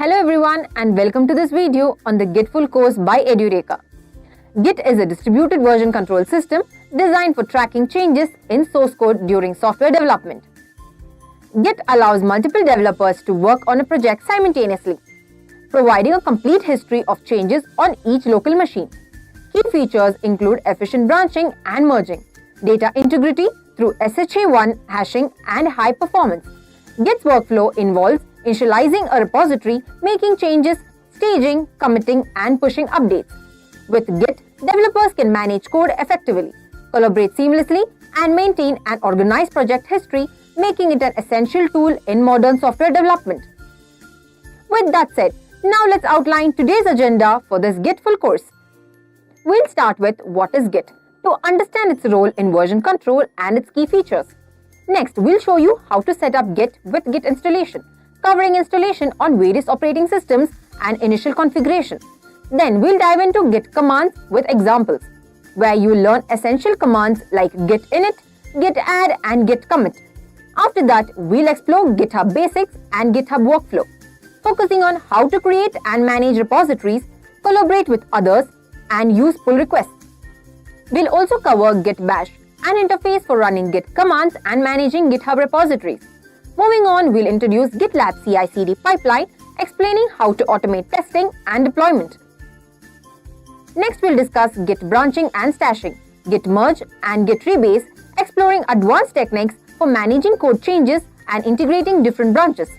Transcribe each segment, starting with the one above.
Hello everyone and welcome to this video on the Git Full Course by Edureka. Git is a distributed version control system designed for tracking changes in source code during software development. Git allows multiple developers to work on a project simultaneously, providing a complete history of changes on each local machine. Key features include efficient branching and merging, data integrity through SHA-1 hashing and high performance. Git's workflow involves initializing a repository, making changes, staging, committing, and pushing updates. With Git, developers can manage code effectively, collaborate seamlessly, and maintain an organized project history, making it an essential tool in modern software development. With that said, now let's outline today's agenda for this Git Full Course. We'll start with what is Git, to understand its role in version control and its key features. Next, we'll show you how to set up Git with Git Installation, covering installation on various operating systems and initial configuration. Then we'll dive into Git Commands with examples, where you'll learn essential commands like git init, git add, and git commit. After that, we'll explore GitHub basics and GitHub Workflow, focusing on how to create and manage repositories, collaborate with others, and use pull requests. We'll also cover Git Bash, an interface for running Git commands and managing GitHub repositories. Moving on, we'll introduce Git Lab CICD Pipeline, explaining how to automate testing and deployment. Next, we'll discuss Git Branching and stashing, Git Merge and Git REBASE, exploring advanced techniques for managing code changes and integrating different branches.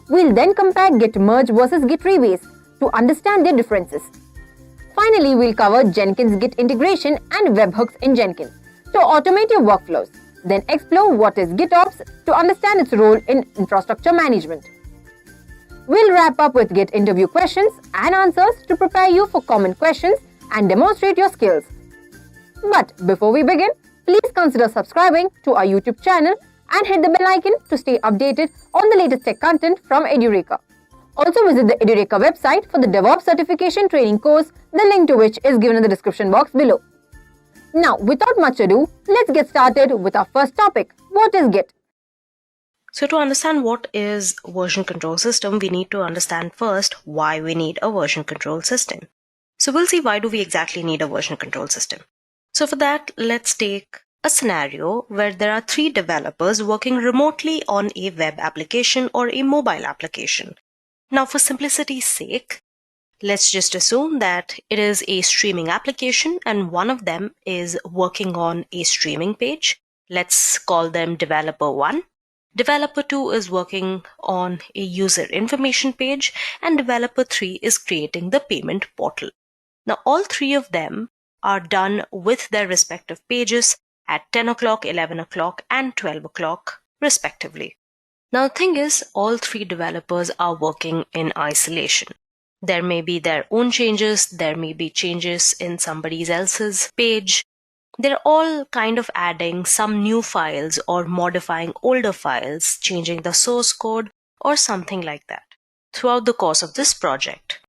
We'll then compare Git Merge versus Git REBASE to understand their differences. Finally, we'll cover Jenkins Git Integration and Webhooks in Jenkins to automate your workflows. Then explore what is GitHops to understand its role in infrastructure management. We'll wrap up with Git interview questions and answers to prepare you for common questions and demonstrate your skills. But before we begin, please consider subscribing to our YouTube channel and hit the bell icon to stay updated on the latest tech content from Edureka. Also visit the Edureka website for the DevOps certification training course, the link to which is given in the description box below. Now, without much ado, let's get started with our first topic. What is Git? So to understand what is version control system, we need to understand first why we need a version control system. So we'll see why do we exactly need a version control system. So for that, let's take a scenario where there are 3 developers working remotely on a web application or a mobile application. Now, for simplicity's sake, let's just assume that it is a streaming application and one of them is working on a streaming page. Let's call them developer 1. Developer 2 is working on a user information page and developer 3 is creating the payment portal. Now, all 3 of them are done with their respective pages at 10 o'clock, 11 o'clock, and 12 o'clock respectively. Now, the thing is, all 3 developers are working in isolation. There may be their own changes, there may be changes in somebody else's page. They're all kind of adding some new files or modifying older files, changing the source code or something like that throughout the course of this project.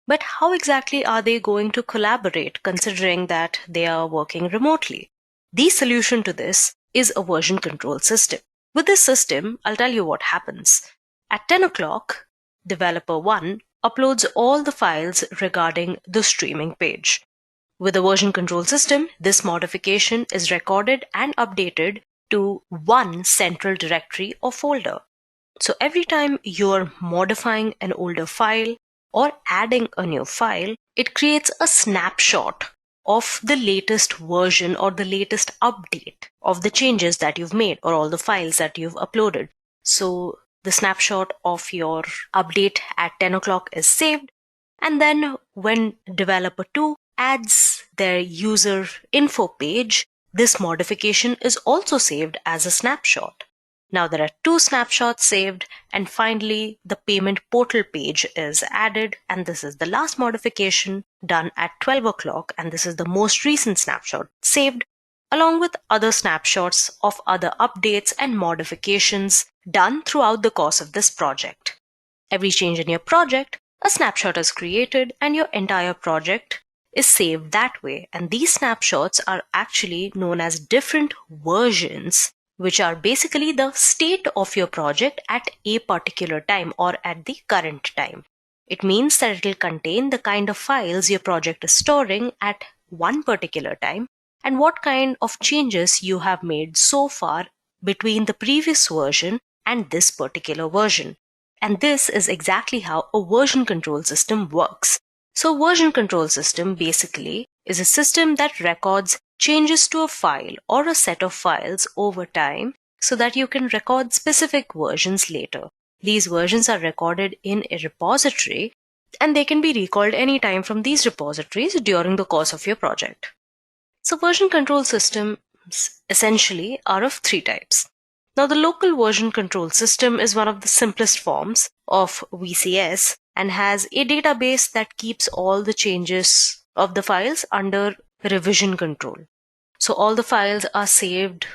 But how exactly are they going to collaborate considering that they are working remotely? The solution to this is a version control system. With this system, I'll tell you what happens. At 10 o'clock, developer 1 uploads all the files regarding the streaming page. With a version control system, this modification is recorded and updated to one central directory or folder. So every time you're modifying an older file or adding a new file, it creates a snapshot of the latest version or the latest update of the changes that you've made or all the files that you've uploaded. So the snapshot of your update at 10 o'clock is saved, and then when developer 2 adds their user info page, this modification is also saved as a snapshot. Now there are 2 snapshots saved, and finally the payment portal page is added, and this is the last modification done at 12 o'clock, and this is the most recent snapshot saved, along with other snapshots of other updates and modifications done throughout the course of this project. Every change in your project, a snapshot is created and your entire project is saved that way. And these snapshots are actually known as different versions, which are basically the state of your project at a particular time or at the current time. It means that it will contain the kind of files your project is storing at one particular time and what kind of changes you have made so far between the previous version and this particular version. And this is exactly how a version control system works. So version control system basically is a system that records changes to a file or a set of files over time so that you can record specific versions later. These versions are recorded in a repository and they can be recalled anytime from these repositories during the course of your project. So version control systems essentially are of three types. Now the local version control system is one of the simplest forms of VCS and has a database that keeps all the changes of the files under revision control. So all the files are saved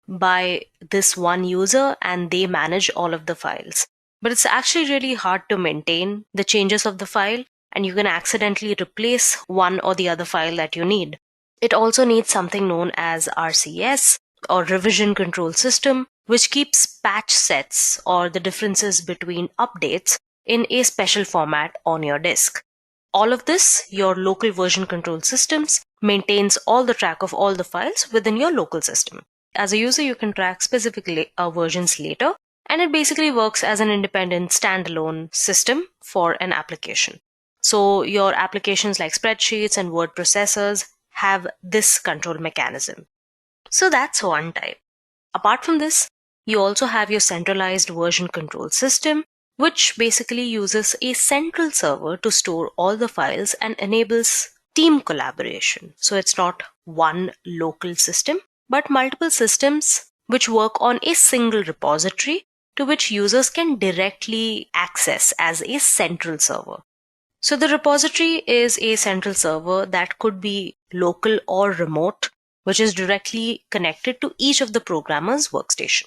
by this one user and they manage all of the files. But it's actually really hard to maintain the changes of the file and you can accidentally replace one or the other file that you need. It also needs something known as RCS or revision control system, which keeps patch sets or the differences between updates in a special format on your disk. All of this, your local version control systems maintains all the track of all the files within your local system. As a user, you can track specific versions later, and it basically works as an independent standalone system for an application. So your applications like spreadsheets and word processors have this control mechanism. So that's one type. Apart from this, you also have your centralized version control system, which basically uses a central server to store all the files and enables team collaboration. So it's not one local system, but multiple systems which work on a single repository to which users can directly access as a central server. So the repository is a central server that could be local or remote, which is directly connected to each of the programmer's workstation.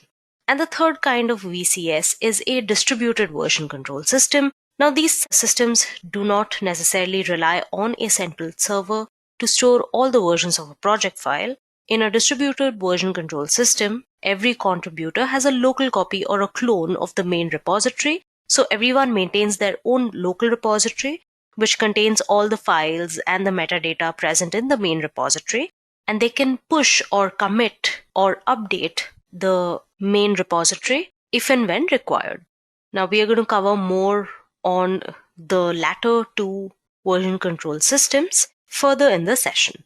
And the third kind of VCS is a distributed version control system. Now these systems do not necessarily rely on a central server to store all the versions of a project file. In a distributed version control system, every contributor has a local copy or a clone of the main repository. So everyone maintains their own local repository, which contains all the files and the metadata present in the main repository. And they can push or commit or update the main repository if and when required. Now we are going to cover more on the latter two version control systems further in the session.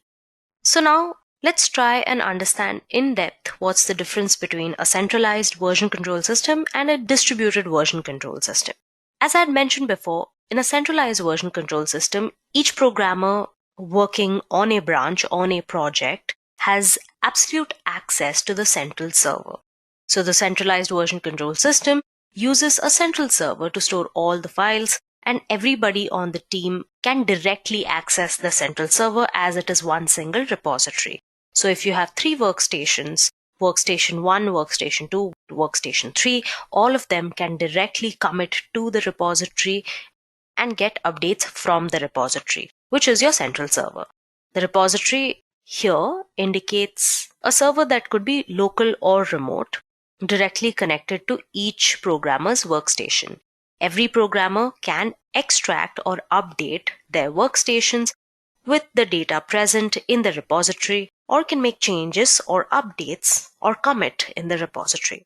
So now let's try and understand in depth what's the difference between a centralized version control system and a distributed version control system. As I had mentioned before, in a centralized version control system, each programmer working on a branch on a project has absolute access to the central server. So the centralized version control system uses a central server to store all the files, and everybody on the team can directly access the central server as it is one single repository. So if you have three workstations, workstation 1, workstation 2, workstation 3, all of them can directly commit to the repository and get updates from the repository, which is your central server. The repository here indicates a server that could be local or remote, directly connected to each programmer's workstation. Every programmer can extract or update their workstations with the data present in the repository, or can make changes or updates or commit in the repository.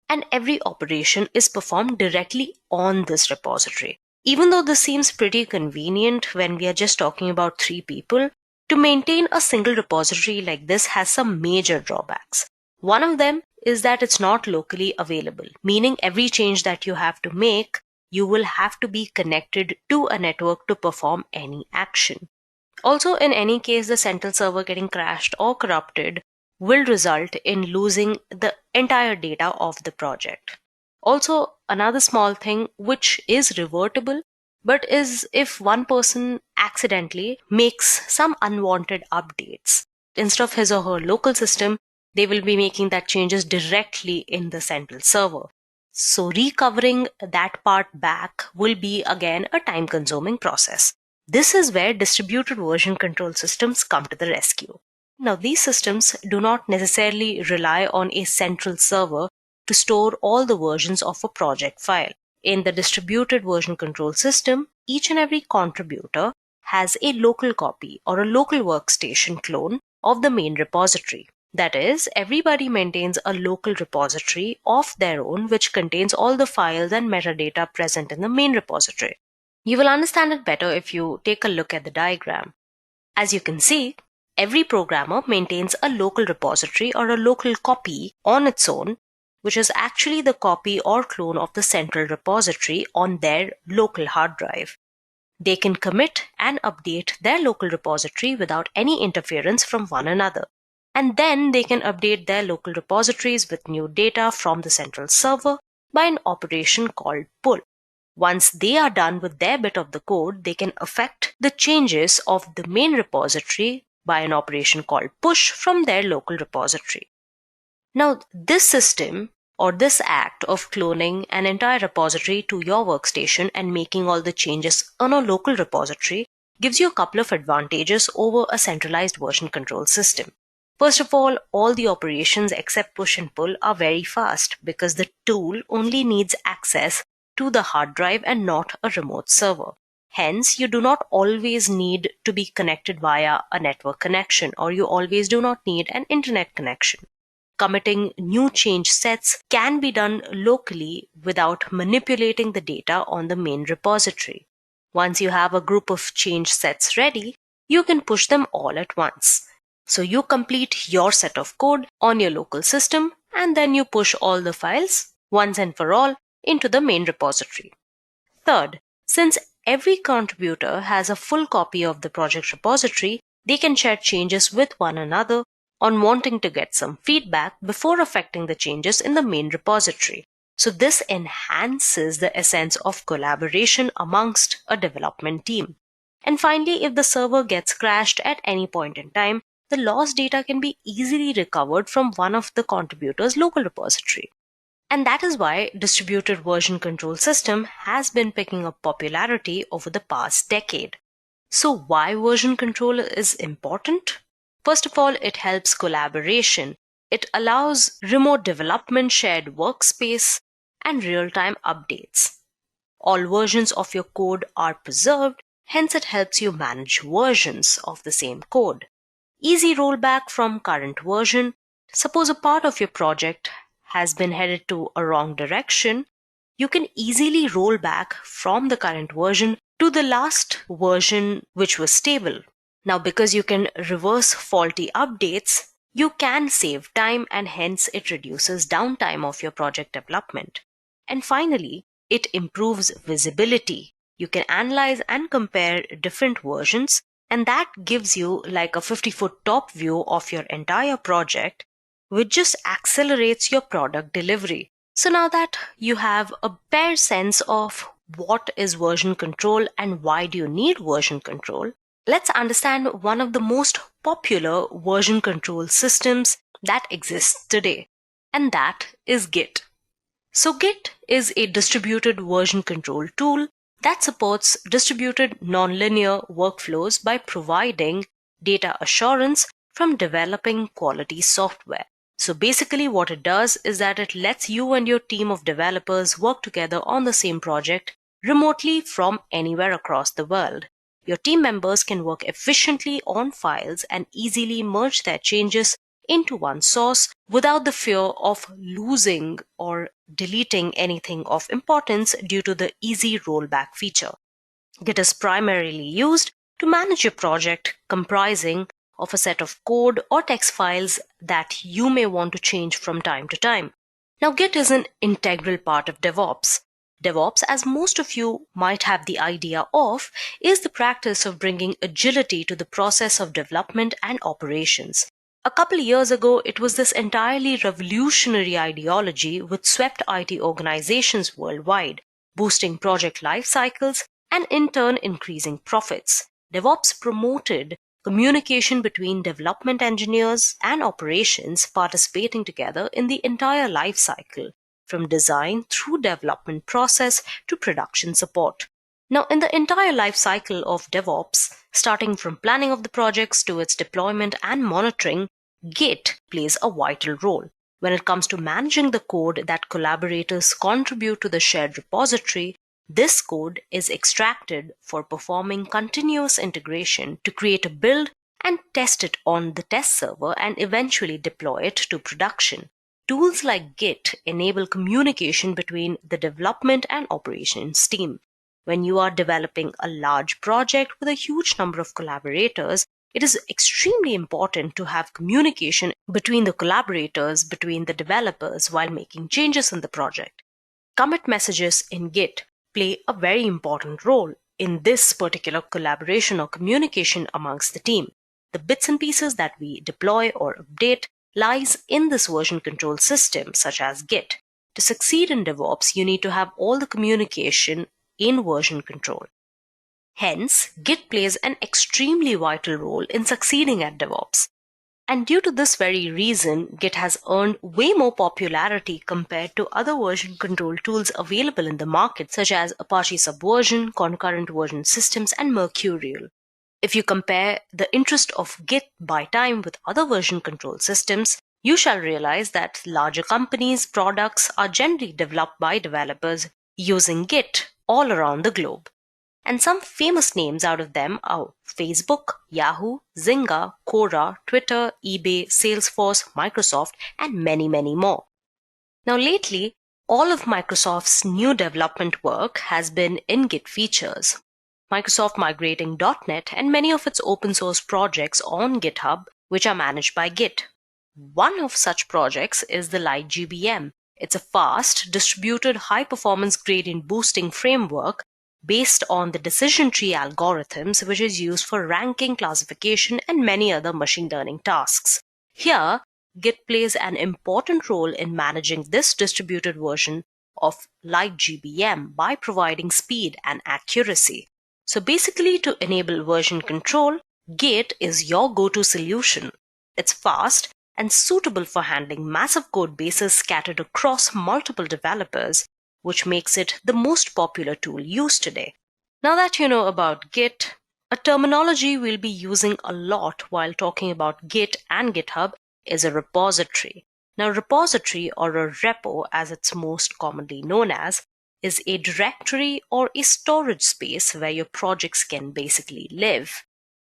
And every operation is performed directly on this repository. Even though this seems pretty convenient when we are just talking about 3 people, to maintain a single repository like this has some major drawbacks. One of them is that it's not locally available, meaning every change that you have to make, you will have to be connected to a network to perform any action. Also, in any case, the central server getting crashed or corrupted will result in losing the entire data of the project. Also, another small thing which is revertible, but is if one person accidentally makes some unwanted updates. Instead of his or her local system, they will be making that changes directly in the central server. So recovering that part back will be again a time-consuming process. This is where distributed version control systems come to the rescue. Now, these systems do not necessarily rely on a central server to store all the versions of a project file. In the distributed version control system, each and every contributor has a local copy or a local workstation clone of the main repository. That is, everybody maintains a local repository of their own which contains all the files and metadata present in the main repository. You will understand it better if you take a look at the diagram. As you can see, every programmer maintains a local repository or a local copy on its own, which is actually the copy or clone of the central repository on their local hard drive. They can commit and update their local repository without any interference from one another. And then they can update their local repositories with new data from the central server by an operation called pull. Once they are done with their bit of the code, they can affect the changes of the main repository by an operation called push from their local repository. Now, this system or this act of cloning an entire repository to your workstation and making all the changes on a local repository gives you a couple of advantages over a centralized version control system. First of all the operations except push and pull are very fast because the tool only needs access to the hard drive and not a remote server. Hence, you do not always need to be connected via a network connection, or you always do not need an internet connection. Committing new change sets can be done locally without manipulating the data on the main repository. Once you have a group of change sets ready, you can push them all at once. So you complete your set of code on your local system and then you push all the files once and for all into the main repository. Third, since every contributor has a full copy of the project repository, they can share changes with one another on wanting to get some feedback before affecting the changes in the main repository. So this enhances the essence of collaboration amongst a development team. And finally, if the server gets crashed at any point in time, the lost data can be easily recovered from one of the contributors' local repository. And that is why distributed version control system has been picking up popularity over the past decade. So why version control is important? First of all, it helps collaboration. It allows remote development, shared workspace, and real-time updates. All versions of your code are preserved, hence it helps you manage versions of the same code. Easy rollback from current version. Suppose a part of your project has been headed to a wrong direction, you can easily roll back from the current version to the last version which was stable. Now, because you can reverse faulty updates, you can save time and hence it reduces downtime of your project development. And finally, it improves visibility. You can analyze and compare different versions, and that gives you like a 50-foot top view of your entire project, which just accelerates your product delivery. So now that you have a bare sense of what is version control and why do you need version control, let's understand one of the most popular version control systems that exists today, and that is Git. So Git is a distributed version control tool that supports distributed nonlinear workflows by providing data assurance from developing quality software. So basically what it does is that it lets you and your team of developers work together on the same project remotely from anywhere across the world. Your team members can work efficiently on files and easily merge their changes into one source without the fear of losing or deleting anything of importance due to the easy rollback feature. Git is primarily used to manage your project comprising of a set of code or text files that you may want to change from time to time. Now, Git is an integral part of DevOps. DevOps, as most of you might have the idea of, is the practice of bringing agility to the process of development and operations. A couple of years ago, it was this entirely revolutionary ideology which swept IT organizations worldwide, boosting project life cycles and in turn increasing profits. DevOps promoted communication between development engineers and operations participating together in the entire life cycle, from design through development process to production support. Now, in the entire life cycle of DevOps, starting from planning of the projects to its deployment and monitoring, Git plays a vital role. When it comes to managing the code that collaborators contribute to the shared repository, This code is extracted for performing continuous integration to create a build and test it on the test server and eventually deploy it to production. Tools like Git enable communication between the development and operations team. When you are developing a large project with a huge number of collaborators, it is extremely important to have communication between the collaborators, between the developers while making changes in the project. Commit messages in Git play a very important role in this particular collaboration or communication amongst the team. The bits and pieces that we deploy or update lies in this version control system, such as Git. To succeed in DevOps, you need to have all the communication in version control. Hence, Git plays an extremely vital role in succeeding at DevOps. And due to this very reason, Git has earned way more popularity compared to other version control tools available in the market, such as Apache Subversion, concurrent version systems, and Mercurial. If you compare the interest of Git by time with other version control systems, you shall realize that larger companies' products are generally developed by developers using Git all around the globe. And some famous names out of them are Facebook, Yahoo, Zynga, Quora, Twitter, eBay, Salesforce, Microsoft, and many, many more. Now lately, all of Microsoft's new development work has been in Git features. Microsoft migrating .NET and many of its open source projects on GitHub, which are managed by Git. One of such projects is the 𝐓𝐫𝐸𝐻. It's a fast, distributed, high-performance gradient boosting framework based on the decision tree algorithms, which is used for ranking, classification, and many other machine learning tasks. Here, Git plays an important role in managing this distributed version of 𝐓𝐫𝐸𝐻 by providing speed and accuracy. So basically, to enable version control, Git is your go-to solution. It's fast and suitable for handling massive code bases scattered across multiple developers, which makes it the most popular tool used today. Now that you know about Git, a terminology we'll be using a lot while talking about Git and GitHub is a repository. Now, repository, or a repo as it's most commonly known as, is a directory or a storage space where your projects can basically live.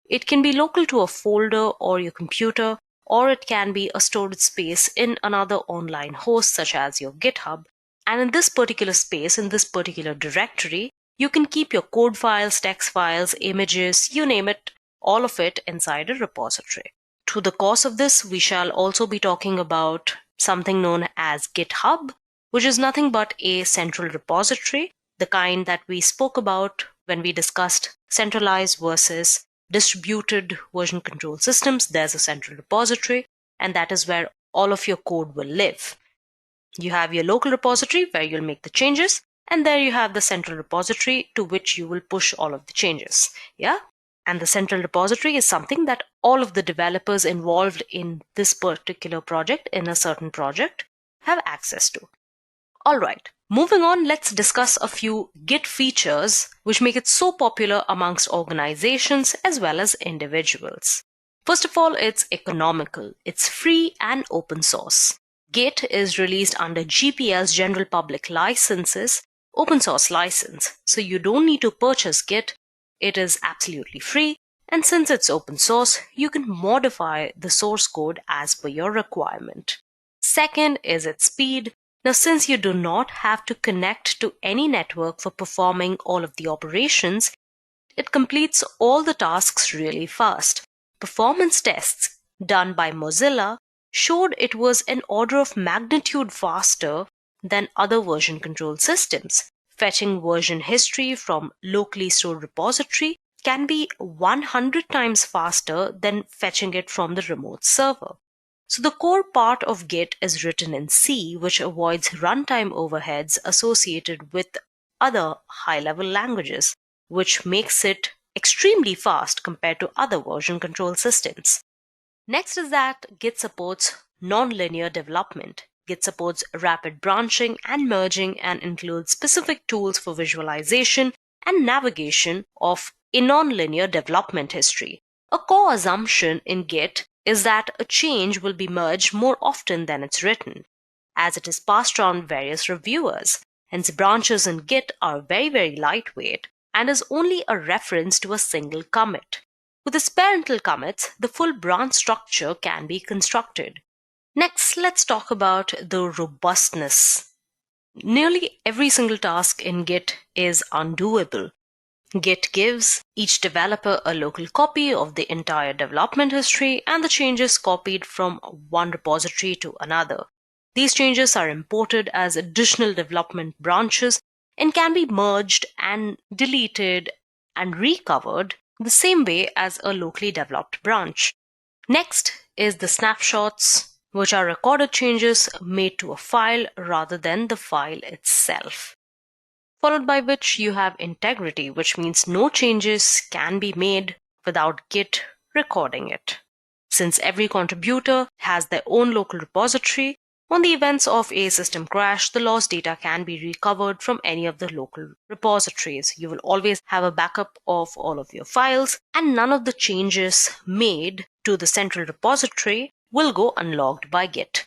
It can be local to a folder or your computer, or it can be a storage space in another online host such as your GitHub. And in this particular space, in this particular directory, you can keep your code files, text files, images, you name it, all of it inside a repository. Through the course of this, we shall also be talking about something known as GitHub, which is nothing but a central repository, the kind that we spoke about when we discussed centralized versus distributed version control systems. There's a central repository, and that is where all of your code will live. You have your local repository where you'll make the changes, and there you have the central repository to which you will push all of the changes. Yeah? And the central repository is something that all of the developers involved in this particular project, in a certain project, have access to. All right, moving on, let's discuss a few Git features which make it so popular amongst organizations as well as individuals. First of all, it's economical. It's free and open source. Git is released under GPL's General Public Licenses, open source license. So you don't need to purchase Git. It is absolutely free. And since it's open source, you can modify the source code as per your requirement. Second is its speed. Now, since you do not have to connect to any network for performing all of the operations, it completes all the tasks really fast. Performance tests done by Mozilla showed it was an order of magnitude faster than other version control systems. Fetching version history from locally stored repository can be 100 times faster than fetching it from the remote server. So the core part of Git is written in C, which avoids runtime overheads associated with other high-level languages, which makes it extremely fast compared to other version control systems. Next is that Git supports non-linear development. Git supports rapid branching and merging and includes specific tools for visualization and navigation of a non-linear development history. A core assumption in Git is that a change will be merged more often than it's written, as it is passed around various reviewers. Hence, branches in Git are very lightweight and is only a reference to a single commit. With its parental commits, the full branch structure can be constructed. Next, let's talk about the robustness. Nearly every single task in Git is undoable. Git gives each developer a local copy of the entire development history and the changes copied from one repository to another. These changes are imported as additional development branches and can be merged and deleted and recovered the same way as a locally developed branch. Next is the snapshots, which are recorded changes made to a file rather than the file itself. Followed by which you have integrity, which means no changes can be made without Git recording it. Since every contributor has their own local repository, on the events of a system crash, the lost data can be recovered from any of the local repositories. You will always have a backup of all of your files, and none of the changes made to the central repository will go unlogged by Git.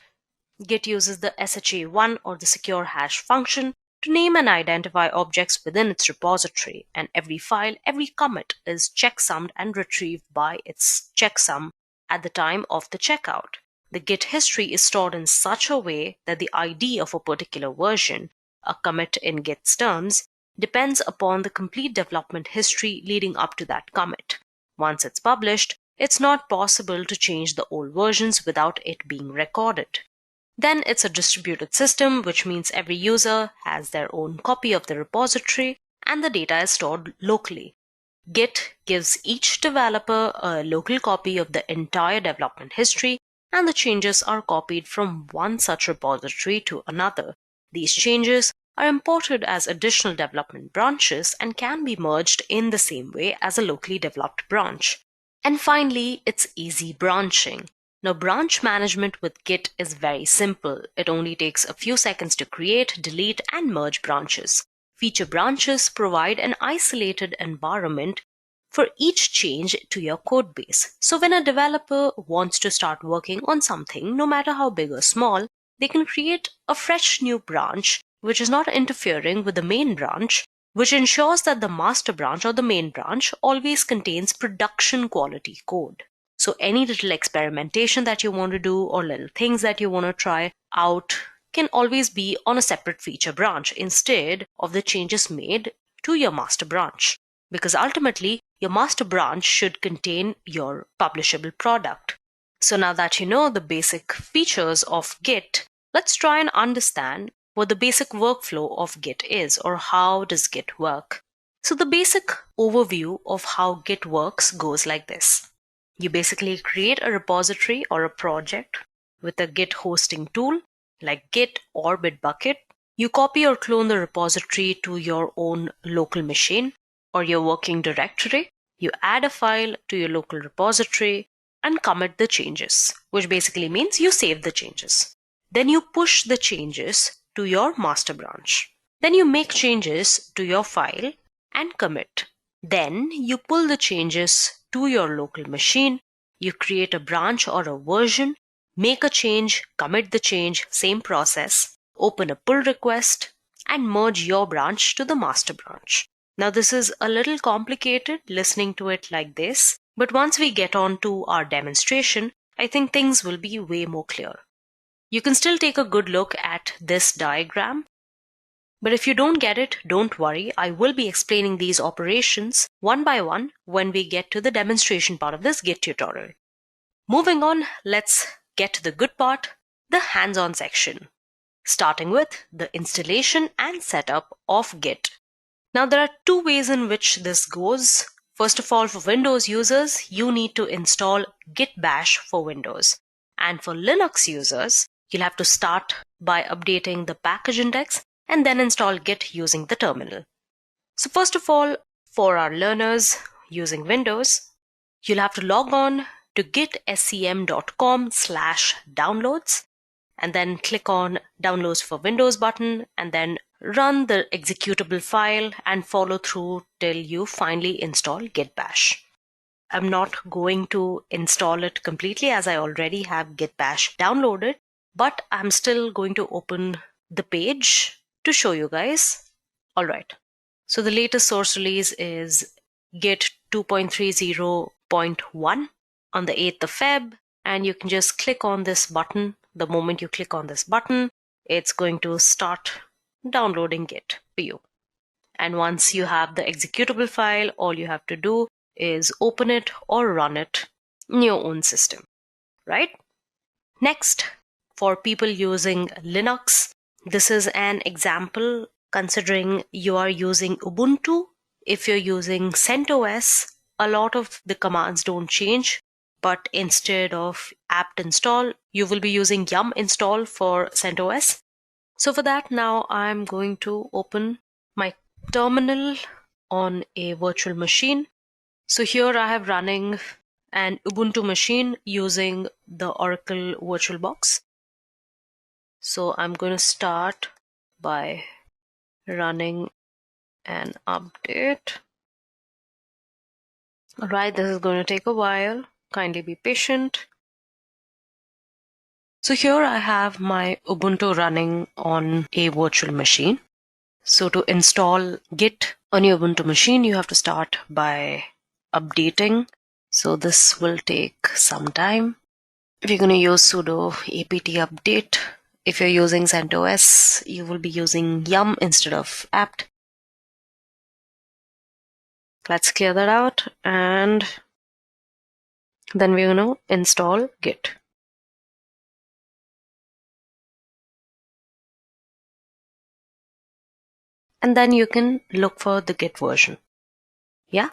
Git uses the SHA-1 or the secure hash function to name and identify objects within its repository, and every file, every commit is checksummed and retrieved by its checksum at the time of the checkout. The Git history is stored in such a way that the ID of a particular version, a commit in Git's terms, depends upon the complete development history leading up to that commit. Once it's published, it's not possible to change the old versions without it being recorded. Then it's a distributed system, which means every user has their own copy of the repository and the data is stored locally. Git gives each developer a local copy of the entire development history, and the changes are copied from one such repository to another. These changes are imported as additional development branches and can be merged in the same way as a locally developed branch. And finally, it's easy branching. Now, branch management with Git is very simple. It only takes a few seconds to create, delete, and merge branches. Feature branches provide an isolated environment for each change to your code base. So when a developer wants to start working on something, no matter how big or small, they can create a fresh new branch which is not interfering with the main branch, which ensures that the master branch or the main branch always contains production quality code. So any little experimentation that you want to do or little things that you want to try out can always be on a separate feature branch instead of the changes made to your master branch. Because ultimately, your master branch should contain your publishable product. So now that you know the basic features of Git, let's try and understand what the basic workflow of Git is, or how does Git work. So the basic overview of how Git works goes like this. You basically create a repository or a project with a Git hosting tool like Git or Bitbucket. You copy or clone the repository to your own local machine or your working directory. You add a file to your local repository and commit the changes, which basically means you save the changes. Then you push the changes to your master branch. Then you make changes to your file and commit. Then you pull the changes to your local machine, you create a branch or a version, make a change, commit the change, same process, open a pull request, and merge your branch to the master branch. Now this is a little complicated listening to it like this, but once we get on to our demonstration, I think things will be way more clear. You can still take a good look at this diagram. But if you don't get it, don't worry. I will be explaining these operations one by one when we get to the demonstration part of this Git tutorial. Moving on, let's get to the good part, the hands-on section, starting with the installation and setup of Git. Now, there are two ways in which this goes. First of all, for Windows users, you need to install Git Bash for Windows. And for Linux users, you'll have to start by updating the package index and then install Git using the terminal. So first of all, for our learners using Windows, you'll have to log on to gitscm.com/downloads and then click on Downloads for Windows button and then run the executable file and follow through till you finally install Git Bash. I'm not going to install it completely as I already have Git Bash downloaded, but I'm still going to open the page to show you guys. All right. So the latest source release is Git 2.30.1 on the 8th of Feb. And you can just click on this button. The moment you click on this button, it's going to start downloading Git for you. And once you have the executable file, all you have to do is open it or run it in your own system, right? Next, for people using Linux, this is an example considering you are using Ubuntu. If you're using CentOS, a lot of the commands don't change, but instead of apt install, you will be using yum install for CentOS. So for that, now I'm going to open my terminal on a virtual machine. So here I have running an Ubuntu machine using the Oracle VirtualBox. So I'm going to start by running an update. All right, this is going to take a while. Kindly be patient. So here I have my Ubuntu running on a virtual machine. So to install Git on your Ubuntu machine, you have to start by updating. So this will take some time. We're going to use sudo apt update. If you're using CentOS, you will be using yum instead of apt. Let's clear that out, and then we're going to install Git. And then you can look for the Git version. Yeah?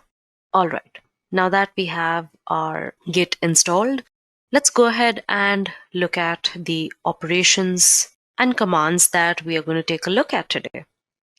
All right. Now that we have our Git installed, let's go ahead and look at the operations and commands that we are going to take a look at today.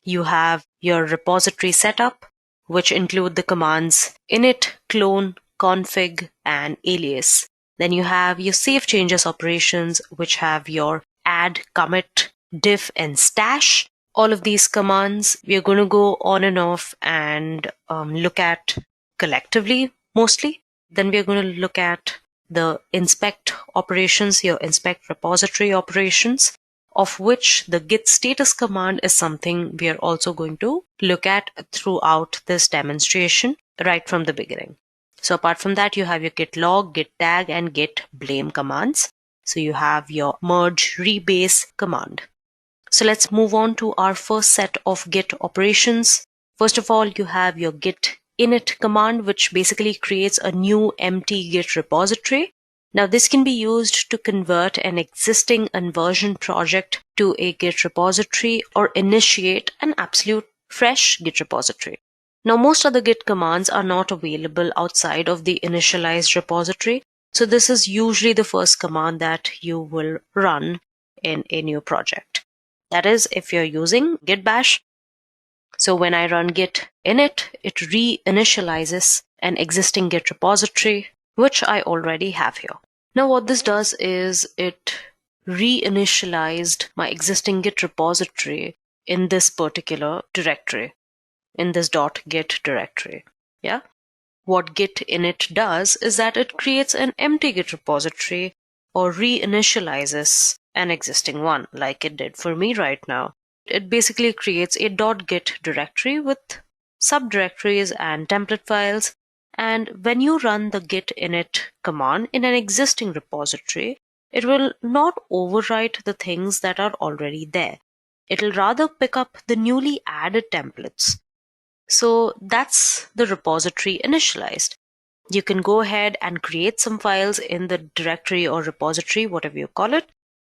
You have your repository setup, which include the commands init, clone, config, and alias. Then you have your save changes operations, which have your add, commit, diff, and stash. All of these commands we are going to go on and off and look at collectively mostly. Then we are going to look at the inspect operations, your inspect repository operations, of which the git status command is something we are also going to look at throughout this demonstration right from the beginning. So apart from that, you have your git log, git tag, and git blame commands. So you have your merge rebase command. So let's move on to our first set of Git operations. First of all, you have your git init command, which basically creates a new empty Git repository. Now this can be used to convert an existing unversioned project to a Git repository or initiate an absolute fresh Git repository. Now most other Git commands are not available outside of the initialized repository. So this is usually the first command that you will run in a new project. That is, if you're using Git Bash. So when I run git init, it reinitializes an existing Git repository, which I already have here. Now what this does is it reinitialized my existing Git repository in this particular directory, in this .git directory. Yeah. What git init does is that it creates an empty Git repository or reinitializes an existing one, like it did for me right now. It basically creates a .git directory with subdirectories and template files. And when you run the git init command in an existing repository, it will not overwrite the things that are already there. It will rather pick up the newly added templates. So that's the repository initialized. You can go ahead and create some files in the directory or repository, whatever you call it.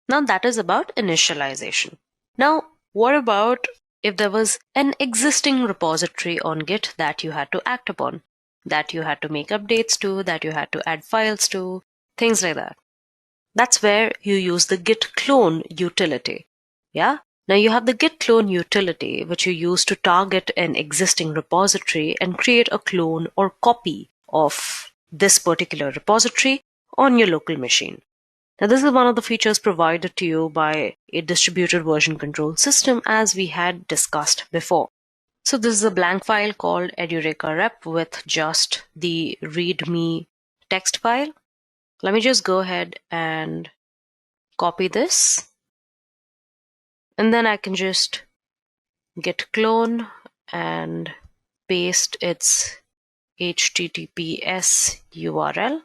Now that is about initialization. Now, what about if there was an existing repository on Git that you had to act upon, that you had to make updates to, that you had to add files to, things like that? That's where you use the git clone utility. Yeah. Now you have the git clone utility, which you use to target an existing repository and create a clone or copy of this particular repository on your local machine. Now this is one of the features provided to you by a distributed version control system, as we had discussed before. So this is a blank file called Edureka rep with just the readme text file. Let me just go ahead and copy this. And then I can just git clone and paste its HTTPS URL.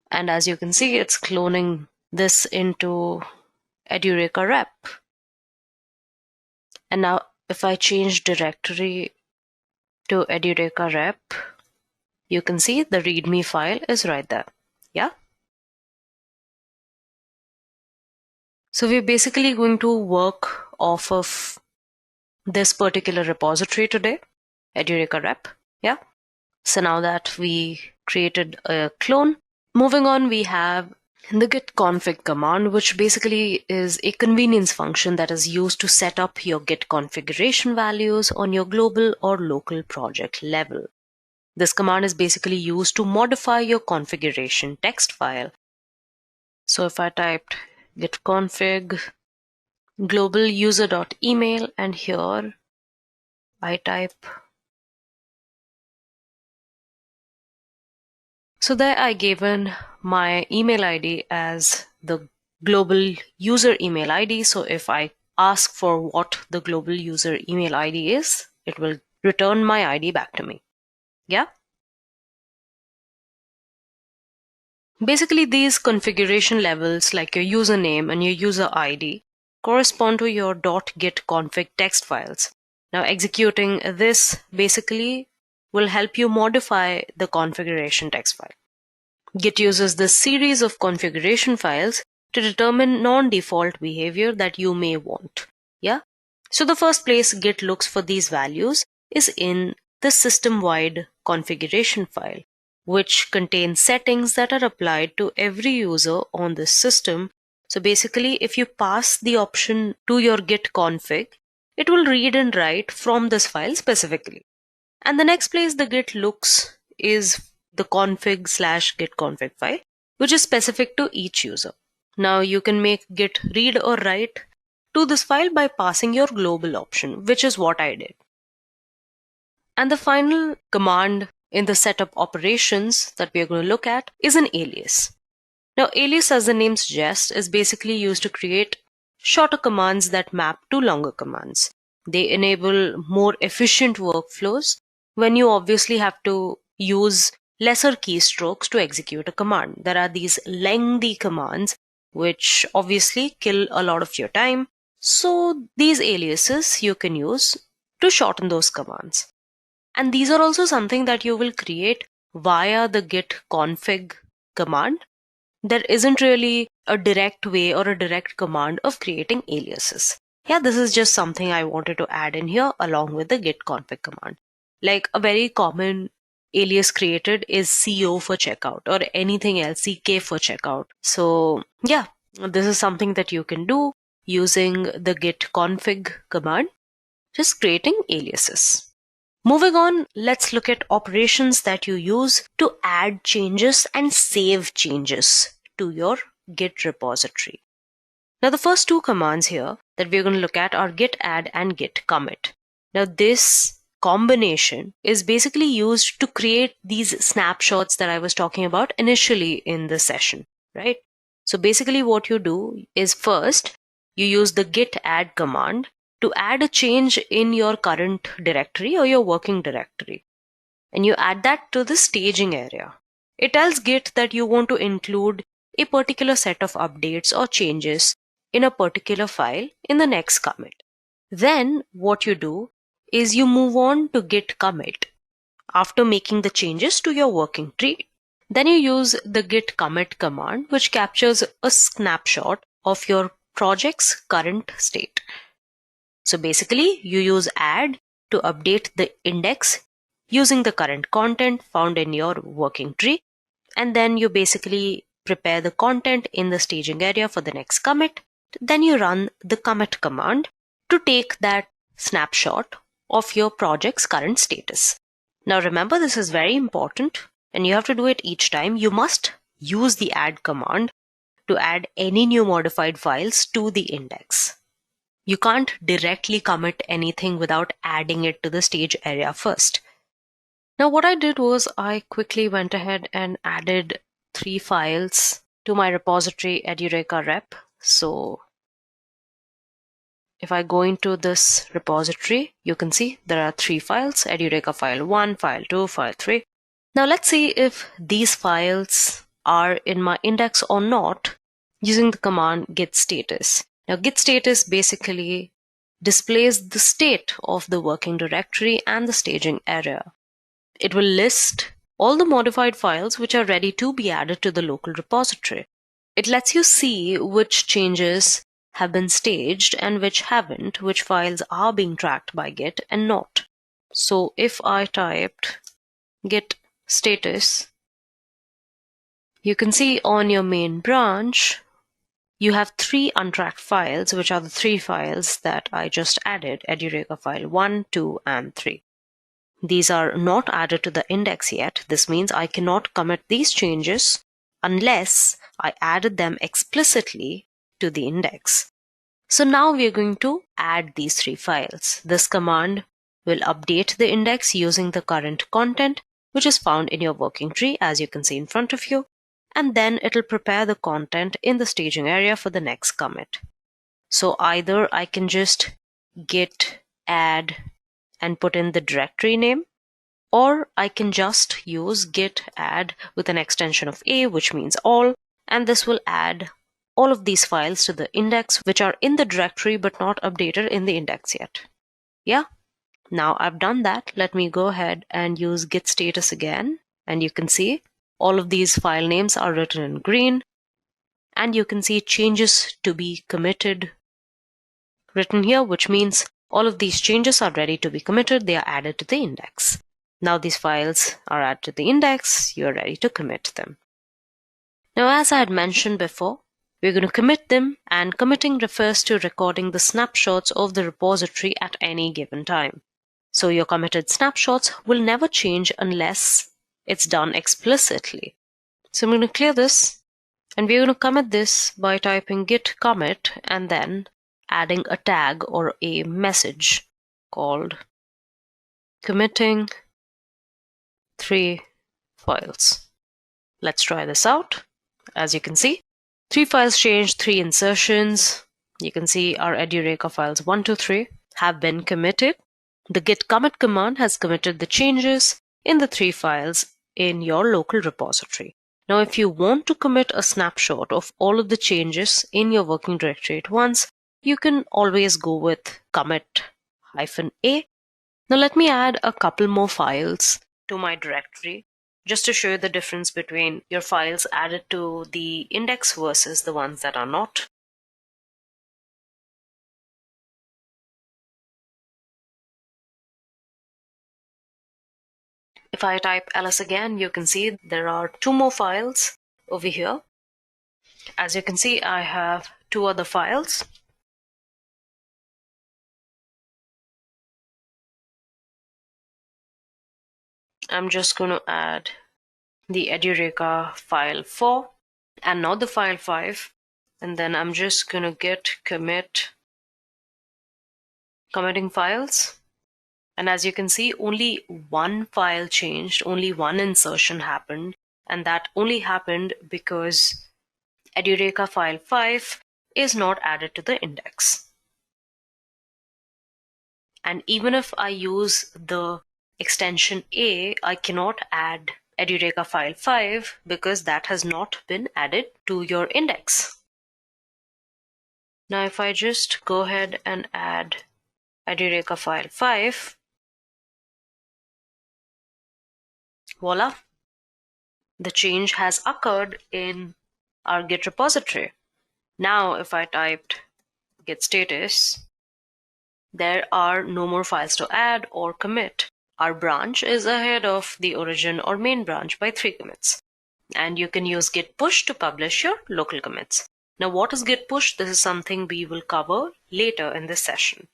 And as you can see, it's cloning this into Edureka rep. And now if I change directory to Edureka rep, you can see the README file is right there. Yeah. So we're basically going to work off of this particular repository today, Edureka rep. Yeah. So now that we created a clone, moving on, we have the git config command, which basically is a convenience function that is used to set up your git configuration values on your global or local project level. This command is basically used to modify your configuration text file. So if I typed git config global user.email, and here I type, so there I gave in my email ID as the global user email ID. So if I ask for what the global user email ID is, it will return my ID back to me. Yeah. Basically, these configuration levels, like your username and your user ID, correspond to your .git config text files. Now, executing this basically will help you modify the configuration text file. Git uses this series of configuration files to determine non-default behavior that you may want. Yeah. So the first place Git looks for these values is in the system-wide configuration file, which contains settings that are applied to every user on this system. So basically, if you pass the option to your git config, it will read and write from this file specifically. And the next place the Git looks is the config/git config file, which is specific to each user. Now you can make Git read or write to this file by passing your global option, which is what I did. And the final command in the setup operations that we are going to look at is an alias. Now, alias, as the name suggests, is basically used to create shorter commands that map to longer commands. They enable more efficient workflows when you obviously have to use lesser keystrokes to execute a command. There are these lengthy commands which obviously kill a lot of your time. So these aliases you can use to shorten those commands. And these are also something that you will create via the git config command. There isn't really a direct way or a direct command of creating aliases. Yeah, this is just something I wanted to add in here along with the git config command. Like a very common alias created is CO for checkout or anything else, CK for checkout. So yeah, this is something that you can do using the git config command, just creating aliases. Moving on, let's look at operations that you use to add changes and save changes to your Git repository. Now, the first two commands here that we're going to look at are git add and git commit. Now, this combination is basically used to create these snapshots that I was talking about initially in the session, right? So basically what you do is first, you use the git add command to add a change in your current directory or your working directory. And you add that to the staging area. It tells Git that you want to include a particular set of updates or changes in a particular file in the next commit. Then what you do is you move on to git commit after making the changes to your working tree. Then you use the git commit command, which captures a snapshot of your project's current state. So basically, you use add to update the index using the current content found in your working tree. And then you basically prepare the content in the staging area for the next commit. Then you run the commit command to take that snapshot of your project's current status. Now remember, this is very important and you have to do it each time. You must use the add command to add any new modified files to the index. You can't directly commit anything without adding it to the stage area first. Now what I did was I quickly went ahead and added 3 files to my repository Edureka rep. So if I go into this repository, you can see there are 3 files, Edureka file 1, file 2, file 3. Now let's see if these files are in my index or not using the command git status. Now git status basically displays the state of the working directory and the staging area. It will list all the modified files which are ready to be added to the local repository. It lets you see which changes have been staged and which haven't, which files are being tracked by Git and not. So if I typed git status, you can see on your main branch, you have 3 untracked files, which are the 3 files that I just added, Edureka file 1, 2, and 3. These are not added to the index yet. This means I cannot commit these changes unless I added them explicitly to the index. So now we are going to add these 3 files. This command will update the index using the current content, which is found in your working tree, as you can see in front of you, and then it'll prepare the content in the staging area for the next commit. So either I can just git add and put in the directory name, or I can just use git add with an extension of a, which means all, and this will add all of these files to the index which are in the directory but not updated in the index yet. Yeah, now I've done that. Let me go ahead and use git status again, and you can see all of these file names are written in green, and you can see changes to be committed written here, which means all of these changes are ready to be committed. They are added to the index. Now these files are added to the index. You are ready to commit them. Now, as I had mentioned before, we're going to commit them, and committing refers to recording the snapshots of the repository at any given time. So your committed snapshots will never change unless it's done explicitly. So I'm going to clear this, and we're going to commit this by typing git commit and then adding a tag or a message called committing 3 files. Let's try this out. As you can see, 3 files changed, 3 insertions. You can see our Edureka files 1, 2, 3 have been committed. The git commit command has committed the changes in the 3 files in your local repository. Now, if you want to commit a snapshot of all of the changes in your working directory at once, you can always go with commit-a. Now, let me add a couple more files to my directory just to show you the difference between your files added to the index versus the ones that are not. If I type ls again, you can see there are 2 more files over here. As you can see, I have 2 other files. I'm just going to add the Edureka file 4 and now the file 5, and then I'm just going to git commit committing files. And as you can see, only 1 file changed, only 1 insertion happened, and that only happened because Edureka file 5 is not added to the index. And even if I use the extension A, I cannot add Edureka file 5 because that has not been added to your index. Now if I just go ahead and add Edureka file 5, voila, the change has occurred in our Git repository. Now if I typed git status, there are no more files to add or commit. Our branch is ahead of the origin or main branch by 3 commits. And you can use git push to publish your local commits. Now what is git push? This is something we will cover later in this session.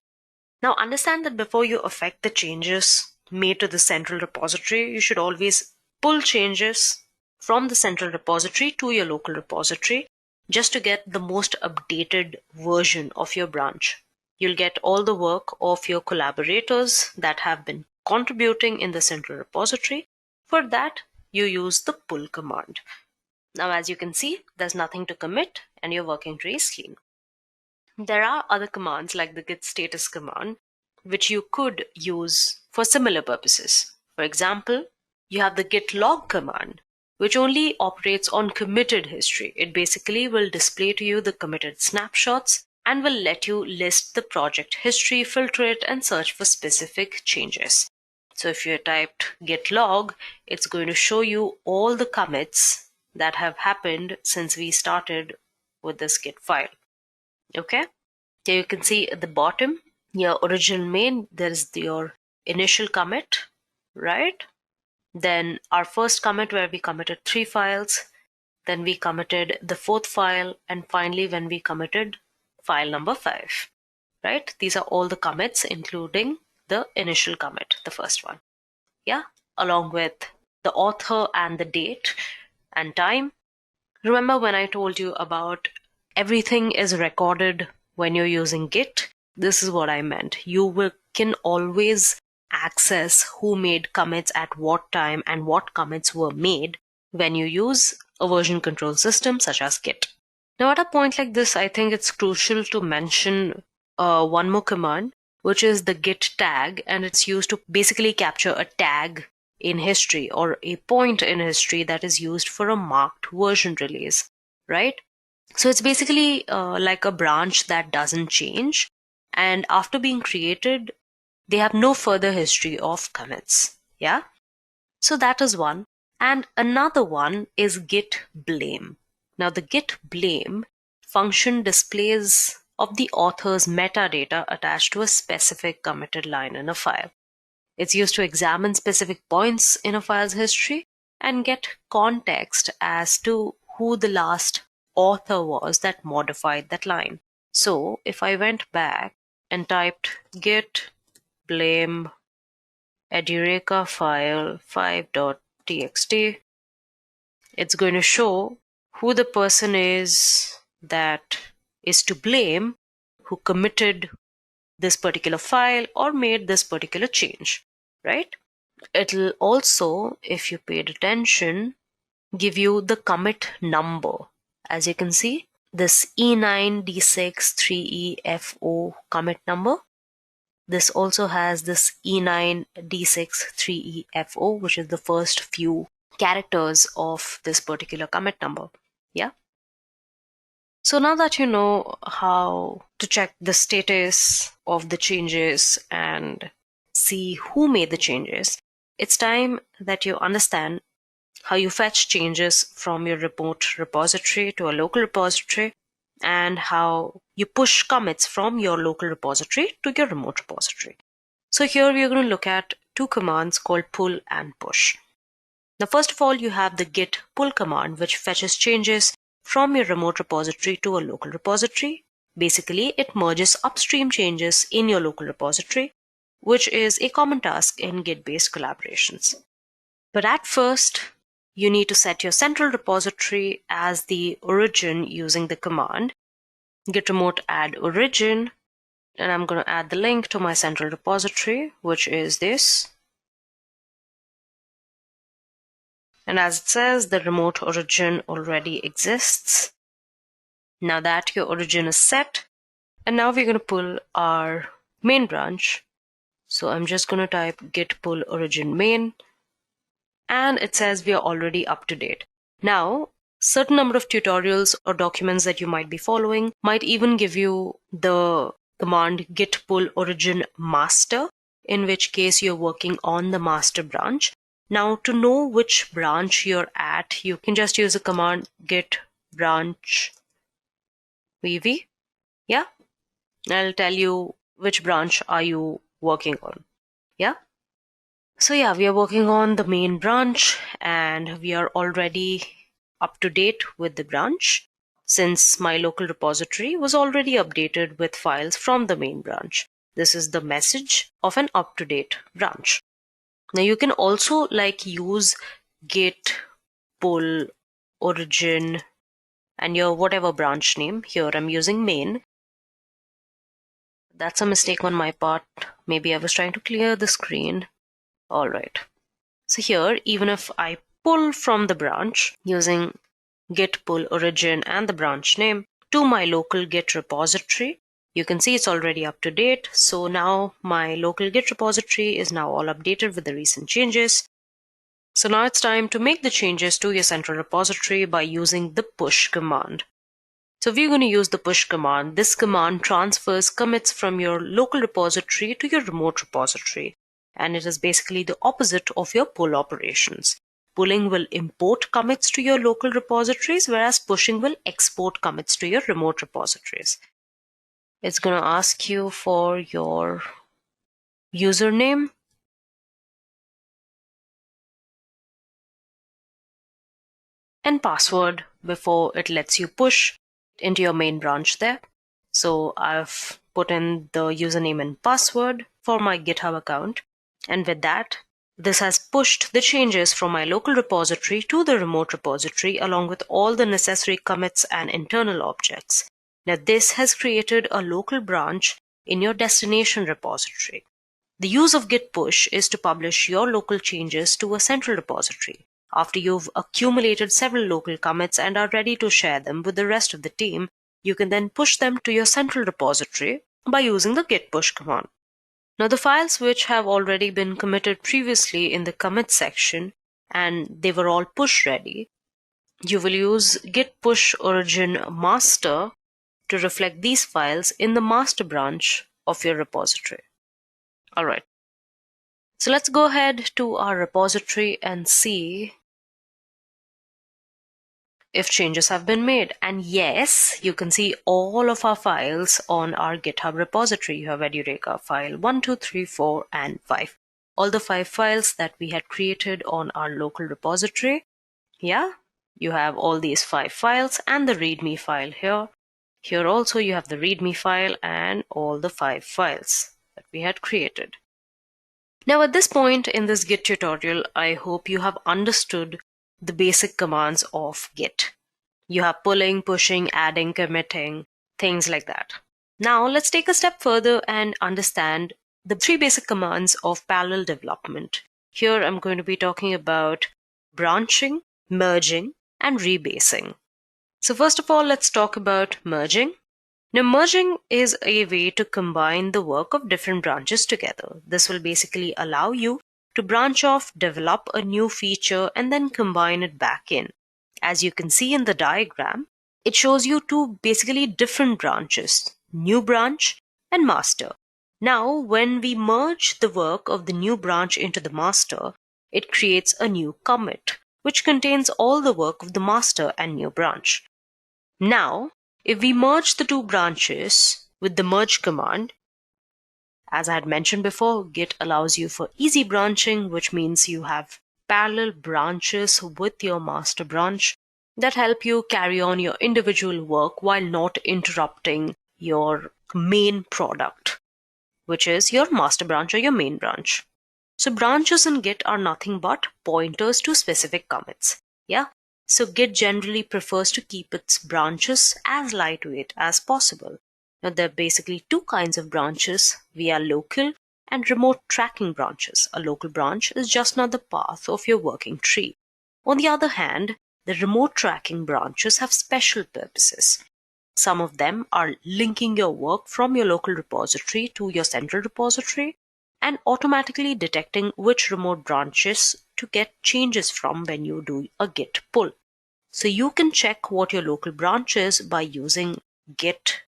Now understand that before you affect the changes made to the central repository, you should always pull changes from the central repository to your local repository just to get the most updated version of your branch. You'll get all the work of your collaborators that have been contributing in the central repository. For that, you use the pull command. Now, as you can see, there's nothing to commit and your working tree is clean. There are other commands like the git status command, which you could use for similar purposes. For example, you have the git log command, which only operates on committed history. It basically will display to you the committed snapshots and will let you list the project history, filter it, and search for specific changes. So if you typed git log, it's going to show you all the commits that have happened since we started with this git file. Okay, here you can see at the bottom, your original main, there's your initial commit, right? Then our first commit where we committed 3 files, then we committed the 4th file, and finally when we committed file number 5, right? These are all the commits, including the initial commit, the first one. Yeah, along with the author and the date and time. Remember when I told you about everything is recorded when you're using Git? This is what I meant. You can always access who made commits at what time and what commits were made when you use a version control system such as Git. Now at a point like this, I think it's crucial to mention one more command, which is the git tag, and it's used to basically capture a tag in history or a point in history that is used for a marked version release, right? So it's basically like a branch that doesn't change, and after being created, they have no further history of commits. Yeah, so that is one. And another one is git blame. Now the git blame function displays of the author's metadata attached to a specific committed line in a file. It's used to examine specific points in a file's history and get context as to who the last author was that modified that line. So if I went back and typed git blame Edureka file 5.txt, it's going to show who the person is that is to blame, who committed this particular file or made this particular change, right? It'll also, if you paid attention, give you the commit number. As you can see, this 𝐒9𝐷6𝐷6𝐷6𝐷6𝐷6𝐷6 commit number. This also has this 𝐒9𝐷6𝐷6𝐷6𝐷6, which is the first few characters of this particular commit number. Yeah. So now that you know how to check the status of the changes and see who made the changes, it's time that you understand how you fetch changes from your remote repository to a local repository, and how you push commits from your local repository to your remote repository. So here we are going to look at two commands called pull and push. Now, first of all, you have the git pull command, which fetches changes from your remote repository to a local repository. Basically, it merges upstream changes in your local repository, which is a common task in Git-based collaborations. But at first, you need to set your central repository as the origin using the command git remote add origin, and I'm going to add the link to my central repository, which is this. And as it says, the remote origin already exists. Now that your origin is set, and now we're going to pull our main branch. So I'm just going to type git pull origin main, and it says we are already up to date. Now, certain number of tutorials or documents that you might be following might even give you the command git pull origin master, in which case you're working on the master branch. Now, to know which branch you're at, you can just use the command git branch vv. Yeah, I'll tell you which branch are you working on. Yeah. So yeah, we are working on the main branch, and we are already up to date with the branch, since my local repository was already updated with files from the main branch. This is the message of an up-to-date branch. Now you can also use git pull origin and your whatever branch name. Here I'm using main. That's a mistake on my part. Maybe I was trying to clear the screen. All right. So here, even if I pull from the branch using git pull origin and the branch name to my local Git repository, You can see it's already up to date. So now my local Git repository is now all updated with the recent changes. So now it's time to make the changes to your central repository by using the push command. So if you're going to use the push command, this command transfers commits from your local repository to your remote repository. And it is basically the opposite of your pull operations. Pulling will import commits to your local repositories, whereas pushing will export commits to your remote repositories. It's going to ask you for your username. And password before it lets you push into your main branch there. So I've put in the username and password for my GitHub account. And with that, this has pushed the changes from my local repository to the remote repository along with all the necessary commits and internal objects. Now this has created a local branch in your destination repository. The use of Git push is to publish your local changes to a central repository. After you've accumulated several local commits and are ready to share them with the rest of the team, you can then push them to your central repository by using the git push command. Now the files which have already been committed previously in the commit section and they were all push ready, you will use git push origin master to reflect these files in the master branch of your repository. Alright, so let's go ahead to our repository and see if changes have been made. And yes, you can see all of our files on our GitHub repository. You have Edureka file 1, 2, 3, 4, and 5. All the 5 files that we had created on our local repository. Yeah, you have all these 5 files and the README file here. Here also you have the README file and all the 5 files that we had created. Now at this point in this Git tutorial, I hope you have understood the basic commands of Git. You have pulling, pushing, adding, committing, things like that. Now let's take a step further and understand the 3 basic commands of parallel development. Here I'm going to be talking about branching, merging, and rebasing. So first of all, let's talk about merging. Now merging is a way to combine the work of different branches together. This will basically allow you to branch off, develop a new feature, and then combine it back in. As you can see in the diagram, it shows you 2 basically different branches, new branch and master. Now, when we merge the work of the new branch into the master, it creates a new commit, which contains all the work of the master and new branch. Now, if we merge the 2 branches with the merge command, as I had mentioned before, Git allows you for easy branching, which means you have parallel branches with your master branch that help you carry on your individual work while not interrupting your main product, which is your master branch or your main branch. So branches in Git are nothing but pointers to specific commits. Yeah. So Git generally prefers to keep its branches as lightweight as possible. Now, there are basically 2 kinds of branches via local and remote tracking branches. A local branch is just another path of your working tree. On the other hand, the remote tracking branches have special purposes. Some of them are linking your work from your local repository to your central repository and automatically detecting which remote branches to get changes from when you do a git pull. So you can check what your local branch is by using git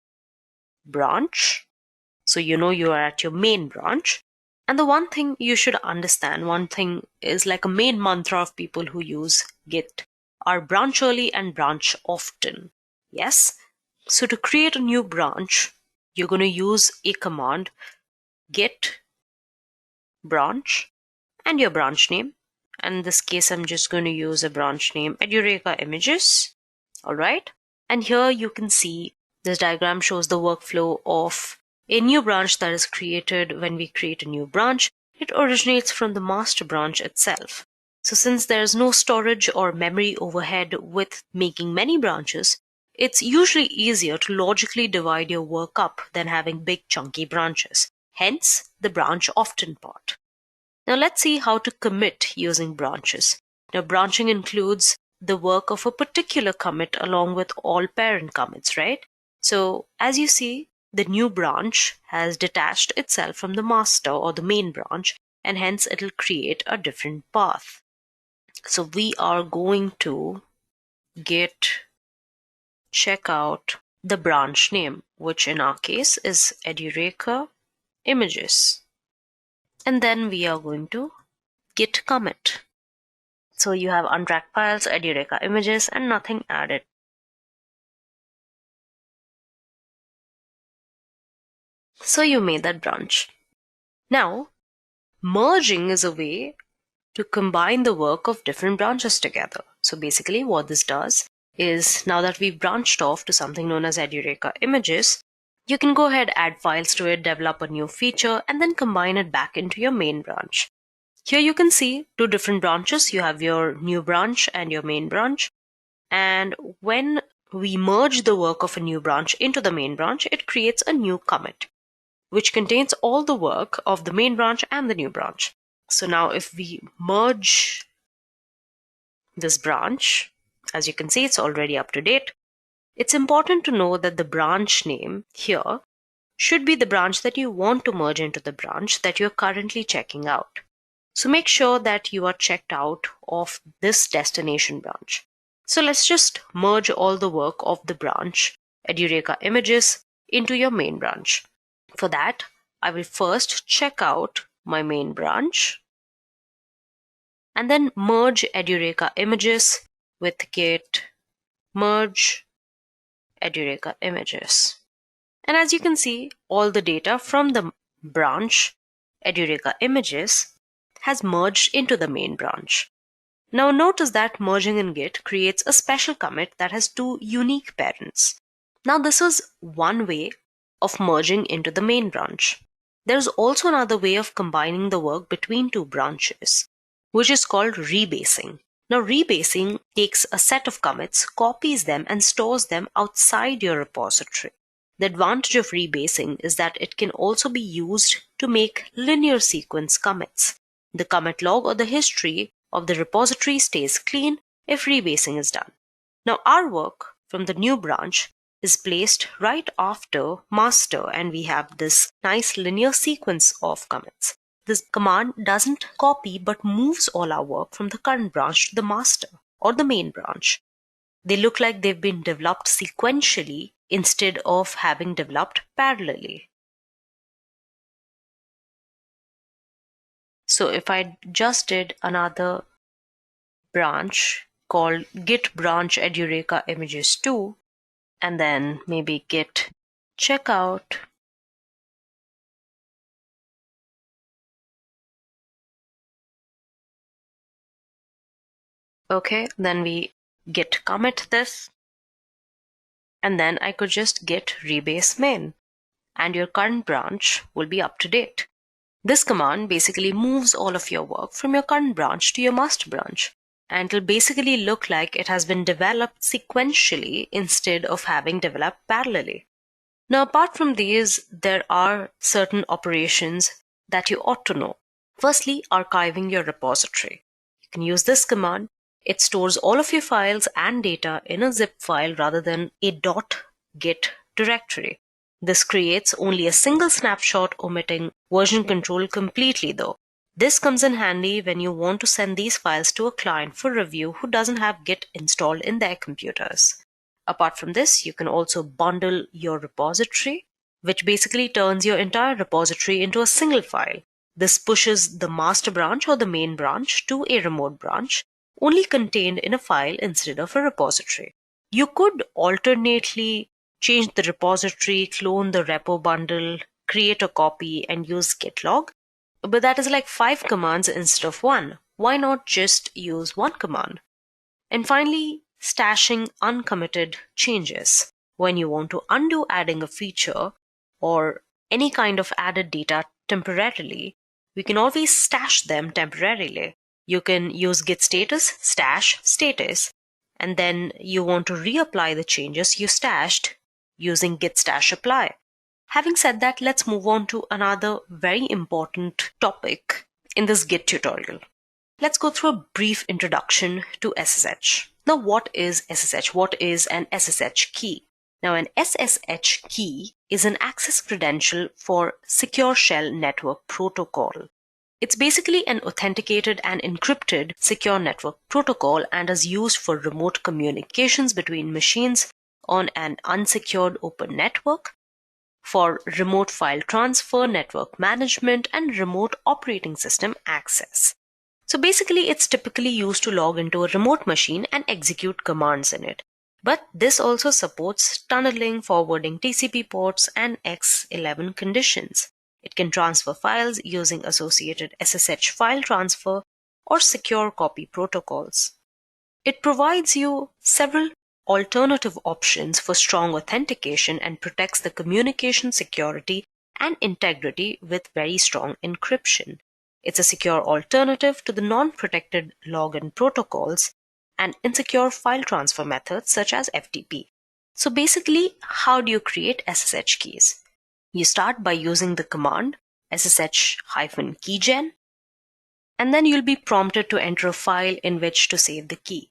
branch. So you know you are at your main branch. And the one thing you should understand, one thing is like a main mantra of people who use Git are branch early and branch often. Yes. So to create a new branch, you're going to use a command git branch and your branch name. And in this case, I'm just going to use a branch name Edureka Images. All right. And here you can see this diagram shows the workflow of a new branch that is created when we create a new branch. It originates from the master branch itself. So since there's no storage or memory overhead with making many branches, it's usually easier to logically divide your work up than having big chunky branches. Hence, the branch often part. Now let's see how to commit using branches. Now branching includes the work of a particular commit along with all parent commits, right? So as you see, the new branch has detached itself from the master or the main branch, and hence it'll create a different path. So we are going to git check out the branch name, which in our case is Edureka Images. And then we are going to git commit. So you have untracked files, Edureka Images, and nothing added. So you made that branch. Now, merging is a way to combine the work of different branches together. So basically what this does is, now that we've branched off to something known as Edureka Images, you can go ahead, add files to it, develop a new feature, and then combine it back into your main branch. Here you can see two different branches. You have your new branch and your main branch. And when we merge the work of a new branch into the main branch, it creates a new commit, which contains all the work of the main branch and the new branch. So now if we merge this branch, as you can see, it's already up to date. It's important to know that the branch name here should be the branch that you want to merge into the branch that you're currently checking out. So make sure that you are checked out of this destination branch. So let's just merge all the work of the branch Edureka Images into your main branch. For that, I will first check out my main branch and then merge Edureka Images with git merge Edureka Images. And as you can see, all the data from the branch Edureka Images has merged into the main branch. Now notice that merging in Git creates a special commit that has two unique parents. Now this is one way of merging into the main branch. There's also another way of combining the work between two branches, which is called rebasing. Now rebasing takes a set of commits, copies them, and stores them outside your repository. The advantage of rebasing is that it can also be used to make linear sequence commits. The commit log or the history of the repository stays clean if rebasing is done. Now our work from the new branch is placed right after master, and we have this nice linear sequence of commits. This command doesn't copy but moves all our work from the current branch to the master or the main branch. They look like they've been developed sequentially instead of having developed parallelly. So if I just did another branch called git branch Edureka Images 2, and then maybe git checkout, okay, then we git commit this, and then I could just git rebase main, and your current branch will be up to date. This command basically moves all of your work from your current branch to your master branch, and it'll basically look like it has been developed sequentially instead of having developed parallelly. Now, apart from these, there are certain operations that you ought to know. Firstly, archiving your repository. You can use this command. It stores all of your files and data in a zip file rather than a .git directory. This creates only a single snapshot, omitting version control completely though. This comes in handy when you want to send these files to a client for review who doesn't have Git installed in their computers. Apart from this, you can also bundle your repository, which basically turns your entire repository into a single file. This pushes the master branch or the main branch to a remote branch, only contained in a file instead of a repository. You could alternately change the repository, clone the repo bundle, create a copy, and use git log. But that is like 5 commands instead of 1. Why not just use 1 command? And finally, stashing uncommitted changes. When you want to undo adding a feature or any kind of added data temporarily, we can always stash them temporarily. You can use git status, stash status, and then you want to reapply the changes you stashed using git stash apply. Having said that, let's move on to another very important topic in this Git tutorial. Let's go through a brief introduction to SSH. Now, what is SSH? What is an SSH key? Now, an SSH key is an access credential for Secure Shell Network Protocol. It's basically an authenticated and encrypted secure network protocol and is used for remote communications between machines on an unsecured open network, for remote file transfer, network management, and remote operating system access. So basically, it's typically used to log into a remote machine and execute commands in it. But this also supports tunneling, forwarding TCP ports, and X11 conditions. It can transfer files using associated SSH file transfer or secure copy protocols. It provides you several alternative options for strong authentication and protects the communication security and integrity with very strong encryption. It's a secure alternative to the non-protected login protocols and insecure file transfer methods such as FTP. So basically, how do you create SSH keys? You start by using the command ssh-keygen, and then you'll be prompted to enter a file in which to save the key.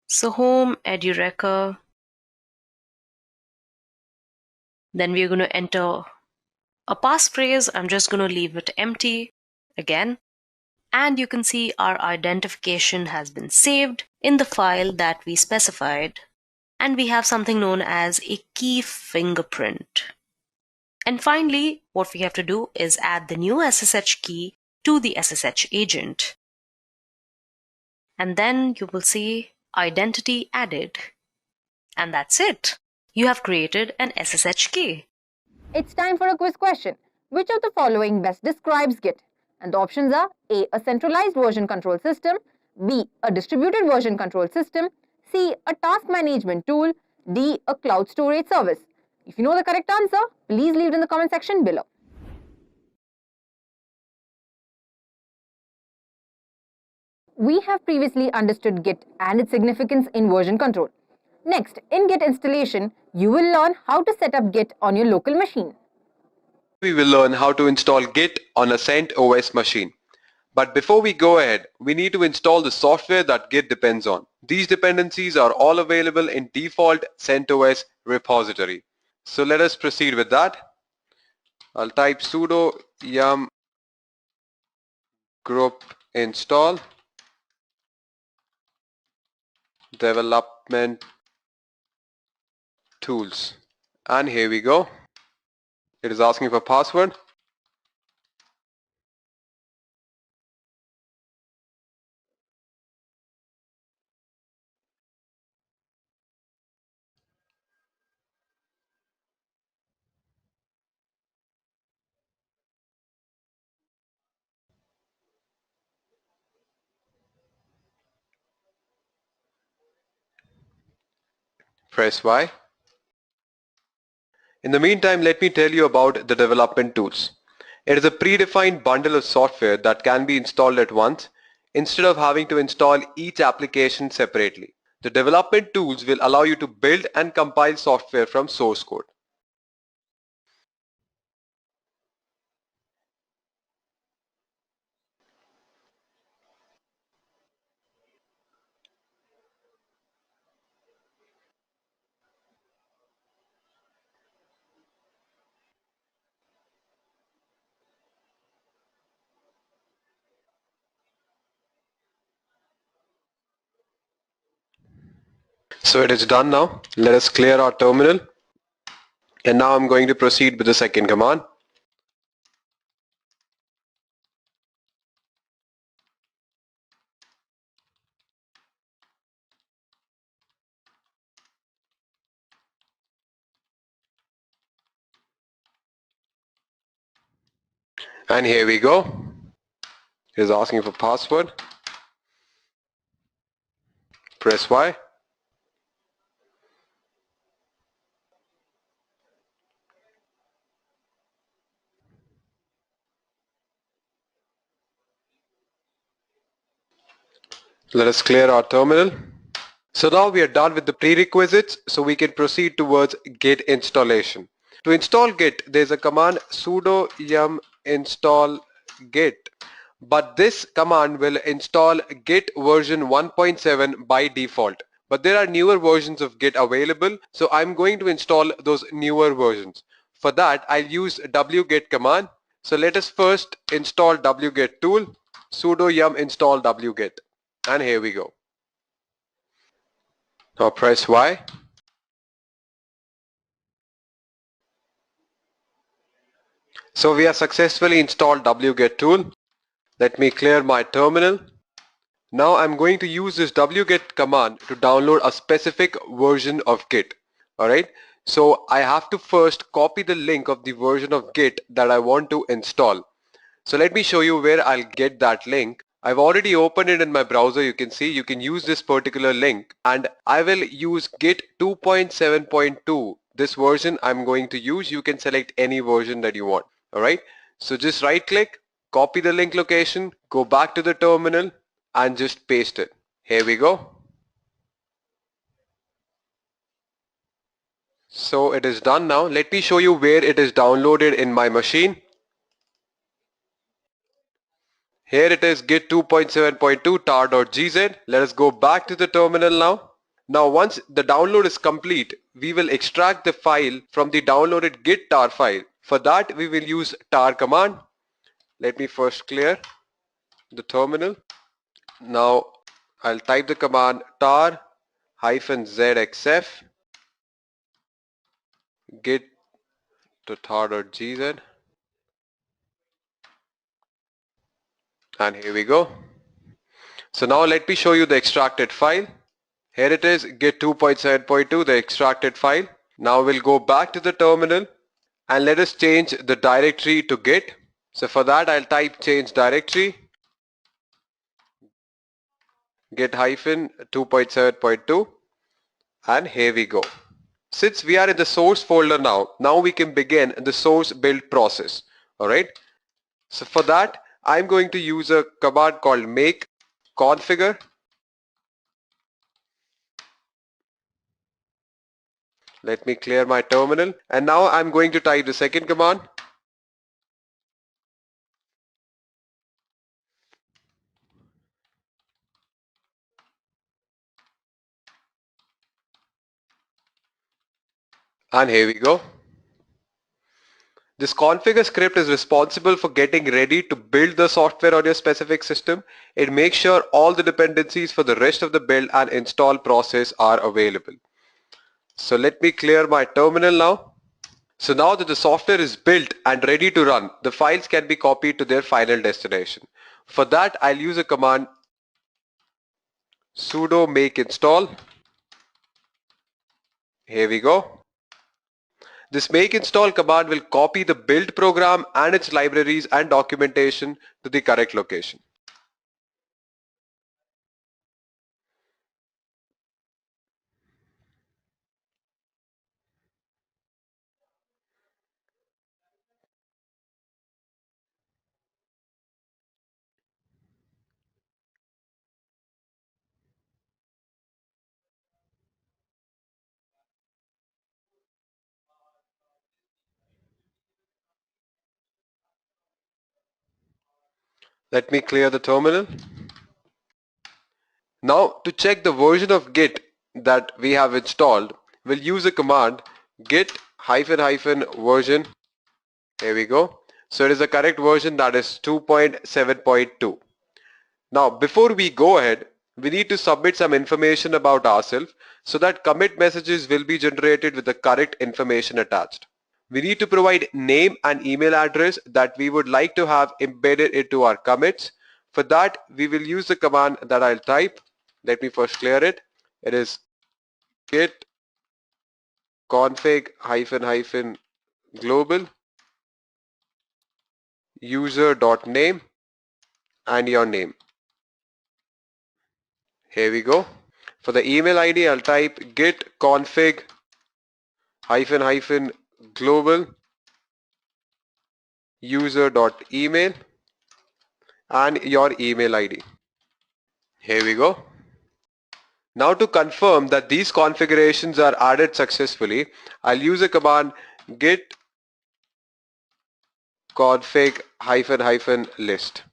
So home, Edureka. Then we're going to enter a passphrase. I'm just going to leave it empty again. And you can see our identification has been saved in the file that we specified. And we have something known as a key fingerprint. And finally, what we have to do is add the new SSH key to the SSH agent. And then you will see identity added. And that's it. You have created an SSH key. It's time for a quiz question. Which of the following best describes Git? And the options are A. A centralized version control system, B. A distributed version control system, C. A task management tool, D. A cloud storage service. If you know the correct answer, please leave it in the comment section below. We have previously understood Git and its significance in version control. Next, in Git installation, you will learn how to set up Git on your local machine. We will learn how to install Git on a CentOS machine. But before we go ahead, we need to install the software that Git depends on. These dependencies are all available in default CentOS repository. So let us proceed with that. I'll type sudo yum group install development tools, and here we go. It is asking for password. Press Y. In the meantime, let me tell you about the development tools. It is a predefined bundle of software that can be installed at once instead of having to install each application separately. The development tools will allow you to build and compile software from source code. So it is done now. Let us clear our terminal. And now I'm going to proceed with the second command. And here we go. It is asking for password. Press Y. Let us clear our terminal. So now we are done with the prerequisites, so we can proceed towards Git installation. To install Git, there is a command sudo yum install git, but this command will install Git version 1.7 by default. but there are newer versions of Git available, so I'm going to install those newer versions. For that, I'll use wget command. So let us first install wget tool, sudo yum install wget, and here we go. Now press Y. So we have successfully installed wget tool. Let me clear my terminal. Now I'm going to use this wget command to download a specific version of Git. Alright, so I have to first copy the link of the version of Git that I want to install. So let me show you where I'll get that link. I've already opened it in my browser. You can see you can use this particular link, and I will use Git 2.7.2. This version I'm going to use. You can select any version that you want. Alright, so just right click, copy the link location, go back to the terminal and just paste it. Here we go. So it is done now. Let me show you where it is downloaded in my machine. Here it is, Git 2.7.2 tar.gz. Let us go back to the terminal now. Now once the download is complete, we will extract the file from the downloaded git tar file. For that we will use tar command. Let me first clear the terminal. Now I'll type the command tar-zxf git to tar.gz, and here we go. So now let me show you the extracted file. Here it is, Git 2.7.2, the extracted file. Now we'll go back to the terminal and let us change the directory to Git. So for that I'll type change directory Git hyphen 2.7.2, and here we go. Since we are in the source folder now we can begin the source build process. Alright. So for that I'm going to use a command called make configure. Let me clear my terminal, and now I'm going to type the second command. And here we go. This configure script is responsible for getting ready to build the software on your specific system. It makes sure all the dependencies for the rest of the build and install process are available. So let me clear my terminal now. So now that the software is built and ready to run, the files can be copied to their final destination. For that I'll use a command sudo make install. Here we go. This make install command will copy the build program and its libraries and documentation to the correct location. Let me clear the terminal. Now to check the version of Git that we have installed, we'll use a command git --version. Here we go. So it is the correct version, that is 2.7.2. Now before we go ahead, we need to submit some information about ourselves so that commit messages will be generated with the correct information attached. We need to provide name and email address that we would like to have embedded into our commits. For that we will use the command that I'll type. Let me first clear it. It is git config --global user.name and your name. Here we go. For the email ID I'll type git config --global user.email and your email ID. Here we go. Now to confirm that these configurations are added successfully, I'll use a command git config --list.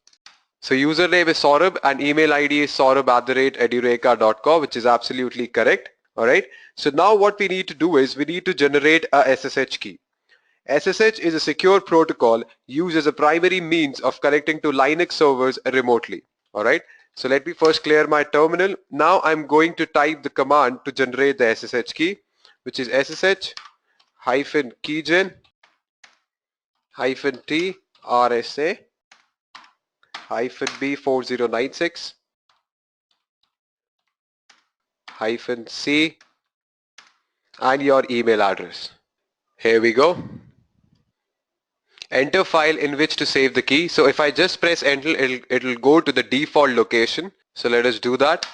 So username is Saurabh and email ID is saurabh@edureka.com, which is absolutely correct. Alright. So now what we need to do is we need to generate a SSH key. SSH is a secure protocol used as a primary means of connecting to Linux servers remotely. Alright. So let me first clear my terminal. Now I'm going to type the command to generate the SSH key, which is SSH -keygen -t RSA -b4096 -c and your email address. Here we go. Enter file in which to save the key. So if I just press enter, it'll go to the default location. So let us do that.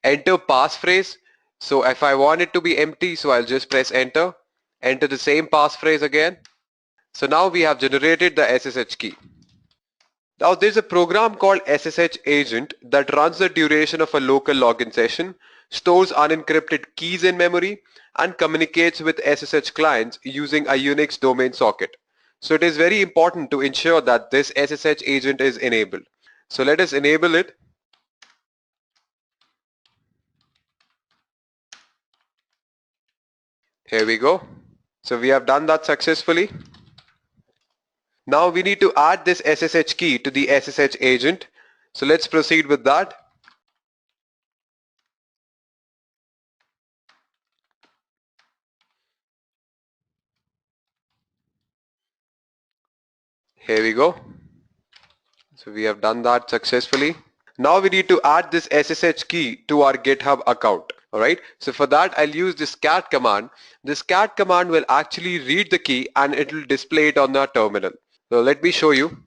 Enter passphrase. So if I want it to be empty, so I'll just press enter. Enter the same passphrase again. So now we have generated the SSH key. Now there's a program called SSH agent that runs the duration of a local login session, stores unencrypted keys in memory, and communicates with SSH clients using a Unix domain socket. So it is very important to ensure that this SSH agent is enabled. So let us enable it. Here we go. So we have done that successfully. Now we need to add this SSH key to the SSH agent. So let's proceed with that. Here we go. So we have done that successfully. Now we need to add this SSH key to our GitHub account. Alright, so for that I'll use this cat command. This cat command will actually read the key and it will display it on the terminal. So let me show you.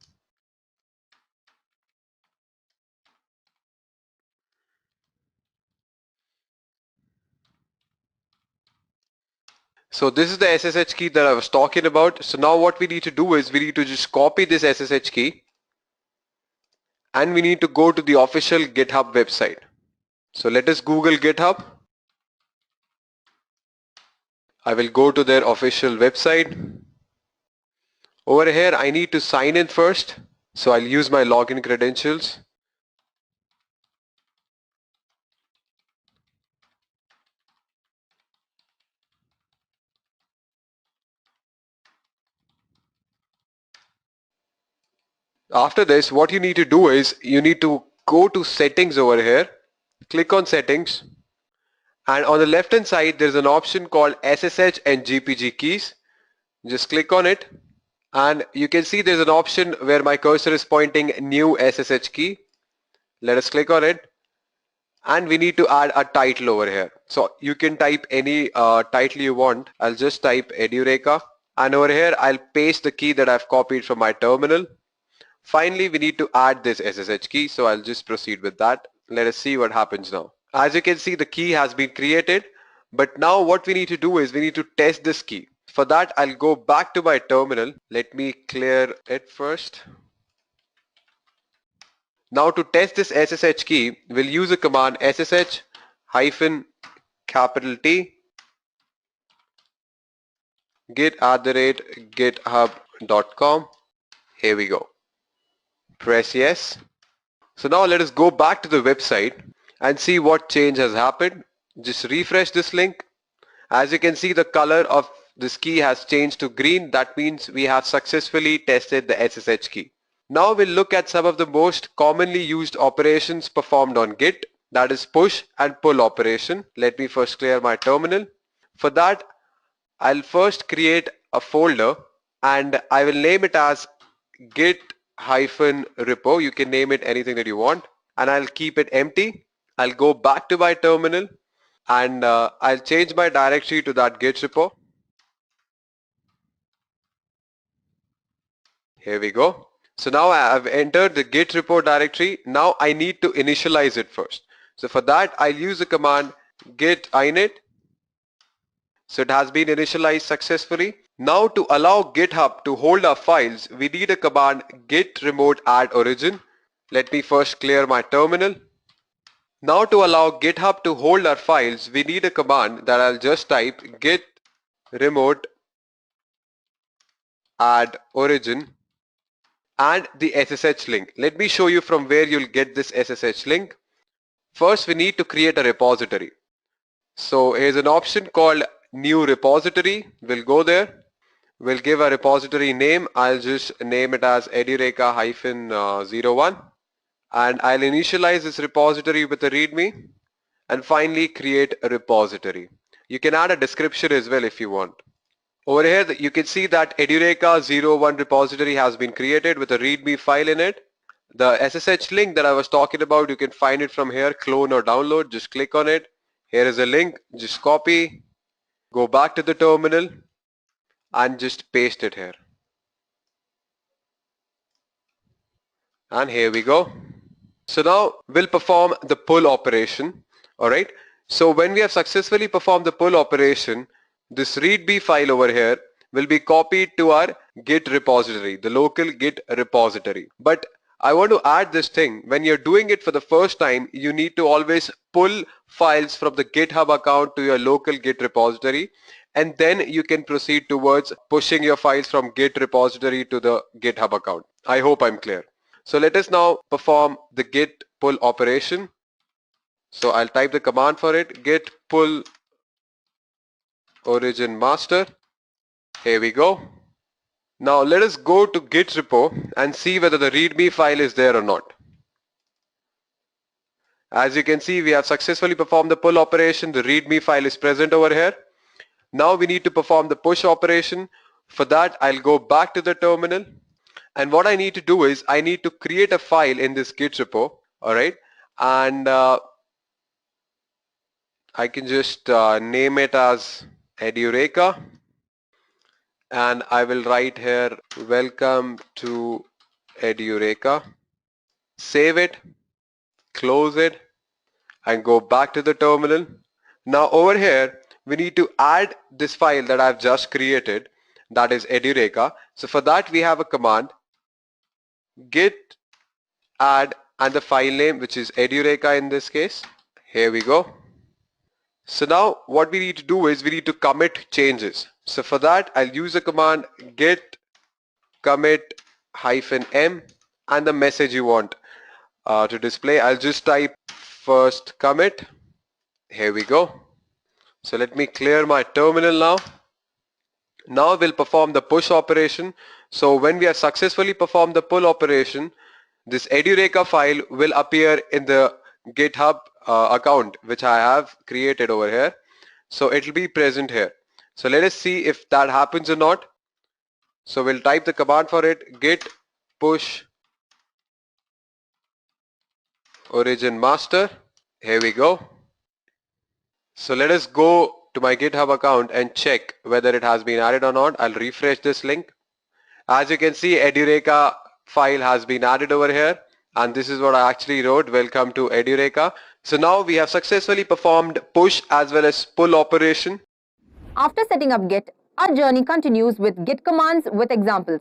So this is the SSH key that I was talking about. So now what we need to do is we need to just copy this SSH key and we need to go to the official GitHub website. So let us Google GitHub. I will go to their official website. Over here I need to sign in first. So I'll use my login credentials. After this, what you need to do is you need to go to settings over here, click on settings, and on the left hand side there's an option called SSH and GPG keys. Just click on it and you can see there's an option where my cursor is pointing new SSH key. Let us click on it and we need to add a title over here. So you can type any title you want. I'll just type Edureka and over here I'll paste the key that I've copied from my terminal. Finally, we need to add this SSH key, so I'll just proceed with that. Let us see what happens now. As you can see, the key has been created, but now what we need to do is we need to test this key. For that, I'll go back to my terminal. Let me clear it first. Now to test this SSH key, we'll use a command SSH -T git@github.com. Here we go. Press yes. So now let us go back to the website and see what change has happened. Just refresh this link. As you can see, the color of this key has changed to green. That means we have successfully tested the SSH key. Now we'll look at some of the most commonly used operations performed on Git, that is push and pull operation. Let me first clear my terminal. For that, I'll first create a folder and I will name it as Git-repo. You can name it anything that you want and I'll keep it empty. I'll go back to my terminal and I'll change my directory to that Git repo. Here we go. So now I've entered the Git repo directory. Now I need to initialize it first. So for that I'll use the command git init. So it has been initialized successfully. Now to allow GitHub to hold our files, we need a command git remote add origin. Let me first clear my terminal. Now to allow GitHub to hold our files, we need a command that I'll just type git remote add origin and the SSH link. Let me show you from where you'll get this SSH link. First, we need to create a repository. So here's an option called new repository. We'll go there. We'll give a repository name. I'll just name it as Edureka-01, and I'll initialize this repository with a README, and finally create a repository. You can add a description as well if you want. Over here you can see that Edureka-01 repository has been created with a README file in it. The SSH link that I was talking about, you can find it from here, clone or download. Just click on it. Here is a link. Just copy, go back to the terminal and just paste it here. And here we go. So now we'll perform the pull operation. Alright. So when we have successfully performed the pull operation, this readme file over here will be copied to our Git repository, the local Git repository. But I want to add this thing. When you're doing it for the first time, you need to always pull files from the GitHub account to your local Git repository, and then you can proceed towards pushing your files from Git repository to the GitHub account. I hope I'm clear. So let us now perform the git pull operation. So I'll type the command for it, git pull origin master. Here we go. Now let us go to Git repo and see whether the readme file is there or not. As you can see, we have successfully performed the pull operation. The readme file is present over here. Now we need to perform the push operation. For that, I'll go back to the terminal. And what I need to do is I need to create a file in this Git repo. Alright. And I can just name it as Edureka. And I will write here, welcome to Edureka. Save it, close it, and go back to the terminal. Now over here, we need to add this file that I've just created, that is Edureka. So for that, we have a command, git add, and the file name, which is Edureka in this case. Here we go. So now what we need to do is we need to commit changes. So for that, I'll use the command git commit -m and the message you want to display. I'll just type first commit. Here we go. So let me clear my terminal now. Now we'll perform the push operation. So when we have successfully performed the pull operation, this Edureka file will appear in the GitHub account which I have created over here. So it will be present here. So let us see if that happens or not. So we'll type the command for it, git push origin master. Here we go. So let us go to my GitHub account and check whether it has been added or not. I'll refresh this link. As you can see, Edureka file has been added over here. And this is what I actually wrote, welcome to Edureka. So now we have successfully performed push as well as pull operation. After setting up Git, our journey continues with Git commands with examples.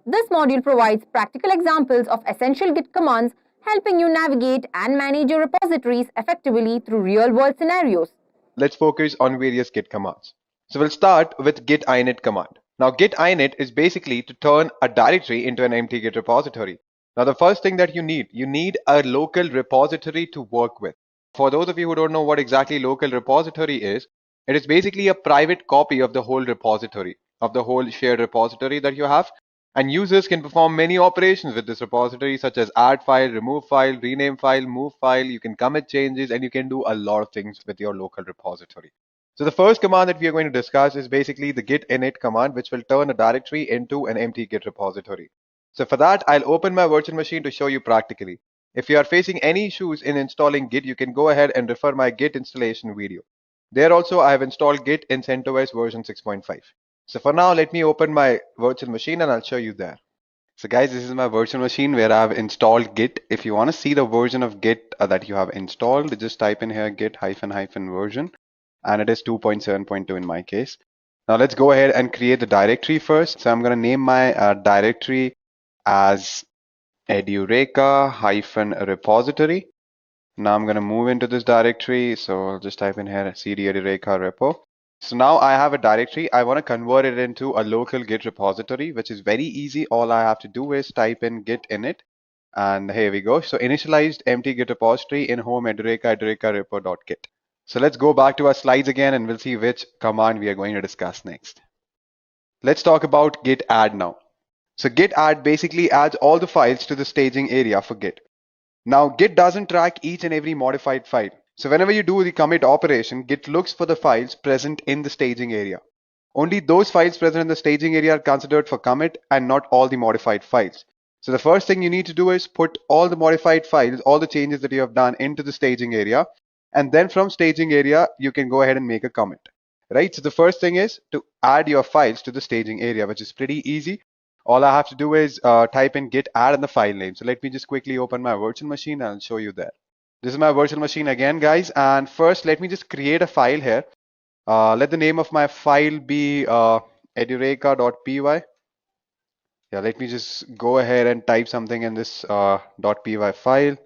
This module provides practical examples of essential Git commands, helping you navigate and manage your repositories effectively through real-world scenarios. Let's focus on various Git commands. So we'll start with git init command. Now git init is basically to turn a directory into an empty Git repository. Now the first thing that you need a local repository to work with. For those of you who don't know what exactly local repository is, it is basically a private copy of the whole repository, of the whole shared repository that you have. And users can perform many operations with this repository, such as add file, remove file, rename file, move file. You can commit changes, and you can do a lot of things with your local repository. So the first command that we are going to discuss is basically the git init command, which will turn a directory into an empty Git repository. So for that, I'll open my virtual machine to show you practically. If you are facing any issues in installing Git, you can go ahead and refer my Git installation video. There also, I have installed Git in CentOS version 6.5. So for now, let me open my virtual machine and I'll show you there. So guys, this is my virtual machine where I have installed Git. If you want to see the version of Git that you have installed, just type in here git --version, and it is 2.7.2 in my case. Now let's go ahead and create the directory first. So I'm going to name my directory as Edureka-repository. Now I'm going to move into this directory. So I'll just type in here cd Edureka repo. So now I have a directory. I want to convert it into a local Git repository, which is very easy. All I have to do is type in Git init, and here we go. So initialized empty Git repository in home Edureka repo.git. So let's go back to our slides again, and we'll see which command we are going to discuss next. Let's talk about git add now. So git add basically adds all the files to the staging area for Git. Now Git doesn't track each and every modified file. So whenever you do the commit operation, Git looks for the files present in the staging area. Only those files present in the staging area are considered for commit and not all the modified files. So the first thing you need to do is put all the modified files, all the changes that you have done into the staging area. And then from staging area, you can go ahead and make a commit, right? So the first thing is to add your files to the staging area, which is pretty easy. All I have to do is type in git add and the file name. So let me just quickly open my virtual machine and I'll show you that. This is my virtual machine again, guys. And first, let me just create a file here. Let the name of my file be edureka.py. Yeah, let me just go ahead and type something in this .py file.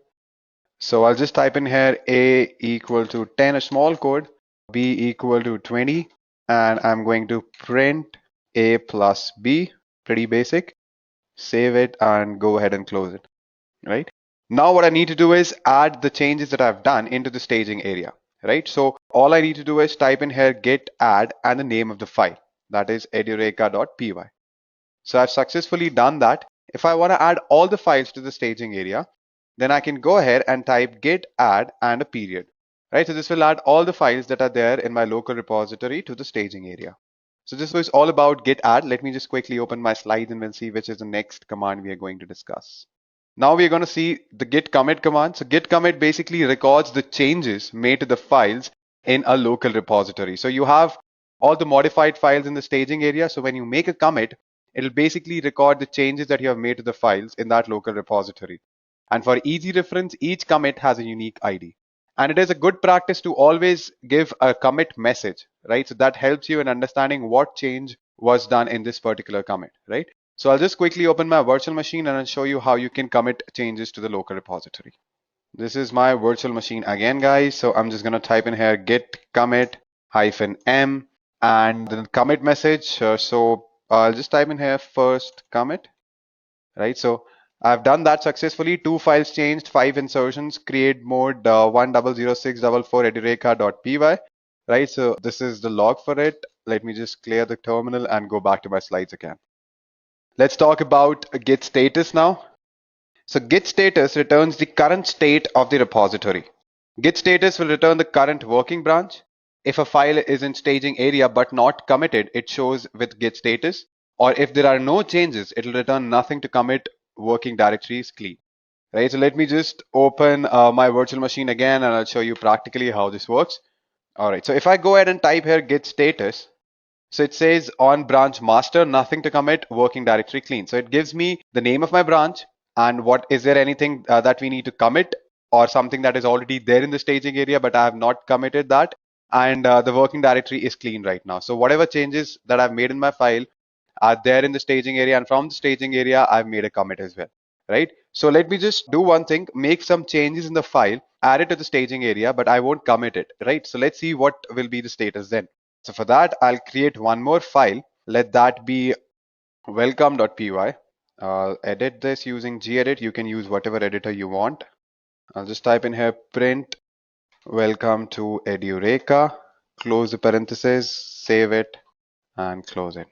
So I'll just type in here a equal to 10, a small code, b equal to 20, and I'm going to print a plus b, pretty basic. Save it and go ahead and close it, right? Now what I need to do is add the changes that I've done into the staging area, right? So all I need to do is type in here git add and the name of the file, that is edureka.py. So I've successfully done that. If I want to add all the files to the staging area, then I can go ahead and type git add and a period, right? So this will add all the files that are there in my local repository to the staging area. So this was all about git add. Let me just quickly open my slides and we'll see which is the next command we are going to discuss. Now we are going to see the git commit command. So git commit basically records the changes made to the files in a local repository. So you have all the modified files in the staging area. So when you make a commit, it'll basically record the changes that you have made to the files in that local repository. And for easy reference, each commit has a unique ID. And it is a good practice to always give a commit message, right? So that helps you in understanding what change was done in this particular commit, right? So I'll just quickly open my virtual machine and I'll show you how you can commit changes to the local repository. This is my virtual machine again, guys. So I'm just going to type in here git commit -m and the commit message. So I'll just type in here first commit, right? So I've done that successfully. 2 files changed, 5 insertions, create mode 100644 edureka.py, right? So this is the log for it. Let me just clear the terminal and go back to my slides again. Let's talk about git status now. So git status returns the current state of the repository. Git status will return the current working branch. If a file is in staging area but not committed, it shows with git status. Or if there are no changes, it will return nothing to commit, working directory is clean, right? So let me just open my virtual machine again and I'll show you practically how this works. All right, so if I go ahead and type here git status, so it says on branch master, nothing to commit, working directory clean. So it gives me the name of my branch and what is there anything that we need to commit or something that is already there in the staging area, but I have not committed that. And the working directory is clean right now. So whatever changes that I've made in my file are there in the staging area, and from the staging area, I've made a commit as well, right? So let me just do one thing, make some changes in the file, add it to the staging area, but I won't commit it, right? So let's see what will be the status then. So for that, I'll create one more file. Let that be welcome.py. I'll edit this using gedit. You can use whatever editor you want. I'll just type in here print welcome to Edureka, close the parentheses, save it and close it.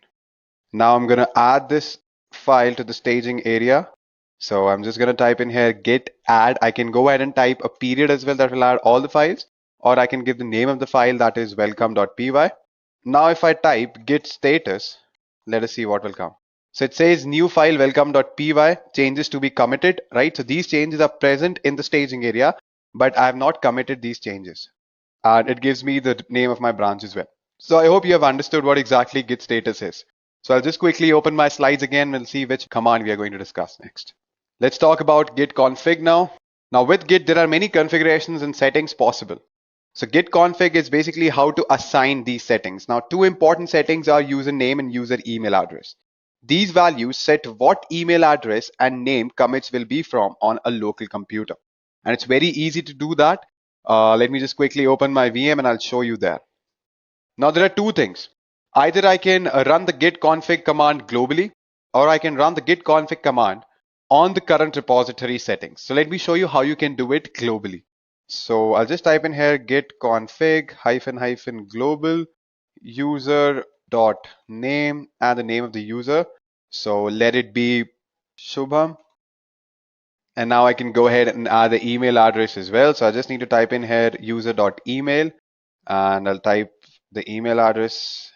Now I'm going to add this file to the staging area. So I'm just going to type in here git add. I can go ahead and type a period as well that will add all the files, or I can give the name of the file, that is welcome.py. Now if I type git status, let us see what will come. So it says new file welcome.py, changes to be committed, right? So these changes are present in the staging area, but I have not committed these changes. And it gives me the name of my branch as well. So I hope you have understood what exactly git status is. So I'll just quickly open my slides again and we'll see which command we are going to discuss next. Let's talk about git config now. Now with Git, there are many configurations and settings possible. So git config is basically how to assign these settings. Now 2 important settings are username and user email address. These values set what email address and name commits will be from on a local computer. And it's very easy to do that. Let me just quickly open my VM and I'll show you there. Now there are two things. Either I can run the git config command globally, or I can run the git config command on the current repository settings. So let me show you how you can do it globally. So I'll just type in here git config -- global user dot name and the name of the user. So let it be Shubham. And now I can go ahead and add the email address as well. So I just need to type in here user.email, and I'll type the email address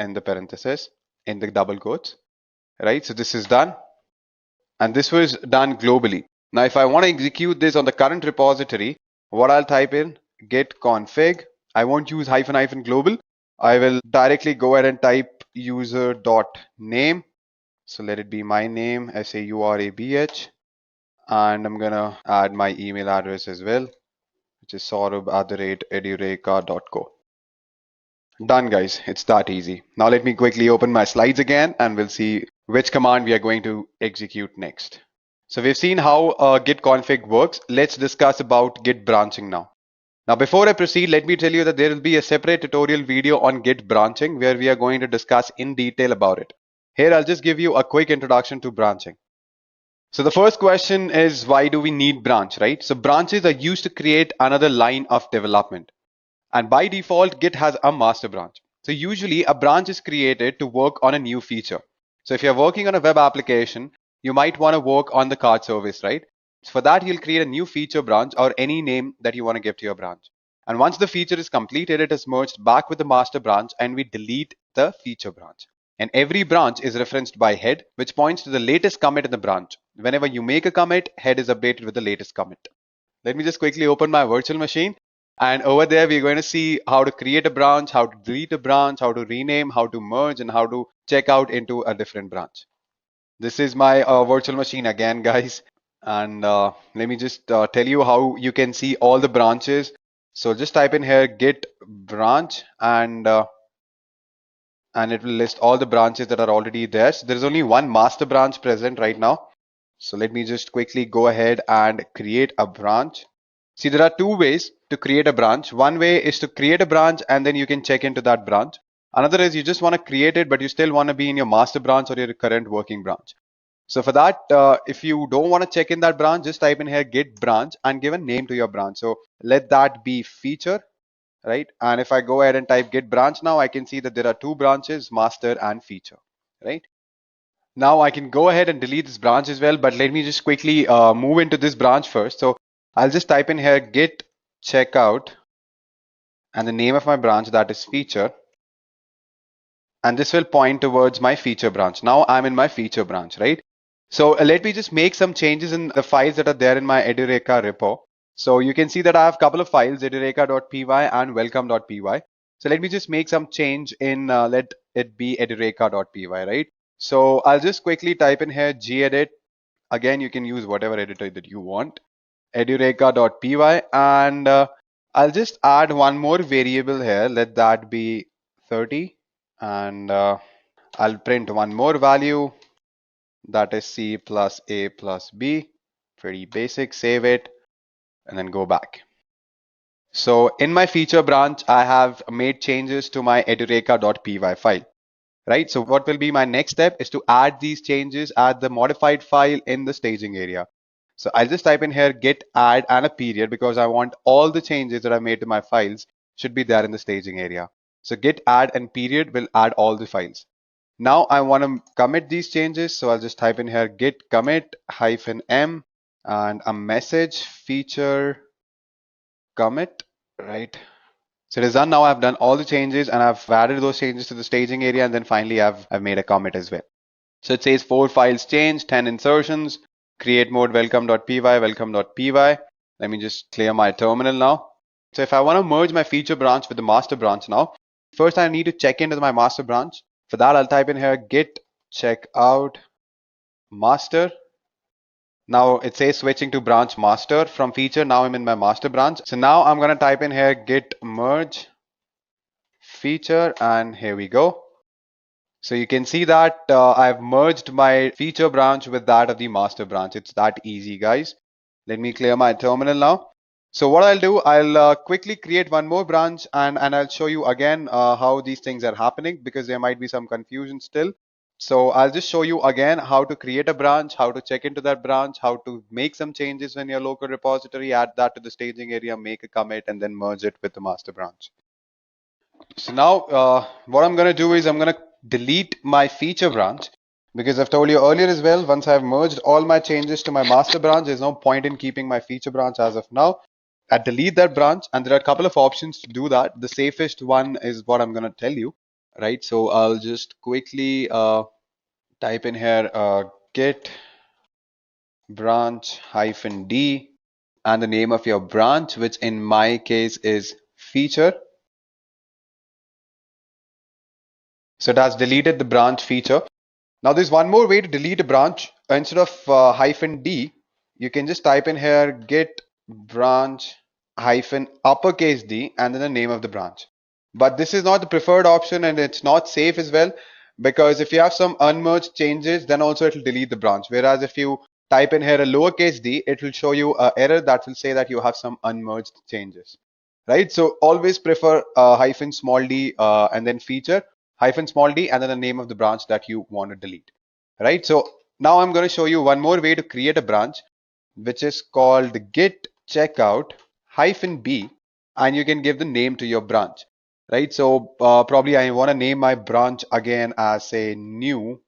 in the parenthesis in the double quotes, right? So this is done, and this was done globally. Now, if I want to execute this on the current repository, what I'll type in git config. I won't use -- global. I will directly go ahead and type user.name. So let it be my name, SAURABH. And I'm gonna add my email address as well, which is saurabh@edureka.co. Done, guys. It's that easy. Now let me quickly open my slides again and we'll see which command we are going to execute next. So we've seen how git config works. Let's discuss about git branching now. Now before I proceed, let me tell you that there will be a separate tutorial video on git branching where we are going to discuss in detail about it. Here I'll just give you a quick introduction to branching. So the first question is, why do we need branch, right? So branches are used to create another line of development. And by default, Git has a master branch. So usually a branch is created to work on a new feature. So if you're working on a web application, you might want to work on the card service, right? So for that, you'll create a new feature branch or any name that you want to give to your branch. And once the feature is completed, it is merged back with the master branch and we delete the feature branch. And every branch is referenced by head, which points to the latest commit in the branch. Whenever you make a commit, head is updated with the latest commit. Let me just quickly open my virtual machine. And over there, we're going to see how to create a branch, how to delete a branch, how to rename, how to merge, and how to check out into a different branch. This is my virtual machine again, guys. And let me just tell you how you can see all the branches. So just type in here git branch and it will list all the branches that are already there. So there's only one master branch present right now. So let me just quickly go ahead and create a branch. See, there are two ways to create a branch. One way is to create a branch and then you can check into that branch. Another is you just want to create it, but you still want to be in your master branch or your current working branch. So for that, if you don't want to check in that branch, just type in here git branch and give a name to your branch. So let that be feature. Right? And if I go ahead and type git branch now, I can see that there are two branches, master and feature, right? Now I can go ahead and delete this branch as well, but let me just quickly move into this branch first. So I'll just type in here git checkout and the name of my branch, that is feature. And this will point towards my feature branch. Now I'm in my feature branch, right? So let me just make some changes in the files that are there in my Edureka repo. So you can see that I have a couple of files, edureka.py and welcome.py. So let me just make some change in, let it be edureka.py, right? So I'll just quickly type in here gedit. Again, you can use whatever editor that you want, edureka.py, and I'll just add one more variable here. Let that be 30, and I'll print one more value, that is C plus A plus B. Pretty basic. Save it and then go back. So in my feature branch, I have made changes to my edureka.py file, right? So what will be my next step is to add these changes, add the modified file in the staging area. So I'll just type in here git add and a period because I want all the changes that I made to my files should be there in the staging area. So git add and period will add all the files. Now I want to commit these changes. So I'll just type in here git commit -m and a message feature commit, right? So it is done now. I've done all the changes and I've added those changes to the staging area, and then finally I've made a commit as well. So it says 4 files changed, 10 insertions, create mode welcome.py, welcome.py. Let me just clear my terminal now. So if I want to merge my feature branch with the master branch now, first I need to check into my master branch. For that, I'll type in here git checkout master. Now it says switching to branch master from feature. Now I'm in my master branch. So now I'm going to type in here git merge feature, and here we go. So you can see that I've merged my feature branch with that of the master branch. It's that easy, guys. Let me clear my terminal now. So what I'll do, I'll quickly create one more branch and I'll show you again how these things are happening, because there might be some confusion still. So I'll just show you again how to create a branch, how to check into that branch, how to make some changes in your local repository, add that to the staging area, make a commit, and then merge it with the master branch. So now what I'm going to do is I'm going to delete my feature branch, because I've told you earlier as well, once I've merged all my changes to my master branch, there's no point in keeping my feature branch as of now. I delete that branch, and there are a couple of options to do that. The safest one is what I'm going to tell you, right? So I'll just quickly type in here git branch -d and the name of your branch, which in my case is feature. So it has deleted the branch feature. Now there's one more way to delete a branch. Instead of -d, you can just type in here git branch -d and then the name of the branch. But this is not the preferred option, and it's not safe as well, because if you have some unmerged changes, then also it will delete the branch. Whereas if you type in here a d, it will show you an error that will say that you have some unmerged changes, right? So always prefer -d and then feature -d and then the name of the branch that you want to delete, right? So now I'm going to show you one more way to create a branch, which is called git checkout -b, and you can give the name to your branch, right? So probably I want to name my branch again as, say, new.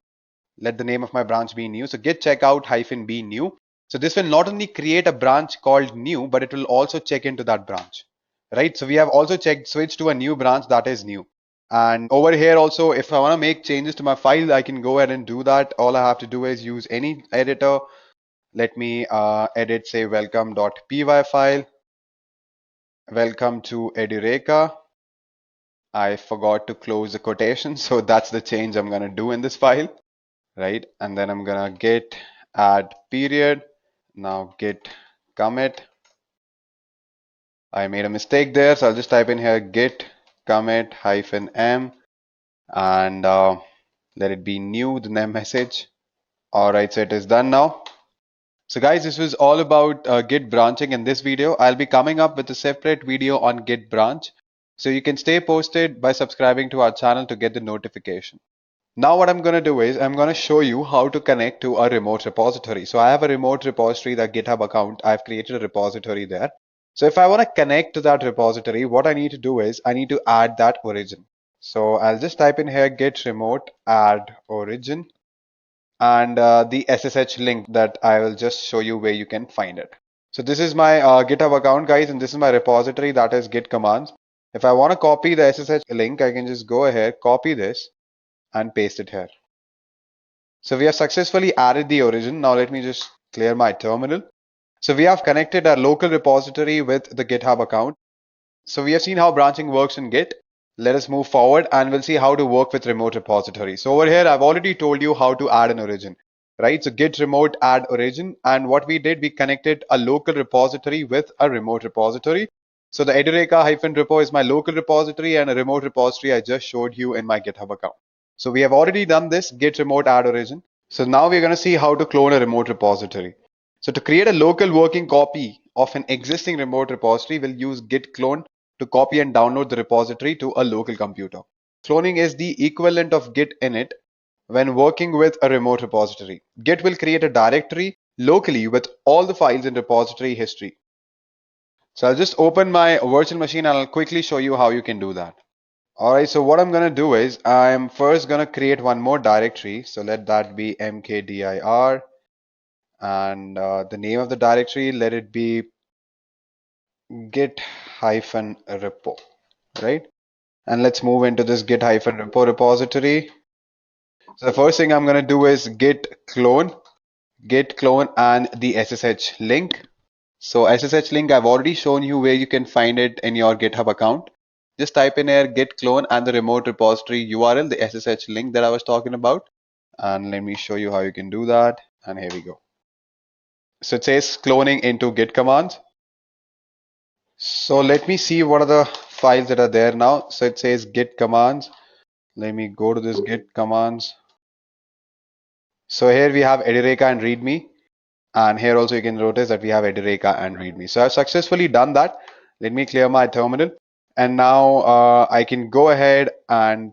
Let the name of my branch be new. So git checkout -b new. So this will not only create a branch called new, but it will also check into that branch, right? So we have also switched to a new branch that is new. And over here also, if I want to make changes to my file, I can go ahead and do that. All I have to do is use any editor. Let me edit, say, welcome.py file. Welcome to Edureka. I forgot to close the quotation, so that's the change I'm going to do in this file, right? And then I'm going to git add period. Now git commit. I made a mistake there, so I'll just type in here git commit -m and let it be new, the name message. All right, so it is done now. So guys, this was all about Git branching in this video. I'll be coming up with a separate video on Git branch. So you can stay posted by subscribing to our channel to get the notification. Now what I'm going to do is I'm going to show you how to connect to a remote repository. So I have a remote repository, the GitHub account. I've created a repository there. So if I want to connect to that repository, what I need to do is I need to add that origin. So I'll just type in here git remote add origin and the SSH link that I will just show you where you can find it. So this is my GitHub account, guys, and this is my repository, that is Git Commands. If I want to copy the SSH link, I can just go ahead, copy this and paste it here. So we have successfully added the origin. Now let me just clear my terminal. So we have connected our local repository with the GitHub account. So we have seen how branching works in Git. Let us move forward and we'll see how to work with remote repositories. So over here, I've already told you how to add an origin, right? So git remote add origin. And what we did, we connected a local repository with a remote repository. So the Edureka -repo is my local repository, and a remote repository I just showed you in my GitHub account. So we have already done this git remote add origin. So now we're going to see how to clone a remote repository. So to create a local working copy of an existing remote repository, we'll use git clone to copy and download the repository to a local computer. Cloning is the equivalent of git init when working with a remote repository. Git will create a directory locally with all the files in repository history. So I'll just open my virtual machine and I'll quickly show you how you can do that. Alright, so what I'm going to do is I'm first going to create one more directory. So let that be mkdir, and the name of the directory, let it be git-repo, right? And let's move into this git-repo repository. So the first thing I'm going to do is git clone and the SSH link. So SSH link, I've already shown you where you can find it in your GitHub account. Just type in here git clone and the remote repository URL, the SSH link that I was talking about. And let me show you how you can do that. And here we go. So it says cloning into Git Commands. So let me see what are the files that are there now. So it says Git Commands. Let me go to this Git Commands. So here we have Edureka and README. And here also you can notice that we have Edureka and README. So I've successfully done that. Let me clear my terminal. And now I can go ahead and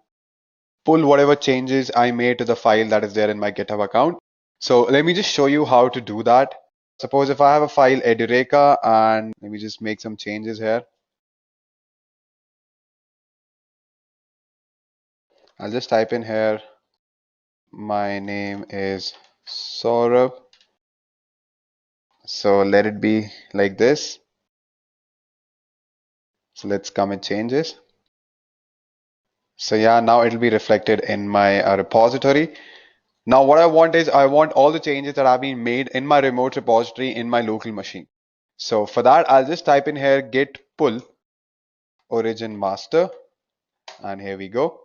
pull whatever changes I made to the file that is there in my GitHub account. So let me just show you how to do that. Suppose if I have a file Edureka, and let me just make some changes here. I'll just type in here, my name is Saurabh. So let it be like this. So let's commit changes. So yeah, now it'll be reflected in my repository. Now what I want is I want all the changes that have been made in my remote repository in my local machine. So for that, I'll just type in here git pull origin master, and here we go.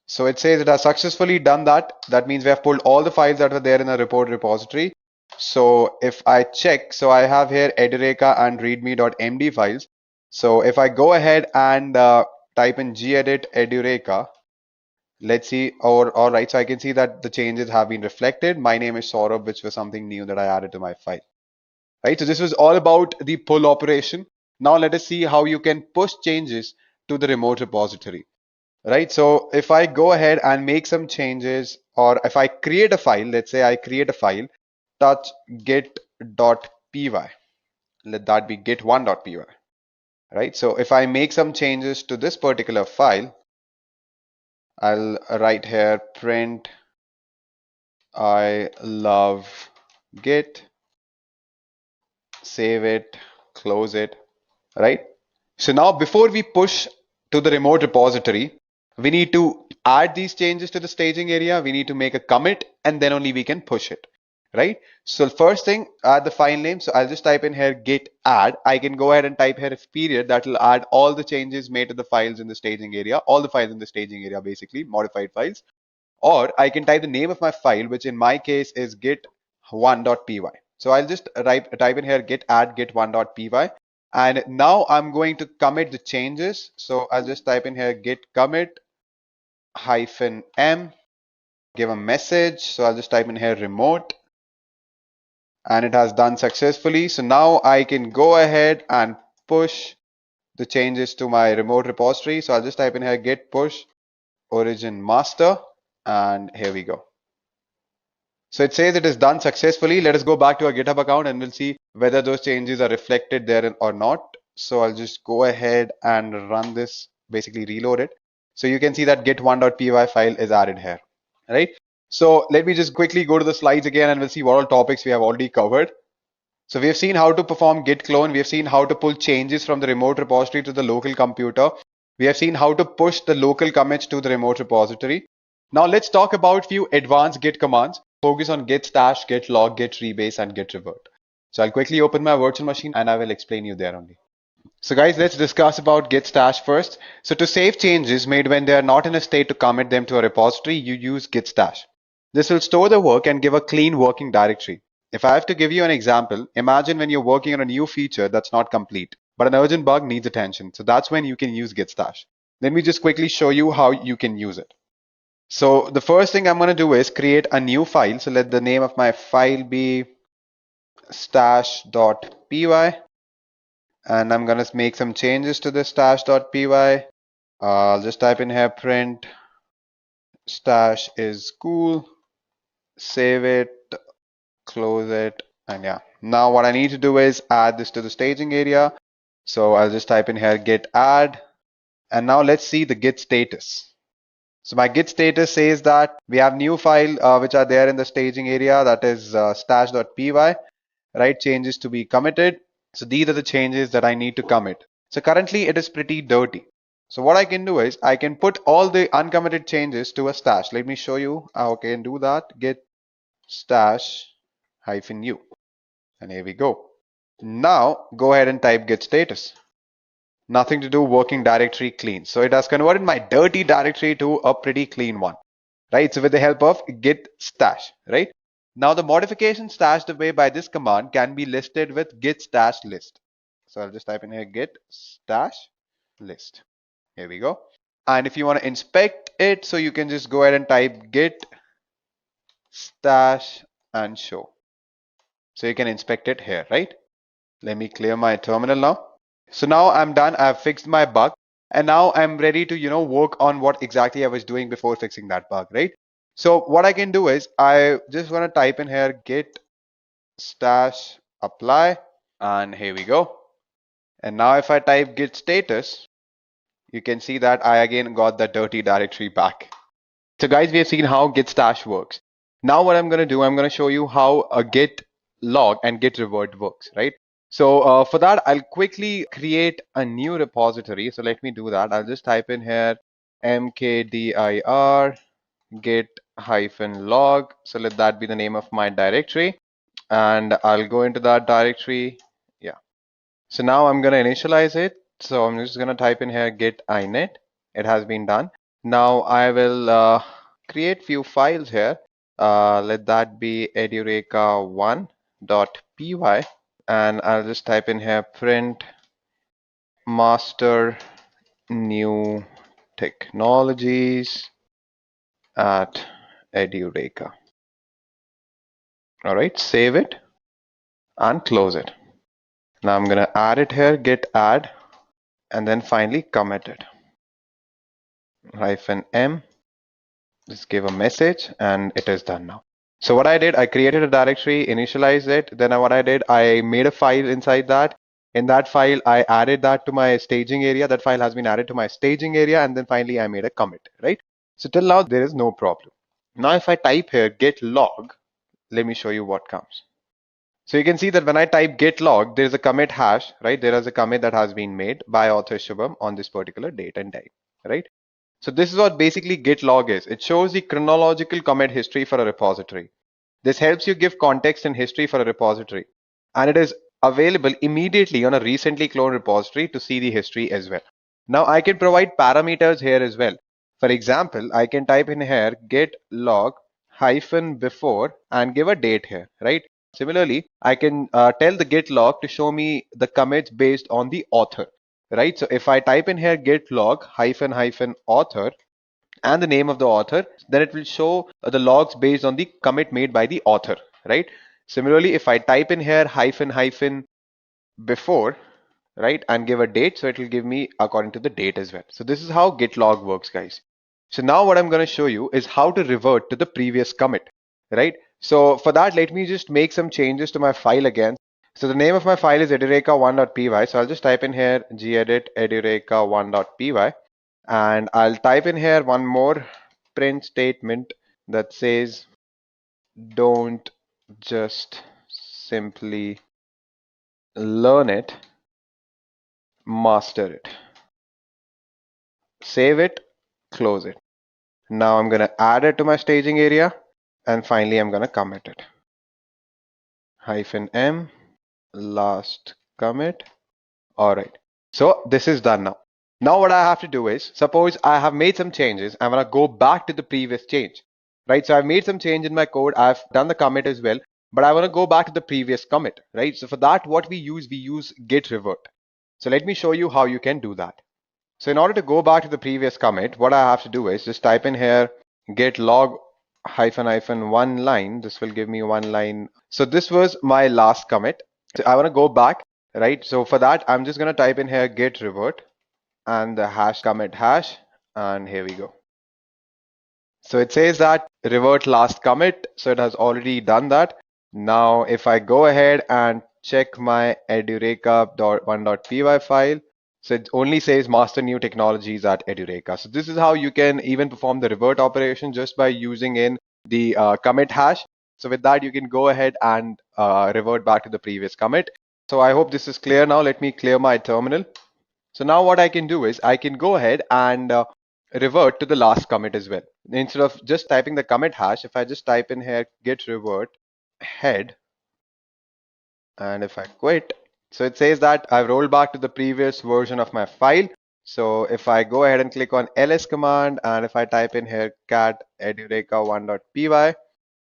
So it says it has successfully done that. That means we have pulled all the files that were there in the report repository. So if I check, so I have here Edureka and readme.md files. So if I go ahead and type in gedit Edureka, let's see, all right, so I can see that the changes have been reflected. My name is Saurabh, which was something new that I added to my file. Right, so this was all about the pull operation. Now let us see how you can push changes to the remote repository. Right, so if I go ahead and make some changes, or if I create a file, let's say I create a file, touch git.py, let that be git1.py. Right, so if I make some changes to this particular file, I'll write here print I love Git, save it, close it. Right, so now before we push to the remote repository, we need to add these changes to the staging area. We need to make a commit, and then only we can push it. Right, so first thing, add the file name. So I'll just type in here git add. I can go ahead and type here if period. That will add all the changes made to the files in the staging area, all the files in the staging area, basically modified files. Or I can type the name of my file, which in my case is git1.py. So I'll just type in here git add git1.py. And now I'm going to commit the changes. So I'll just type in here git commit -m, give a message. So I'll just type in here remote, and it has done successfully. So now I can go ahead and push the changes to my remote repository. So I'll just type in here git push origin master, and here we go. So it says it is done successfully. Let us go back to our GitHub account and we'll see whether those changes are reflected there or not. So I'll just go ahead and run this, basically reload it. So you can see that git1.py file is added here, right? So let me just quickly go to the slides again and we'll see what all topics we have already covered. So we have seen how to perform git clone. We have seen how to pull changes from the remote repository to the local computer. We have seen how to push the local commits to the remote repository. Now let's talk about few advanced git commands. Focus on git stash, git log, git rebase, and git revert. So I'll quickly open my virtual machine and I will explain you there only. So guys, let's discuss about git stash first. So to save changes made when they are not in a state to commit them to a repository, you use git stash. This will store the work and give a clean working directory. If I have to give you an example, imagine when you're working on a new feature that's not complete, but an urgent bug needs attention. So that's when you can use git stash. Let me just quickly show you how you can use it. So the first thing I'm going to do is create a new file. So let the name of my file be stash.py, and I'm going to make some changes to the stash.py. I'll just type in here print stash is cool, save it, close it, and yeah. Now what I need to do is add this to the staging area. So I'll just type in here git add, and now let's see the git status. So my git status says that we have new file which are there in the staging area, that is stash.py, right? Changes to be committed. So these are the changes that I need to commit. So currently it is pretty dirty. So what I can do is I can put all the uncommitted changes to a stash. Let me show you how I can do that. Git stash -u, and here we go. Now go ahead and type git status. Nothing to do, working directory clean. So it has converted my dirty directory to a pretty clean one, right? So with the help of git stash, right? Now the modification stashed away by this command can be listed with git stash list. So I'll just type in here git stash list. Here we go. And if you want to inspect it, so you can just go ahead and type git stash and show. So you can inspect it here, right? Let me clear my terminal now. So now I'm done. I've fixed my bug. And now I'm ready to, work on what exactly I was doing before fixing that bug, right? So what I can do is I just want to type in here git stash apply, and here we go. And now if I type git status, you can see that I again got the dirty directory back. So guys, we have seen how git stash works. Now what I'm going to do, I'm going to show you how a git log and git revert works, right? So for that, I'll quickly create a new repository. So let me do that. I'll just type in here mkdir git-log. So let that be the name of my directory. And I'll go into that directory. Yeah. So now I'm going to initialize it. So I'm just going to type in here git init. It has been done. Now I will create few files here. Let that be edureka1.py, and I'll just type in here print master new technologies at Edureka. All right, save it and close it. Now I'm going to add it here, git add, and then finally commit it. -m, just give a message, and it is done now. So what I did, I created a directory, initialized it. Then what I did, I made a file inside that. In that file, I added that to my staging area. That file has been added to my staging area. And then finally, I made a commit, right? So till now, there is no problem. Now, if I type here git log, let me show you what comes. So you can see that when I type git log, there is a commit hash, right? There is a commit that has been made by author Shubham on this particular date and time, right? So this is what basically git log is. It shows the chronological commit history for a repository. This helps you give context and history for a repository. And it is available immediately on a recently cloned repository to see the history as well. Now I can provide parameters here as well. For example, I can type in here git log -before and give a date here, right? Similarly, I can tell the git log to show me the commits based on the author, right? So if I type in here git log -author and the name of the author, then it will show the logs based on the commit made by the author, right? Similarly, if I type in here -before, right, and give a date, so it will give me according to the date as well. So this is how git log works, guys. So now what I'm going to show you is how to revert to the previous commit, right? So for that, let me just make some changes to my file again. So the name of my file is edureka1.py. So I'll just type in here gedit edureka1.py, and I'll type in here one more print statement that says don't just simply learn it, master it. Save it, close it. Now I'm going to add it to my staging area, and finally I'm going to commit it. -m last commit. All right, so this is done now. Now what I have to do is, suppose I have made some changes, I'm going to go back to the previous change, right? So I've made some change in my code, I've done the commit as well, but I want to go back to the previous commit, right? So for that, what we use git revert. So let me show you how you can do that. So in order to go back to the previous commit, what I have to do is just type in here git log -one line. This will give me one line. So this was my last commit. So I want to go back, right? So for that, I'm just going to type in here git revert and the hash commit hash, and here we go. So it says that revert last commit. So it has already done that. Now, if I go ahead and check my edureka1.py file, so it only says master new technologies at Edureka. So this is how you can even perform the revert operation just by using in the commit hash. So with that, you can go ahead and revert back to the previous commit. So I hope this is clear now. Let me clear my terminal. So now what I can do is I can go ahead and revert to the last commit as well. Instead of just typing the commit hash, if I just type in here git revert head, and if I quit, so it says that I've rolled back to the previous version of my file. So if I go ahead and click on ls command, and if I type in here cat edureka1.py,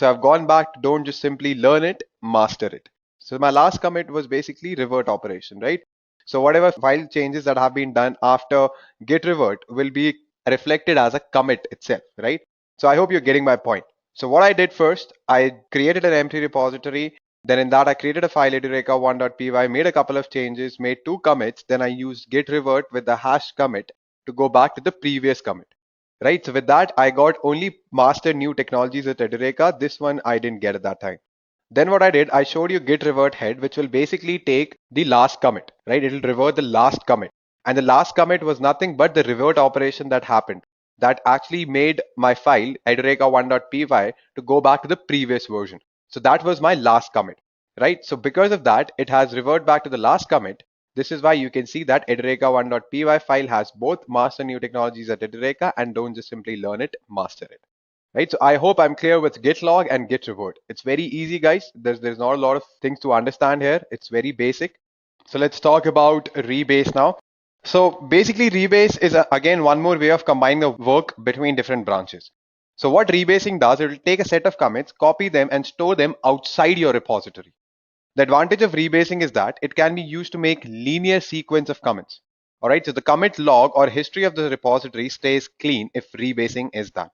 so I've gone back to don't just simply learn it, master it. So my last commit was basically revert operation, right? So whatever file changes that have been done after git revert will be reflected as a commit itself, right? So I hope you're getting my point. So what I did first, I created an empty repository. Then in that, I created a file edureka1.py, made a couple of changes, made 2 commits. Then I used git revert with the hash commit to go back to the previous commit. Right? So with that, I got only master new technologies at Edureka. This one I didn't get at that time. Then what I did, I showed you git revert head, which will basically take the last commit, right? It'll revert the last commit. And the last commit was nothing but the revert operation that happened that actually made my file edureka1.py to go back to the previous version. So that was my last commit, right? So because of that, it has revert back to the last commit. This is why you can see that edureka1.py file has both master new technologies at Edureka and don't just simply learn it, master it. Right, so I hope I'm clear with git log and git revert. It's very easy, guys. There's not a lot of things to understand here. It's very basic. So let's talk about rebase now. So basically rebase is again one more way of combining the work between different branches. So what rebasing does, it will take a set of commits, copy them and store them outside your repository. The advantage of rebasing is that it can be used to make linear sequence of commits. All right, so the commit log or history of the repository stays clean if rebasing is done.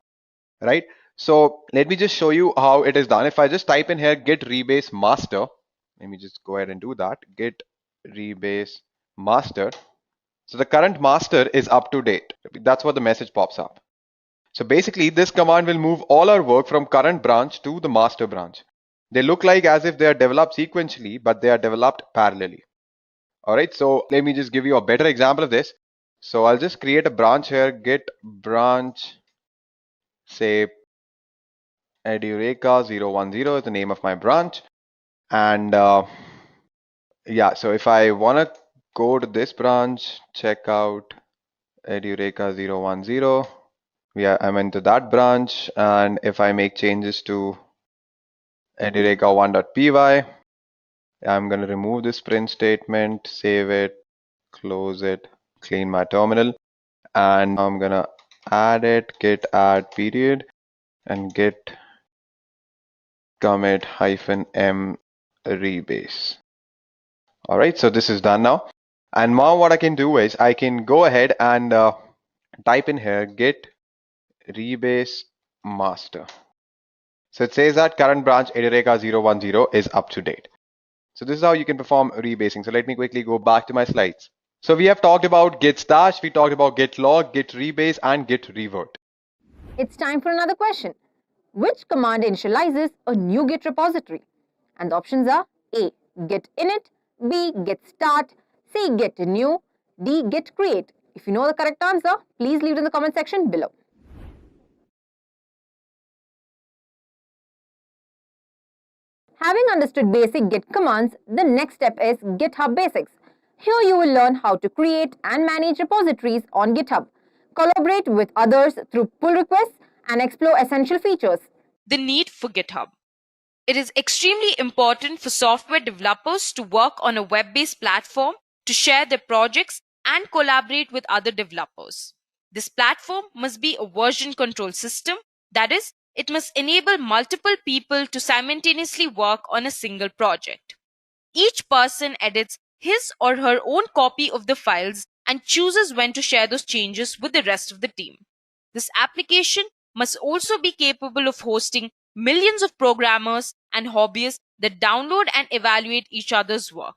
Right, so let me just show you how it is done. If I just type in here git rebase master, let me just go ahead and do that. Git rebase master. So the current master is up to date. That's what the message pops up. So basically this command will move all our work from current branch to the master branch. They look like as if they are developed sequentially, but they are developed parallelly. All right, so let me just give you a better example of this. So I'll just create a branch here, git branch, say Edureka 010 is the name of my branch. And yeah, so if I want to go to this branch, check out Edureka 010. Yeah, I'm into that branch. And if I make changes to edureka1.py, I'm going to remove this print statement, save it, close it, clean my terminal. And I'm going to add it, git add period, and git commit -m rebase. All right, so this is done now. And now what I can do is I can go ahead and type in here git rebase master. So it says that current branch Edureka 010 is up to date. So this is how you can perform rebasing. So let me quickly go back to my slides. So we have talked about git stash, we talked about git log, git rebase, and git revert. It's time for another question. Which command initializes a new Git repository? And the options are A. Git init, B. Git start, C. Git new, D. Git create. If you know the correct answer, please leave it in the comment section below. Having understood basic Git commands, the next step is GitHub Basics. Here you will learn how to create and manage repositories on GitHub, collaborate with others through pull requests, and explore essential features. The need for GitHub. It is extremely important for software developers to work on a web-based platform to share their projects and collaborate with other developers. This platform must be a version control system, that is, it must enable multiple people to simultaneously work on a single project. Each person edits his or her own copy of the files and chooses when to share those changes with the rest of the team. This application must also be capable of hosting millions of programmers and hobbyists that download and evaluate each other's work.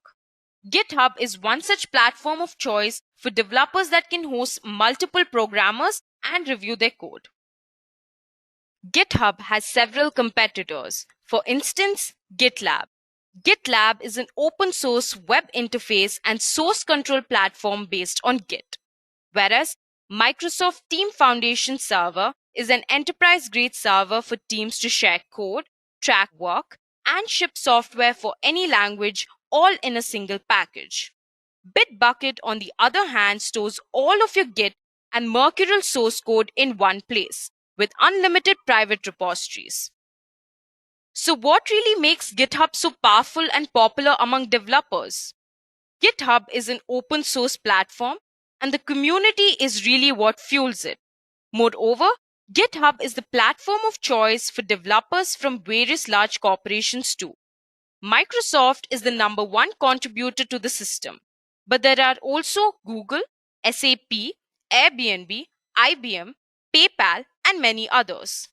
GitHub is one such platform of choice for developers that can host multiple programmers and review their code. GitHub has several competitors. For instance, GitLab. GitLab is an open source web interface and source control platform based on Git, whereas Microsoft Team Foundation Server is an enterprise-grade server for teams to share code, track work, and ship software for any language, all in a single package. Bitbucket, on the other hand, stores all of your Git and Mercurial source code in one place, with unlimited private repositories. So what really makes GitHub so powerful and popular among developers? GitHub is an open source platform, and the community is really what fuels it. Moreover, GitHub is the platform of choice for developers from various large corporations too. Microsoft is the #1 contributor to the system, but there are also Google, SAP, Airbnb, IBM, PayPal, and many others.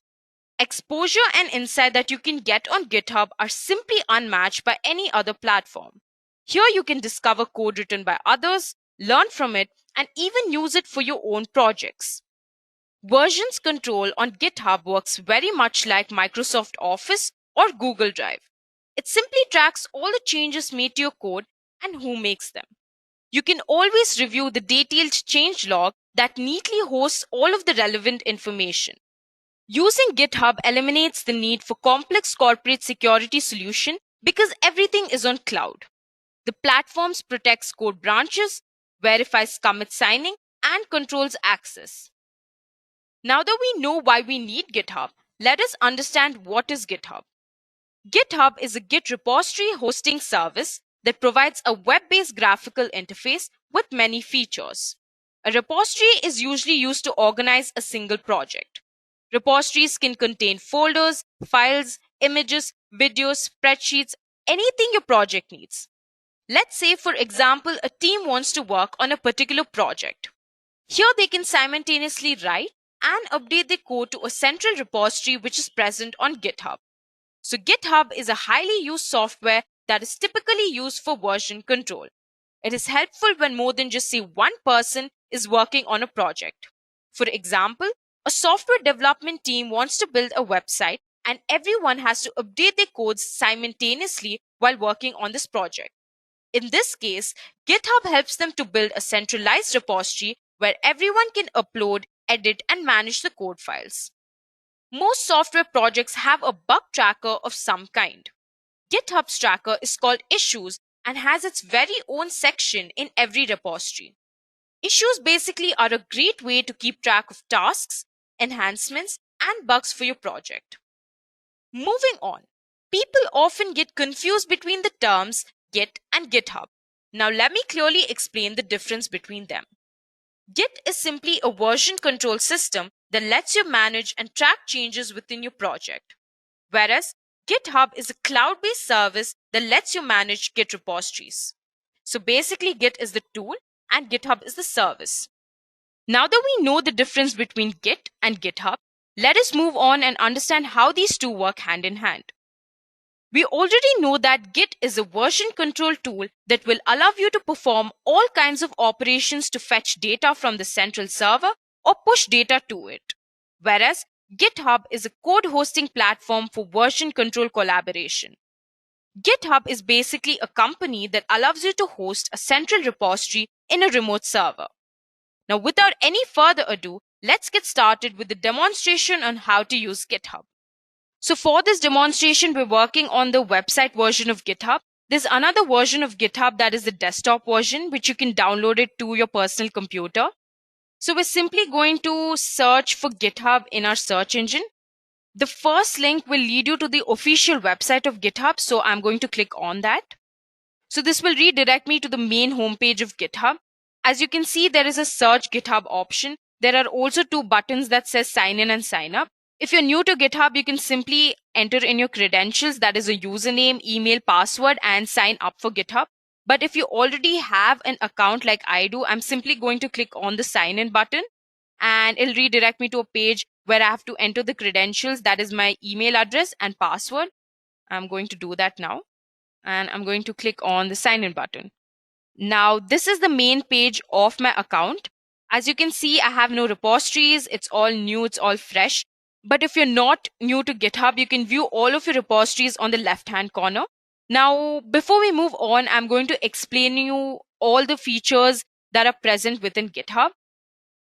Exposure and insight that you can get on GitHub are simply unmatched by any other platform. Here you can discover code written by others, learn from it, and even use it for your own projects. Versions control on GitHub works very much like Microsoft Office or Google Drive. It simply tracks all the changes made to your code and who makes them. You can always review the detailed change log that neatly hosts all of the relevant information. Using GitHub eliminates the need for complex corporate security solution because everything is on cloud. The platform protects code branches, verifies commit signing, and controls access. Now that we know why we need GitHub, let us understand what is GitHub. GitHub is a Git repository hosting service that provides a web-based graphical interface with many features. A repository is usually used to organize a single project. Repositories can contain folders, files, images, videos, spreadsheets, anything your project needs. Let's say, for example, a team wants to work on a particular project. Here they can simultaneously write and update their code to a central repository which is present on GitHub. So GitHub is a highly used software that is typically used for version control. It is helpful when more than just say one person is working on a project. For example, a software development team wants to build a website and everyone has to update their codes simultaneously while working on this project. In this case, GitHub helps them to build a centralized repository where everyone can upload, edit, and manage the code files. Most software projects have a bug tracker of some kind. GitHub's tracker is called Issues and has its very own section in every repository. Issues basically are a great way to keep track of tasks, enhancements, and bugs for your project. Moving on, people often get confused between the terms Git and GitHub. Now let me clearly explain the difference between them. Git is simply a version control system that lets you manage and track changes within your project, whereas GitHub is a cloud-based service that lets you manage Git repositories. So basically, Git is the tool and GitHub is the service. Now that we know the difference between Git and GitHub, let us move on and understand how these two work hand in hand. We already know that Git is a version control tool that will allow you to perform all kinds of operations to fetch data from the central server or push data to it, whereas GitHub is a code hosting platform for version control collaboration. GitHub is basically a company that allows you to host a central repository in a remote server. Now, without any further ado, let's get started with the demonstration on how to use GitHub. So for this demonstration, we're working on the website version of GitHub. There's another version of GitHub that is the desktop version, which you can download it to your personal computer. So we're simply going to search for GitHub in our search engine. The first link will lead you to the official website of GitHub. So I'm going to click on that. So this will redirect me to the main homepage of GitHub. As you can see, there is a search GitHub option. There are also two buttons that says sign in and sign up. If you're new to GitHub, you can simply enter in your credentials, that is a username, email, password, and sign up for GitHub. But if you already have an account like I do, I'm simply going to click on the sign in button and it'll redirect me to a page where I have to enter the credentials, that is my email address and password. I'm going to do that now and I'm going to click on the sign in button. Now, this is the main page of my account. As you can see, I have no repositories. It's all new, it's all fresh. But if you're not new to GitHub, you can view all of your repositories on the left-hand corner. Now, before we move on, I'm going to explain you all the features that are present within GitHub.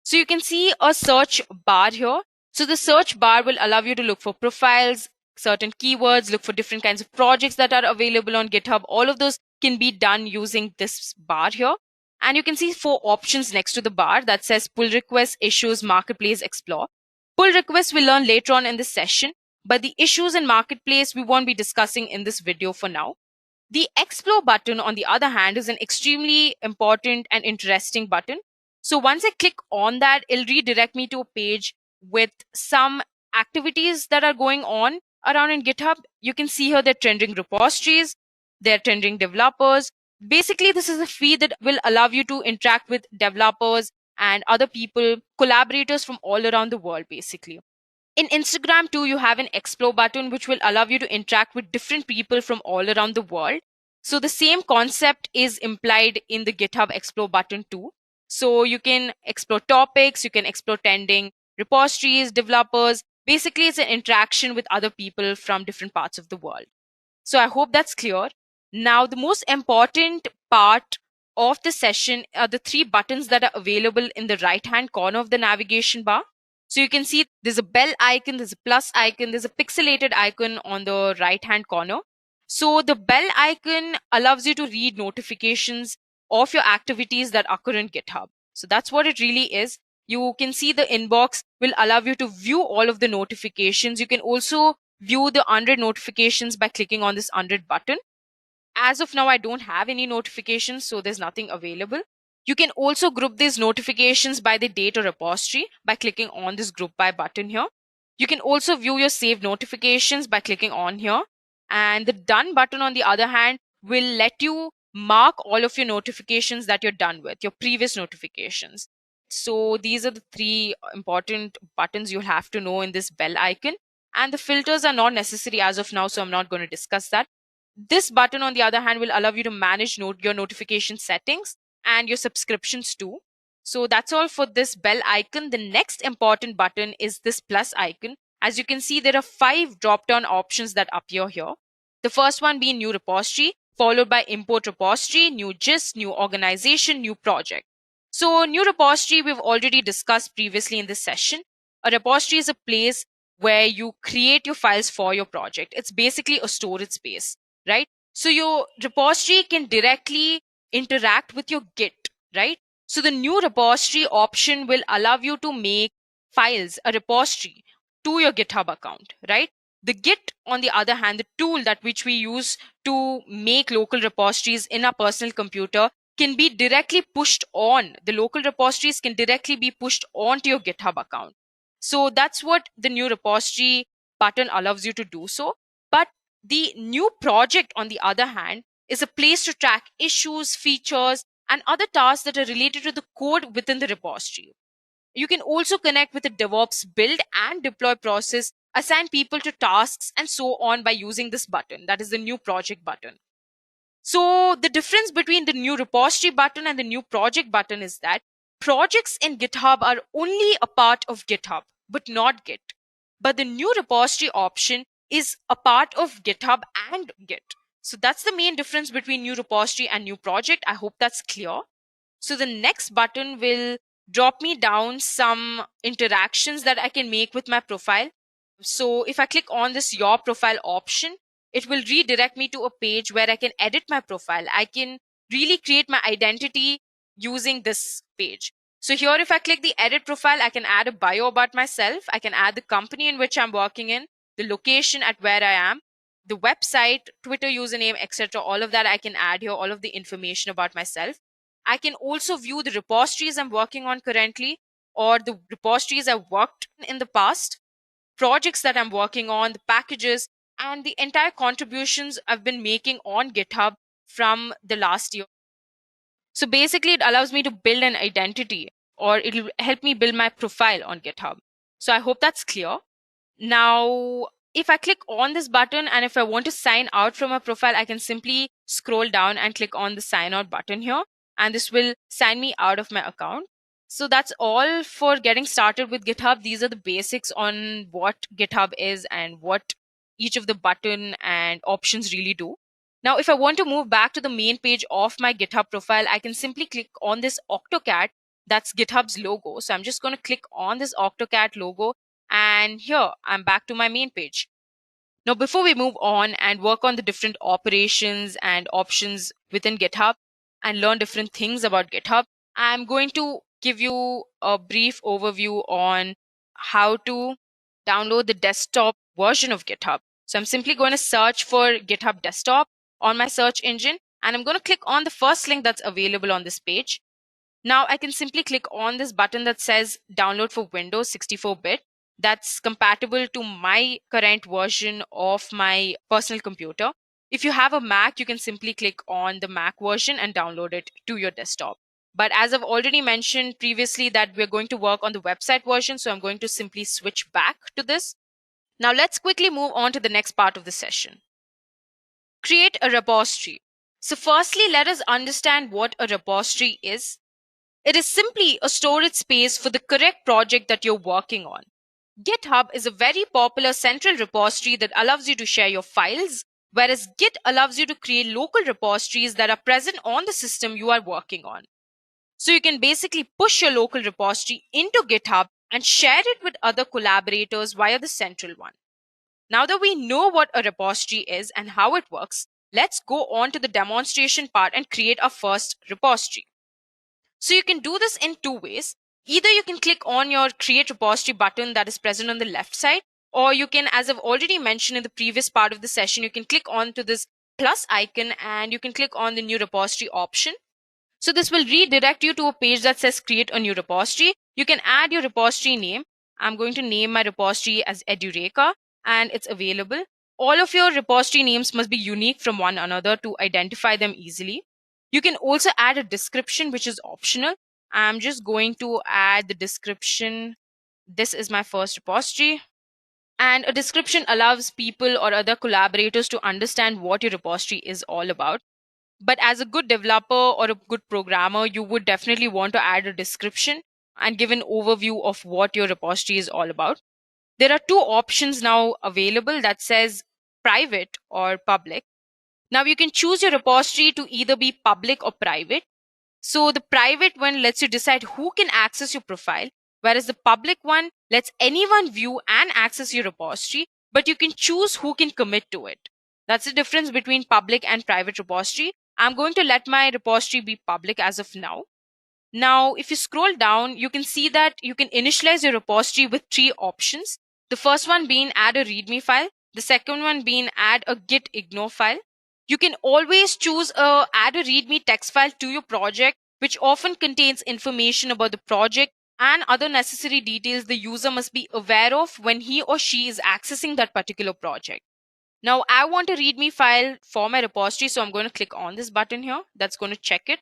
So you can see a search bar here. So the search bar will allow you to look for profiles, certain keywords, look for different kinds of projects that are available on GitHub. All of those can be done using this bar here. And you can see 4 options next to the bar that says pull requests, issues, marketplace, explore. Pull requests we'll learn later on in this session, but the issues and marketplace we won't be discussing in this video for now. The explore button, on the other hand, is an extremely important and interesting button. So once I click on that, it'll redirect me to a page with some activities that are going on around in GitHub. You can see here they're trending repositories, they're trending developers. Basically, this is a feed that will allow you to interact with developers and other people, collaborators from all around the world, basically. In Instagram too, you have an explore button which will allow you to interact with different people from all around the world. So the same concept is implied in the GitHub explore button too. So you can explore topics, you can explore trending repositories, developers. Basically, it's an interaction with other people from different parts of the world. So I hope that's clear. Now, the most important part of the session are the three buttons that are available in the right-hand corner of the navigation bar. So you can see there's a bell icon, there's a plus icon, there's a pixelated icon on the right-hand corner. So the bell icon allows you to read notifications of your activities that occur in GitHub. So that's what it really is. You can see the inbox will allow you to view all of the notifications. You can also view the unread notifications by clicking on this unread button. As of now, I don't have any notifications, so there's nothing available. You can also group these notifications by the date or repository by clicking on this group by button here. You can also view your saved notifications by clicking on here. And the done button, on the other hand, will let you mark all of your notifications that you're done with, your previous notifications. So these are the three important buttons you'll have to know in this bell icon. And the filters are not necessary as of now, so I'm not going to discuss that. This button, on the other hand, will allow you to manage your notification settings and your subscriptions too. So that's all for this bell icon. The next important button is this plus icon. As you can see, there are 5 drop-down options that appear here. The first one being new repository, followed by import repository, new gist, new organization, new project. So new repository we've already discussed previously in this session. A repository is a place where you create your files for your project. It's basically a storage space, right? So your repository can directly interact with your Git, right? So the new repository option will allow you to make files, a repository, to your GitHub account, right? The Git, on the other hand, the tool that which we use to make local repositories in our personal computer, can be directly pushed on. The local repositories can directly be pushed onto your GitHub account. So that's what the new repository button allows you to do so. But the new project, on the other hand, is a place to track issues, features, and other tasks that are related to the code within the repository. You can also connect with the DevOps build and deploy process, assign people to tasks, and so on by using this button. That is the new project button. So the difference between the new repository button and the new project button is that projects in GitHub are only a part of GitHub, but not Git. But the new repository option is a part of GitHub and Git. So that's the main difference between new repository and new project. I hope that's clear. So the next button will drop me down some interactions that I can make with my profile. So if I click on this your profile option, it will redirect me to a page where I can edit my profile. I can really create my identity using this page. So here, if I click the edit profile, I can add a bio about myself. I can add the company in which I'm working in, the location at where I am, the website, Twitter username, etc. All of that I can add here, all of the information about myself. I can also view the repositories I'm working on currently, or the repositories I've worked in the past, projects that I'm working on, the packages, and the entire contributions I've been making on GitHub from the last year. So basically, it allows me to build an identity, or it'll help me build my profile on GitHub. So I hope that's clear. Now, if I click on this button and if I want to sign out from a profile, I can simply scroll down and click on the sign out button here, and this will sign me out of my account. So that's all for getting started with GitHub. These are the basics on what GitHub is and what each of the button and options really do. Now, if I want to move back to the main page of my GitHub profile, I can simply click on this 𝐶𝐞, that's GitHub's logo. So I'm just going to click on this 𝐶𝐞 logo, and here I'm back to my main page. Now, before we move on and work on the different operations and options within GitHub and learn different things about GitHub, I'm going to give you a brief overview on how to download the desktop version of GitHub. So I'm simply going to search for GitHub Desktop on my search engine, and I'm going to click on the first link that's available on this page. Now I can simply click on this button that says download for Windows 64-bit. That's compatible to my current version of my personal computer. If you have a Mac, you can simply click on the Mac version and download it to your desktop. But as I've already mentioned previously that we're going to work on the website version, so I'm going to simply switch back to this. Now let's quickly move on to the next part of the session. Create a repository. So firstly, let us understand what a repository is. It is simply a storage space for the correct project that you're working on. GitHub is a very popular central repository that allows you to share your files, whereas Git allows you to create local repositories that are present on the system you are working on. So you can basically push your local repository into GitHub and share it with other collaborators via the central one. Now that we know what a repository is and how it works, let's go on to the demonstration part and create our first repository. So you can do this in two ways. Either you can click on your create repository button that is present on the left side, or you can, as I've already mentioned in the previous part of the session, you can click on to this plus icon and you can click on the new repository option. So this will redirect you to a page that says create a new repository. You can add your repository name. I'm going to name my repository as Edureka and it's available. All of your repository names must be unique from one another to identify them easily. You can also add a description, which is optional. I'm just going to add the description. This is my first repository. And a description allows people or other collaborators to understand what your repository is all about. But as a good developer or a good programmer, you would definitely want to add a description and give an overview of what your repository is all about. There are two options now available that says private or public. Now you can choose your repository to either be public or private. So the private one lets you decide who can access your profile, whereas the public one lets anyone view and access your repository, but you can choose who can commit to it. That's the difference between public and private repository. I'm going to let my repository be public as of now. Now, if you scroll down, you can see that you can initialize your repository with three options. The first one being add a README file. The second one being add a Git ignore file. You can always choose add a README text file to your project, which often contains information about the project and other necessary details the user must be aware of when he or she is accessing that particular project. Now, I want a README file for my repository, so I'm going to click on this button here. That's going to check it.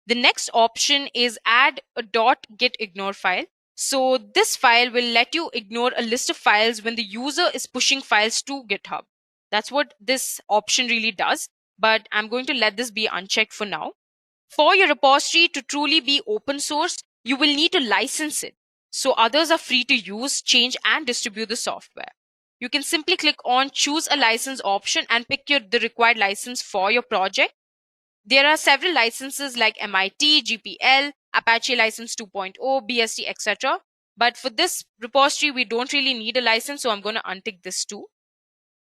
The next option is add a .git ignore file. So this file will let you ignore a list of files when the user is pushing files to GitHub. That's what this option really does, but I'm going to let this be unchecked for now. For your repository to truly be open source, you will need to license it, so others are free to use, change, and distribute the software. You can simply click on choose a license option and pick the required license for your project. There are several licenses like MIT, GPL, Apache License 2.0, BSD, etc. But for this repository, we don't really need a license, so I'm going to untick this too.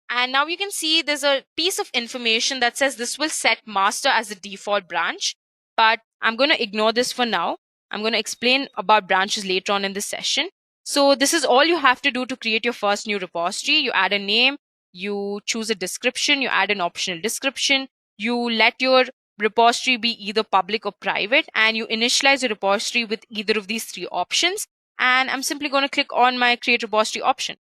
And now you can see there's a piece of information that says this will set master as the default branch, but I'm going to ignore this for now. I'm going to explain about branches later on in this session. So this is all you have to do to create your first new repository. You add a name, you choose a description, you add an optional description, you let your repository be either public or private, and you initialize your repository with either of these three options. And I'm simply going to click on my create repository option.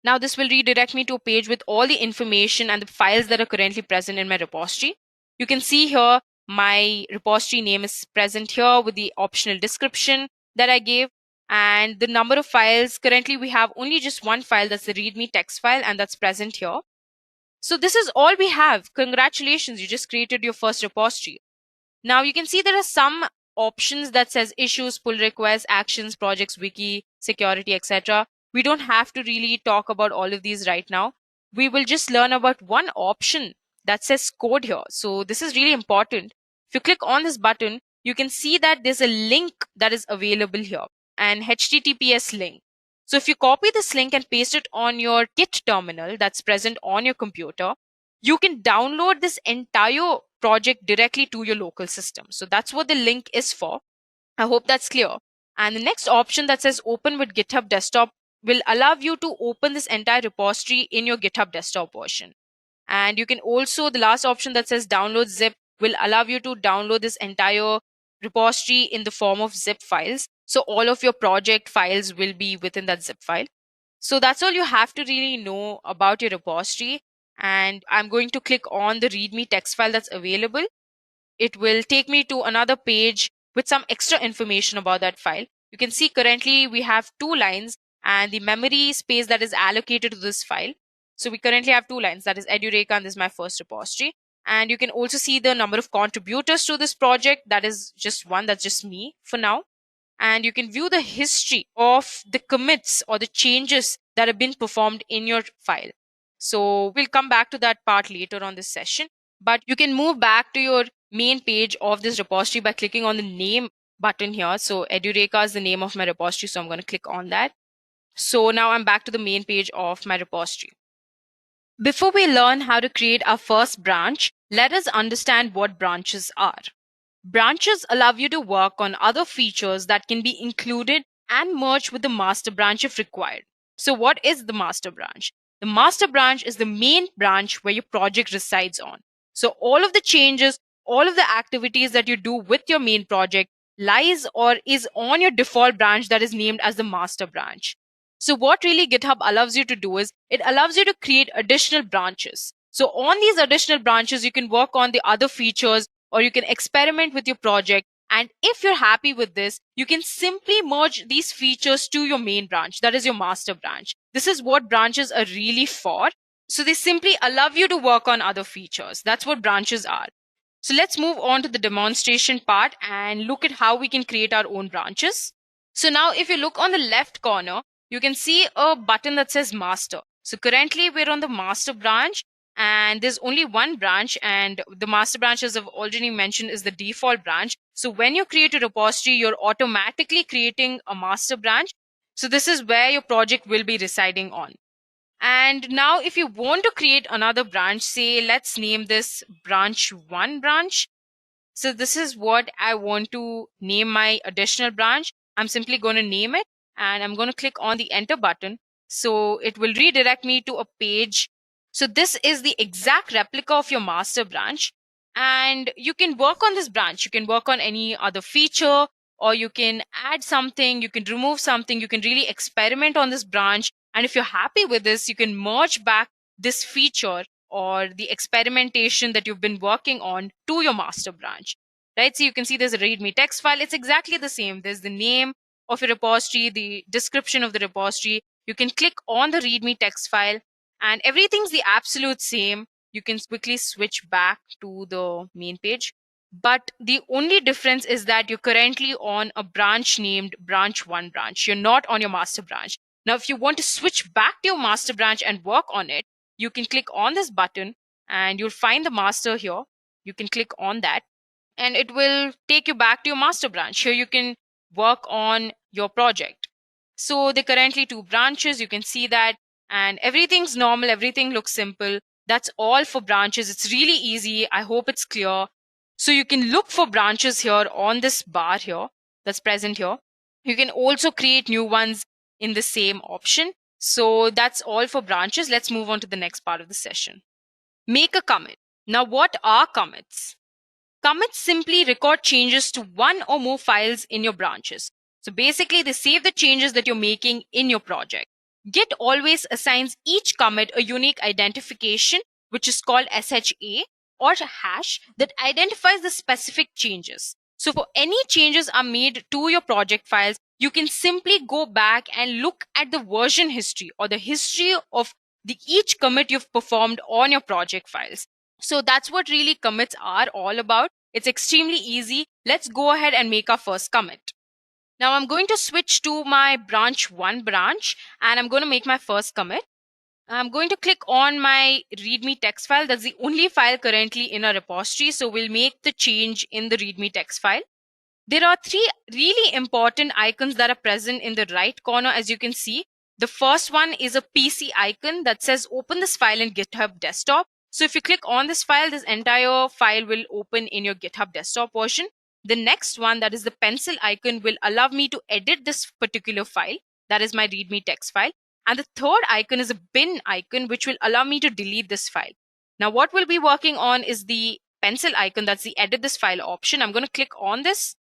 Now this will redirect me to a page with all the information and the files that are currently present in my repository. You can see here my repository name is present here with the optional description that I gave, and the number of files. Currently we have only just one file, that's the README text file, and that's present here. So this is all we have. Congratulations, you just created your first repository. Now you can see there are some options that says issues, pull requests, actions, projects, wiki, security, etc. We don't have to really talk about all of these right now. We will just learn about one option that says code here. So this is really important. If you click on this button, you can see that there's a link that is available here, an HTTPS link. So if you copy this link and paste it on your Git terminal that's present on your computer, you can download this entire project directly to your local system. So that's what the link is for. I hope that's clear. And the next option that says open with GitHub Desktop will allow you to open this entire repository in your GitHub Desktop version. And you can also, the last option that says download zip will allow you to download this entire repository in the form of zip files. So all of your project files will be within that zip file. So that's all you have to really know about your repository. And I'm going to click on the README text file that's available. It will take me to another page with some extra information about that file. You can see currently we have 2 lines and the memory space that is allocated to this file. So we currently have 2 lines, that is Edureka and this is my first repository. And you can also see the number of contributors to this project. That is just one, that's just me for now. And you can view the history of the commits or the changes that have been performed in your file. So we'll come back to that part later on this session, but you can move back to your main page of this repository by clicking on the name button here. So Edureka is the name of my repository, so I'm going to click on that. So now I'm back to the main page of my repository. Before we learn how to create our first branch, let us understand what branches are. Branches allow you to work on other features that can be included and merged with the master branch if required. So what is the master branch? The master branch is the main branch where your project resides on. So all of the changes, all of the activities that you do with your main project lies or is on your default branch that is named as the master branch. So what really GitHub allows you to do is it allows you to create additional branches. So on these additional branches, you can work on the other features or you can experiment with your project. And if you're happy with this, you can simply merge these features to your main branch, that is your master branch. This is what branches are really for. So they simply allow you to work on other features. That's what branches are. So let's move on to the demonstration part and look at how we can create our own branches. So now if you look on the left corner, you can see a button that says master. So currently we're on the master branch and there's only one branch, and the master branch, as I've already mentioned, is the default branch. So when you create a repository, you're automatically creating a master branch. So this is where your project will be residing on. And now if you want to create another branch, say let's name this branch 1 branch. So this is what I want to name my additional branch. I'm simply going to name it and I'm going to click on the enter button. So it will redirect me to a page. So this is the exact replica of your master branch. And you can work on this branch. You can work on any other feature, or you can add something, you can remove something, you can really experiment on this branch. And if you're happy with this, you can merge back this feature or the experimentation that you've been working on to your master branch, right? So you can see there's a README text file. It's exactly the same. There's the name of your repository, the description of the repository. You can click on the README text file and everything's the absolute same. You can quickly switch back to the main page. But the only difference is that you're currently on a branch named branch 1 branch. You're not on your master branch. Now, if you want to switch back to your master branch and work on it, you can click on this button and you'll find the master here. You can click on that and it will take you back to your master branch. Here you can work on your project. So there are currently 2 branches. You can see that, and everything's normal. Everything looks simple. That's all for branches. It's really easy. I hope it's clear. So you can look for branches here on this bar here that's present here. You can also create new ones in the same option. So that's all for branches. Let's move on to the next part of the session. Make a commit. Now, what are commits? Commits simply record changes to one or more files in your branches. So basically, they save the changes that you're making in your project. Git always assigns each commit a unique identification, which is called SHA or hash, that identifies the specific changes. So for any changes are made to your project files, you can simply go back and look at the version history or the history of each commit you've performed on your project files. So that's what really commits are all about. It's extremely easy. Let's go ahead and make our first commit. Now I'm going to switch to my branch 1 branch and I'm going to make my first commit. I'm going to click on my README text file. That's the only file currently in our repository. So we'll make the change in the README text file. There are 3 really important icons that are present in the right corner, as you can see. The first one is a PC icon that says open this file in GitHub desktop. So if you click on this file, this entire file will open in your GitHub desktop version. The next one, that is the pencil icon, will allow me to edit this particular file. That is my README text file. And the third icon is a bin icon, which will allow me to delete this file. Now, what we'll be working on is the pencil icon. That's the edit this file option. I'm going to click on this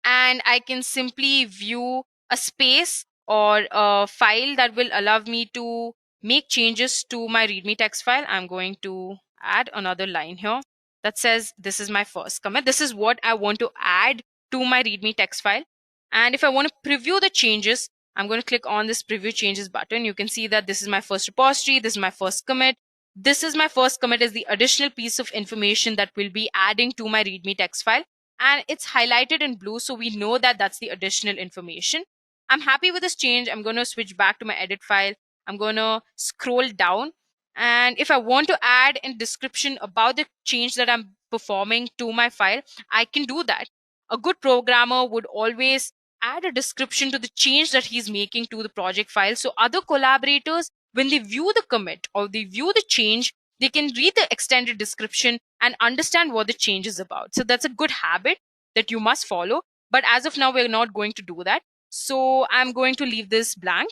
and I can simply view a space or a file that will allow me to make changes to my README text file. I'm going to add another line here that says this is my first commit. This is what I want to add to my README text file. And if I want to preview the changes, I'm going to click on this preview changes button. You can see that this is my first repository. This is my first commit. This is my first commit as the additional piece of information that will be adding to my README text file. And it's highlighted in blue, so we know that that's the additional information. I'm happy with this change. I'm going to switch back to my edit file. I'm going to scroll down. And if I want to add a description about the change that I'm performing to my file, I can do that. A good programmer would always add a description to the change that he's making to the project file. So other collaborators, when they view the commit or they view the change, they can read the extended description and understand what the change is about. So that's a good habit that you must follow. But as of now, we're not going to do that. So I'm going to leave this blank.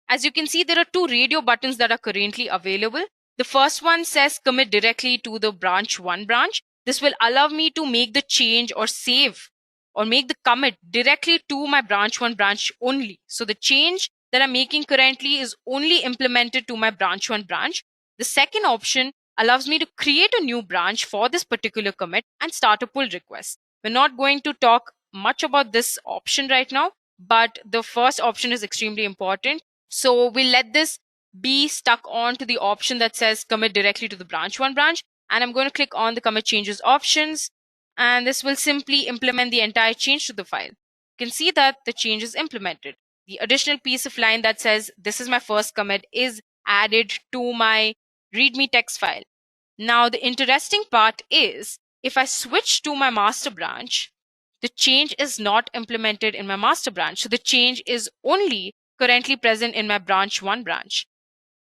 As you can see, there are two radio buttons that are currently available. The first one says commit directly to the branch 1 branch. This will allow me to make the change or save or make the commit directly to my branch 1 branch only. So the change that I'm making currently is only implemented to my branch 1 branch. The second option allows me to create a new branch for this particular commit and start a pull request. We're not going to talk much about this option right now, but the first option is extremely important. So we'll let this be stuck on to the option that says commit directly to the branch 1 branch. And I'm going to click on the commit changes options. And this will simply implement the entire change to the file. You can see that the change is implemented. The additional piece of line that says this is my first commit is added to my README text file. Now the interesting part is if I switch to my master branch, the change is not implemented in my master branch. So the change is only currently present in my branch 1 branch.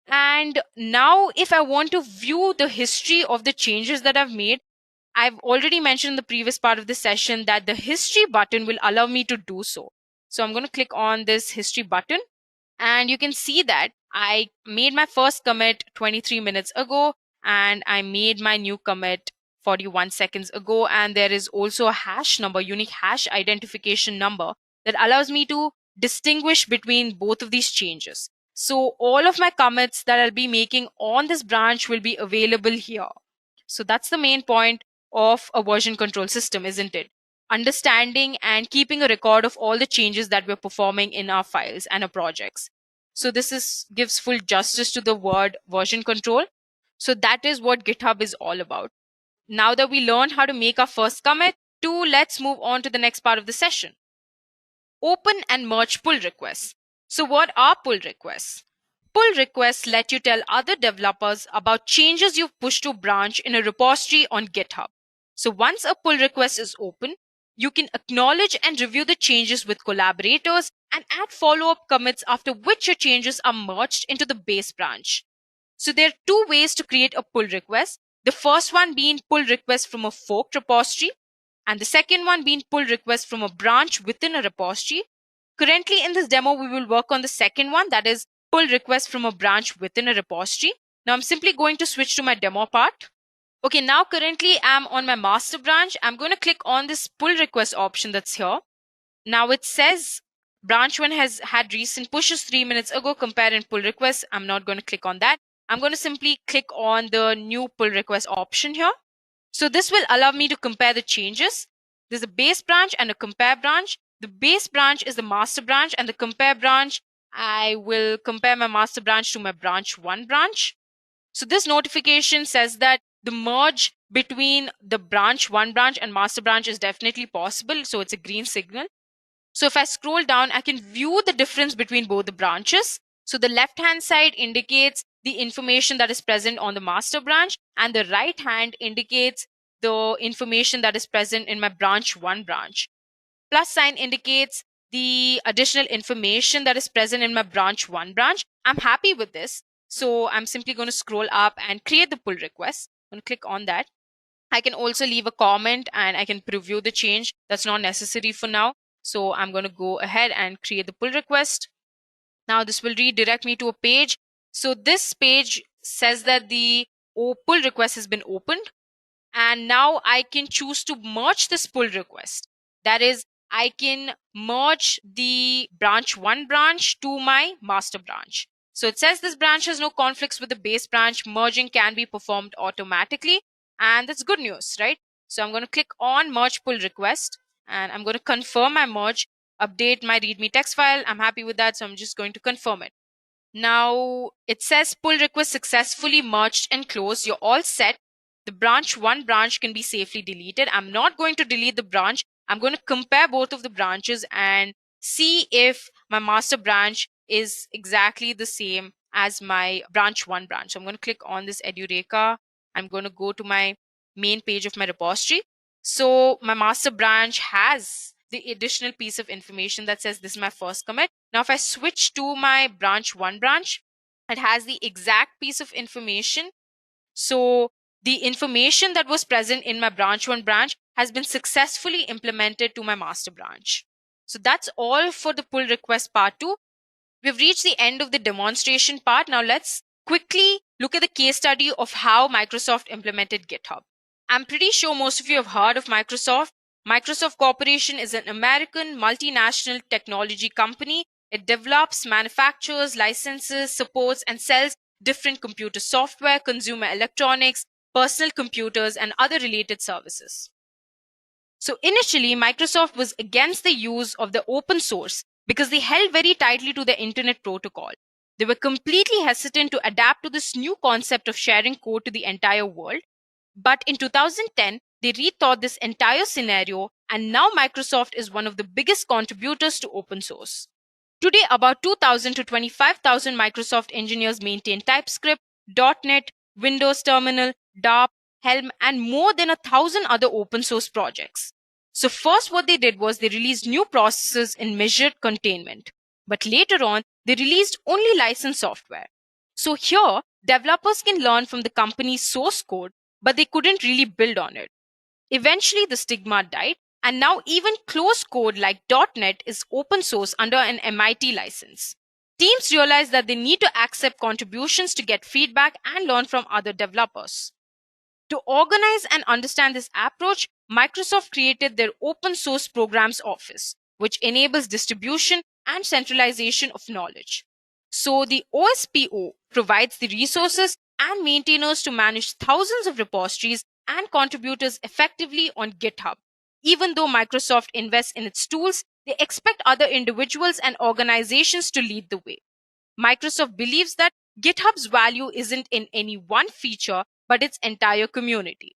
And now if I want to view the history of the changes that I've made, I've already mentioned in the previous part of the session that the history button will allow me to do so. So I'm going to click on this history button and you can see that I made my first commit 23 minutes ago and I made my new commit 41 seconds ago. And there is also a hash number, unique hash identification number that allows me to distinguish between both of these changes. So all of my commits that I'll be making on this branch will be available here. So that's the main point of a version control system, isn't it? Understanding and keeping a record of all the changes that we're performing in our files and our projects. So this gives full justice to the word version control. So that is what GitHub is all about. Now that we learned how to make our first commit, let's move on to the next part of the session. Open and merge pull requests. So what are pull requests? Pull requests let you tell other developers about changes you've pushed to branch in a repository on GitHub. So once a pull request is open, you can acknowledge and review the changes with collaborators and add follow-up commits after which your changes are merged into the base branch. So there are two ways to create a pull request. The first one being pull request from a forked repository, and the second one being pull request from a branch within a repository. Currently in this demo, we will work on the second one, that is pull request from a branch within a repository. Now I'm simply going to switch to my demo part. Okay, now currently I'm on my master branch. I'm going to click on this pull request option that's here. Now it says branch 1 has had recent pushes 3 minutes ago, compare and pull request. I'm not going to click on that. I'm going to simply click on the new pull request option here. So this will allow me to compare the changes. There's a base branch and a compare branch. The base branch is the master branch and the compare branch, I will compare my master branch to my branch 1 branch. So this notification says that the merge between the branch 1 branch and master branch is definitely possible. So it's a green signal. So if I scroll down, I can view the difference between both the branches. So the left hand side indicates the information that is present on the master branch and the right hand indicates the information that is present in my branch 1 branch. Plus sign indicates the additional information that is present in my branch 1 branch. I'm happy with this. So I'm simply going to scroll up and create the pull request. I'm going to click on that. I can also leave a comment and I can preview the change. That's not necessary for now. So I'm going to go ahead and create the pull request. Now this will redirect me to a page. So this page says that the pull request has been opened. And now I can choose to merge this pull request. That is, I can merge the branch 1 branch to my master branch. So it says this branch has no conflicts with the base branch. Merging can be performed automatically. And that's good news, right? So I'm going to click on merge pull request and I'm going to confirm my merge, update my README text file. I'm happy with that, so I'm just going to confirm it. Now it says pull request successfully merged and closed. You're all set. The one branch can be safely deleted. I'm not going to delete the branch. I'm going to compare both of the branches and see if my master branch is exactly the same as my one branch. So I'm going to click on this Edureka. I'm going to go to my main page of my repository. So my master branch has the additional piece of information that says this is my first commit. Now if I switch to my one branch, it has the exact piece of information. So the information that was present in my one branch has been successfully implemented to my master branch. So that's all for the pull request part 2. We've reached the end of the demonstration part. Now let's quickly look at the case study of how Microsoft implemented GitHub. I'm pretty sure most of you have heard of Microsoft. Microsoft Corporation is an American multinational technology company. It develops, manufactures, licenses, supports, and sells different computer software, consumer electronics, personal computers, and other related services. So initially, Microsoft was against the use of the open source because they held very tightly to the internet protocol. They were completely hesitant to adapt to this new concept of sharing code to the entire world. But in 2010, they rethought this entire scenario, and now Microsoft is one of the biggest contributors to open source. Today, about 2,000 to 25,000 Microsoft engineers maintain TypeScript, .NET, Windows Terminal, DARP, Helm, and more than 1,000 other open source projects. So first what they did was they released new processes in measured containment. But later on, they released only licensed software. So here, developers can learn from the company's source code, but they couldn't really build on it. Eventually, the stigma died, and now even closed code like .NET is open source under an MIT license. Teams realize that they need to accept contributions to get feedback and learn from other developers. To organize and understand this approach, Microsoft created their Open Source Programs Office, which enables distribution and centralization of knowledge. So the OSPO provides the resources and maintainers to manage thousands of repositories and contributors effectively on GitHub. Even though Microsoft invests in its tools, they expect other individuals and organizations to lead the way. Microsoft believes that GitHub's value isn't in any one feature, but its entire community.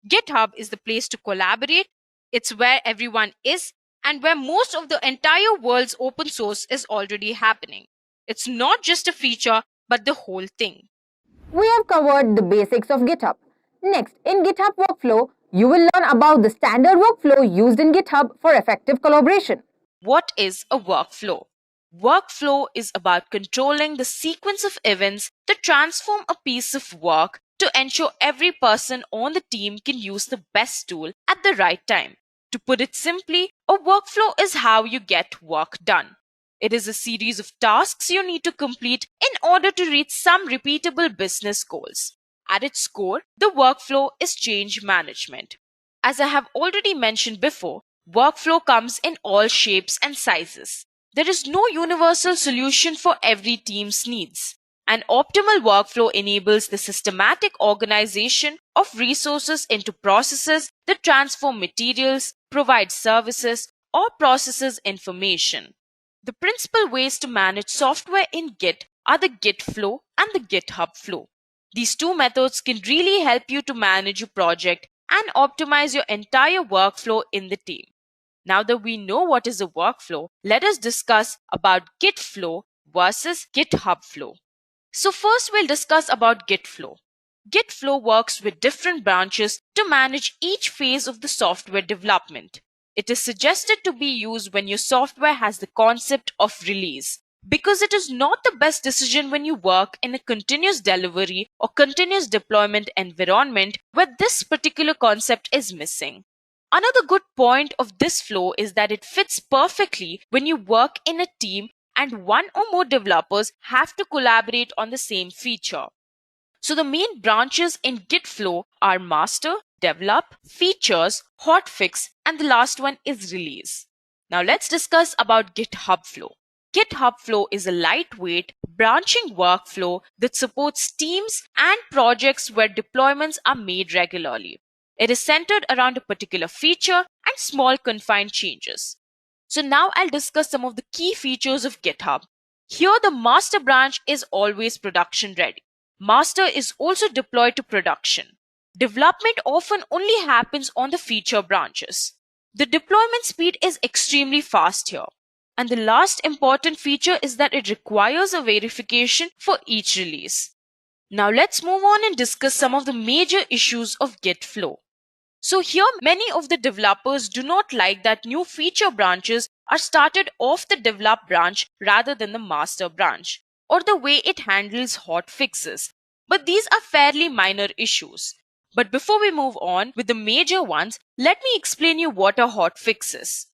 GitHub is the place to collaborate. It's where everyone is and where most of the entire world's open source is already happening. It's not just a feature, but the whole thing. We have covered the basics of GitHub. Next, in GitHub Workflow, you will learn about the standard workflow used in GitHub for effective collaboration. What is a workflow? Workflow is about controlling the sequence of events that transform a piece of work to ensure every person on the team can use the best tool at the right time. To put it simply, a workflow is how you get work done. It is a series of tasks you need to complete in order to reach some repeatable business goals. At its core, the workflow is change management. As I have already mentioned before, workflow comes in all shapes and sizes. There is no universal solution for every team's needs. An optimal workflow enables the systematic organization of resources into processes that transform materials, provide services, or processes information. The principal ways to manage software in Git are the Git flow and the GitHub flow. These two methods can really help you to manage your project and optimize your entire workflow in the team. Now that we know what is a workflow, let us discuss about Git flow versus GitHub flow. So first we'll discuss about Git flow. Git flow works with different branches to manage each phase of the software development. It is suggested to be used when your software has the concept of release, because it is not the best decision when you work in a continuous delivery or continuous deployment environment where this particular concept is missing. Another good point of this flow is that it fits perfectly when you work in a team and one or more developers have to collaborate on the same feature. So the main branches in Git flow are master, develop, features, hotfix, and the last one is release. Now let's discuss about GitHub flow. GitHub flow is a lightweight branching workflow that supports teams and projects where deployments are made regularly. It is centered around a particular feature and and small confined changes. So now I'll discuss some of the key features of GitHub. Here the master branch is always production ready. Master is also deployed to production. Development often only happens on the feature branches. The deployment speed is extremely fast here. And the last important feature is that it requires a verification for each release. Now let's move on and discuss some of the major issues of Git flow. So here many of the developers do not like that new feature branches are started off the develop branch rather than the master branch, or the way it handles hot fixes. But these are fairly minor issues. But before we move on with the major ones, let me explain you what a hot fix is.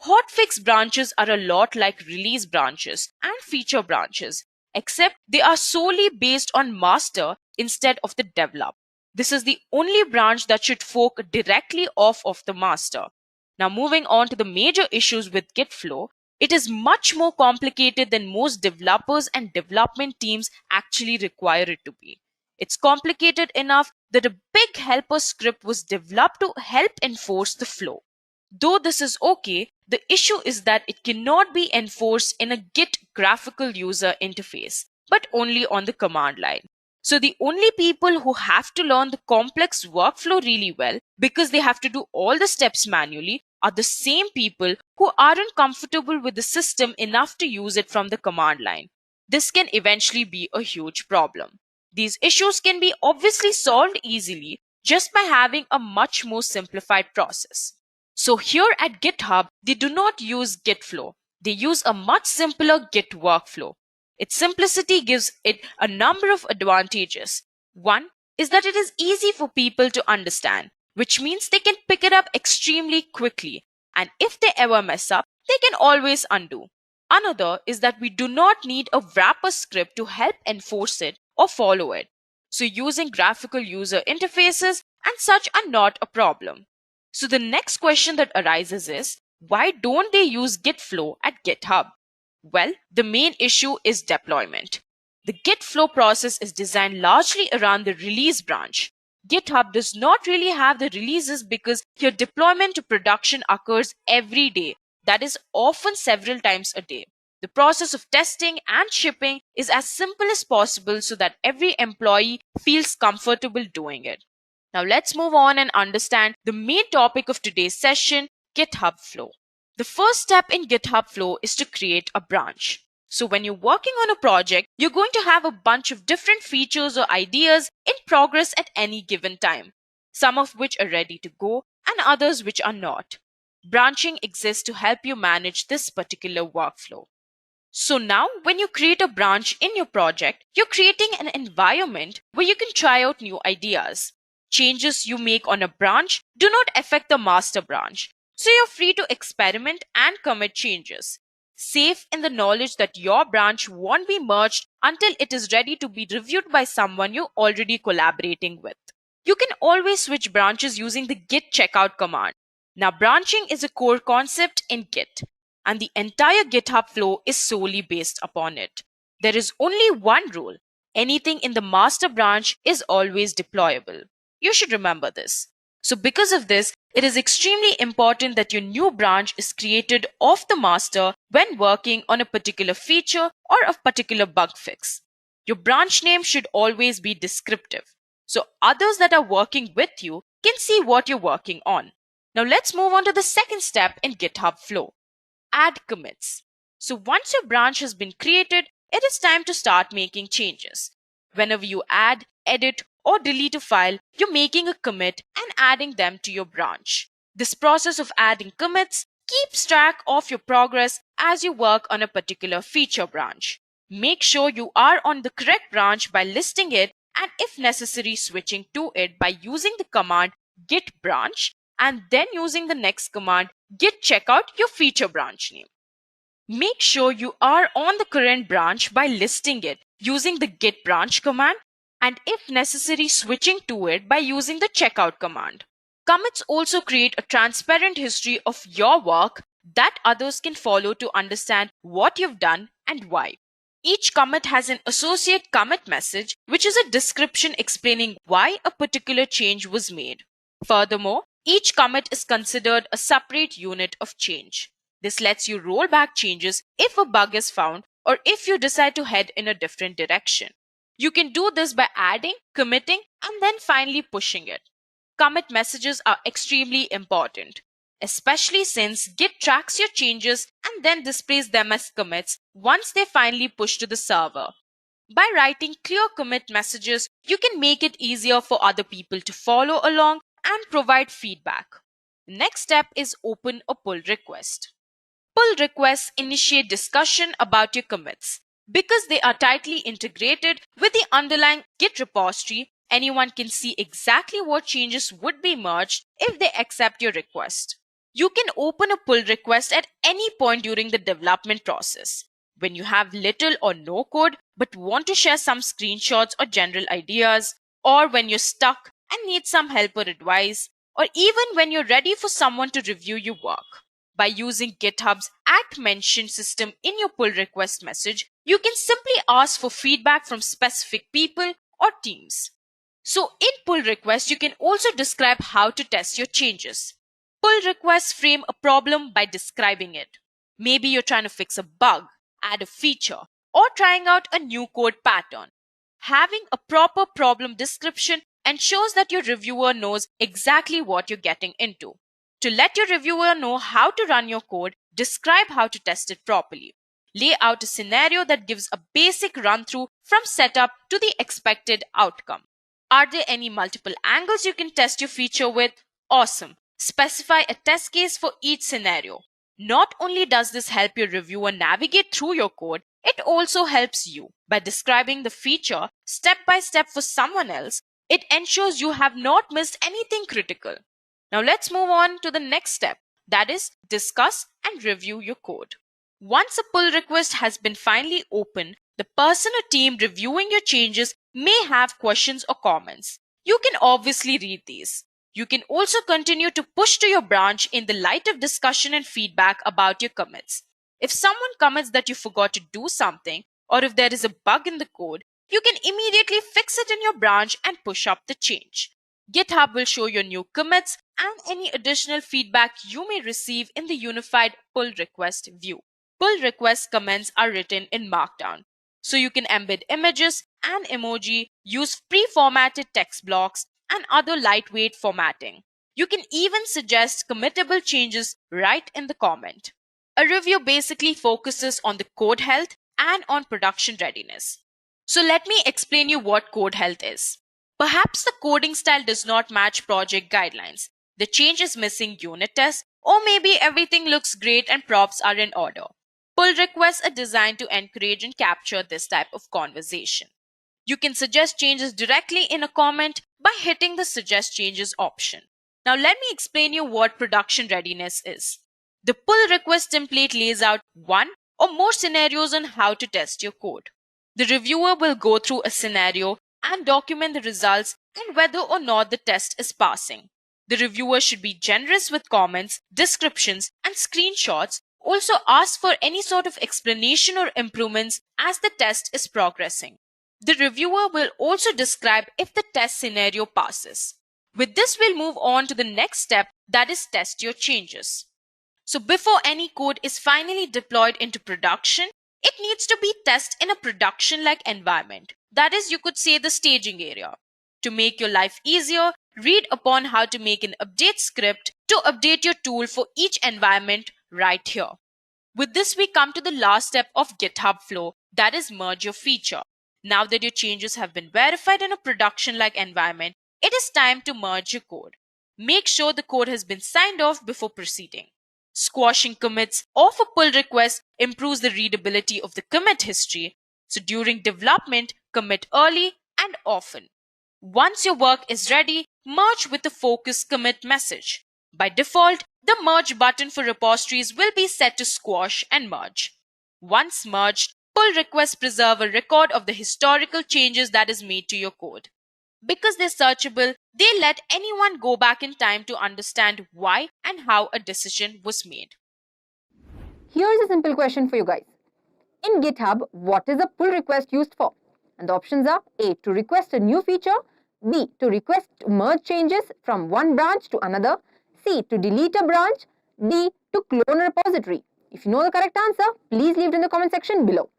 Hotfix branches are a lot like release branches and feature branches, except they are solely based on master instead of the develop. This is the only branch that should fork directly off of the master. Now moving on to the major issues with Git flow, it is much more complicated than most developers and development teams actually require it to be. It's complicated enough that a big helper script was developed to help enforce the flow. Though this is okay, the issue is that it cannot be enforced in a Git graphical user interface, but only on the command line. So the only people who have to learn the complex workflow really well, because they have to do all the steps manually, are the same people who aren't comfortable with the system enough to use it from the command line. This can eventually be a huge problem. These issues can be obviously solved easily just by having a much more simplified process. So here at GitHub, they do not use Git flow. They use a much simpler Git workflow. Its simplicity gives it a number of advantages. One is that it is easy for people to understand, which means they can pick it up extremely quickly. And if they ever mess up, they can always undo. Another is that we do not need a wrapper script to help enforce it or follow it. So using graphical user interfaces and such are not a problem. So the next question that arises is, why don't they use Git flow at GitHub? Well, the main issue is deployment. The Git flow process is designed largely around the release branch. GitHub does not really have the releases because your deployment to production occurs every day. That is often several times a day. The process of testing and shipping is as simple as possible so that every employee feels comfortable doing it. Now let's move on and understand the main topic of today's session, GitHub flow. The first step in GitHub flow is to create a branch. So when you're working on a project, you're going to have a bunch of different features or ideas in progress at any given time, some of which are ready to go and others which are not. Branching exists to help you manage this particular workflow. So now when you create a branch in your project, you're creating an environment where you can try out new ideas. Changes you make on a branch do not affect the master branch, so you're free to experiment and commit changes, safe in the knowledge that your branch won't be merged until it is ready to be reviewed by someone you're already collaborating with. You can always switch branches using the git checkout command. Now, branching is a core concept in Git, and the entire GitHub flow is solely based upon it. There is only one rule: anything in the master branch is always deployable. You should remember this. So because of this, it is extremely important that your new branch is created off the master when working on a particular feature or a particular bug fix. Your branch name should always be descriptive, so others that are working with you can see what you're working on. Now let's move on to the second step in GitHub flow. Add commits. So once your branch has been created, it is time to start making changes. Whenever you add, edit, or delete a file, you're making a commit and adding them to your branch. This process of adding commits keeps track of your progress as you work on a particular feature branch. Make sure you are on the correct branch by listing it, and if necessary, switching to it by using the command git branch and then using the next command git checkout your feature branch name. Make sure you are on the current branch by listing it using the git branch command, and if necessary, switching to it by using the checkout command. Commits also create a transparent history of your work that others can follow to understand what you've done and why. Each commit has an associate commit message, which is a description explaining why a particular change was made. Furthermore, Each commit is considered a separate unit of change. This lets you roll back changes if a bug is found or if you decide to head in a different direction. You can do this by adding, committing, and then finally pushing it. Commit messages are extremely important, especially since Git tracks your changes and then displays them as commits once they finally push to the server. By writing clear commit messages, you can make it easier for other people to follow along and provide feedback. The next step is open a pull request. Pull requests initiate discussion about your commits. Because they are tightly integrated with the underlying Git repository, anyone can see exactly what changes would be merged if they accept your request. You can open a pull request at any point during the development process. When you have little or no code but want to share some screenshots or general ideas, or when you're stuck and need some help or advice, or even when you're ready for someone to review your work. By using GitHub's @mention system in your pull request message, you can simply ask for feedback from specific people or teams. So in pull requests, you can also describe how to test your changes. Pull requests frame a problem by describing it. Maybe you're trying to fix a bug, add a feature, or trying out a new code pattern. Having a proper problem description ensures that your reviewer knows exactly what you're getting into. To let your reviewer know how to run your code, describe how to test it properly. Lay out a scenario that gives a basic run-through from setup to the expected outcome. Are there any multiple angles you can test your feature with? Awesome. Specify a test case for each scenario. Not only does this help your reviewer navigate through your code, it also helps you. By describing the feature step by step for someone else, it ensures you have not missed anything critical. Now let's move on to the next step, that is, discuss and review your code. Once a pull request has been finally opened, the person or team reviewing your changes may have questions or comments. You can obviously read these. You can also continue to push to your branch in the light of discussion and feedback about your commits. If someone commits that you forgot to do something, or if there is a bug in the code, you can immediately fix it in your branch and push up the change. GitHub will show your new commits and any additional feedback you may receive in the unified pull request view. Pull request comments are written in Markdown, so you can embed images and emoji, use pre-formatted text blocks, and other lightweight formatting. You can even suggest committable changes right in the comment. A review basically focuses on the code health and on production readiness. So let me explain you what code health is. Perhaps the coding style does not match project guidelines. The change is missing unit tests, or maybe everything looks great and props are in order. Pull requests are designed to encourage and capture this type of conversation. You can suggest changes directly in a comment by hitting the Suggest Changes option. Now let me explain you what production readiness is. The pull request template lays out one or more scenarios on how to test your code. The reviewer will go through a scenario and document the results and whether or not the test is passing. The reviewer should be generous with comments, descriptions, and screenshots. Also ask for any sort of explanation or improvements as the test is progressing. The reviewer will also describe if the test scenario passes. With this, we'll move on to the next step, that is test your changes. So before any code is finally deployed into production, it needs to be tested in a production-like environment. That is, you could say the staging area. To make your life easier, read upon how to make an update script to update your tool for each environment right here. With this, we come to the last step of GitHub Flow, that is merge your feature. Now that your changes have been verified in a production-like environment, it is time to merge your code. Make sure the code has been signed off before proceeding. Squashing commits of a pull request improves the readability of the commit history. So during development, commit early and often. Once your work is ready, merge with the focus commit message. By default, the merge button for repositories will be set to squash and merge. Once merged, pull requests preserve a record of the historical changes that is made to your code. Because they're searchable, they let anyone go back in time to understand why and how a decision was made. Here's a simple question for you guys. In GitHub, what is a pull request used for? And the options are A, to request a new feature, B, to request to merge changes from one branch to another, C. To delete a branch. D. To clone a repository. If you know the correct answer, please leave it in the comment section below.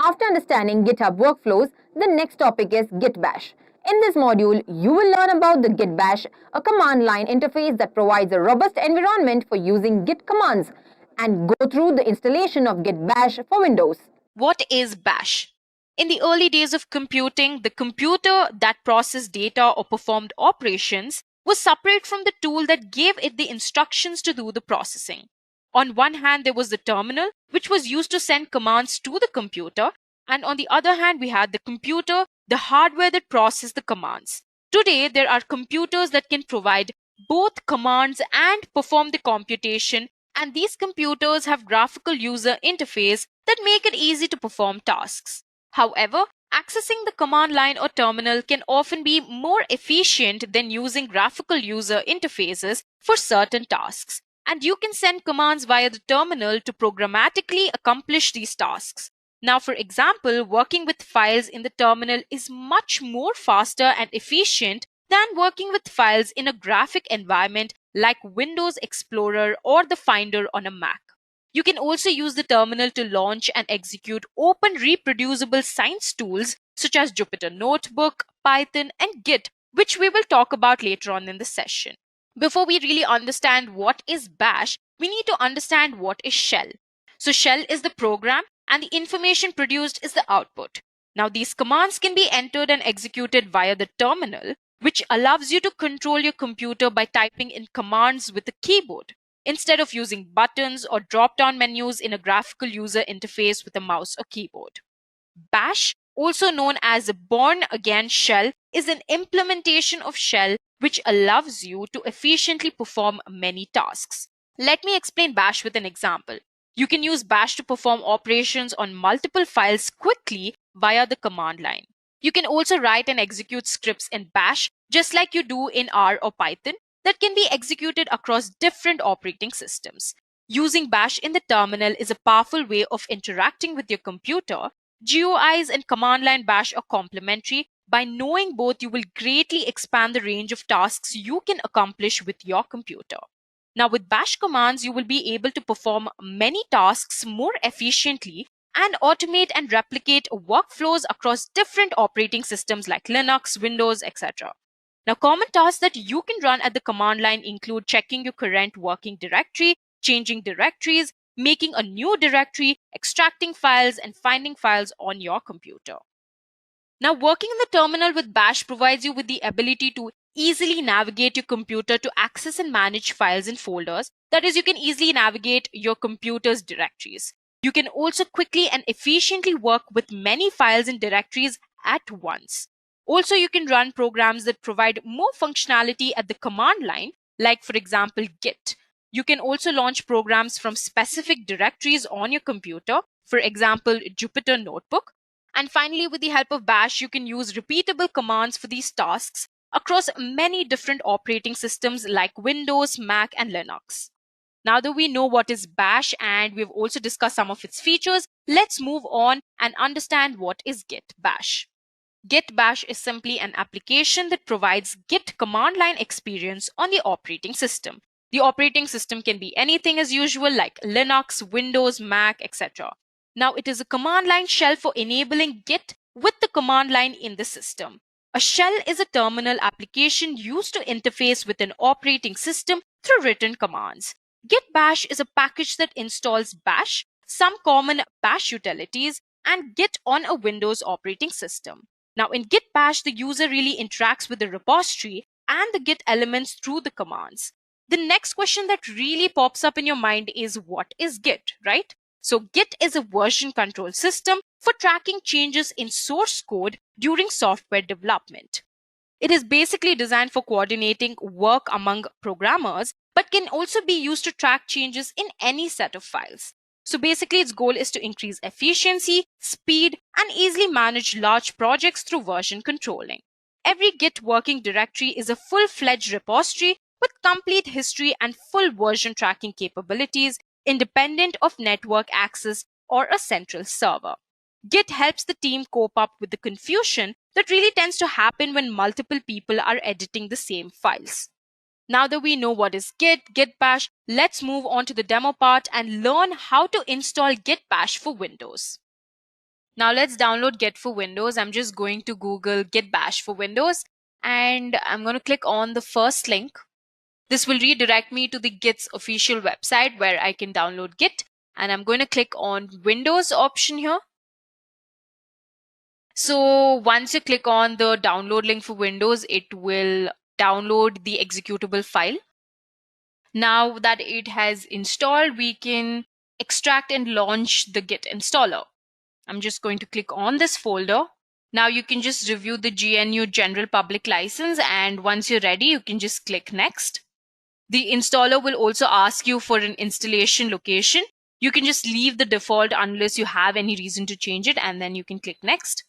After understanding GitHub workflows, the next topic is Git Bash. In this module, you will learn about the Git Bash, a command line interface that provides a robust environment for using Git commands, and go through the installation of Git Bash for Windows. What is Bash? In the early days of computing, the computer that processed data or performed operations was separate from the tool that gave it the instructions to do the processing. On one hand, there was the terminal, which was used to send commands to the computer, and on the other hand, we had the computer, the hardware that processed the commands. Today, there are computers that can provide both commands and perform the computation, and these computers have graphical user interface that make it easy to perform tasks. However, accessing the command line or terminal can often be more efficient than using graphical user interfaces for certain tasks. And you can send commands via the terminal to programmatically accomplish these tasks. Now, for example, working with files in the terminal is much more faster and efficient than working with files in a graphic environment like Windows Explorer or the Finder on a Mac. You can also use the terminal to launch and execute open reproducible science tools such as Jupyter Notebook, Python, and Git, which we will talk about later on in the session. Before we really understand what is Bash, we need to understand what is shell. So shell is the program and the information produced is the output. Now these commands can be entered and executed via the terminal, which allows you to control your computer by typing in commands with a keyboard, instead of using buttons or drop-down menus in a graphical user interface with a mouse or keyboard. Bash, also known as a born-again shell, is an implementation of shell which allows you to efficiently perform many tasks. Let me explain Bash with an example. You can use Bash to perform operations on multiple files quickly via the command line. You can also write and execute scripts in Bash just like you do in R or Python that can be executed across different operating systems. Using Bash in the terminal is a powerful way of interacting with your computer. GUIs and command line Bash are complementary. By knowing both, you will greatly expand the range of tasks you can accomplish with your computer. Now, with Bash commands, you will be able to perform many tasks more efficiently and automate and replicate workflows across different operating systems like Linux, Windows, etc. Now, common tasks that you can run at the command line include checking your current working directory, changing directories, making a new directory, extracting files, and finding files on your computer. Now, working in the terminal with Bash provides you with the ability to easily navigate your computer to access and manage files and folders. That is, you can easily navigate your computer's directories. You can also quickly and efficiently work with many files and directories at once. Also, you can run programs that provide more functionality at the command line, like for example, Git. You can also launch programs from specific directories on your computer, for example, Jupyter Notebook. And finally, with the help of Bash, you can use repeatable commands for these tasks across many different operating systems like Windows, Mac, and Linux. Now that we know what is Bash and we've also discussed some of its features, let's move on and understand what is Git Bash. Git Bash is simply an application that provides Git command line experience on the operating system. The operating system can be anything as usual like Linux, Windows, Mac, etc. Now, it is a command line shell for enabling Git with the command line in the system. A shell is a terminal application used to interface with an operating system through written commands. Git Bash is a package that installs Bash, some common Bash utilities, and Git on a Windows operating system. Now, in Git Bash, the user really interacts with the repository and the Git elements through the commands. The next question that really pops up in your mind is, what is Git, right? So Git is a version control system for tracking changes in source code during software development. It is basically designed for coordinating work among programmers, but can also be used to track changes in any set of files. So basically, its goal is to increase efficiency, speed, and easily manage large projects through version controlling. Every Git working directory is a full-fledged repository with complete history and full version tracking capabilities, independent of network access or a central server. Git helps the team cope up with the confusion That really tends to happen when multiple people are editing the same files. Now that we know what is Git, Git Bash, let's move on to the demo part and learn how to install Git Bash for Windows. Now let's download Git for Windows. I'm just going to Google Git Bash for Windows and I'm going to click on the first link. This will redirect me to the Git's official website where I can download Git, and I'm going to click on Windows option here. So once you click on the download link for Windows, it will download the executable file. Now that it has installed, we can extract and launch the Git installer. I'm just going to click on this folder. Now you can just review the GNU General Public License, and once you're ready, you can just click Next. The installer will also ask you for an installation location. You can just leave the default unless you have any reason to change it, and then you can click Next.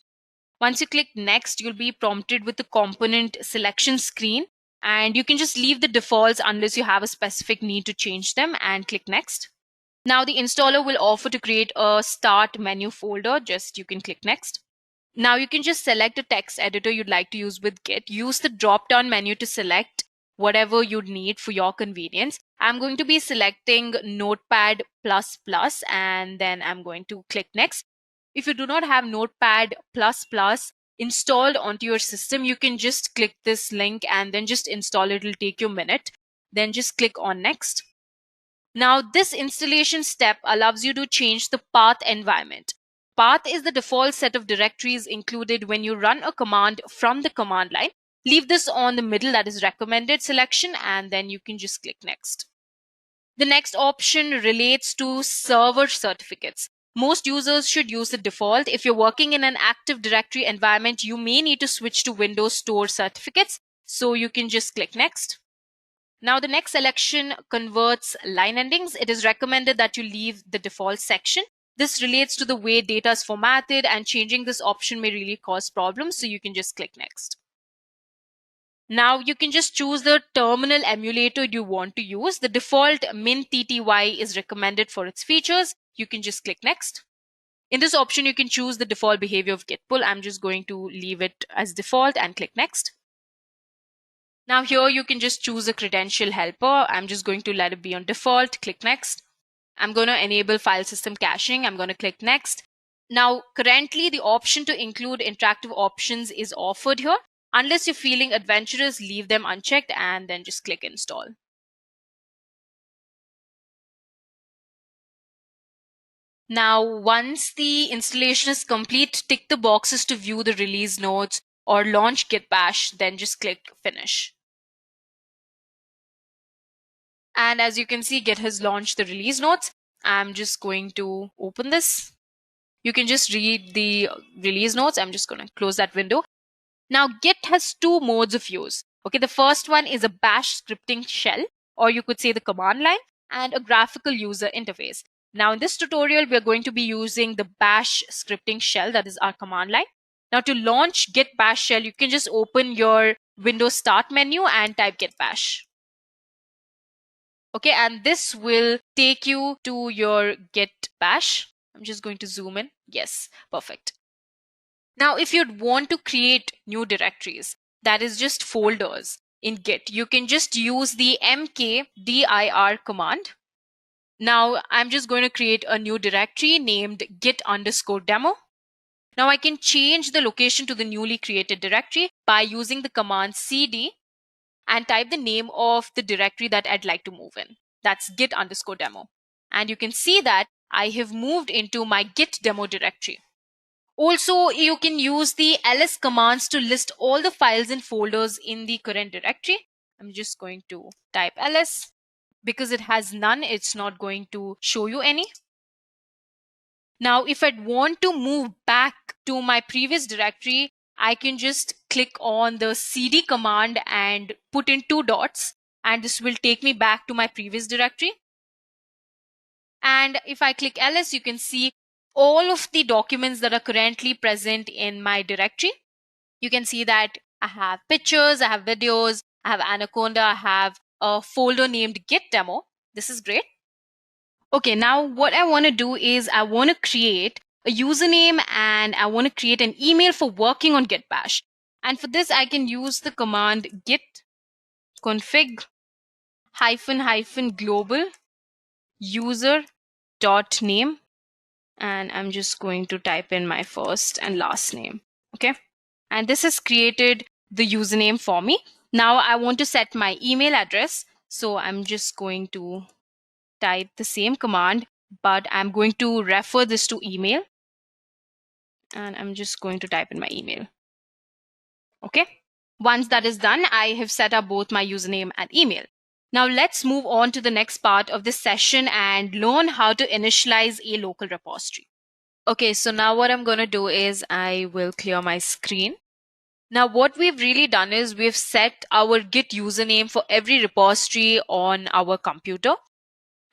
Once you click Next, you'll be prompted with the component selection screen, and you can just leave the defaults unless you have a specific need to change them, and click Next. Now the installer will offer to create a start menu folder. Just you can click Next. Now you can just select a text editor you'd like to use with Git. Use the drop-down menu to select whatever you'd need for your convenience. I'm going to be selecting Notepad++, and then I'm going to click Next. If you do not have Notepad++ installed onto your system, you can just click this link and then just install it. It'll take you a minute. Then just click on Next. Now this installation step allows you to change the path environment. Path is the default set of directories included when you run a command from the command line. Leave this on the middle, that is recommended selection, and then you can just click Next. The next option relates to server certificates. Most users should use the default. If you're working in an Active Directory environment, you may need to switch to Windows Store certificates, so you can just click Next. Now the next selection converts line endings. It is recommended that you leave the default section. This relates to the way data is formatted, and changing this option may really cause problems, so you can just click Next. Now you can just choose the terminal emulator you want to use. The default MinTTY is recommended for its features. You can just click Next. In this option, you can choose the default behavior of Git pull. I'm just going to leave it as default and click Next. Now here you can just choose a credential helper. I'm just going to let it be on default. Click Next. I'm going to enable file system caching. I'm going to click Next. Now currently the option to include interactive options is offered here. Unless you're feeling adventurous, leave them unchecked and then just click Install. Now, once the installation is complete, tick the boxes to view the release notes or launch Git Bash, then just click Finish. And as you can see, Git has launched the release notes. I'm just going to open this. You can just read the release notes. I'm just going to close that window. Now, Git has two modes of use. Okay, the first one is a bash scripting shell, or you could say the command line, and a graphical user interface. Now, in this tutorial, we're going to be using the bash scripting shell, that is our command line. Now, to launch Git Bash shell, you can just open your Windows Start menu and type Git Bash. Okay, and this will take you to your Git Bash. I'm just going to zoom in. Yes, perfect. Now, if you'd want to create new directories, that is just folders in Git, you can just use the mkdir command. Now, I'm just going to create a new directory named git_demo. Now, I can change the location to the newly created directory by using the command cd and type the name of the directory that I'd like to move in. That's git_demo. And you can see that I have moved into my git demo directory. Also, you can use the ls commands to list all the files and folders in the current directory. I'm just going to type ls. Because it has none, it's not going to show you any. Now, if I'd want to move back to my previous directory, I can just click on the cd command and put in 2 dots, and this will take me back to my previous directory. And if I click ls, you can see all of the documents that are currently present in my directory. You can see that I have pictures, I have videos, I have Anaconda, I have a folder named Git Demo. This is great. Okay, now what I want to do is I want to create a username, and I want to create an email for working on Git Bash. And for this, I can use the command git config -- global user.name, and I'm just going to type in my first and last name. Okay, and this has created the username for me. Now I want to set my email address, so I'm just going to type the same command, but I'm going to refer this to email, and I'm just going to type in my email. Okay, once that is done, I have set up both my username and email. Now let's move on to the next part of this session and learn how to initialize a local repository. Okay, so now what I'm going to do is I will clear my screen. Now what we've really done is we've set our Git username for every repository on our computer.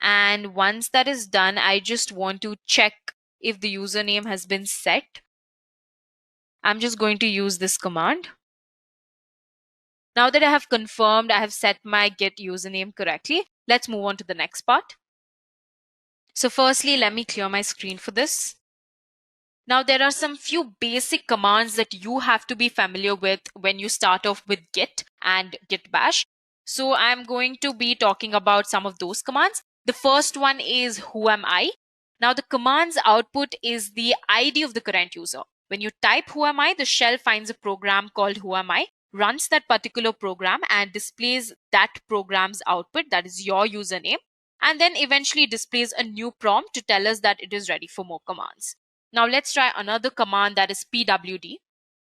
And once that is done, I just want to check if the username has been set. I'm just going to use this command. Now that I have confirmed I have set my Git username correctly, let's move on to the next part. So firstly, let me clear my screen for this. Now there are some few basic commands that you have to be familiar with when you start off with Git and Git Bash. So I'm going to be talking about some of those commands. The first one is who am I? Now the command's output is the ID of the current user. When you type who am I, the shell finds a program called who am I, runs that particular program and displays that program's output, that is your username, and then eventually displays a new prompt to tell us that it is ready for more commands. Now let's try another command, that is pwd,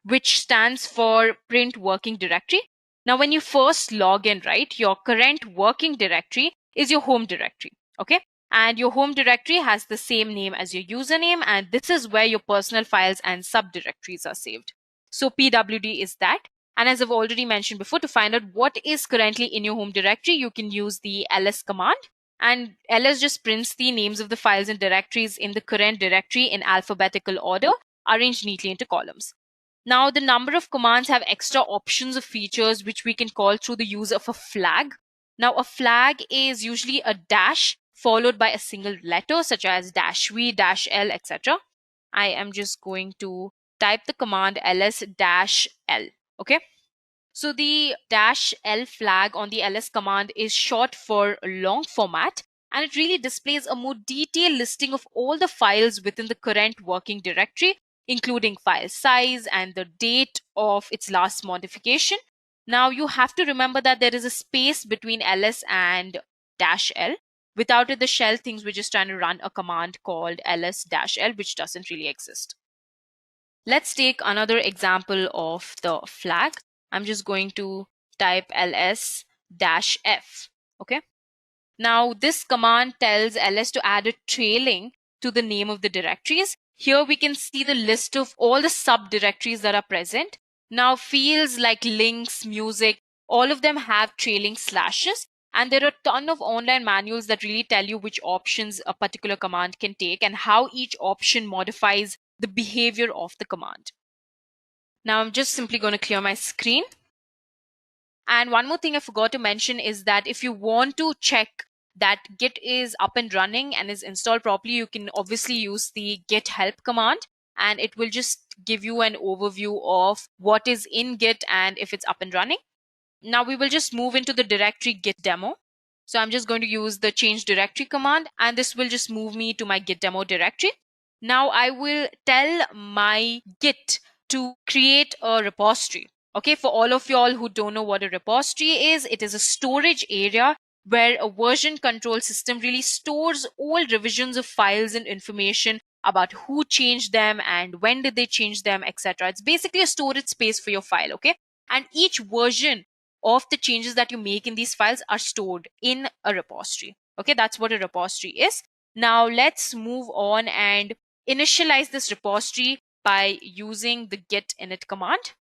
which stands for print working directory. Now when you first log in, right, your current working directory is your home directory, okay? And your home directory has the same name as your username, and this is where your personal files and subdirectories are saved. So pwd is that. And as I've already mentioned before, to find out what is currently in your home directory, you can use the ls command. And ls just prints the names of the files and directories in the current directory in alphabetical order, arranged neatly into columns. Now, the number of commands have extra options or features which we can call through the use of a flag. Now, a flag is usually a dash followed by a single letter such as -v, -l, etc. I am just going to type the command ls-l. Okay. So the -l flag on the ls command is short for long format, and it really displays a more detailed listing of all the files within the current working directory, including file size and the date of its last modification. Now you have to remember that there is a space between ls and -l. Without it, the shell thinks we're just trying to run a command called ls-l, which doesn't really exist. Let's take another example of the flag. I'm just going to type ls-f. Okay. Now this command tells ls to add a trailing to the name of the directories. Here we can see the list of all the subdirectories that are present. Now fields like links, music, all of them have trailing slashes. And there are a ton of online manuals that really tell you which options a particular command can take and how each option modifies the behavior of the command. Now I'm just simply going to clear my screen. And one more thing I forgot to mention is that if you want to check that Git is up and running and is installed properly, you can obviously use the git help command, and it will just give you an overview of what is in Git and if it's up and running. Now we will just move into the directory Git demo. So I'm just going to use the change directory command, and this will just move me to my Git demo directory. Now I will tell my Git to create a repository. Okay, for all of y'all who don't know what a repository is, it is a storage area where a version control system really stores all revisions of files and information about who changed them and when did they change them, etc. It's basically a storage space for your file, okay? And each version of the changes that you make in these files are stored in a repository. Okay, that's what a repository is. Now let's move on and initialize this repository by using the git init command.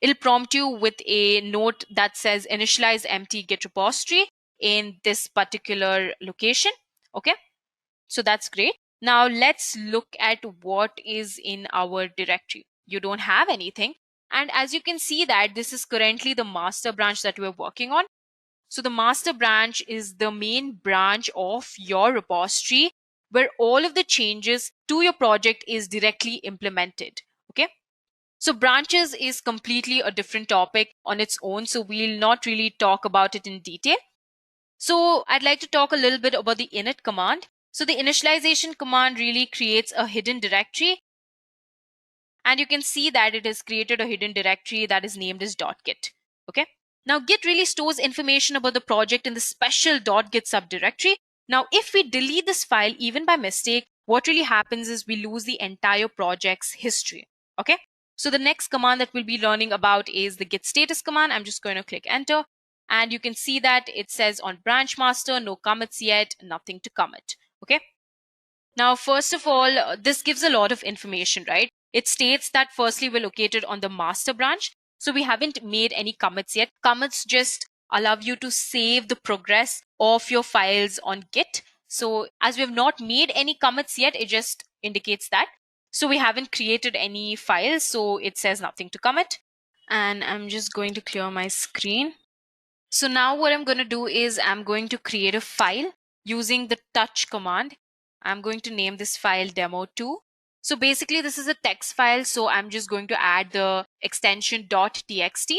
It'll prompt you with a note that says initialize empty git repository in this particular location. Okay, so that's great. Now let's look at what is in our directory. You don't have anything. And as you can see that this is currently the master branch that we're working on. So the master branch is the main branch of your repository where all of the changes to your project is directly implemented. Okay. So branches is completely a different topic on its own, so we'll not really talk about it in detail. So I'd like to talk a little bit about the init command. So the initialization command really creates a hidden directory, and you can see that it has created a hidden directory that is named as .git. Okay. Now Git really stores information about the project in the special .git subdirectory. Now if we delete this file even by mistake, what really happens is we lose the entire project's history. Okay. So the next command that we'll be learning about is the git status command. I'm just going to click enter, and you can see that it says on branch master, no commits yet, nothing to commit. Okay. Now, first of all, this gives a lot of information, right? It states that firstly, we're located on the master branch. So we haven't made any commits yet. Commits just allow you to save the progress of your files on Git. So as we have not made any commits yet, it just indicates that. So we haven't created any files, so it says nothing to commit. And I'm just going to clear my screen. So now what I'm going to do is I'm going to create a file using the touch command. I'm going to name this file demo2. So basically this is a text file, so I'm just going to add the extension .txt,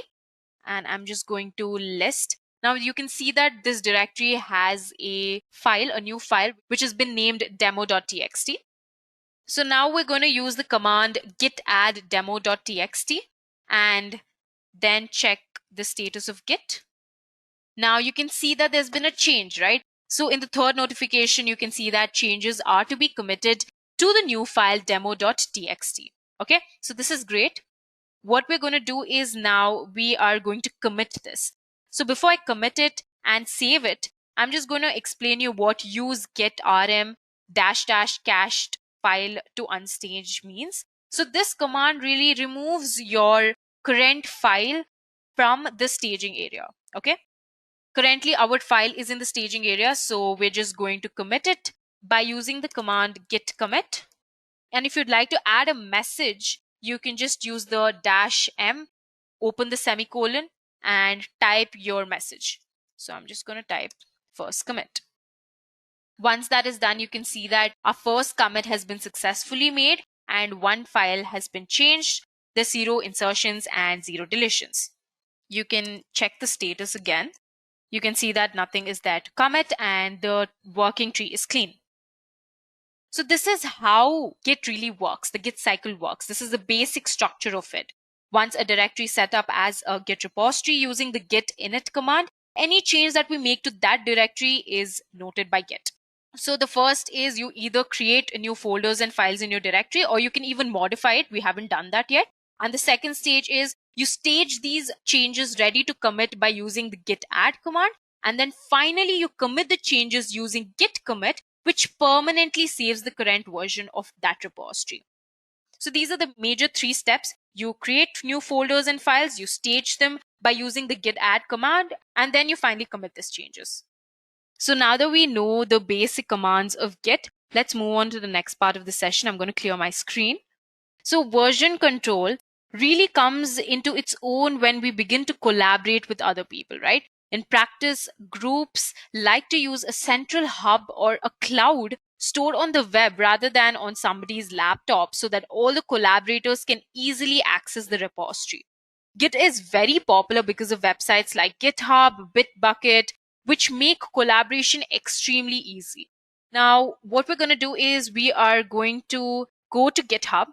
and I'm just going to list. Now you can see that this directory has a file, a new file, which has been named demo.txt. So now we're going to use the command git add demo.txt and then check the status of Git. Now you can see that there's been a change, right? So in the third notification, you can see that changes are to be committed to the new file demo.txt. Okay, so this is great. What we're going to do is now we are going to commit this. So before I commit it and save it, I'm just going to explain you what use git rm -- cached file to unstage means. So this command really removes your current file from the staging area. Okay. Currently, our file is in the staging area, so we're just going to commit it by using the command git commit. And if you'd like to add a message, you can just use the -m, open the semicolon, and type your message. So I'm just going to type first commit. Once that is done, you can see that our first commit has been successfully made and one file has been changed. There's 0 insertions and 0 deletions. You can check the status again. You can see that nothing is there to commit and the working tree is clean. So this is how Git really works. The Git cycle works. This is the basic structure of it. Once a directory is set up as a Git repository using the git init command, any change that we make to that directory is noted by Git. So the first is you either create new folders and files in your directory, or you can even modify it. We haven't done that yet. And the second stage is you stage these changes ready to commit by using the git add command. And then finally, you commit the changes using git commit, which permanently saves the current version of that repository. So these are the major 3 steps. You create new folders and files, you stage them by using the git add command, and then you finally commit these changes. So now that we know the basic commands of Git, let's move on to the next part of the session. I'm going to clear my screen. So version control really comes into its own when we begin to collaborate with other people, right? In practice, groups like to use a central hub or a cloud stored on the web rather than on somebody's laptop so that all the collaborators can easily access the repository. Git is very popular because of websites like GitHub, Bitbucket, which make collaboration extremely easy. Now, what we're going to do is we are going to go to GitHub.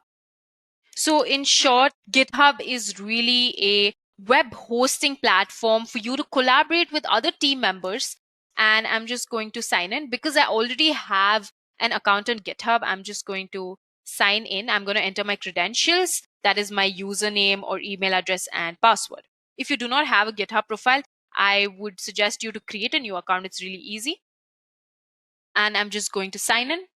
So in short, GitHub is really a web hosting platform for you to collaborate with other team members. And I'm just going to sign in because I already have an account on GitHub. I'm just going to sign in. I'm going to enter my credentials. That is my username or email address and password. If you do not have a GitHub profile, I would suggest you to create a new account. It's really easy. And I'm just going to sign in.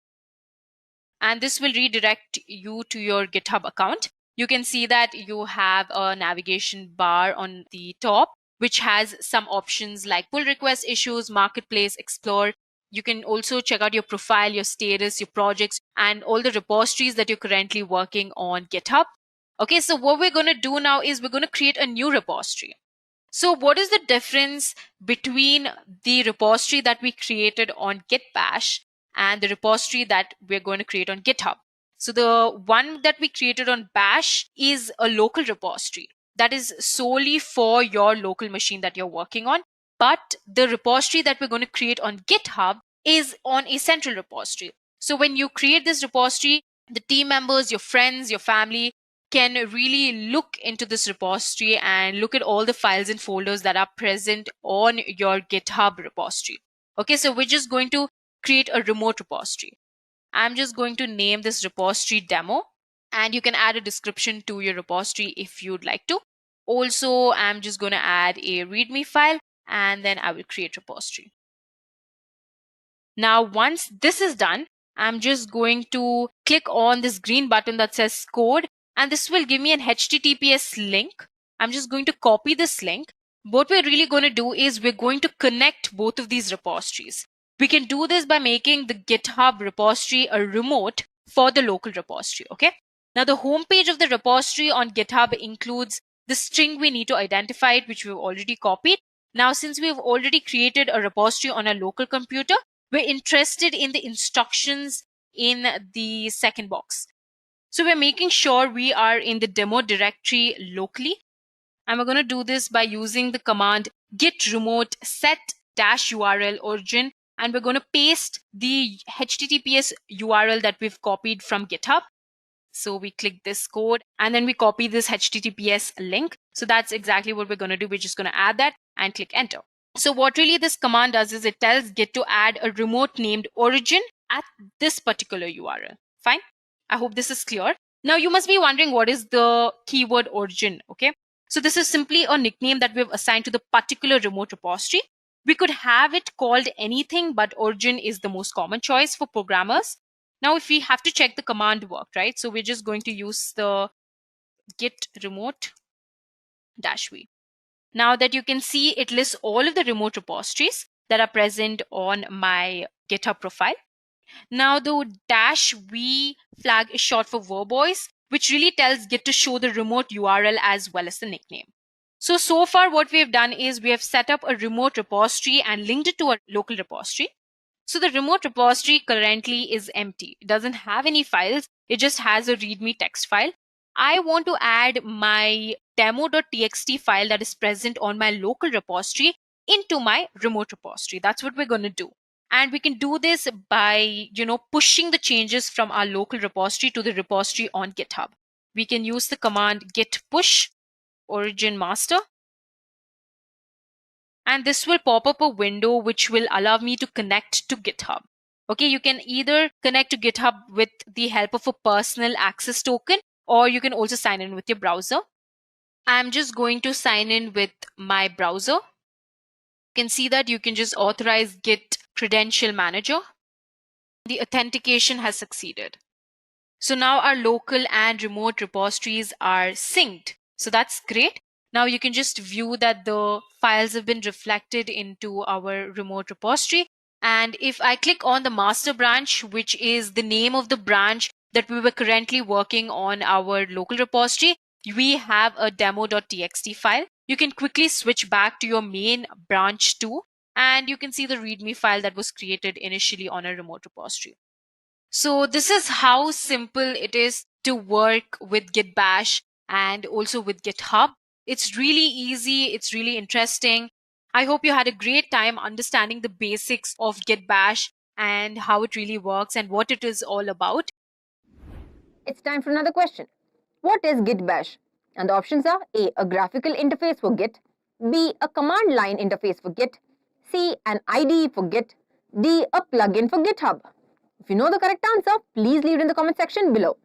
And this will redirect you to your GitHub account. You can see that you have a navigation bar on the top, which has some options like pull request issues, marketplace, explore. You can also check out your profile, your status, your projects, and all the repositories that you're currently working on GitHub. Okay, so what we're going to do now is we're going to create a new repository. So what is the difference between the repository that we created on Git Bash and the repository that we're going to create on GitHub. So the one that we created on Bash is a local repository that is solely for your local machine that you're working on. But the repository that we're going to create on GitHub is on a central repository. So when you create this repository, the team members, your friends, your family can really look into this repository and look at all the files and folders that are present on your GitHub repository. Okay, so we're just going to create a remote repository. I'm just going to name this repository demo, and you can add a description to your repository if you'd like to. Also, I'm just going to add a README file, and then I will create repository. Now, once this is done, I'm just going to click on this green button that says code, and this will give me an HTTPS link. I'm just going to copy this link. What we're really going to do is we're going to connect both of these repositories. We can do this by making the GitHub repository a remote for the local repository. Okay. Now, the homepage of the repository on GitHub includes the string we need to identify it, which we've already copied. Now, since we've already created a repository on a local computer, we're interested in the instructions in the second box. So we're making sure we are in the demo directory locally. And we're going to do this by using the command git remote set -URL origin. And we're going to paste the HTTPS URL that we've copied from GitHub. So we click this code and then we copy this HTTPS link. So that's exactly what we're going to do. We're just going to add that and click enter. So what really this command does is it tells Git to add a remote named origin at this particular URL. Fine. I hope this is clear. Now you must be wondering what is the keyword origin. Okay. So this is simply a nickname that we've assigned to the particular remote repository. We could have it called anything, but origin is the most common choice for programmers. Now, if we have to check the command worked, right? So we're just going to use the git remote -v. Now that you can see, it lists all of the remote repositories that are present on my GitHub profile. Now, the -v flag is short for verbose, which really tells Git to show the remote URL as well as the nickname. So far what we've done is we have set up a remote repository and linked it to a local repository. So the remote repository currently is empty. It doesn't have any files. It just has a README text file. I want to add my demo.txt file that is present on my local repository into my remote repository. That's what we're going to do. And we can do this by, pushing the changes from our local repository to the repository on GitHub. We can use the command git push origin master. And this will pop up a window which will allow me to connect to GitHub. Okay, you can either connect to GitHub with the help of a personal access token, or you can also sign in with your browser. I'm just going to sign in with my browser. You can see that you can just authorize Git credential manager. The authentication has succeeded. So now our local and remote repositories are synced. So that's great. Now you can just view that the files have been reflected into our remote repository. And if I click on the master branch, which is the name of the branch that we were currently working on our local repository, we have a demo.txt file. You can quickly switch back to your main branch too, and you can see the README file that was created initially on a remote repository. So this is how simple it is to work with Git Bash and also with GitHub. It's really easy. It's really interesting. I hope you had a great time understanding the basics of Git Bash and how it really works and what it is all about. It's time for another question. What is Git Bash? And the options are A, a graphical interface for Git, B, a command line interface for Git, C, an IDE for Git, D, a plugin for GitHub. If you know the correct answer, please leave it in the comment section below.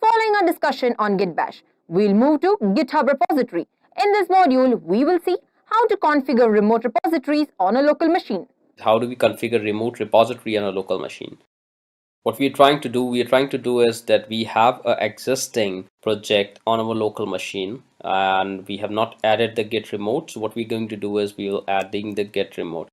Following our discussion on Git Bash, we'll move to GitHub repository. In this module, we will see how to configure remote repositories on a local machine. How do we configure remote repository on a local machine? What we are trying to do is that we have an existing project on our local machine and we have not added the Git remote. So what we're going to do is we will adding the Git remote.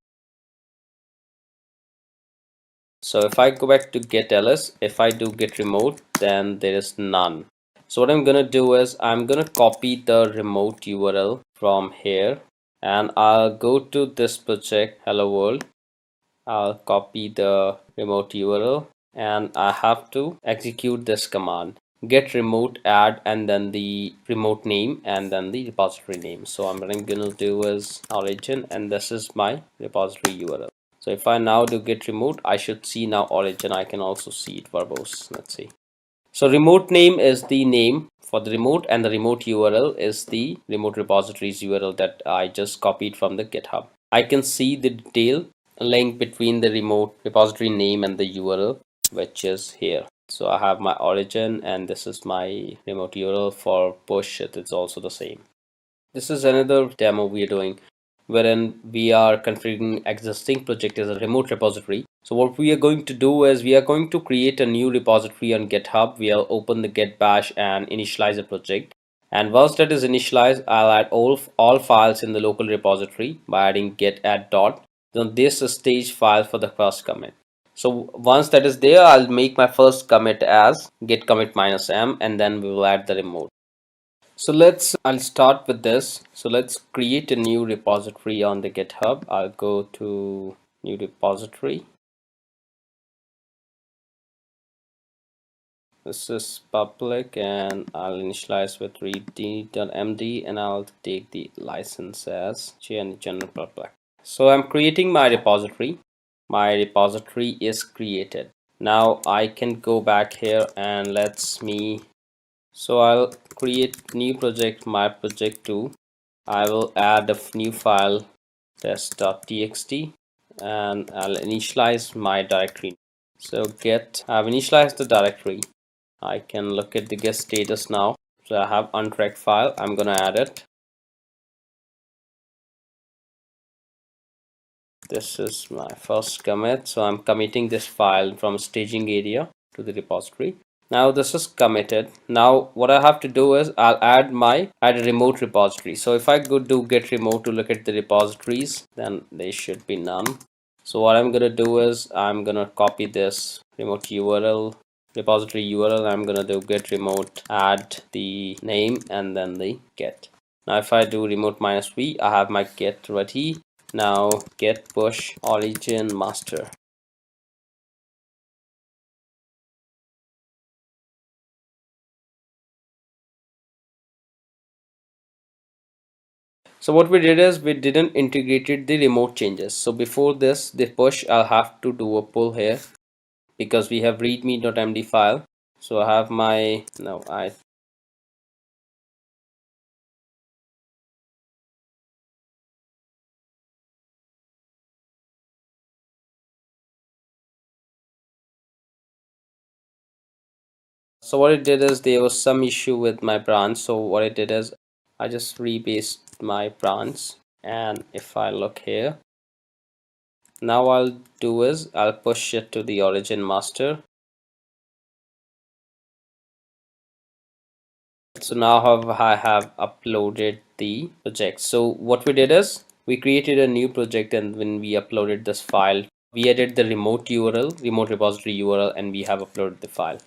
So if I go back to Git ls, if I do Git remote, then there is none. So what I'm going to do is I'm going to copy the remote URL from here and I'll go to this project, hello world. I'll copy the remote URL and I have to execute this command, get remote add and then the remote name and then the repository name. So I'm gonna do is origin and this is my repository URL. So if I now do git remote, I should see now origin. I can also see it verbose. Let's see. So remote name is the name for the remote and the remote URL is the remote repositories URL that I just copied from the GitHub. I can see the detail link between the remote repository name and the URL, which is here. So I have my origin and this is my remote URL. For push it is also the same. This is another demo we are doing wherein we are configuring existing project as a remote repository. So what we are going to do is we are going to create a new repository on GitHub. We'll open the Git Bash and initialize a project. And once that is initialized, I'll add all files in the local repository by adding git add dot. Then this stage file for the first commit. So once that is there, I'll make my first commit as git commit -m and then we will add the remote. So I'll start with this. So let's create a new repository on the GitHub. I'll go to new repository. This is public and I'll initialize with read_md and I'll take the license as general public. So I'm creating my repository. My repository is created. Now I can go back here and so I'll create new project, my project 2. I will add a new file test.txt and I'll initialize my directory. So I've initialized the directory. I can look at the Git status now. So I have untracked file. I'm gonna add it. This is my first commit. So I'm committing this file from staging area to the repository. Now this is committed. Now what I have to do is I'll add a remote repository. So if I go do git remote to look at the repositories, then they should be none. So what I'm gonna do is I'm gonna copy this remote URL repository URL. I'm gonna do git remote, add the name and then the git. Now if I do remote -v, I have my git ready. Now git push origin master. So what we did is we didn't integrated the remote changes. So before this, the push, I'll have to do a pull here because we have readme.md file. So I have my so what it did is there was some issue with my branch. So what I did is I just rebased my branch, and if I look here, now I'll do is I'll push it to the origin master. So now I have uploaded the project. So what we did is we created a new project, and when we uploaded this file, we added the remote URL, remote repository URL, and we have uploaded the file.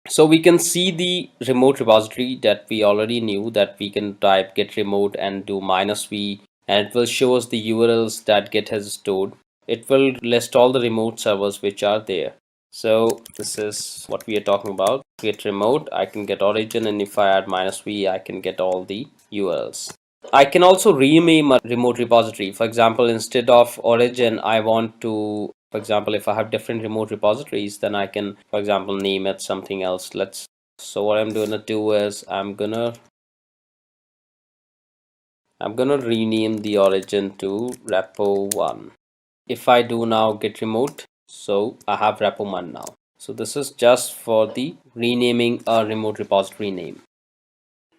So we can see the remote repository that we already knew, that we can type git remote and do -v, and it will show us the URLs that Git has stored. It will list all the remote servers which are there. So this is what we are talking about. Git remote, I can get origin, and if I add -v, I can get all the URLs. I can also rename a remote repository. For example, instead of origin, I want to, for example, if I have different remote repositories, then I can, for example, name it something else. So what I'm going to do is I'm gonna rename the origin to repo1. If I do now git remote, so I have repo1 now. So this is just for the renaming a remote repository name.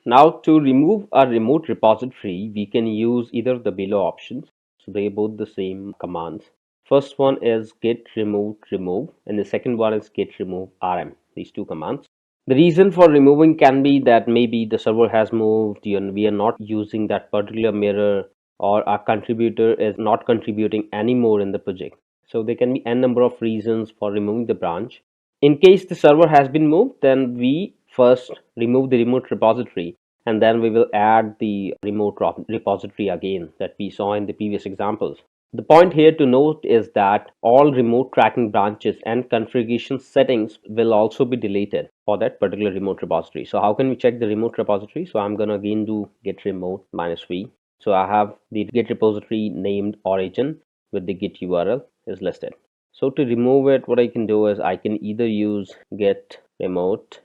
Now to remove a remote repository, we can use either the below options. So they are both the same commands. First one is git remove, and the second one is git remove rm. These two commands. The reason for removing can be that maybe the server has moved and we are not using that particular mirror, or our contributor is not contributing anymore in the project. So there can be n number of reasons for removing the branch. In case the server has been moved, then we first remove the remote repository and then we will add the remote repository again that we saw in the previous examples. The point here to note is that all remote tracking branches and configuration settings will also be deleted for that particular remote repository. So how can we check the remote repository? So I'm going to again do git remote -v. So I have the Git repository named origin with the Git URL is listed. So to remove it, what I can do is I can either use git remote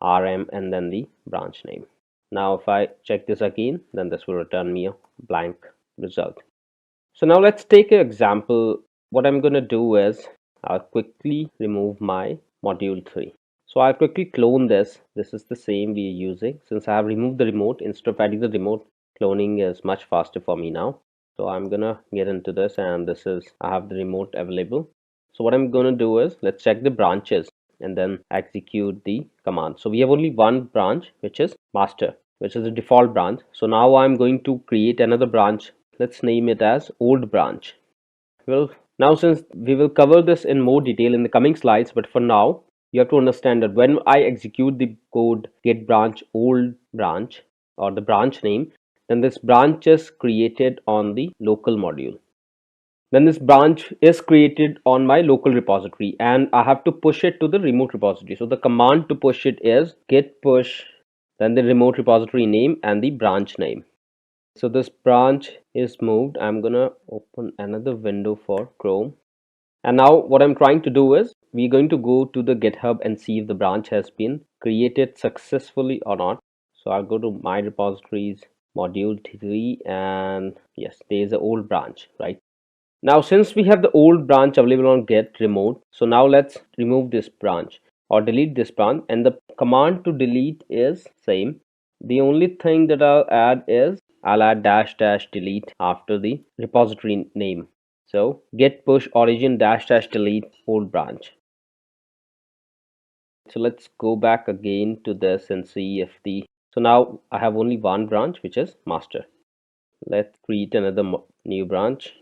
rm and then the branch name. Now if I check this again, then this will return me a blank result. So now let's take an example. What I'm going to do is I'll quickly remove my module 3. So I'll quickly clone this. This is the same we are using. Since I have removed the remote, instead of adding the remote, cloning is much faster for me now. So I'm going to get into this, and this is, I have the remote available. So what I'm going to do is let's check the branches and then execute the command. So we have only one branch, which is master, which is the default branch. So now I'm going to create another branch. Let's name it as old branch. Well, now since we will cover this in more detail in the coming slides, but for now you have to understand that when I execute the code git branch old branch or the branch name, then this branch is created on the local module. Then this branch is created on my local repository and I have to push it to the remote repository. So the command to push it is git push, then the remote repository name and the branch name. So this branch is moved. I'm gonna open another window for Chrome, and now what I'm trying to do is we're going to go to the GitHub and see if the branch has been created successfully or not. So I'll go to my repositories, module 3, and yes, there is an old branch, right? Now since we have the old branch available on git remote, so now let's remove this branch or delete this branch, and the command to delete is same. The only thing that I'll add is I'll add -- delete after the repository name. So git push origin -- delete old branch. So let's go back again to this and see if so now I have only one branch, which is master. Let's create another new branch,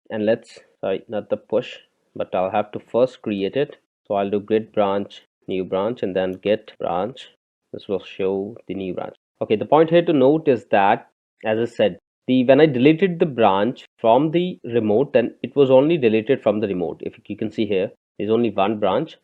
and sorry, not the push, but I'll have to first create it. So I'll do git branch new branch and then git branch. This will show the new branch. Okay, the point here to note is that, as I said, when I deleted the branch from the remote, then it was only deleted from the remote. If you can see here, there's only one branch,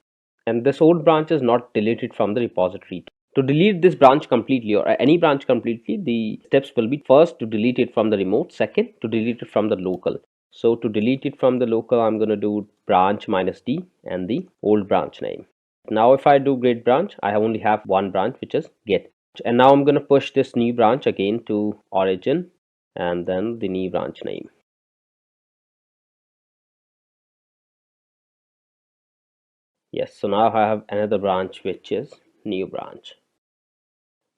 and this old branch is not deleted from the repository. To delete this branch completely or any branch completely, the steps will be first to delete it from the remote, second to delete it from the local. So to delete it from the local, I'm going to do branch -d and the old branch name. Now if I do git branch, I only have one branch, which is git. And now I'm going to push this new branch again to origin and then the new branch name. Yes, so now I have another branch, which is new branch.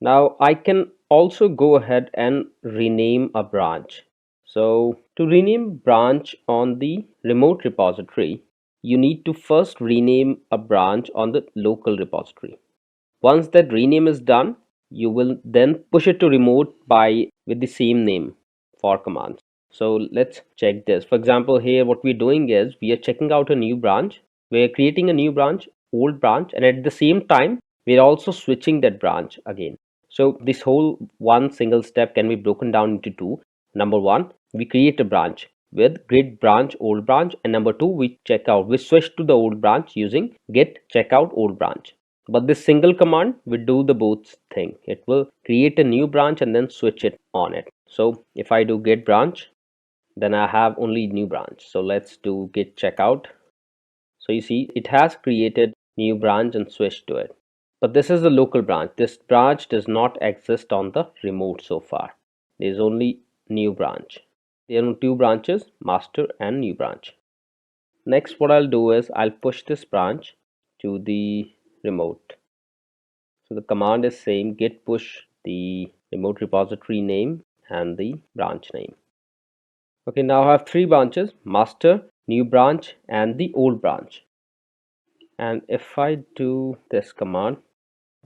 Now I can also go ahead and rename a branch. So to rename branch on the remote repository, you need to first rename a branch on the local repository. Once that rename is done, you will then push it to remote with the same name for commands. So let's check this. For example, here what we're doing is we are checking out a new branch. We're creating a new branch, old branch, and at the same time, we're also switching that branch again. So this whole one single step can be broken down into two. Number one, we create a branch with git branch old branch, and number two, we switch to the old branch using git checkout old branch. But this single command will do the both thing. It will create a new branch and then switch it on it. So if I do git branch, then I have only new branch. So let's do git checkout. So you see it has created new branch and switched to it. But this is the local branch. This branch does not exist on the remote so far. There is only new branch. There are two branches, master and new branch. Next, what I'll do is I'll push this branch to the remote. So the command is same, git push the remote repository name and the branch name. Okay, now I have three branches, master, new branch and the old branch. And if I do this command,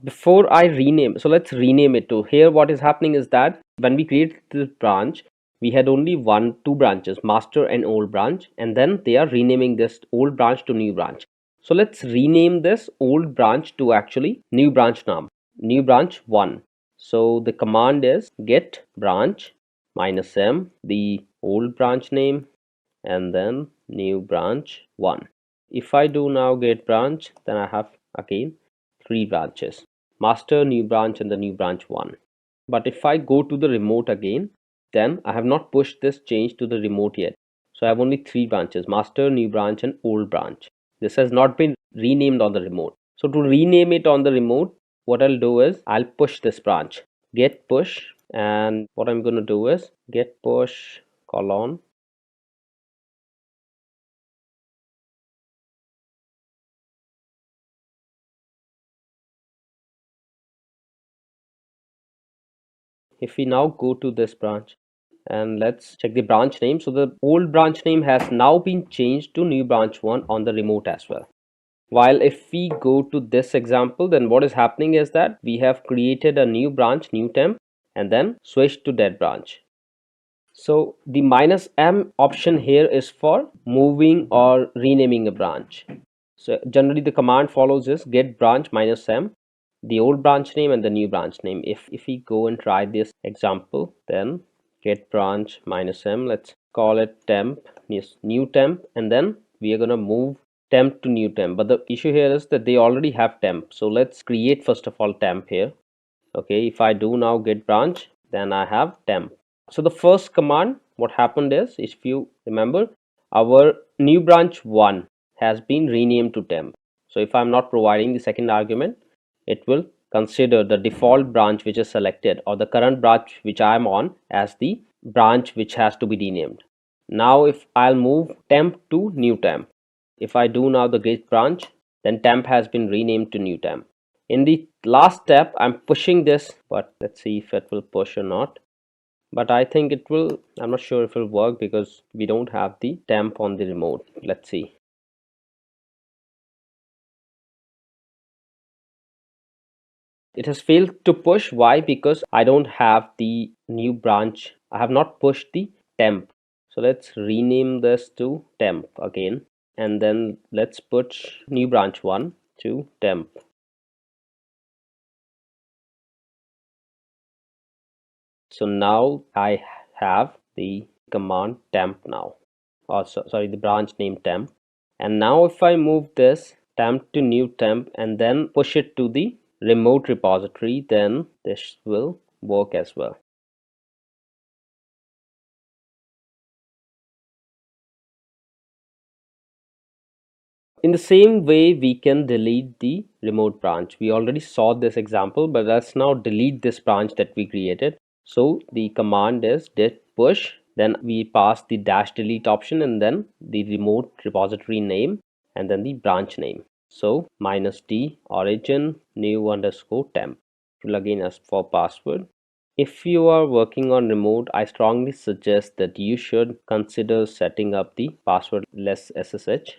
before I rename, so let's rename it to here. What is happening is that when we create this branch, we had only two branches, master and old branch, and then they are renaming this old branch to new branch. So let's rename this old branch to actually new branch name, new branch 1. So the command is git branch -m, the old branch name, and then new branch 1. If I do now git branch, then I have again 3 branches, master, new branch, and the new branch 1. But if I go to the remote again, then I have not pushed this change to the remote yet. So I have only 3 branches, master, new branch, and old branch. This has not been renamed on the remote. So to rename it on the remote, what I'll do is I'll push this branch, git push, and what I'm going to do is git push colon if we now go to this branch and let's check the branch name. So the old branch name has now been changed to new branch 1 on the remote as well. While if we go to this example, then what is happening is that we have created a new branch, new temp, and then switched to that branch. So the -m option here is for moving or renaming a branch. So generally the command follows this git branch -m, the old branch name and the new branch name. If we go and try this example, then git branch -m, let's call it temp, yes, new temp, and then we are going to move temp to new temp. But the issue here is that they already have temp. So let's create first of all temp here. Okay, if I do now git branch, then I have temp. So the first command, what happened is, if you remember, our new branch 1 has been renamed to temp. So if I'm not providing the second argument, it will consider the default branch which is selected or the current branch which I am on as the branch which has to be renamed. Now if I'll move temp to new temp, if I do now the git branch, then temp has been renamed to new temp. In the last step, I'm pushing this, but let's see if it will push or not. But I think it will. I'm not sure if it will work because we don't have the temp on the remote. Let's see. It has failed to push. Why? Because I don't have the new branch. I have not pushed the temp. So let's rename this to temp again. And then let's put new branch 1 to temp. So now I have the command temp now, or sorry, the branch name temp. And now if I move this temp to new temp and then push it to the remote repository, then this will work as well. In the same way, we can delete the remote branch. We already saw this example, but let's now delete this branch that we created. So the command is git push, then we pass the -delete option and then the remote repository name and then the branch name. So -d origin new underscore temp. It will again ask for password. If you are working on remote, I strongly suggest that you should consider setting up the passwordless SSH.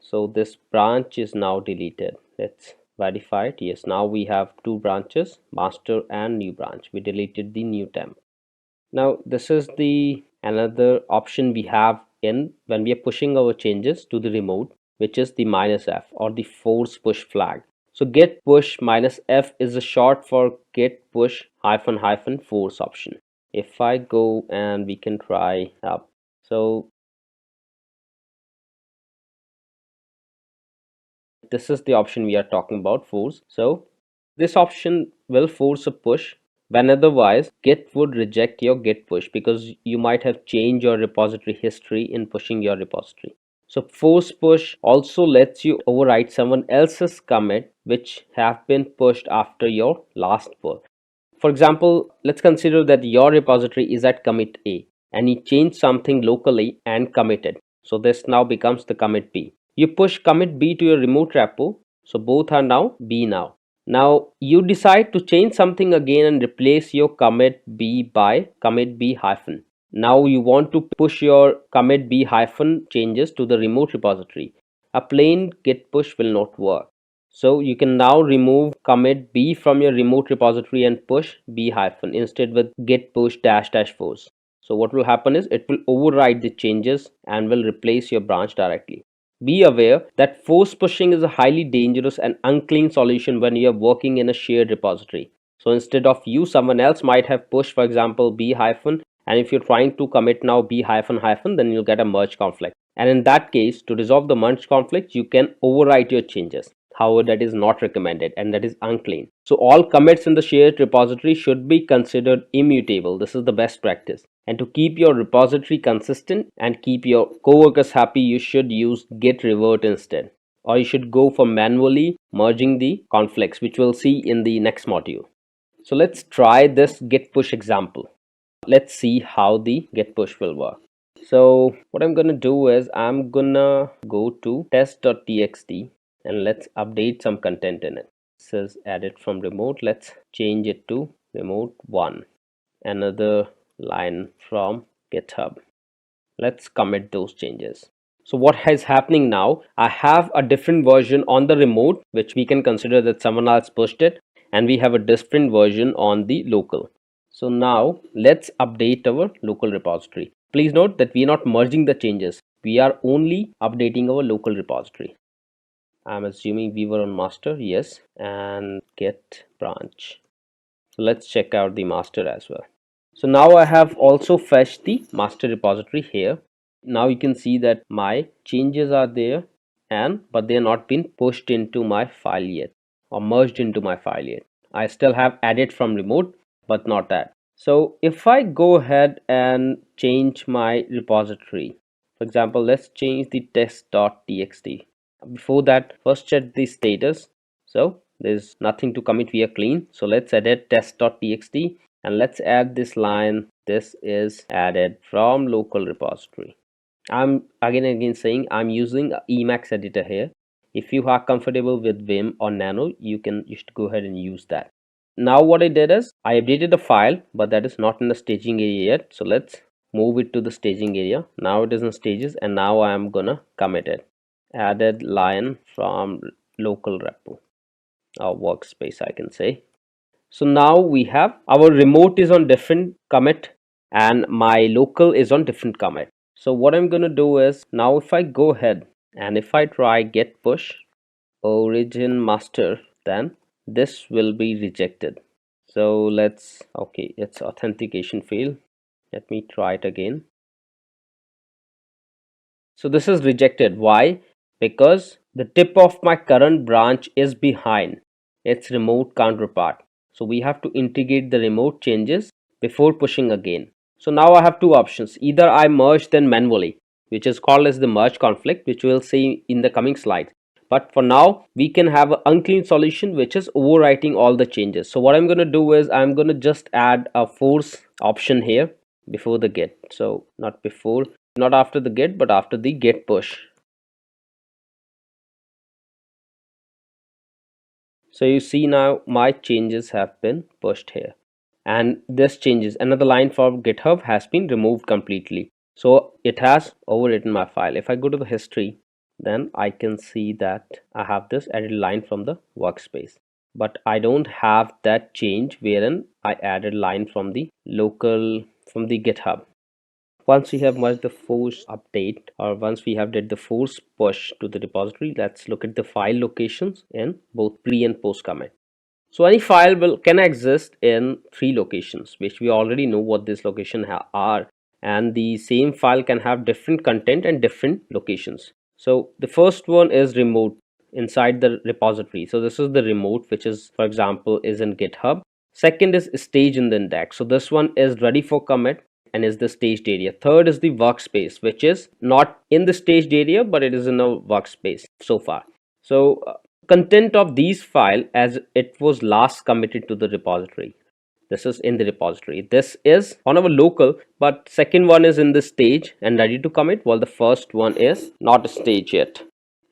So this branch is now deleted. Let's verify it. Yes, now we have 2 branches, master and new branch. We deleted the new temp. Now this is the another option we have in when we are pushing our changes to the remote, which is the -f or the force push flag. So git push -f is a short for git push -- force option. If I go and we can try up. So this is the option we are talking about, force. So this option will force a push when otherwise Git would reject your git push because you might have changed your repository history in pushing your repository. So force push also lets you overwrite someone else's commit which have been pushed after your last pull. For example, let's consider that your repository is at commit A and you change something locally and committed. So this now becomes the commit B. You push commit B to your remote repo. So both are now B now. Now you decide to change something again and replace your commit B by commit B -. Now you want to push your commit B - changes to the remote repository. A plain git push will not work. So you can now remove commit B from your remote repository and push B - instead with git push -- force. So what will happen is it will override the changes and will replace your branch directly. Be aware that force pushing is a highly dangerous and unclean solution when you are working in a shared repository. So instead of you, someone else might have pushed, for example, b hyphen, and if you're trying to commit now b hyphen hyphen, then you'll get a merge conflict. And in that case, to resolve the merge conflict, you can overwrite your changes. However, that is not recommended and that is unclean. So all commits in the shared repository should be considered immutable. This is the best practice. And to keep your repository consistent and keep your coworkers happy, you should use git revert instead, or you should go for manually merging the conflicts, which we'll see in the next module. So let's try this git push example. Let's see how the git push will work. So what I'm gonna do is I'm gonna go to test.txt and let's update some content in it. It says edit from remote. Let's change it to remote 1. Another line from GitHub. Let's commit those changes. So what is happening now, I have a different version on the remote, which we can consider that someone else pushed it, and we have a different version on the local. So now let's update our local repository. Please note that we are not merging the changes. We are only updating our local repository. I'm assuming we were on master, yes, and git branch. So let's check out the master as well. So now I have also fetched the master repository here. Now you can see that my changes are there, but they are not been pushed into my file yet or merged into my file yet. I still have added from remote, but not that. So if I go ahead and change my repository, for example, let's change the test.txt. Before that, first check the status. So there's nothing to commit, we are clean. So let's edit test.txt and let's add this line. This is added from local repository. I'm again saying I'm using Emacs editor here. If you are comfortable with Vim or Nano, you should go ahead and use that. Now what I did is I updated the file, but that is not in the staging area yet. So let's move it to the staging area. Now it is in stages, and now I am gonna commit it. Added line from local repo or workspace, I can say. So now we have our remote is on different commit and my local is on different commit. So what I'm gonna do is now if I go ahead and if I try git push origin master, then this will be rejected. So okay, it's authentication fail. Let me try it again. So this is rejected. Why? Because the tip of my current branch is behind its remote counterpart. So we have to integrate the remote changes before pushing again. So now I have two options. Either I merge them manually, which is called as the merge conflict, which we'll see in the coming slides. But for now, we can have an unclean solution, which is overwriting all the changes. So what I'm going to do is I'm going to just add a force option here before the git. So not after the git, but after the git push. So you see now my changes have been pushed here, and this changes. Another line from GitHub has been removed completely. So it has overwritten my file. If I go to the history, then I can see that I have this added line from the workspace, but I don't have that change wherein I added line from the local, from the GitHub. Once we have merged the force update, or once we have did the force push to the repository, let's look at the file locations in both pre and post commit. So any file can exist in 3 locations, which we already know what this location are, and the same file can have different content and different locations. So the first one is remote inside the repository. So this is the remote, which is, for example, is in GitHub. Second is stage in the index. So this one is ready for commit and is the staged area. Third is the workspace, which is not in the staged area, but it is in a workspace so far. So content of these file as it was last committed to the repository. This is in the repository. This is on our local, but second one is in the stage and ready to commit, while the first one is not a stage yet.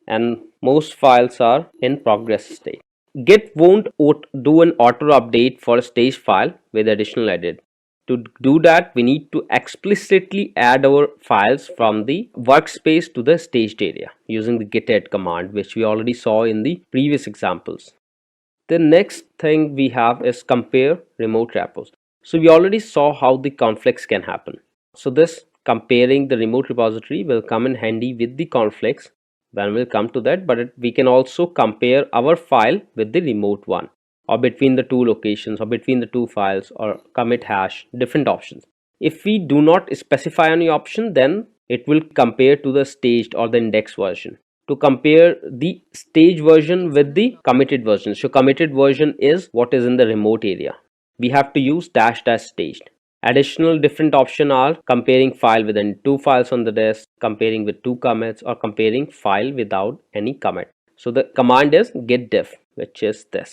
And most files are in progress state. Git won't do an auto update for a stage file with additional edit. To do that, we need to explicitly add our files from the workspace to the staged area using the git add command, which we already saw in the previous examples. The next thing we have is compare remote repos. So we already saw how the conflicts can happen. So this comparing the remote repository will come in handy with the conflicts when we'll come to that, but we can also compare our file with the remote one, or between the two locations or between the two files or commit hash, different options. If we do not specify any option, then it will compare to the staged or the index version. To compare the stage version with the committed version. So committed version is what is in the remote area. We have to use -- staged. Additional different option are comparing file within two files on the disk, comparing with two commits, or comparing file without any commit. So the command is git diff, which is this.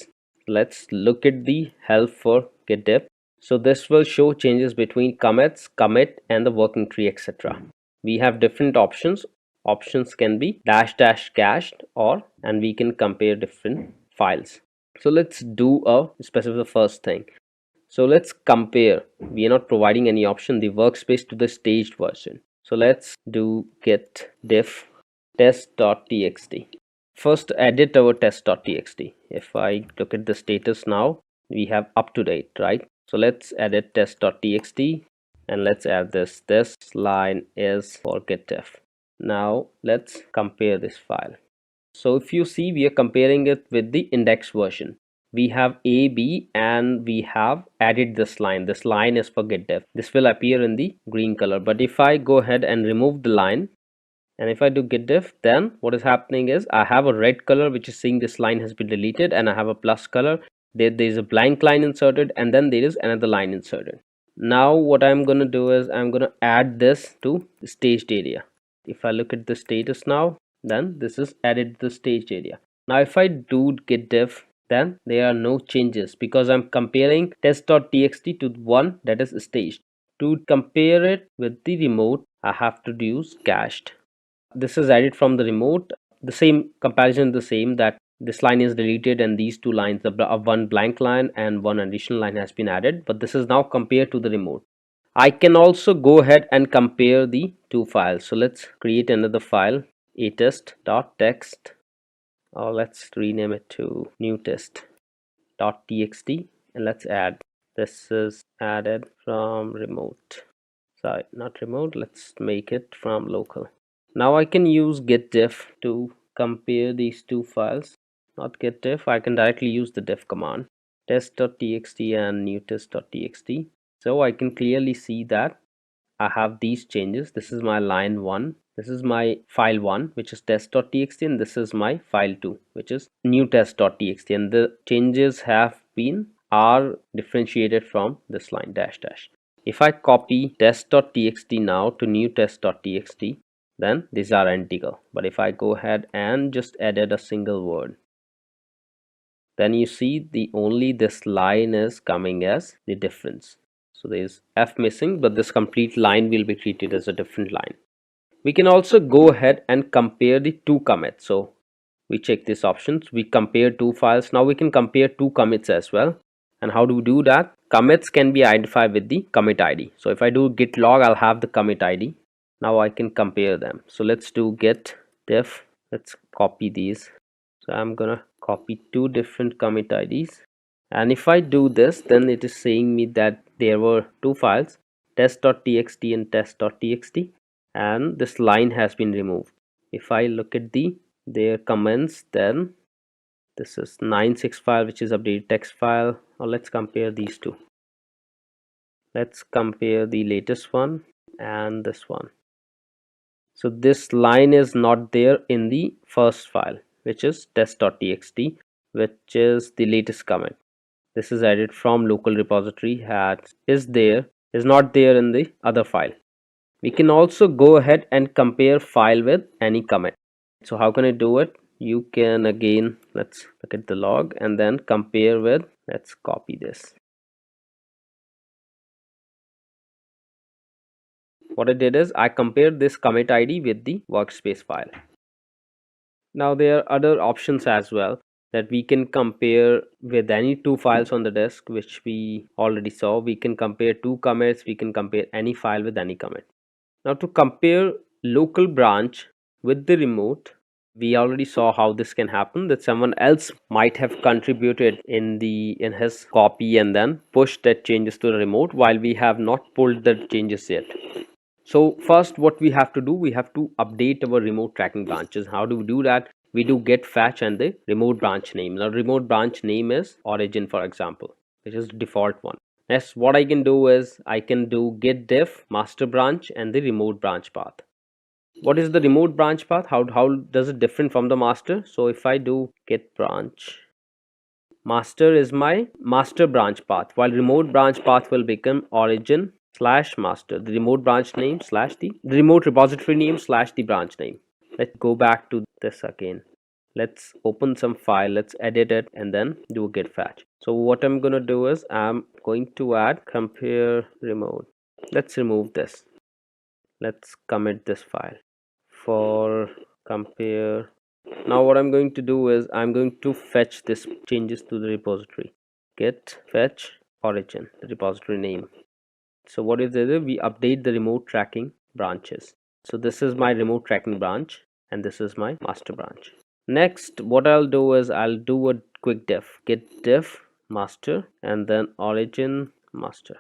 Let's look at the help for git diff. So this will show changes between commits, commit, and the working tree, etc. We have different options. Options can be -- cached, and we can compare different files. So let's do specify the first thing. So let's compare. We are not providing any option, the workspace to the staged version. So let's do git diff test.txt. First edit our test.txt. If I look at the status now, we have up to date, right? So let's edit test.txt and let's add this. This line is for git diff. Now let's compare this file. So if you see, we are comparing it with the index version. We have A, B, and we have added this line. This line is for git diff. This will appear in the green color. But if I go ahead and remove the line, and if I do git diff, then what is happening is I have a red color which is saying this line has been deleted, and I have a plus color. There is a blank line inserted, and then there is another line inserted. Now what I'm going to do is I'm going to add this to the staged area. If I look at the status now, then this is added to the staged area. Now if I do git diff, then there are no changes because I'm comparing test.txt to one that is staged. To compare it with the remote, I have to use cached. This is added from the remote. The same comparison, the same, that this line is deleted and these two lines, one blank line and one additional line has been added, but this is now compared to the remote. I can also go ahead and compare the two files. So let's create another file, atest.txt, or let's rename it to new test.txt, and let's add. This is added from remote. Sorry, not remote. Let's make it from local. Now I can use git diff to compare these two files. Not git diff, I can directly use the diff command, test.txt and new test.txt. So I can clearly see that I have these changes. This is my line 1. This is my file 1, which is test.txt, and this is my file 2, which is new test.txt, and the changes are differentiated from this line --. If I copy test.txt now to new test.txt, then these are identical. But if I go ahead and just edit a single word, then you see only this line is coming as the difference. So there is F missing, but this complete line will be treated as a different line. We can also go ahead and compare the two commits. So we check these options. We compare two files. Now we can compare two commits as well. And how do we do that? Commits can be identified with the commit ID. So if I do git log, I'll have the commit ID. Now I can compare them. So let's do git diff. Let's copy these. So I'm gonna copy two different commit IDs. And if I do this, then it is saying me that there were two files, test.txt and test.txt, and this line has been removed. If I look at their comments, then this is 9.6 file, which is updated text file. Now let's compare these two. Let's compare the latest one and this one. So this line is not there in the first file, which is test.txt, which is the latest commit. This is added from local repository, is not there in the other file. We can also go ahead and compare file with any commit. So how can I do it? You can, again, let's look at the log and then compare with, let's copy this. What I did is I compared this commit ID with the workspace file. Now there are other options as well that we can compare with any two files on the disk, which we already saw. We can compare two commits. We can compare any file with any commit. Now to compare local branch with the remote, we already saw how this can happen, that someone else might have contributed in his copy and then pushed that changes to the remote while we have not pulled the changes yet. So first what we have to do, we have to update our remote tracking branches. How do we do that? we do git fetch and the remote branch name. Now remote branch name is origin, for example, which is default one. Next, what I can do is I can do git diff master branch and the remote branch path. What is the remote branch path? How does it different from the master? So if I do git branch, master is my master branch path, while remote branch path will become origin slash master, the remote branch name slash the remote repository name slash the branch name. Let's go back to this again. Let's open some file, let's edit it and then do a git fetch. So what I'm gonna do is I'm going to add compare remote. Let's remove this. Let's commit this file for compare. Now what I'm going to do is I'm going to fetch this changes to the repository. Git fetch origin, the repository name. So what is it? We update the remote tracking branches. So this is my remote tracking branch and this is my master branch. Next, what I'll do is I'll do a quick diff, git diff master and then origin master.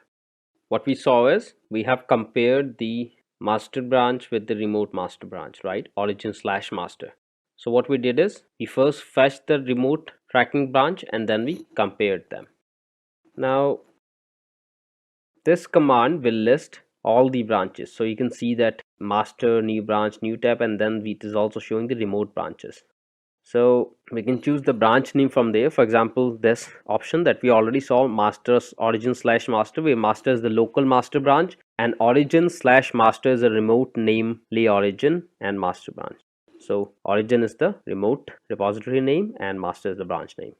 What we saw is we have compared the master branch with the remote master branch, right? Origin slash master. So what we did is we first fetched the remote tracking branch and then we compared them. Now this command will list all the branches. So you can see that master, new branch, new tab, and then it is also showing the remote branches. So we can choose the branch name from there. For example, this option that we already saw, masters origin slash master, where master is the local master branch and origin slash master is a remote namely origin and master branch. So origin is the remote repository name and master is the branch name.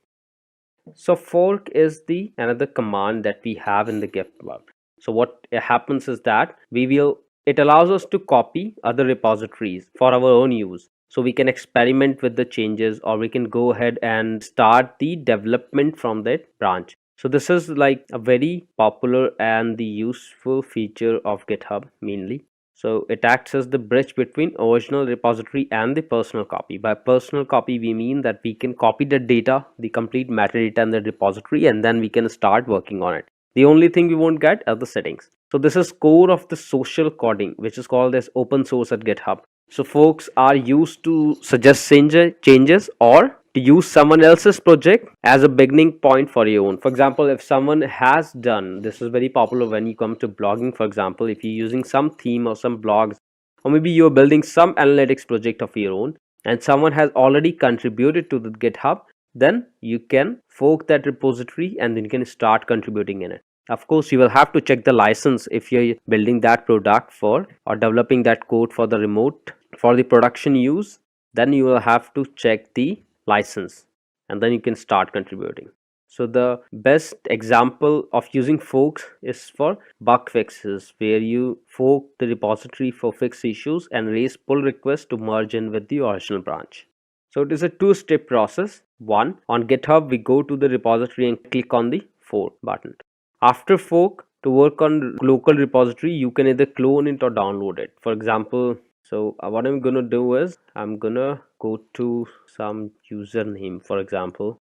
So fork is the another command that we have in the Git Hub. So what happens is that it allows us to copy other repositories for our own use. So we can experiment with the changes or we can go ahead and start the development from that branch. So this is like a very popular and the useful feature of GitHub mainly. So it acts as the bridge between original repository and the personal copy. By personal copy, we mean that we can copy the data, the complete metadata in the repository, and then we can start working on it. The only thing we won't get are the settings. So this is core of the social coding, which is called as open source at GitHub. So folks are used to suggest changes or to use someone else's project as a beginning point for your own. For example, if someone has done, this is very popular when you come to blogging. For example, if you're using some theme or some blogs, or maybe you're building some analytics project of your own and someone has already contributed to the GitHub, then you can fork that repository and then you can start contributing in it. Of course, you will have to check the license if you're building that product for or developing that code for the remote for the production use. Then you will have to check the license and then you can start contributing. So the best example of using forks is for bug fixes, where you fork the repository for fix issues and raise pull requests to merge in with the original branch. So it is a two-step process. One, on GitHub we go to the repository and click on the fork button. After fork, to work on local repository, you can either clone it or download it. For example, so what I'm gonna do is I'm gonna go to some username, for example,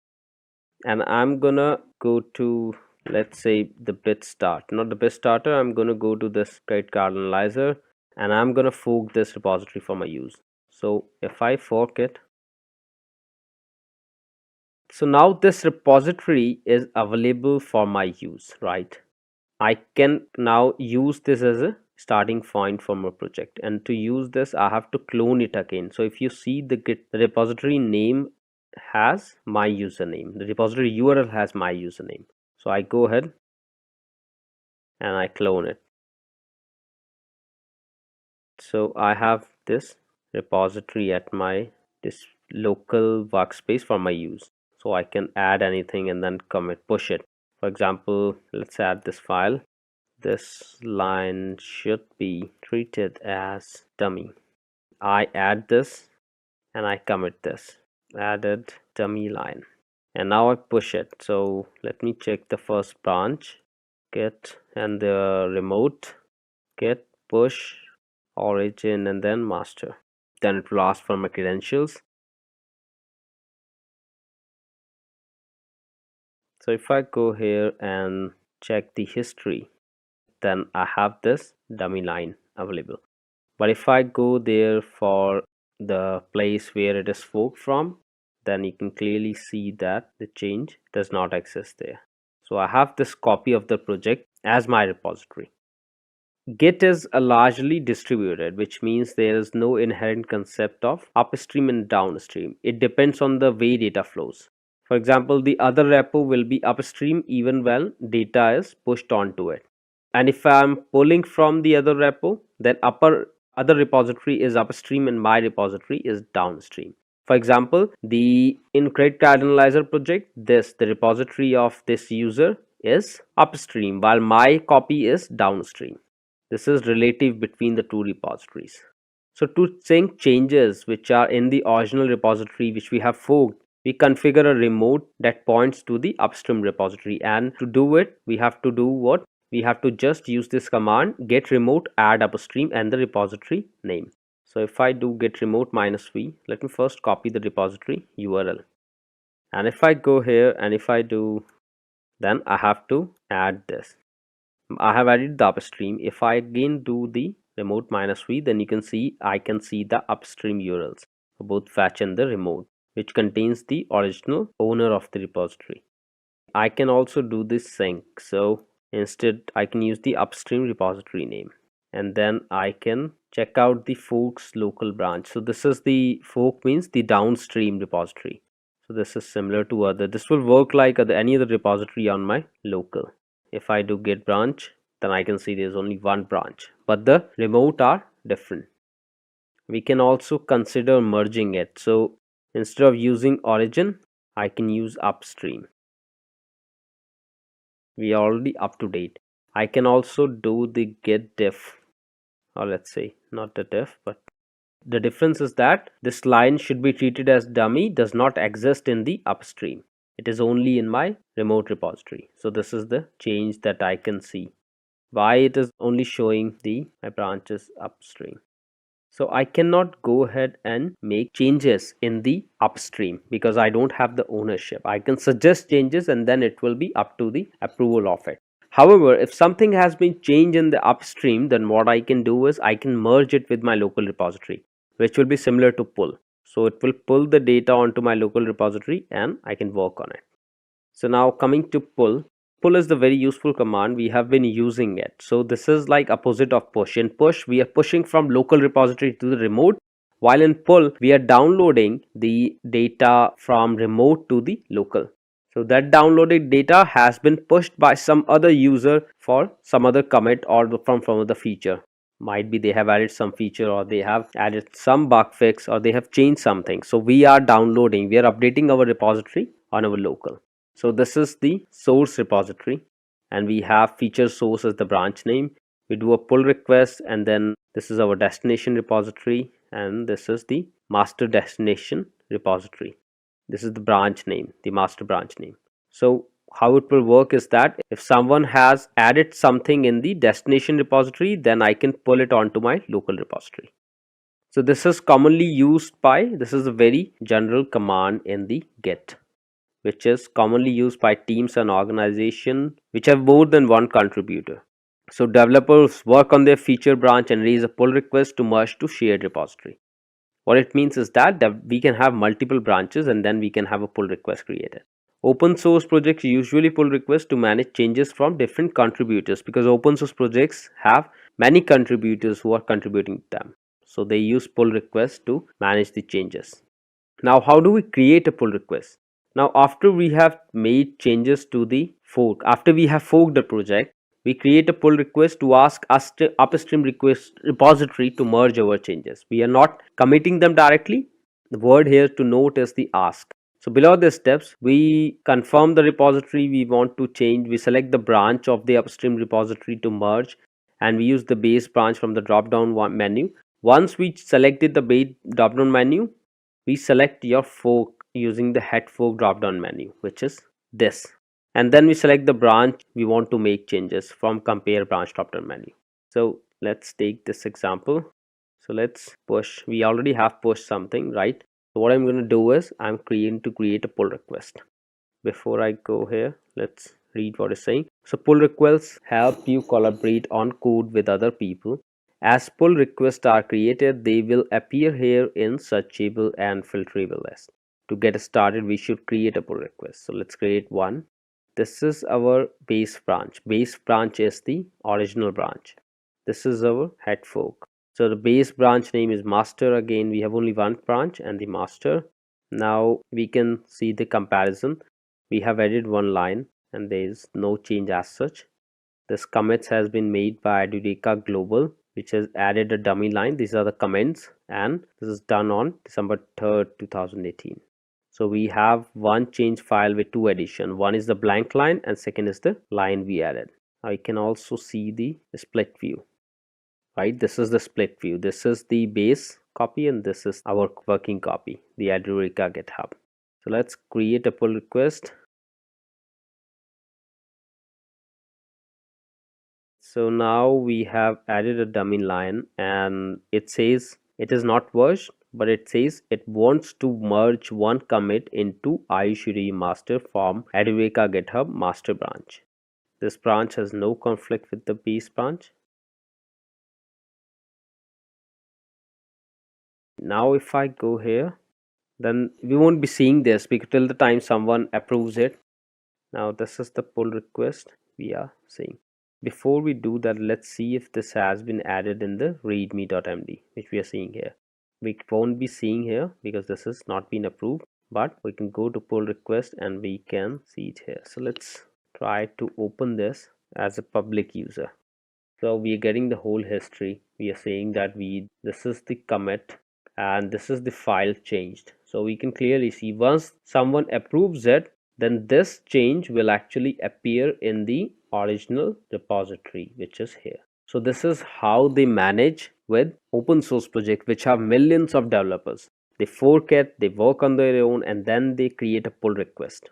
and I'm gonna go to, let's say, the bit start, not the bit starter. I'm gonna go to this credit card analyzer and I'm gonna fork this repository for my use. So if I fork it, so now this repository is available for my use, right? I can now use this as a starting point for my project, and to use this I have to clone it again. So if you see the Git repository name has my username, the repository URL has my username. So I go ahead and I clone it. So I have this repository at this local workspace for my use. So I can add anything and then push it. For example, let's add this file. This line should be treated as dummy. I add this and I commit this. Added dummy line. And now I push it. So let me check the first branch. Git and the remote. Git push origin and then master. Then it will ask for my credentials. So if I go here and check the history, then I have this dummy line available. But if I go there for the place where it is forked from, then you can clearly see that the change does not exist there. So I have this copy of the project as my repository. Git is a largely distributed, which means there is no inherent concept of upstream and downstream. It depends on the way data flows. For example, the other repo will be upstream even when data is pushed onto it. And if I'm pulling from the other repo, then other repository is upstream and my repository is downstream. For example, in credit card analyzer project, the repository of this user is upstream while my copy is downstream. This is relative between the two repositories. So to sync changes which are in the original repository which we have forked, we configure a remote that points to the upstream repository, and to do it we have to do what? We have to just use this command git remote add upstream and the repository name. So if I do git remote -v, let me first copy the repository URL, and if I go here and if I do, then I have to add this. I have added the upstream. If I again do the remote -v, then you can see I can see the upstream URLs for both fetch and the remote, which contains the original owner of the repository. I can also do this sync. So instead I can use the upstream repository name, and then I can check out the forks local branch. So this is the fork means the downstream repository. So this is similar to other. This will work like any other repository on my local. If I do git branch, then I can see there's only one branch, but the remote are different. We can also consider merging it. So instead of using origin, I can use upstream. We are already up to date. I can also do the git diff, or let's say not the diff, but the difference is that this line should be treated as dummy, does not exist in the upstream. It is only in my remote repository. So this is the change that I can see. Why it is only showing my branches upstream. So I cannot go ahead and make changes in the upstream because I don't have the ownership. I can suggest changes and then it will be up to the approval of it. However, if something has been changed in the upstream, then what I can do is I can merge it with my local repository, which will be similar to pull. So it will pull the data onto my local repository and I can work on it. So now coming to pull is the very useful command. We have been using it. So this is like opposite of push. In push, we are pushing from local repository to the remote, while in pull, we are downloading the data from remote to the local. So that downloaded data has been pushed by some other user for some other commit or from other feature. Might be they have added some feature, or they have added some bug fix, or they have changed something. So we are downloading, we are updating our repository on our local. So this is the source repository, and we have feature source as the branch name. We do a pull request, and then this is our destination repository, and this is the master destination repository. This is the branch name, the master branch name. So how it will work is that if someone has added something in the destination repository, then I can pull it onto my local repository. So this is commonly used this is a very general command in the Git, which is commonly used by teams and organizations which have more than one contributor. So developers work on their feature branch and raise a pull request to merge to shared repository. What it means is that we can have multiple branches and then we can have a pull request created. Open source projects usually pull requests to manage changes from different contributors, because open source projects have many contributors who are contributing to them. So they use pull requests to manage the changes. Now, how do we create a pull request? Now, after we have made changes to the fork, after we have forked the project, we create a pull request to ask upstream request repository to merge our changes. We are not committing them directly. The word here to note is the ask. So below the steps, we confirm the repository we want to change. We select the branch of the upstream repository to merge, and we use the base branch from the drop down menu. Once we selected the base drop down menu, we select your fork using the head fork drop down menu, which is this, and then we select the branch we want to make changes from compare branch drop down menu. So let's take this example. So let's push. We already have pushed something, right? So what I'm going to do is I'm create a pull request. Before I go here, let's read what it's saying. So pull requests help you collaborate on code with other people As pull requests are created, they will appear here in searchable and filterable list. To get started, we should create a pull request. So let's create one. This is our base branch. Base branch is the original branch. This is our head fork. So the base branch name is master. Again, we have only one branch and the master. Now we can see the comparison. We have added one line and there is no change as such. This commits has been made by Edureka Global, which has added a dummy line. These are the comments, and this is done on December 3rd, 2018. So we have one change file with two additions. One is the blank line and second is the line we added. Now you can also see the split view. Right, this is the split view. This is the base copy and this is our working copy, the Edureka GitHub. So let's create a pull request. So now we have added a dummy line and it says it is not merged, but it says it wants to merge one commit into 𝐒𝐫𝐴 master from Edureka GitHub master branch. This branch has no conflict with the base branch. Now if I go here, then we won't be seeing this because till the time someone approves it. Now this is the pull request we are seeing. Before we do that, let's see if this has been added in the readme.md, which we are seeing here. We won't be seeing here because this has not been approved, but we can go to pull request and we can see it here. So let's try to open this as a public user. So we are getting the whole history. We are saying that this is the commit and this is the file changed. So we can clearly see once someone approves it, then this change will actually appear in the original repository, which is here. So this is how they manage with open source projects which have millions of developers. They fork it, they work on their own, and then they create a pull request.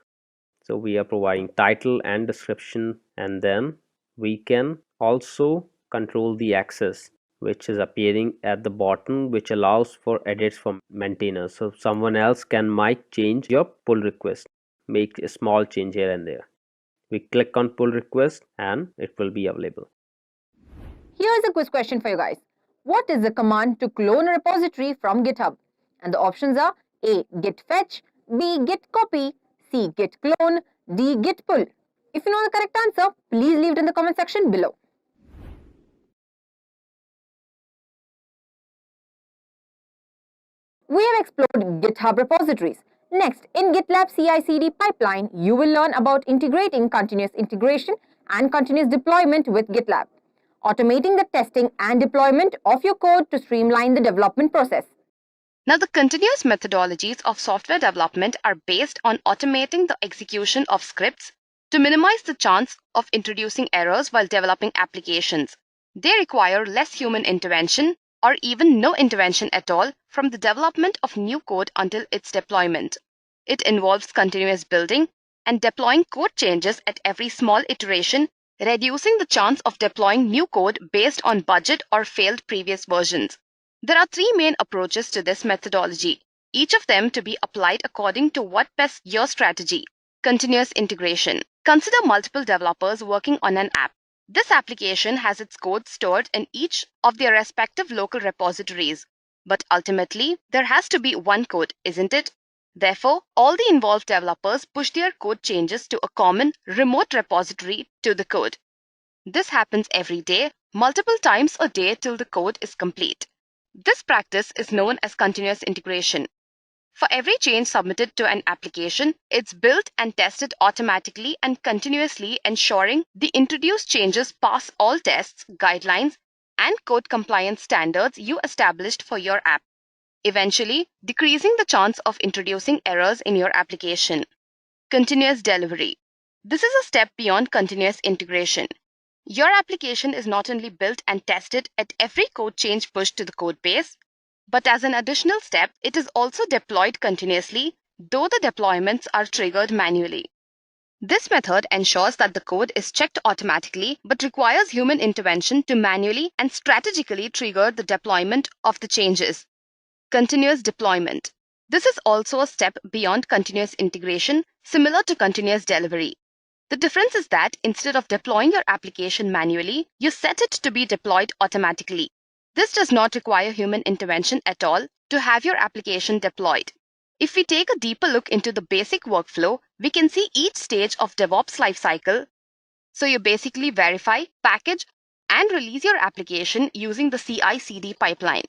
So we are providing title and description, and then we can also control the access, which is appearing at the bottom, which allows for edits from maintainers. So someone else might change your pull request, make a small change here and there. We click on pull request and it will be available. Here's a quiz question for you guys. What is the command to clone a repository from GitHub? And the options are A. Git fetch, B. Git copy, C. Git clone, D. Git pull. If you know the correct answer, please leave it in the comment section below. We have explored GitHub repositories. Next, in Git Lab CICD Pipeline, you will learn about integrating continuous integration and continuous deployment with GitLab, automating the testing and deployment of your code to streamline the development process. Now, the continuous methodologies of software development are based on automating the execution of scripts to minimize the chance of introducing errors while developing applications. They require less human intervention or even no intervention at all from the development of new code until its deployment. It involves continuous building and deploying code changes at every small iteration, reducing the chance of deploying new code based on budget or failed previous versions. There are three main approaches to this methodology, each of them to be applied according to what best your strategy. Continuous integration. Consider multiple developers working on an app. This application has its code stored in each of their respective local repositories. But ultimately, there has to be one code, isn't it? Therefore, all the involved developers push their code changes to a common remote repository to the code. This happens every day, multiple times a day till the code is complete. This practice is known as continuous integration. For every change submitted to an application, it's built and tested automatically and continuously, ensuring the introduced changes pass all tests, guidelines, and code compliance standards you established for your app, eventually decreasing the chance of introducing errors in your application. Continuous delivery. This is a step beyond continuous integration. Your application is not only built and tested at every code change pushed to the code base, but as an additional step, it is also deployed continuously, though the deployments are triggered manually. This method ensures that the code is checked automatically, but requires human intervention to manually and strategically trigger the deployment of the changes. Continuous deployment. This is also a step beyond continuous integration, similar to continuous delivery. The difference is that instead of deploying your application manually, you set it to be deployed automatically. This does not require human intervention at all to have your application deployed. If we take a deeper look into the basic workflow, we can see each stage of DevOps lifecycle. So you basically verify, package, and release your application using the CI/CD pipeline.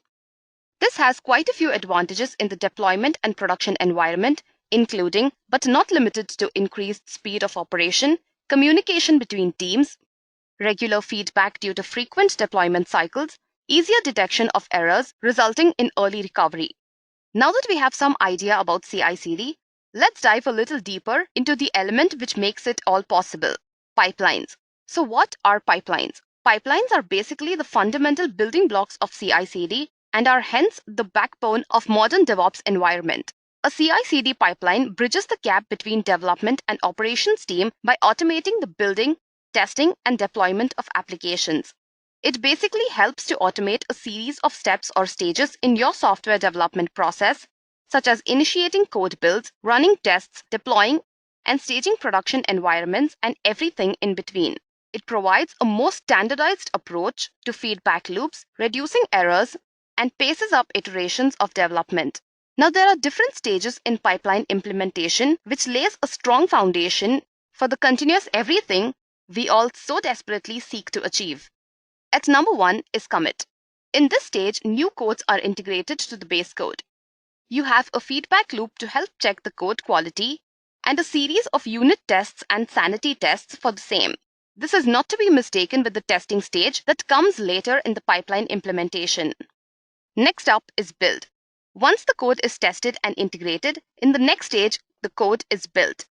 This has quite a few advantages in the deployment and production environment, including, but not limited to, increased speed of operation, communication between teams, regular feedback due to frequent deployment cycles, easier detection of errors resulting in early recovery. Now that we have some idea about CI/CD, let's dive a little deeper into the element which makes it all possible: pipelines. So what are pipelines? Pipelines are basically the fundamental building blocks of CI/CD and are hence the backbone of modern DevOps environment. A CI/CD pipeline bridges the gap between development and operations team by automating the building, testing, and deployment of applications. It basically helps to automate a series of steps or stages in your software development process, such as initiating code builds, running tests, deploying, and staging production environments, and everything in between. It provides a more standardized approach to feedback loops, reducing errors, and paces up iterations of development. Now, there are different stages in pipeline implementation, which lays a strong foundation for the continuous everything we all so desperately seek to achieve. At number 1 is commit. In this stage, new codes are integrated to the base code. You have a feedback loop to help check the code quality and a series of unit tests and sanity tests for the same. This is not to be mistaken with the testing stage that comes later in the pipeline implementation. Next up is build. Once the code is tested and integrated, in the next stage, the code is built.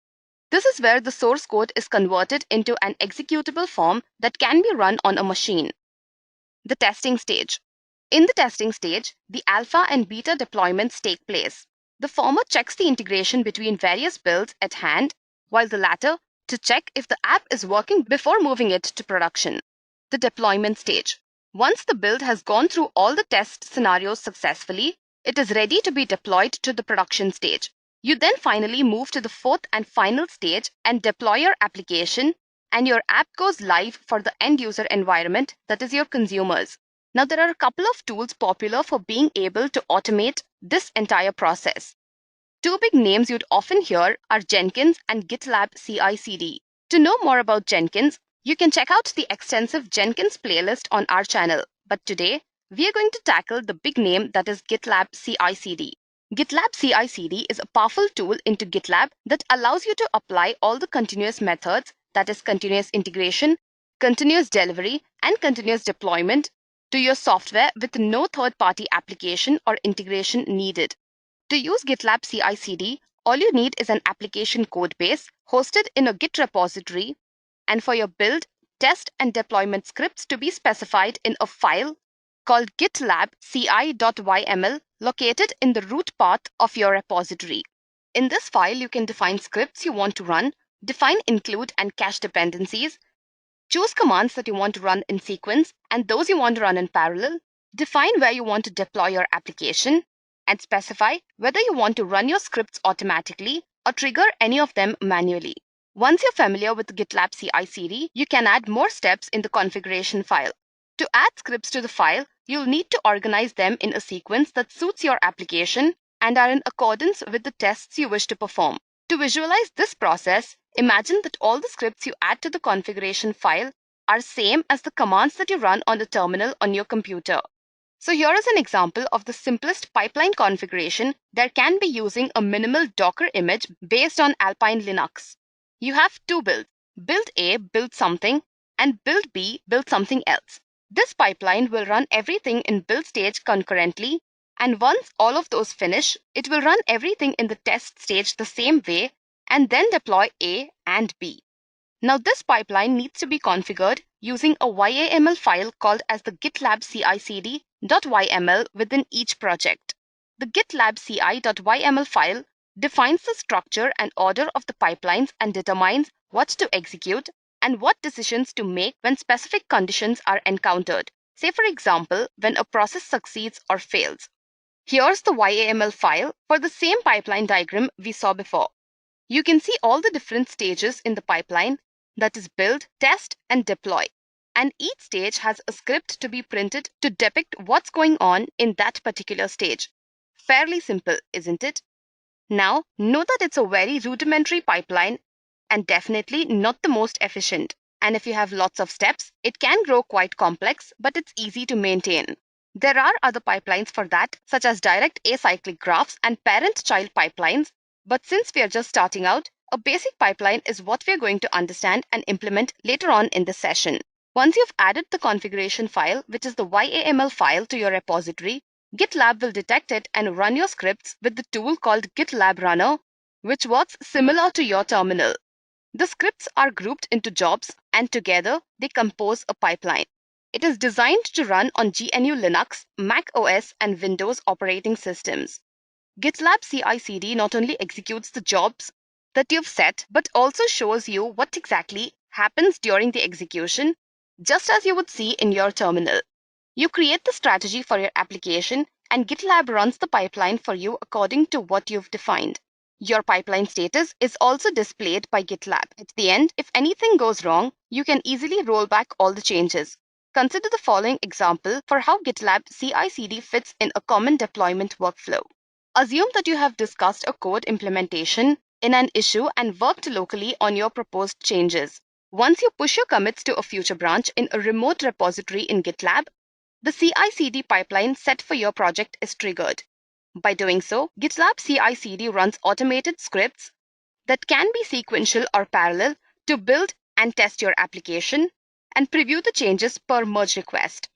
This is where the source code is converted into an executable form that can be run on a machine. The testing stage. In the testing stage, the alpha and beta deployments take place. The former checks the integration between various builds at hand, while the latter to check if the app is working before moving it to production. The deployment stage. Once the build has gone through all the test scenarios successfully, it is ready to be deployed to the production stage. You then finally move to the fourth and final stage and deploy your application, and your app goes live for the end user environment, that is your consumers. Now, there are a couple of tools popular for being able to automate this entire process. Two big names you'd often hear are Jenkins and Git Lab CICD. To know more about Jenkins, you can check out the extensive Jenkins playlist on our channel. But today, we are going to tackle the big name, that is Git Lab CICD. Git Lab CICD is a powerful tool into GitLab that allows you to apply all the continuous methods, that is continuous integration, continuous delivery, and continuous deployment to your software with no third-party application or integration needed. To use GitLab CICD, all you need is an application code base hosted in a Git repository, and for your build, test, and deployment scripts to be specified in a file called gitlabci.yml located in the root path of your repository. In this file, you can define scripts you want to run, define include and cache dependencies, choose commands that you want to run in sequence and those you want to run in parallel, define where you want to deploy your application, and specify whether you want to run your scripts automatically or trigger any of them manually. Once you're familiar with GitLab CICD, you can add more steps in the configuration file. To add scripts to the file, you'll need to organize them in a sequence that suits your application and are in accordance with the tests you wish to perform. To visualize this process, imagine that all the scripts you add to the configuration file are same as the commands that you run on the terminal on your computer. So here is an example of the simplest pipeline configuration that can be using a minimal Docker image based on Alpine Linux. You have two builds. Build A, build something, and build B, build something else. This pipeline will run everything in build stage concurrently, and once all of those finish, it will run everything in the test stage the same way and then deploy A and B. Now, this pipeline needs to be configured using a YAML file called as the GitLab CICD.yml within each project. The GitLab CI.yml file defines the structure and order of the pipelines and determines what to execute and what decisions to make when specific conditions are encountered. Say, for example, when a process succeeds or fails. Here's the YAML file for the same pipeline diagram we saw before. You can see all the different stages in the pipeline, that is build, test, and deploy. And each stage has a script to be printed to depict what's going on in that particular stage. Fairly simple, isn't it? Now, know that it's a very rudimentary pipeline and definitely not the most efficient. And if you have lots of steps, it can grow quite complex, but it's easy to maintain. There are other pipelines for that, such as direct acyclic graphs and parent-child pipelines. But since we are just starting out, a basic pipeline is what we're going to understand and implement later on in this session. Once you've added the configuration file, which is the YAML file, to your repository, GitLab will detect it and run your scripts with the tool called Git Lab Runner, which works similar to your terminal. The scripts are grouped into jobs, and together they compose a pipeline. It is designed to run on GNU Linux, Mac OS, and Windows operating systems. GitLab CICD not only executes the jobs that you've set, but also shows you what exactly happens during the execution, just as you would see in your terminal. You create the strategy for your application, and GitLab runs the pipeline for you according to what you've defined. Your pipeline status is also displayed by GitLab. At the end, if anything goes wrong, you can easily roll back all the changes. Consider the following example for how GitLab CI/CD fits in a common deployment workflow. Assume that you have discussed a code implementation in an issue and worked locally on your proposed changes. Once you push your commits to a future branch in a remote repository in GitLab, the CI/CD pipeline set for your project is triggered. By doing so, GitLab CI/CD runs automated scripts that can be sequential or parallel to build and test your application and preview the changes per merge request.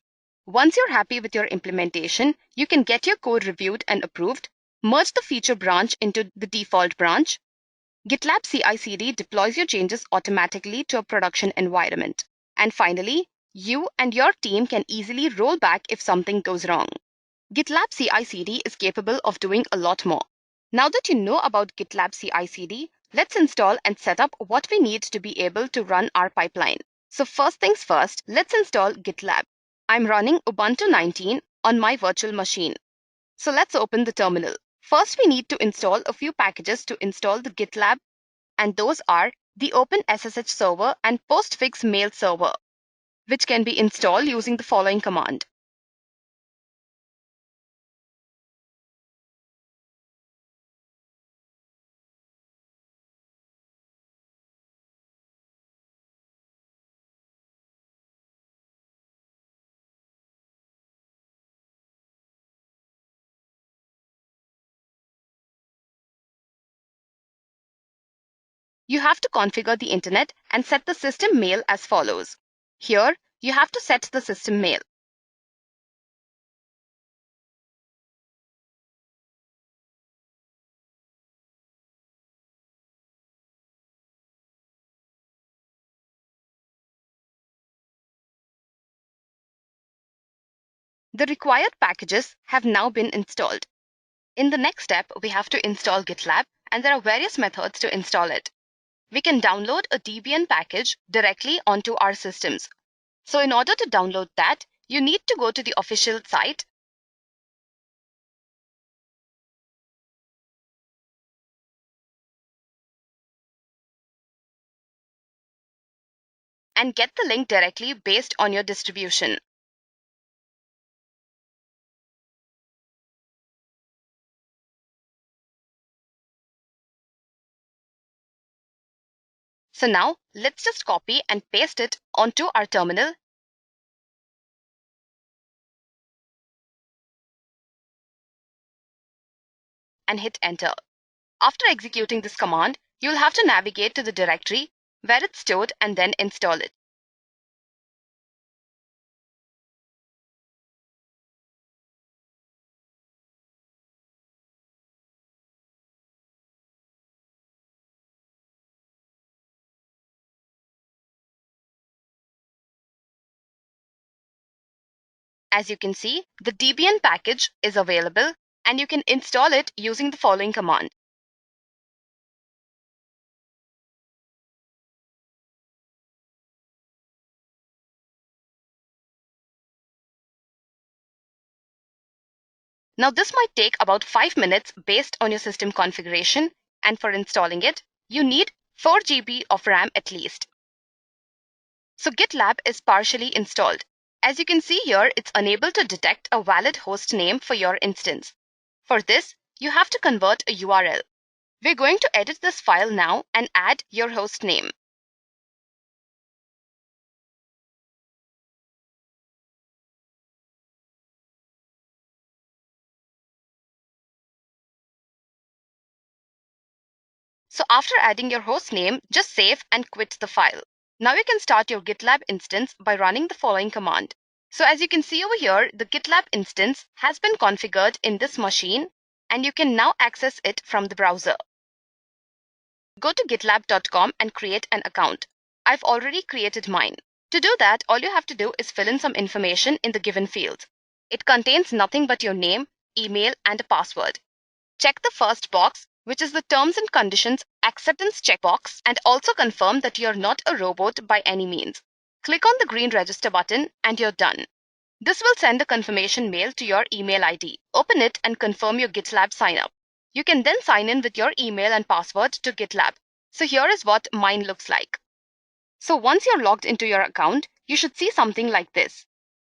Once you're happy with your implementation, you can get your code reviewed and approved, merge the feature branch into the default branch. GitLab CI/CD deploys your changes automatically to a production environment. And finally, you and your team can easily roll back if something goes wrong. GitLab CI/CD is capable of doing a lot more. Now that you know about GitLab CI/CD, let's install and set up what we need to be able to run our pipeline. So first things first, let's install GitLab. I'm running Ubuntu 19 on my virtual machine. So let's open the terminal. First, we need to install a few packages to install the GitLab, and those are the OpenSSH server and postfix mail server, which can be installed using the following command. You have to configure the internet and set the system mail as follows. Here, you have to set the system mail. The required packages have now been installed. In the next step, we have to install GitLab, and there are various methods to install it. We can download a Debian package directly onto our systems. So in order to download that, you need to go to the official site and get the link directly based on your distribution. So now let's just copy and paste it onto our terminal and hit enter. After executing this command, you'll have to navigate to the directory where it's stored and then install it. As you can see, the Debian package is available and you can install it using the following command. Now this might take about 5 minutes based on your system configuration, and for installing it, you need 4 GB of RAM at least. So GitLab is partially installed. As you can see here, it's unable to detect a valid host name for your instance. For this, you have to convert a URL. We're going to edit this file now and add your host name. So after adding your host name, just save and quit the file. Now you can start your GitLab instance by running the following command. So as you can see over here, the GitLab instance has been configured in this machine and you can now access it from the browser. Go to gitlab.com and create an account. I've already created mine. To do that, all you have to do is fill in some information in the given field. It contains nothing but your name, email, and a password. Check the first box, which is the terms and conditions acceptance checkbox, and also confirm that you're not a robot by any means. Click on the green register button and you're done. This will send a confirmation mail to your email ID. Open it and confirm your GitLab sign up. You can then sign in with your email and password to GitLab. So here is what mine looks like. So once you're logged into your account, you should see something like this.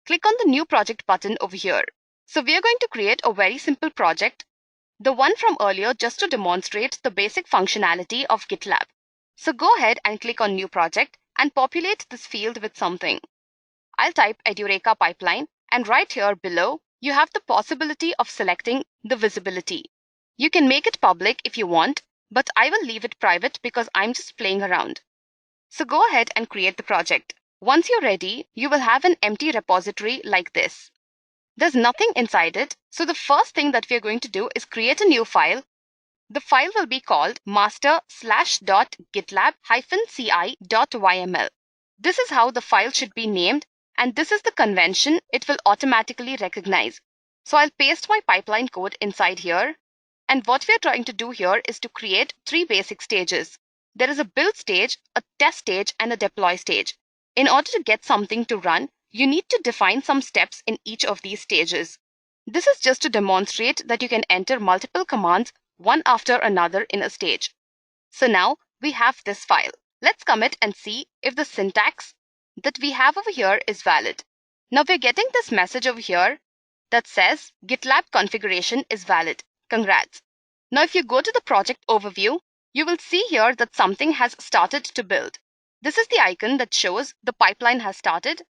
Click on the new project button over here. So we are going to create a very simple project, the one from earlier, just to demonstrate the basic functionality of GitLab. So go ahead and click on new project and populate this field with something. I'll type Edureka Pipeline, and right here below, you have the possibility of selecting the visibility. You can make it public if you want, but I will leave it private because I'm just playing around. So go ahead and create the project. Once you're ready, you will have an empty repository like this. There's nothing inside it, so the first thing that we're going to do is create a new file. The file will be called master/.gitlab-ci.yml. This is how the file should be named, and this is the convention it will automatically recognize. So I'll paste my pipeline code inside here. And what we're trying to do here is to create 3 basic stages. There is a build stage, a test stage, and a deploy stage. In order to get something to run, you need to define some steps in each of these stages. This is just to demonstrate that you can enter multiple commands one after another in a stage. So now we have this file. Let's commit and see if the syntax that we have over here is valid. Now we're getting this message over here that says GitLab configuration is valid. Congrats. Now if you go to the project overview, you will see here that something has started to build. This is the icon that shows the pipeline has started,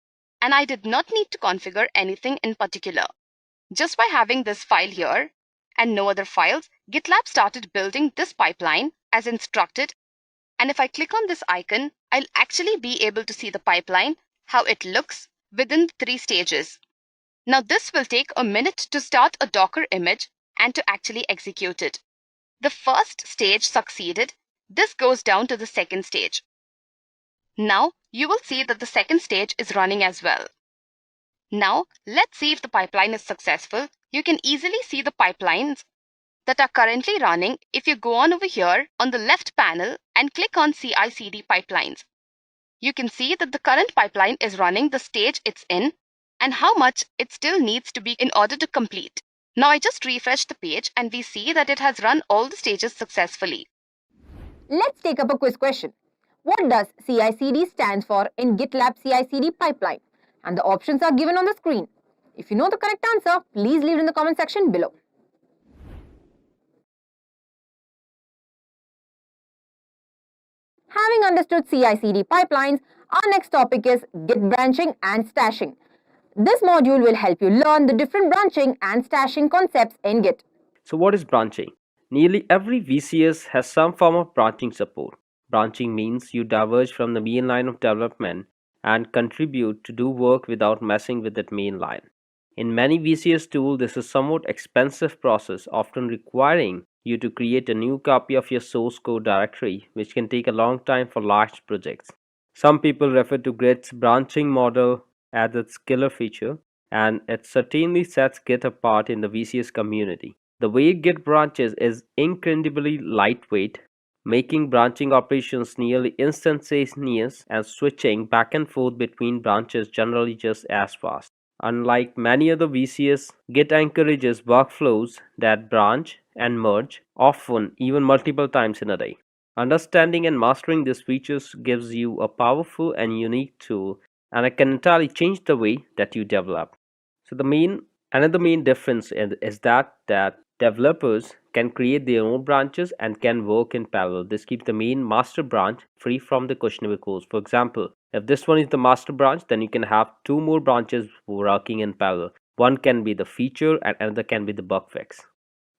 and I did not need to configure anything in particular. Just by having this file here and no other files, GitLab started building this pipeline as instructed. And if I click on this icon, I'll actually be able to see the pipeline, how it looks within 3 stages. Now this will take a minute to start a Docker image and to actually execute it. The first stage succeeded. This goes down to the second stage. Now you will see that the second stage is running as well. Now let's see if the pipeline is successful. You can easily see the pipelines that are currently running if you go on over here on the left panel and click on CICD Pipelines. You can see that the current pipeline is running the stage it's in and how much it still needs to be in order to complete. Now I just refreshed the page and we see that it has run all the stages successfully. Let's take up a quiz question. What does CICD stand for in Git Lab CICD Pipeline? And the options are given on the screen. If you know the correct answer, please leave it in the comment section below. Having understood CI/CD pipelines, our next topic is Git branching and stashing. This module will help you learn the different branching and stashing concepts in Git. So what is branching? Nearly every VCS has some form of branching support. Branching means you diverge from the main line of development and contribute to do work without messing with that main line. In many VCS tools, this is a somewhat expensive process, often requiring you to create a new copy of your source code directory, which can take a long time for large projects. Some people refer to Git's branching model as its killer feature, and it certainly sets Git apart in the VCS community. The way Git branches is incredibly lightweight, making branching operations nearly instantaneous and switching back and forth between branches generally just as fast. Unlike many other VCS, Git encourages workflows that branch and merge, often even multiple times in a day. Understanding and mastering these features gives you a powerful and unique tool, and it can entirely change the way that you develop. So another main difference is that developers can create their own branches and can work in parallel. This keeps the main master branch free from the questionable codes. For example, if this one is the master branch, then you can have two more branches working in parallel. One can be the feature and another can be the bug fix.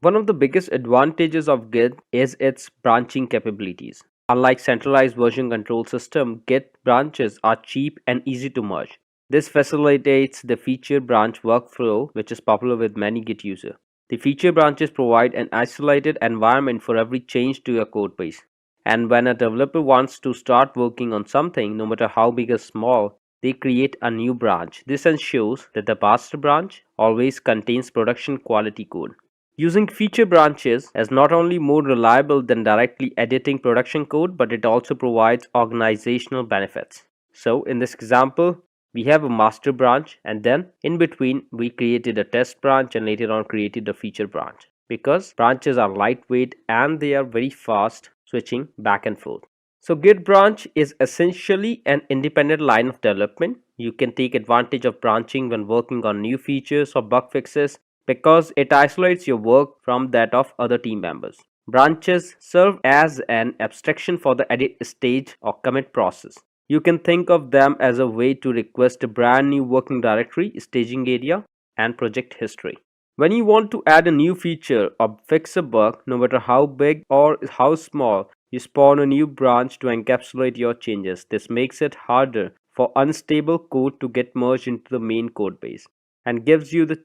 One of the biggest advantages of Git is its branching capabilities. Unlike centralized version control system, Git branches are cheap and easy to merge. This facilitates the feature branch workflow, which is popular with many Git users. The feature branches provide an isolated environment for every change to your code base. And when a developer wants to start working on something, no matter how big or small, they create a new branch. This ensures that the master branch always contains production quality code. Using feature branches is not only more reliable than directly editing production code, but it also provides organizational benefits. So in this example, we have a master branch, and then in between we created a test branch and later on created a feature branch, because branches are lightweight and they are very fast switching back and forth. So Git branch is essentially an independent line of development. You can take advantage of branching when working on new features or bug fixes, because it isolates your work from that of other team members. Branches serve as an abstraction for the edit stage or commit process. You can think of them as a way to request a brand new working directory, staging area, and project history. When you want to add a new feature or fix a bug, no matter how big or how small, you spawn a new branch to encapsulate your changes. This makes it harder for unstable code to get merged into the main code base, and gives you the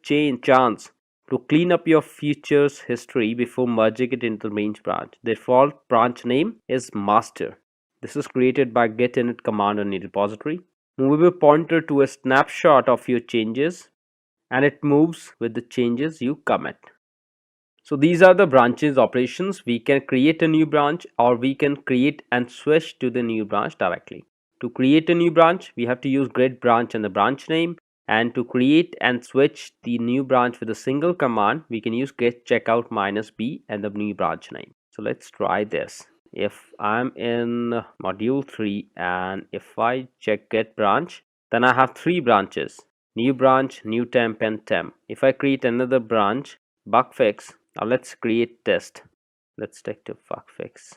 chance to clean up your features history before merging it into the main branch. The default branch name is master. This is created by git init command on your repository. Movable pointer to a snapshot of your changes, and it moves with the changes you commit. So these are the branches operations. We can create a new branch, or we can create and switch to the new branch directly. To create a new branch, we have to use git branch and the branch name. And to create and switch the new branch with a single command, we can use git checkout -b and the new branch name. So let's try this. If I'm in module 3 and if I check git branch, then I have 3 branches: new branch, new temp, and temp. If I create another branch, bug fix, now let's create test. Let's take to bug fix.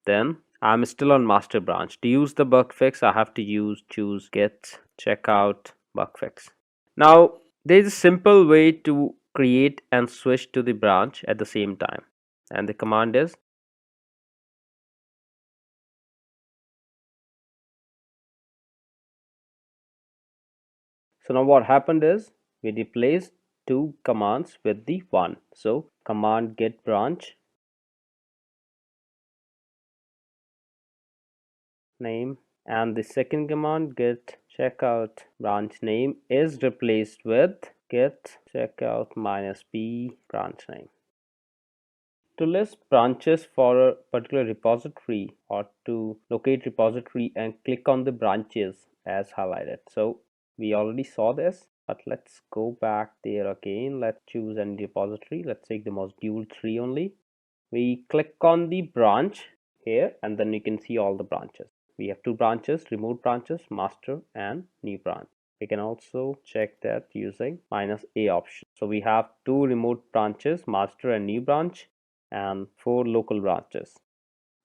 Then I'm still on master branch. To use the bug fix, I have to choose git checkout bug fix. Now there is a simple way to create and switch to the branch at the same time, and the command is so. Now what happened is we replaced 2 commands with the 1. So command git branch name, and the second command git checkout branch name is replaced with git checkout -b branch name. To list branches for a particular repository, or to locate repository and click on the branches as highlighted. So we already saw this, but let's go back there again. Let's choose any repository. Let's take the module 3 only. We click on the branch here, and then you can see all the branches. We have 2 branches: remote branches, master, and new branch. We can also check that using -a option. So we have 2 remote branches, master and new branch, and 4 local branches.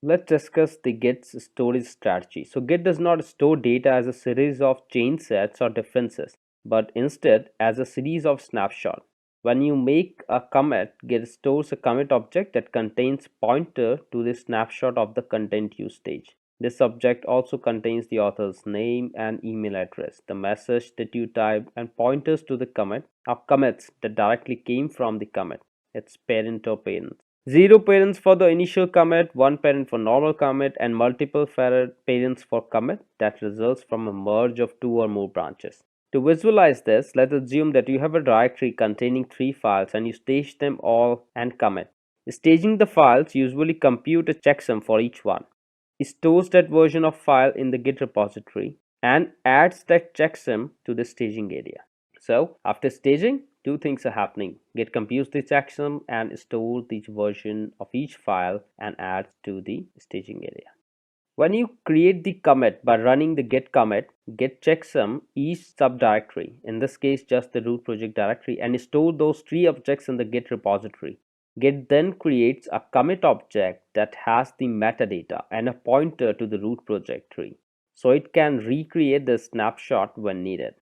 Let's discuss the Git's storage strategy. So Git does not store data as a series of change sets or differences, but instead as a series of snapshots. When you make a commit, Git stores a commit object that contains pointer to the snapshot of the content you stage. This object also contains the author's name and email address, the message that you typed, and pointers to the commit or commits that directly came from the commit, its parent or parents. 0 parents for the initial commit, 1 parent for normal commit, and multiple parents for commit that results from a merge of 2 or more branches. To visualize this, let's assume that you have a directory containing 3 files and you stage them all and commit. Staging the files usually compute a checksum for each one. It stores that version of file in the Git repository and adds that checksum to the staging area. So after staging, two things are happening. Git computes the checksum and stores the version of each file and adds to the staging area. When you create the commit by running the git commit, git checksum each subdirectory, in this case just the root project directory, and store those 3 objects in the git repository. Git then creates a commit object that has the metadata and a pointer to the root project tree, so it can recreate the snapshot when needed.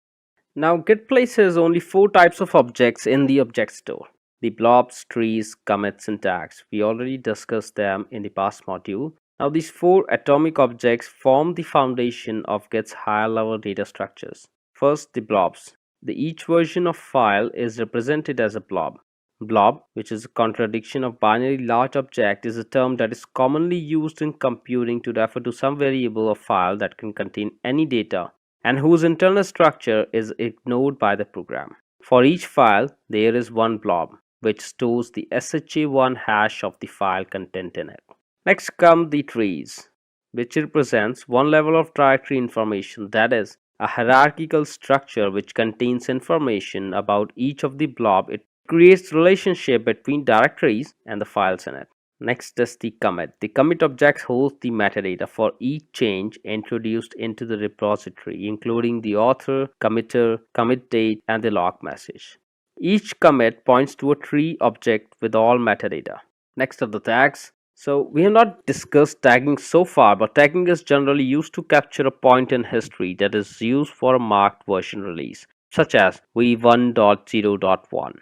Now Git places only 4 types of objects in the object store: the blobs, trees, commits, and tags. We already discussed them in the past module. Now these 4 atomic objects form the foundation of Git's higher level data structures. First, the blobs. Each version of file is represented as a blob. Blob, which is a contradiction of binary large object, is a term that is commonly used in computing to refer to some variable or file that can contain any data and whose internal structure is ignored by the program. For each file, there is one blob, which stores the SHA-1 hash of the file content in it. Next come the trees, which represents one level of directory information, that is, a hierarchical structure which contains information about each of the blob. It creates relationship between directories and the files in it. Next is the commit. The commit object holds the metadata for each change introduced into the repository, including the author, committer, commit date, and the log message. Each commit points to a tree object with all metadata. Next are the tags. So we have not discussed tagging so far, but tagging is generally used to capture a point in history that is used for a marked version release, such as v1.0.1.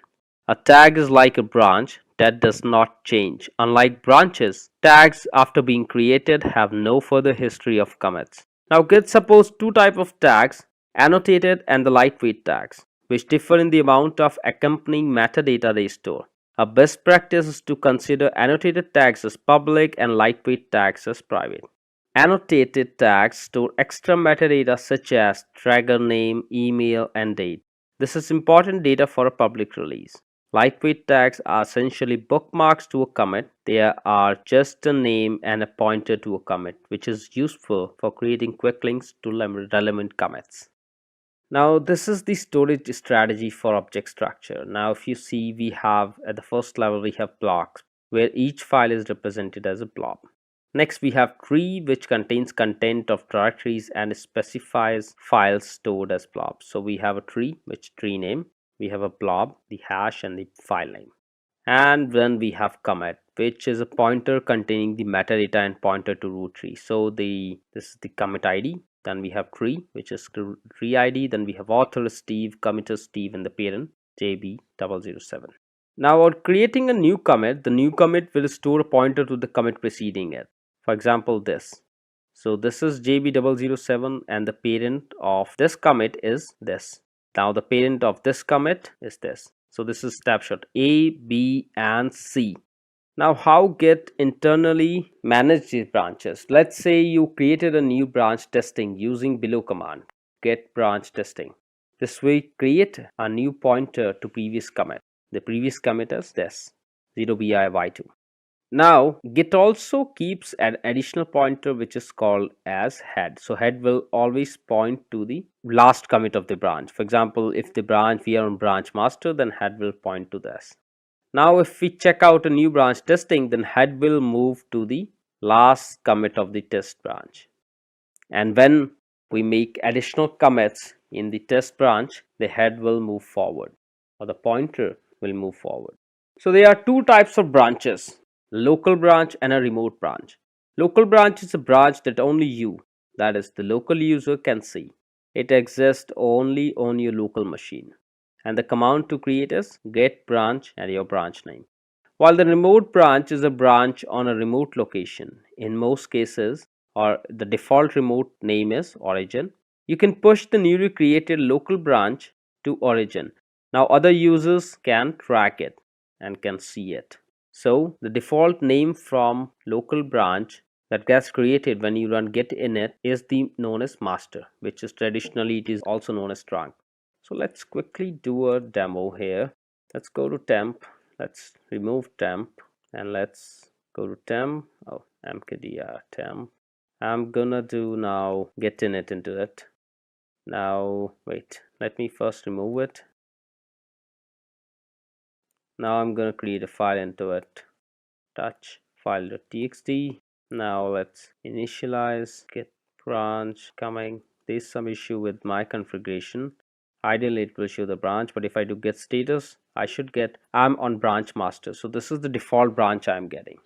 A tag is like a branch that does not change. Unlike branches, tags after being created have no further history of commits. Now Git supports 2 types of tags, annotated and the lightweight tags, which differ in the amount of accompanying metadata they store. A best practice is to consider annotated tags as public and lightweight tags as private. Annotated tags store extra metadata such as tracker name, email, and date. This is important data for a public release. Lightweight tags are essentially bookmarks to a commit. They are just a name and a pointer to a commit, which is useful for creating quick links to relevant commits. Now this is the storage strategy for object structure. Now if you see, we have at the first level we have blocks where each file is represented as a blob. Next we have tree, which contains content of directories and specifies files stored as blobs. So we have a tree, which tree name, we have a blob, the hash, and the file name. And then we have commit, which is a pointer containing the metadata and pointer to root tree. So this is the commit ID. Then we have tree, which is the tree ID. Then we have author Steve, committer Steve, and the parent JB007. Now on creating a new commit, the new commit will store a pointer to the commit preceding it. For example, this. So this is JB007 and the parent of this commit is this. Now the parent of this commit is this. So this is snapshot A, B, and C. Now how Git internally manage these branches. Let's say you created a new branch testing using below command, git branch testing. This will create a new pointer to previous commit. The previous commit is this, 0BI-Y2. Now Git also keeps an additional pointer which is called as head. So head will always point to the last commit of the branch. For example, if we are on branch master, then head will point to this. Now if we check out a new branch testing, then head will move to the last commit of the test branch. And when we make additional commits in the test branch, the head will move forward, or the pointer will move forward. So there are 2 types of branches, local branch and a remote branch. Local branch is a branch that only you, that is the local user, can see. It exists only on your local machine. And the command to create is git branch and your branch name. While the remote branch is a branch on a remote location, in most cases, or the default remote name is origin, you can push the newly created local branch to origin. Now other users can track it and can see it. So the default name from local branch that gets created when you run git init is known as master, which is traditionally it is also known as trunk. So let's quickly do a demo here. Let's go to temp. Let's remove temp and let's go to temp. Oh, mkdir temp. I'm gonna do now git init into it. Now wait, let me first remove it. Now I'm going to create a file into it, touch file.txt. Now let's initialize git branch coming. There's some issue with my configuration. Ideally it will show the branch, but if I do git status, I should get I'm on branch master. So this is the default branch I'm getting.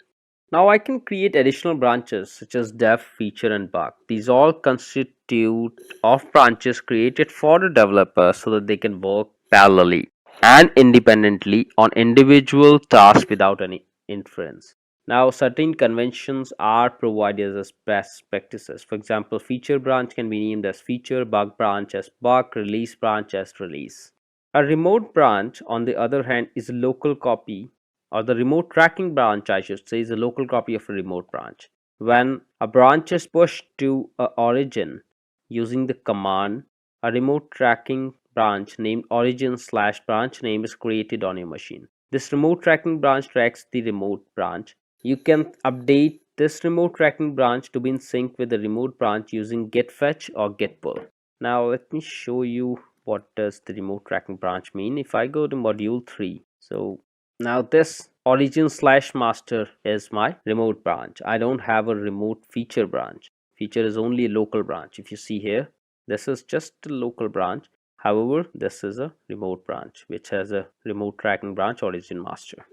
Now I can create additional branches such as dev, feature, and bug. These all constitute of branches created for the developer so that they can work parallelly and independently on individual tasks without any interference. Now certain conventions are provided as best practices. For example, feature branch can be named as feature, bug branch as bug, release branch as release. A remote branch, on the other hand, is a local copy, or the remote tracking branch I should say is a local copy of a remote branch. When a branch is pushed to a origin using the command, a remote tracking branch named origin/branch name is created on your machine. This remote tracking branch tracks the remote branch. You can update this remote tracking branch to be in sync with the remote branch using git fetch or git pull. Now let me show you what does the remote tracking branch mean. If I go to module 3, so now this origin/master is my remote branch. I don't have a remote feature branch. Feature is only a local branch. If you see here, this is just a local branch. However, this is a remote branch which has a remote tracking branch origin master.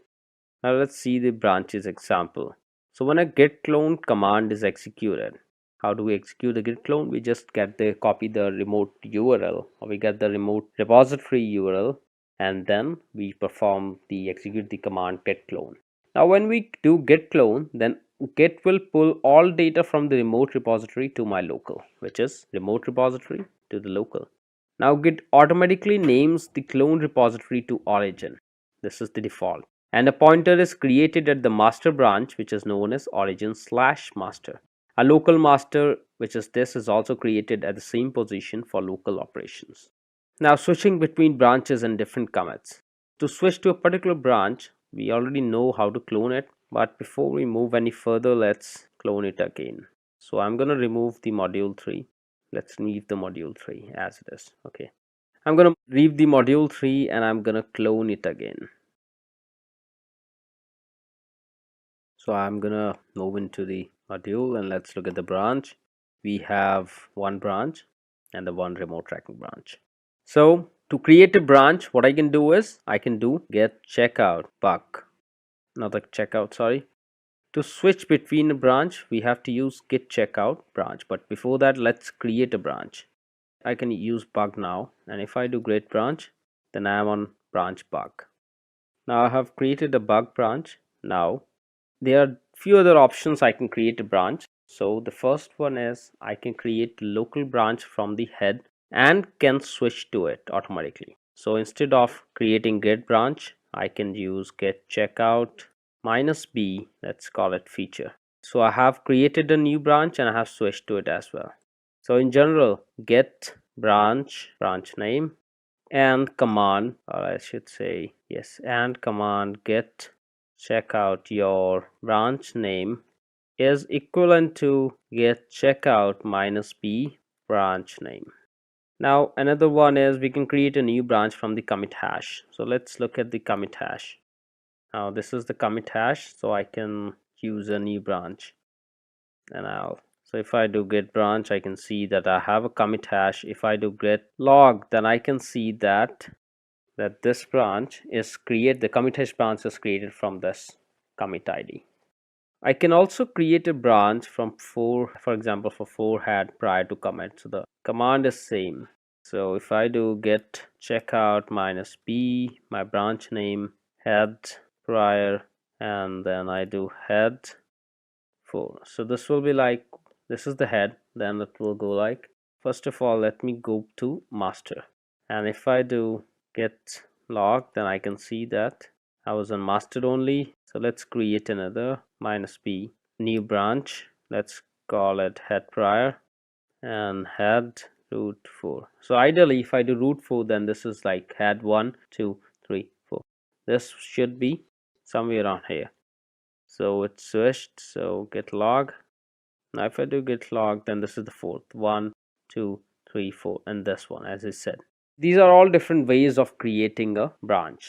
Now let's see the branches example. So when a git clone command is executed, how do we execute the git clone? We just copy the remote URL, or we get the remote repository URL, and then we execute the command git clone. Now when we do git clone, then git will pull all data from the remote repository to my local, which is remote repository to the local. Now git automatically names the clone repository to origin. This is the default, and a pointer is created at the master branch, which is known as origin/master. A local master, which is this, is also created at the same position for local operations. Now switching between branches and different commits. To switch to a particular branch, we already know how to clone it, but before we move any further, let's clone it again. So I'm going to remove the module 3. Let's leave the module 3 as it is. Okay, I'm going to leave the module 3 and I'm going to clone it again. So I'm going to move into the module and let's look at the branch. We have one branch and the one remote tracking branch. So to create a branch, what I can do is I can do get checkout bug, not the checkout, sorry. To switch between a branch, we have to use git checkout branch, but before that, let's create a branch. I can use bug now, and if I do create branch, then I am on branch bug. Now I have created a bug branch. Now there are few other options I can create a branch. So the first one is I can create local branch from the head and can switch to it automatically. So instead of creating git branch, I can use git checkout -b, let's call it feature. So I have created a new branch and I have switched to it as well. So in general, git branch name, and command, or I should say yes, and command git checkout your branch name is equivalent to git checkout -b branch name. Now another one is we can create a new branch from the commit hash. So let's look at the commit hash. Now this is the commit hash, so I can use a new branch. And now, so if I do git branch, I can see that I have a commit hash. If I do git log, then I can see that this branch is the commit hash branch is created from this commit ID. I can also create a branch from for example, for 4 head prior to commit. So the command is same. So if I do git checkout -b, my branch name, head prior, and then I do head 4. So this will be like, this is the head, then it will go like, first of all, let me go to master. And if I do git log, then I can see that I was on master only. So let's create another -b new branch. Let's call it head prior and head root 4. So ideally, if I do root 4, then this is like head 1, 2, 3, 4. This should be somewhere around here. So it's switched. So git log. Now if I do git log, then this is the fourth. 1, 2, 3, 4, and this one, as I said. These are all different ways of creating a branch.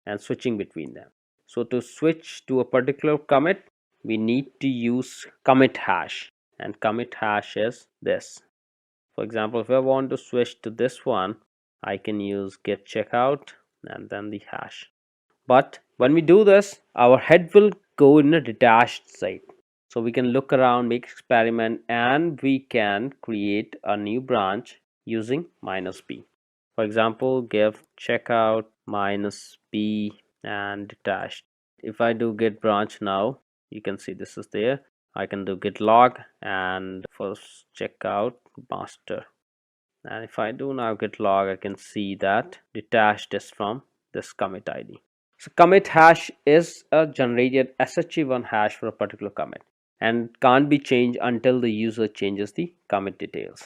and switching between them. So to switch to a particular commit, we need to use commit hash, and commit hash is this. For example, if I want to switch to this one, I can use git checkout and then the hash. But when we do this, our head will go in a detached state. So we can look around, make experiment, and we can create a new branch using -b. For example, give checkout -b and detached. If I do git branch now, you can see this is there. I can do git log and first checkout master. And if I do now git log, I can see that detached is from this commit ID. So commit hash is a generated SHA-1 hash for a particular commit and can't be changed until the user changes the commit details.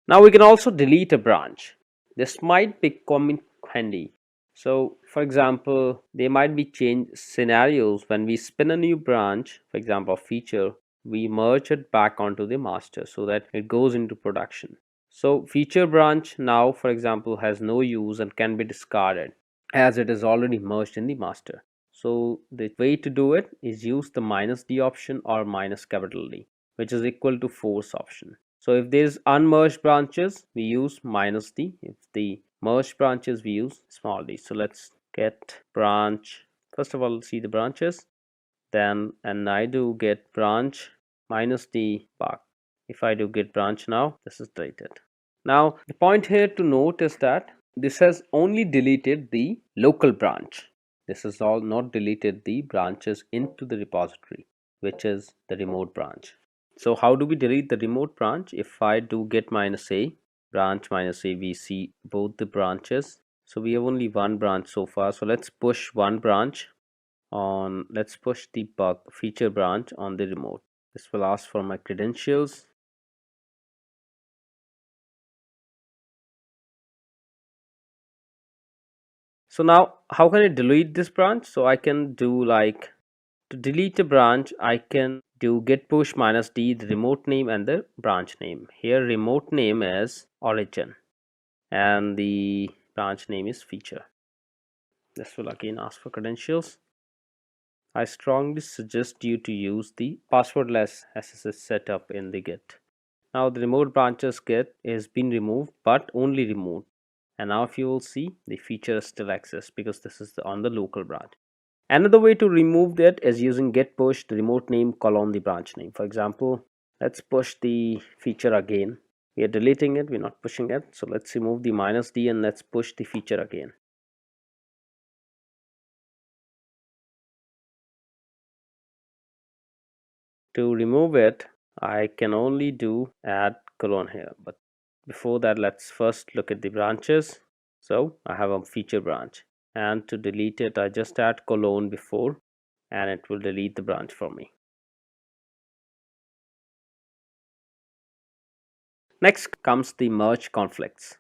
Now we can also delete a branch. This might become handy. So for example, there might be change scenarios when we spin a new branch, for example feature, we merge it back onto the master so that it goes into production. So feature branch now, for example, has no use and can be discarded as it is already merged in the master. So the way to do it is use the -d option or -D, which is equal to force option. So if there's unmerged branches, we use -d. If the merged branches, we use small d. So let's get branch. First of all, see the branches. Then, and I do get branch -d buck. If I do git branch now, this is deleted. Now, the point here to note is that this has only deleted the local branch. This has all not deleted the branches into the repository, which is the remote branch. So how do we delete the remote branch? If I do git -a, branch -a, we see both the branches. So we have only one branch so far. So let's push one branch on, let's push the bug feature branch on the remote. This will ask for my credentials. So now how can I delete this branch? So I can do like, to delete a branch, I can do git push -d, the remote name and the branch name. Here remote name is origin and the branch name is feature. This will again ask for credentials. I strongly suggest you to use the passwordless SSH setup in the Git. Now the remote branches Git is been removed, but only removed. And now if you will see, the feature still exists because this is on the local branch. Another way to remove that is using git push the remote name colon the branch name. For example, let's push the feature again. We are deleting it, we're not pushing it. So let's remove the -d and let's push the feature again. To remove it, I can only do add colon here, but before that, let's first look at the branches. So I have a feature branch, and to delete it, I just add colon before, and it will delete the branch for me. Next comes the merge conflicts.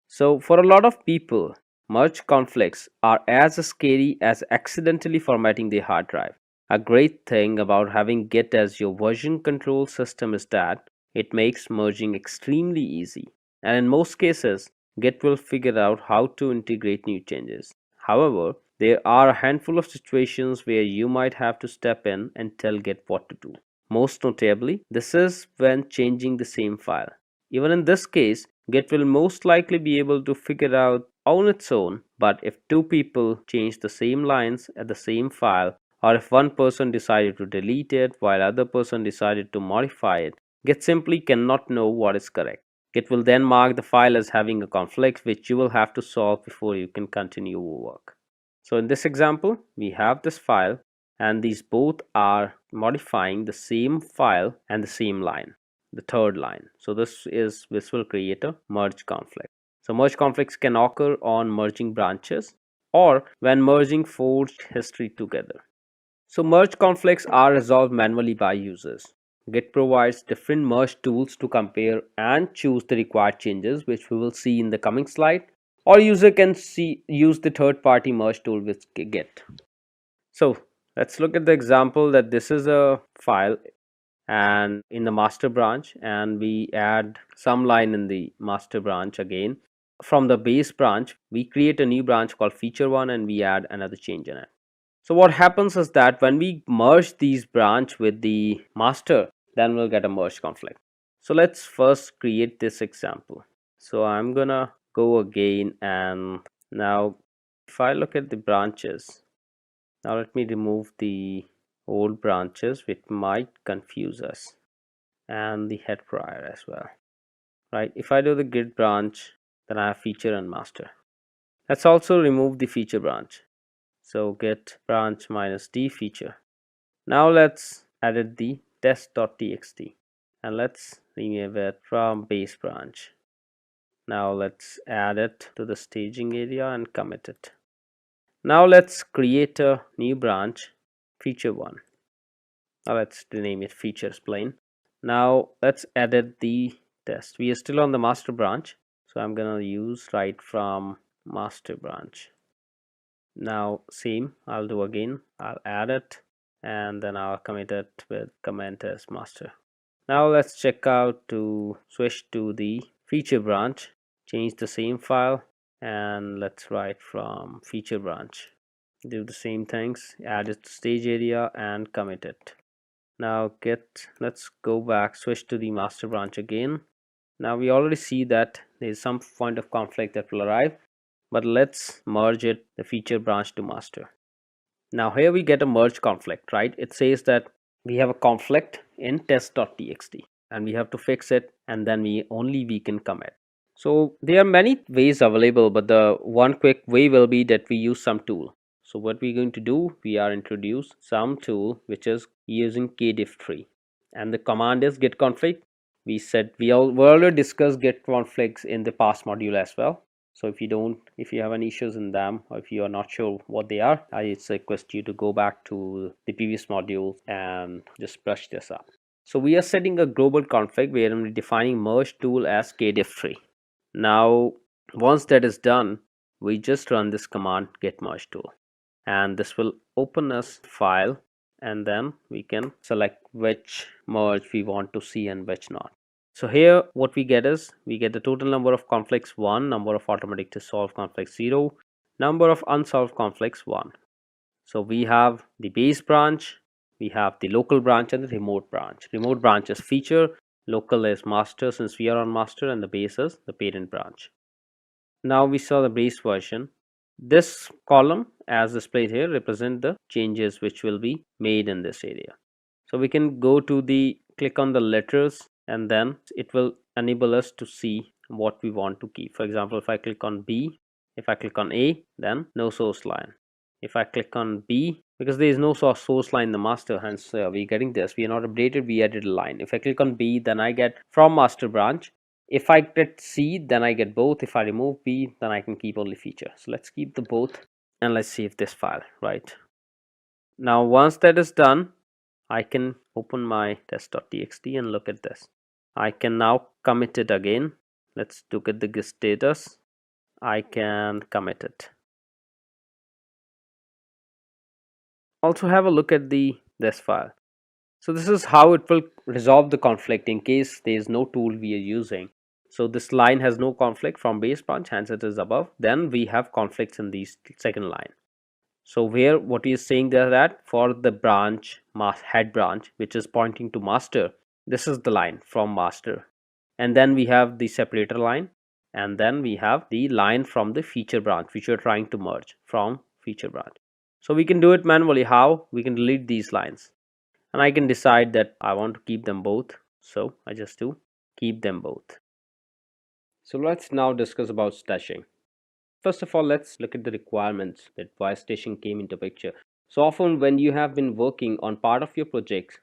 So for a lot of people, merge conflicts are as scary as accidentally formatting the hard drive. A great thing about having Git as your version control system is that it makes merging extremely easy. And in most cases, Git will figure out how to integrate new changes. However, there are a handful of situations where you might have to step in and tell Git what to do. Most notably, this is when changing the same file. Even in this case, Git will most likely be able to figure out on its own, but if two people change the same lines at the same file, or if one person decided to delete it while other person decided to modify it, Git simply cannot know what is correct. Git will then mark the file as having a conflict which you will have to solve before you can continue your work. So in this example, we have this file and these both are modifying the same file and the same line, the third line. So this will create a merge conflict. So merge conflicts can occur on merging branches or when merging forged history together. So merge conflicts are resolved manually by users. Git provides different merge tools to compare and choose the required changes, which we will see in the coming slide, or user can use the third-party merge tool with Git. So let's look at the example that this is a file and in the master branch, and we add some line in the master branch again, from the base branch, we create a new branch called feature1 and we add another change in it. So what happens is that when we merge these branch with the master, then we'll get a merge conflict. So let's first create this example. So I'm gonna go again, and now if I look at the branches, now let me remove the old branches which might confuse us, and the head prior as well, right? If I do the git branch, then I have feature and master. Let's also remove the feature branch. So git branch minus d feature. Now let's edit the test.txt and let's rename it from base branch. Now let's add it to the staging area and commit it. Now let's create a new branch, feature1. Now let's rename it features plain. Now let's edit the test. We are still on the master branch, so I'm gonna use right from master branch. Now same, I'll do again. I'll add it and then I'll commit it with comment as master. Now let's check out to switch to the feature branch, change the same file, and let's write from feature branch. Do the same things, add it to stage area and commit it. Now let's go back, switch to the master branch again. Now we already see that there is some point of conflict that will arrive, but let's merge it, the feature branch to master. Now here we get a merge conflict, right? It says that we have a conflict in test.txt and we have to fix it, and then we can commit. So there are many ways available, but the one quick way will be that we use some tool. So what we're going to do, we are introduce some tool which is using kdiff tree, and the command is git config. We already discussed git conflicts in the past module as well. So if you have any issues in them, or if you are not sure what they are, I request you to go back to the previous module and just brush this up. So we are setting a global config where I'm defining merge tool as kdiff tree. Now once that is done, we just run this command git merge tool, and this will open us file, and then we can select which merge we want to see and which not. So here what we get is, we get the total number of conflicts 1, number of automatic to solve conflicts 0, number of unsolved conflicts 1. So we have the base branch, we have the local branch and the remote branch. Remote branch is feature, local is master since we are on master, and the base is the parent branch. Now we saw the base version. This column as displayed here represent the changes which will be made in this area. So we can go to the click on the letters, and then it will enable us to see what we want to keep. For example, if I click on B, if I click on A, then no source line. If I click on B, because there is no source line in the master, hence we're getting this. We are not updated, we added a line. If I click on B, then I get from master branch. If I get C, then I get both. If I remove B, then I can keep only feature. So let's keep the both, and let's save this file, right? Now once that is done, I can open my test.txt and look at this. I can now commit it again. Let's look at the Git status. I can commit it. Also have a look at this file. So this is how it will resolve the conflict in case there is no tool we are using. So this line has no conflict from base branch, hence it is above. Then we have conflicts in the second line. So where what is saying there, that for the branch head branch which is pointing to master, this is the line from master, and then we have the separator line, and then we have the line from the feature branch which we are trying to merge from feature branch. So we can do it manually. How? We can delete these lines, and I can decide that I want to keep them both, so I just do keep them both. So let's now discuss about stashing. First of all, let's look at the requirements that why stashing came into picture. So often when you have been working on part of your project,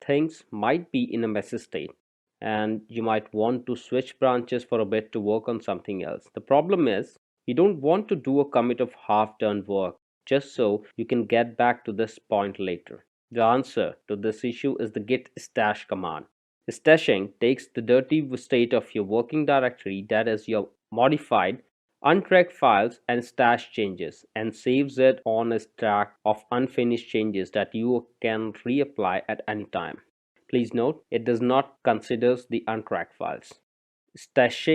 things might be in a messy state and you might want to switch branches for a bit to work on something else. The problem is you don't want to do a commit of half-done work just so you can get back to this point later. The answer to this issue is the git stash command. Stashing takes the dirty state of your working directory, that is your modified untracked files and stash changes, and saves it on a stack of unfinished changes that you can reapply at any time. Please note, it does not consider the untracked files. stash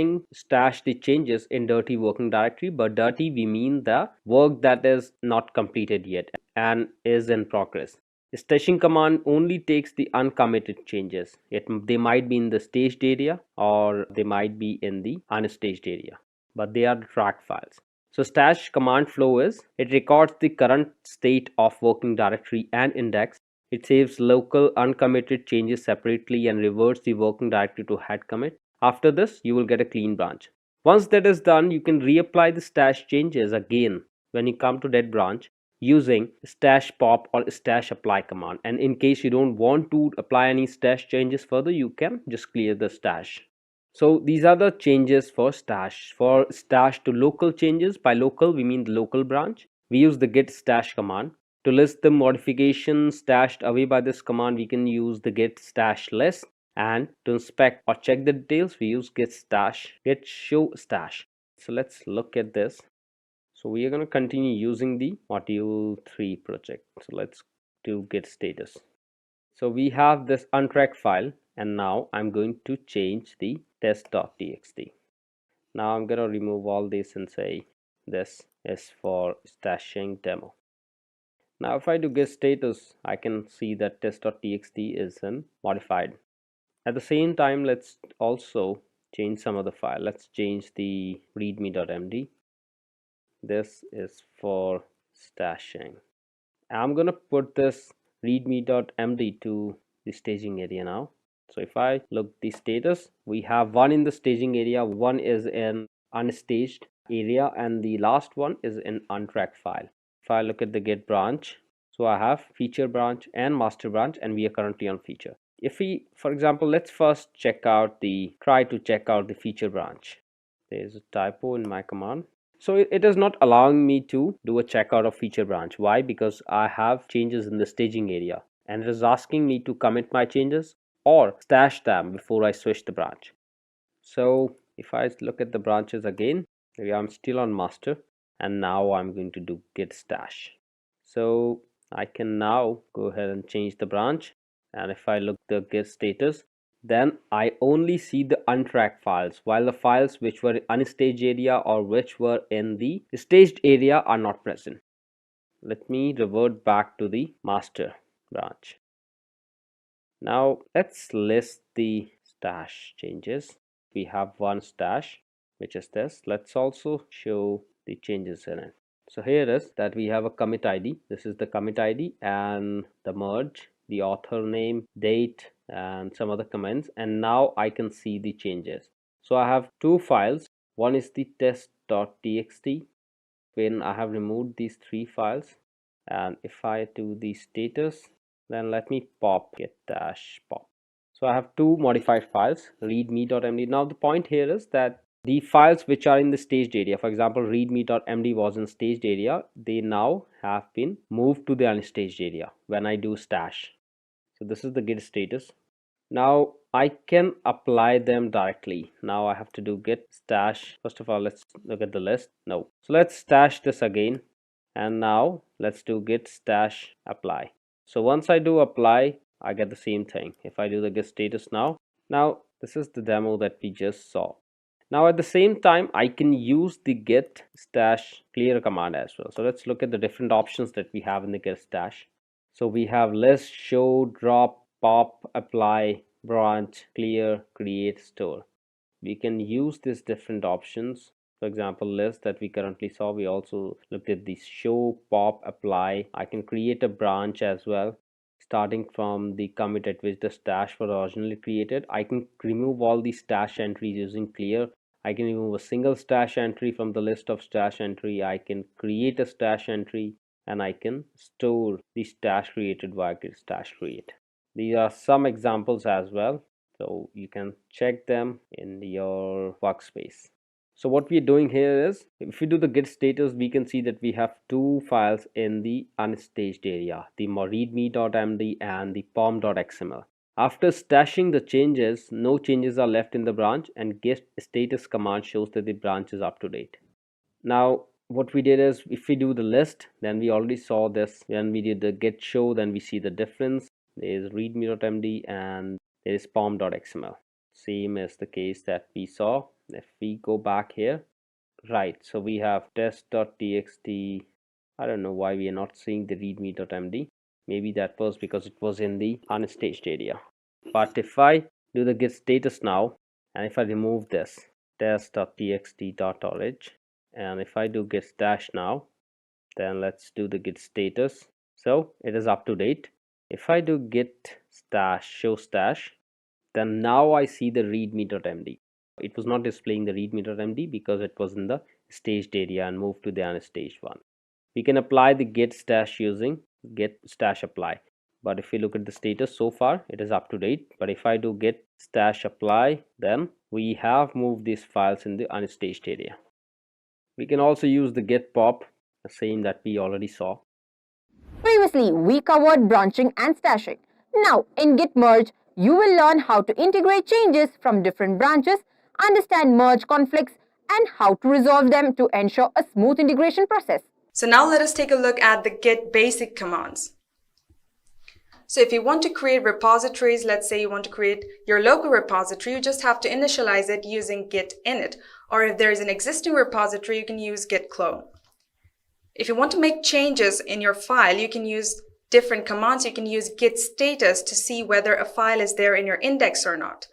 the changes in dirty working directory. But dirty, we mean the work that is not completed yet and is in progress. Stashing command only takes the uncommitted changes. They might be in the staged area or they might be in the unstaged area, but they are the track files. So stash command flow is, it records the current state of working directory and index. It saves local uncommitted changes separately and reverts the working directory to head commit. After this, you will get a clean branch. Once that is done, you can reapply the stash changes again when you come to that branch using stash pop or stash apply command. And in case you don't want to apply any stash changes further, you can just clear the stash. So these are the changes for stash. For stash to local changes, by local we mean the local branch, we use the git stash command. To list the modifications stashed away by this command, we can use the git stash list. And to inspect or check the details, we use git show stash. So let's look at this. So we are going to continue using the module 3 project. So let's do git status. So we have this untracked file, and now I'm going to change the test.txt. Now I'm going to remove all this and say this is for stashing demo. Now if I do git status, I can see that test.txt is modified. At the same time, let's also change some other file. Let's change the readme.md. This is for stashing. I'm going to put this readme.md to the staging area now. So if I look the status, we have one in the staging area, one is in unstaged area, and the last one is in untracked file. If I look at the git branch, so I have feature branch and master branch, and we are currently on feature. If we, for example, let's first try to check out the feature branch. There's a typo in my command. So it is not allowing me to do a checkout of feature branch. Why? Because I have changes in the staging area, and it is asking me to commit my changes or stash them before I switch the branch. So if I look at the branches again, I'm still on master, and now I'm going to do git stash. So I can now go ahead and change the branch, and if I look the git status, then I only see the untracked files, while the files which were in unstaged area or which were in the staged area are not present. Let me revert back to the master branch. Now let's list the stash changes. We have one stash, which is this. Let's also show the changes in it. So here is that we have a commit ID. This is the commit ID and the merge, the author name, date, and some other comments. And now I can see the changes. So I have two files. One is the test.txt, when I have removed these three files. And if I do the status, then let me pop git dash pop. So I have two modified files, readme.md. Now the point here is that the files which are in the staged area, for example, readme.md was in staged area, they now have been moved to the unstaged area when I do stash. So this is the git status. Now I can apply them directly. Now I have to do git stash. First of all, let's look at the list. No. So let's stash this again. And now let's do git stash apply. So once I do apply, I get the same thing. If I do the git status now this is the demo that we just saw. Now at the same time, I can use the git stash clear command as well. So let's look at the different options that we have in the git stash. So we have list, show, drop, pop, apply, branch, clear, create, store. We can use these different options. For example, list that we currently saw, we also looked at the show, pop, apply. I can create a branch as well, starting from the commit at which the stash was originally created. I can remove all the stash entries using clear. I can remove a single stash entry from the list of stash entry. I can create a stash entry, and I can store the stash created via git stash create. These are some examples as well, so you can check them in your workspace. So what we are doing here is, if we do the git status, we can see that we have two files in the unstaged area, the readme.md and the pom.xml. After stashing the changes, no changes are left in the branch, and git status command shows that the branch is up to date. Now what we did is, if we do the list, then we already saw this. When we did the git show, then we see the difference. There is readme.md and there is pom.xml. same as the case that we saw. If we go back here, right, so we have test.txt. I don't know why we are not seeing the readme.md. Maybe that was because it was in the unstaged area. But if I do the git status now, and if I remove this test.txt.orange, and if I do git stash now, then let's do the git status. So it is up to date. If I do git stash, show stash, then now I see the readme.md. It was not displaying the readme.md because it was in the staged area and moved to the unstaged one. We can apply the git stash using git stash apply. But if we look at the status so far, it is up to date. But if I do git stash apply, then we have moved these files in the unstaged area. We can also use the git pop, the same that we already saw. Previously, we covered branching and stashing. Now, in Git merge, you will learn how to integrate changes from different branches, understand merge conflicts, and how to resolve them to ensure a smooth integration process. So now let us take a look at the Git basic commands. So if you want to create repositories, let's say you want to create your local repository, you just have to initialize it using git init. Or if there is an existing repository, you can use git clone. If you want to make changes in your file, you can use different commands. You can use git status to see whether a file is there in your index or not.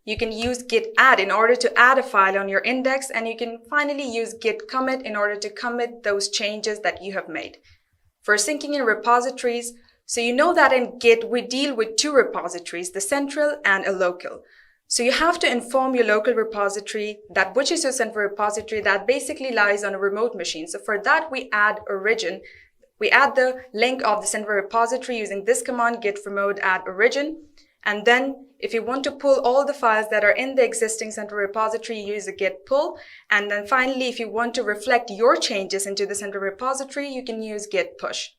You can use git add in order to add a file on your index, and you can finally use git commit in order to commit those changes that you have made. For syncing in repositories, so you know that in Git we deal with two repositories, the central and a local. So you have to inform your local repository that which is your central repository that basically lies on a remote machine. So for that we add origin. We add the link of the central repository using this command git remote add origin. And then if you want to pull all the files that are in the existing central repository, you use a git pull. And then finally, if you want to reflect your changes into the central repository, you can use git push.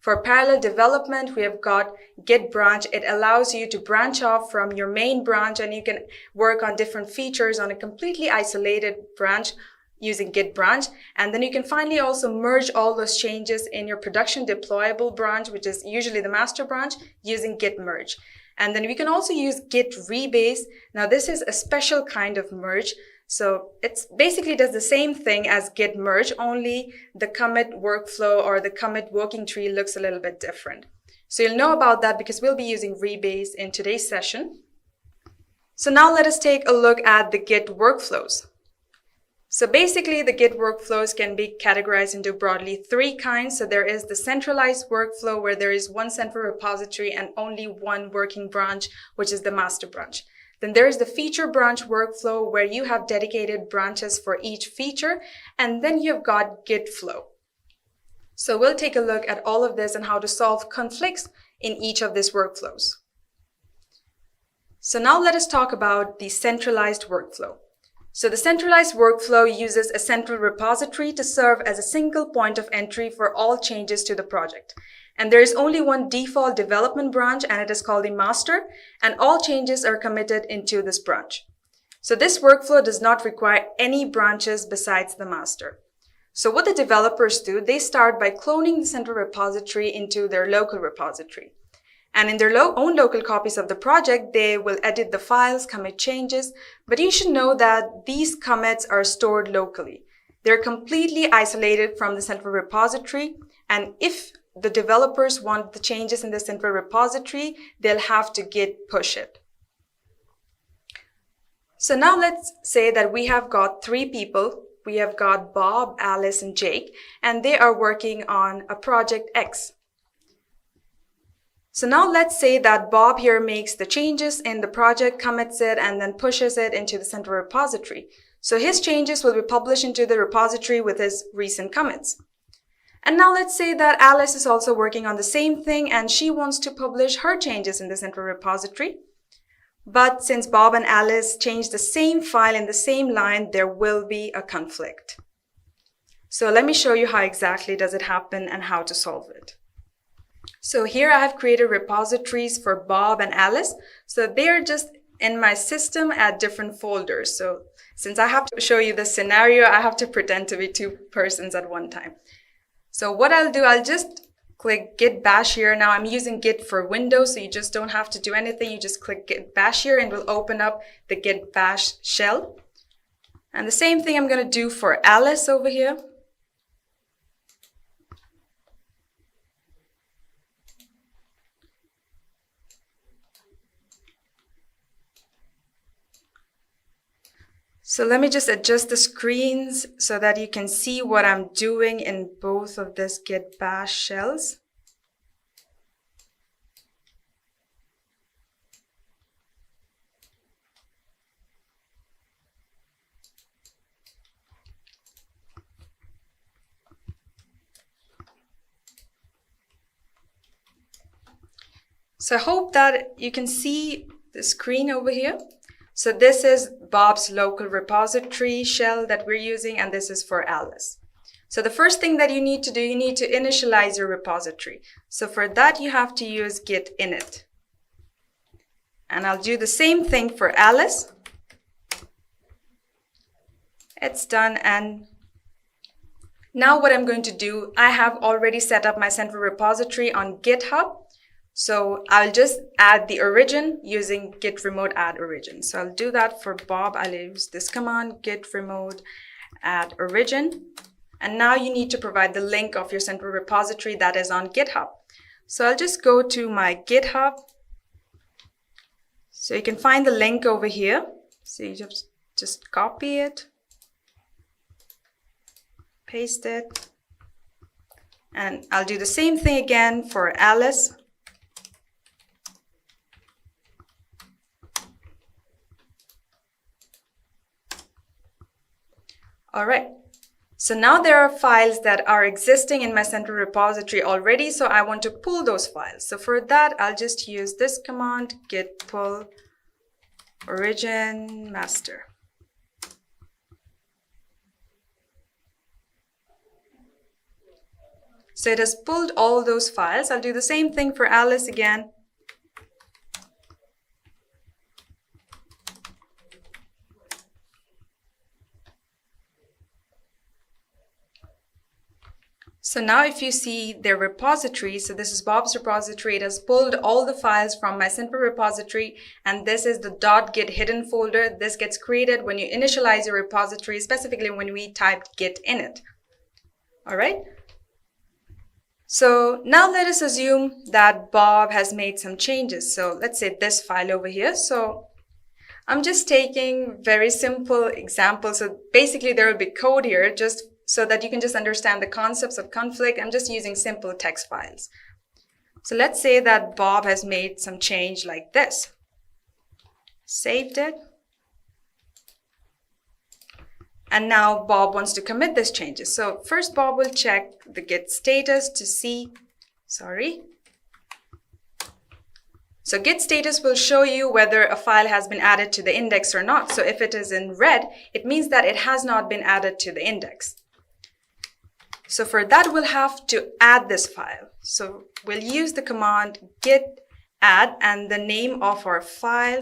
For parallel development, we have got Git branch. It allows you to branch off from your main branch, and you can work on different features on a completely isolated branch using Git branch. And then you can finally also merge all those changes in your production deployable branch, which is usually the master branch, using Git merge. And then we can also use Git REBASE. Now this is a special kind of merge. So it basically does the same thing as Git merge, only the commit workflow or the commit working tree looks a little bit different. So you'll know about that because we'll be using REBASE in today's session. So now let us take a look at the Git workflows. So basically the Git workflows can be categorized into broadly three kinds. So there is the centralized workflow where there is one central repository and only one working branch, which is the master branch. Then there is the feature branch workflow where you have dedicated branches for each feature. And then you've got Git flow. So we'll take a look at all of this and how to solve conflicts in each of these workflows. So now let us talk about the centralized workflow. So the centralized workflow uses a central repository to serve as a single point of entry for all changes to the project. And there is only one default development branch, and it is called the master, and all changes are committed into this branch. So this workflow does not require any branches besides the master. So what the developers do, they start by cloning the central repository into their local repository. And in their own local copies of the project, they will edit the files, commit changes, but you should know that these commits are stored locally. They're completely isolated from the central repository, and if the developers want the changes in the central repository, they'll have to git push it. So now let's say that we have got three people. We have got Bob, Alice, and Jake, and they are working on a project X. So now let's say that Bob here makes the changes in the project, commits it, and then pushes it into the central repository. So his changes will be published into the repository with his recent commits. And now let's say that Alice is also working on the same thing and she wants to publish her changes in the central repository. But since Bob and Alice changed the same file in the same line, there will be a conflict. So let me show you how exactly does it happen and how to solve it. So here I have created repositories for Bob and Alice. So they are just in my system at different folders. So since I have to show you this scenario, I have to pretend to be two persons at one time. So what I'll do, I'll just click Git Bash here. Now I'm using Git for Windows, so you just don't have to do anything. You just click Git Bash here and we'll open up the Git Bash shell. And the same thing I'm going to do for Alice over here. So let me just adjust the screens so that you can see what I'm doing in both of this Git Bash shells. So I hope that you can see the screen over here. So this is Bob's local repository shell that we're using, and this is for Alice. So the first thing that you need to do, you need to initialize your repository. So for that, you have to use git init. And I'll do the same thing for Alice. It's done. And now what I'm going to do, I have already set up my central repository on GitHub. So I'll just add the origin using git remote add origin. So I'll do that for Bob. I'll use this command, git remote add origin. And now you need to provide the link of your central repository that is on GitHub. So I'll just go to my GitHub. So you can find the link over here. So you just copy it, paste it. And I'll do the same thing again for Alice. All right, so now there are files that are existing in my central repository already, so I want to pull those files. So for that, I'll just use this command, git pull origin master. So it has pulled all those files. I'll do the same thing for Alice again. So now if you see their repository, so this is Bob's repository, it has pulled all the files from my central repository, and this is the .git hidden folder. This gets created when you initialize your repository, specifically when we typed git init. All right. So now let us assume that Bob has made some changes. So let's say this file over here. So I'm just taking very simple examples. So basically there will be code here just so that you can just understand the concepts of conflict. I'm just using simple text files. So let's say that Bob has made some change like this. Saved it. And now Bob wants to commit this changes. So first Bob will check the git status to see, So git status will show you whether a file has been added to the index or not. So if it is in red, it means that it has not been added to the index. So for that, we'll have to add this file. So we'll use the command git add and the name of our file.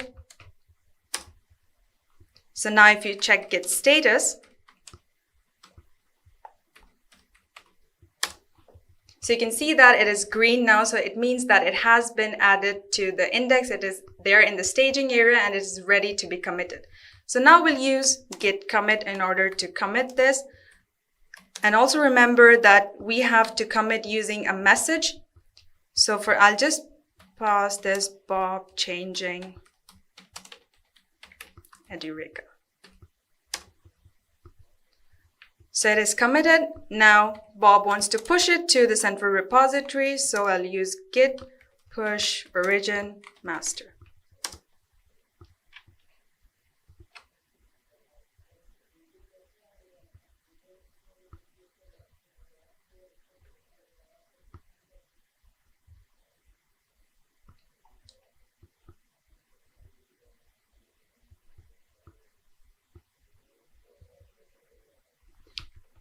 So now if you check git status, so you can see that it is green now. So it means that it has been added to the index. It is there in the staging area and it is ready to be committed. So now we'll use git commit in order to commit this. And also remember that we have to commit using a message. So I'll just pause this Bob changing Edureka. So it is committed. Now Bob wants to push it to the central repository. So I'll use git push origin master.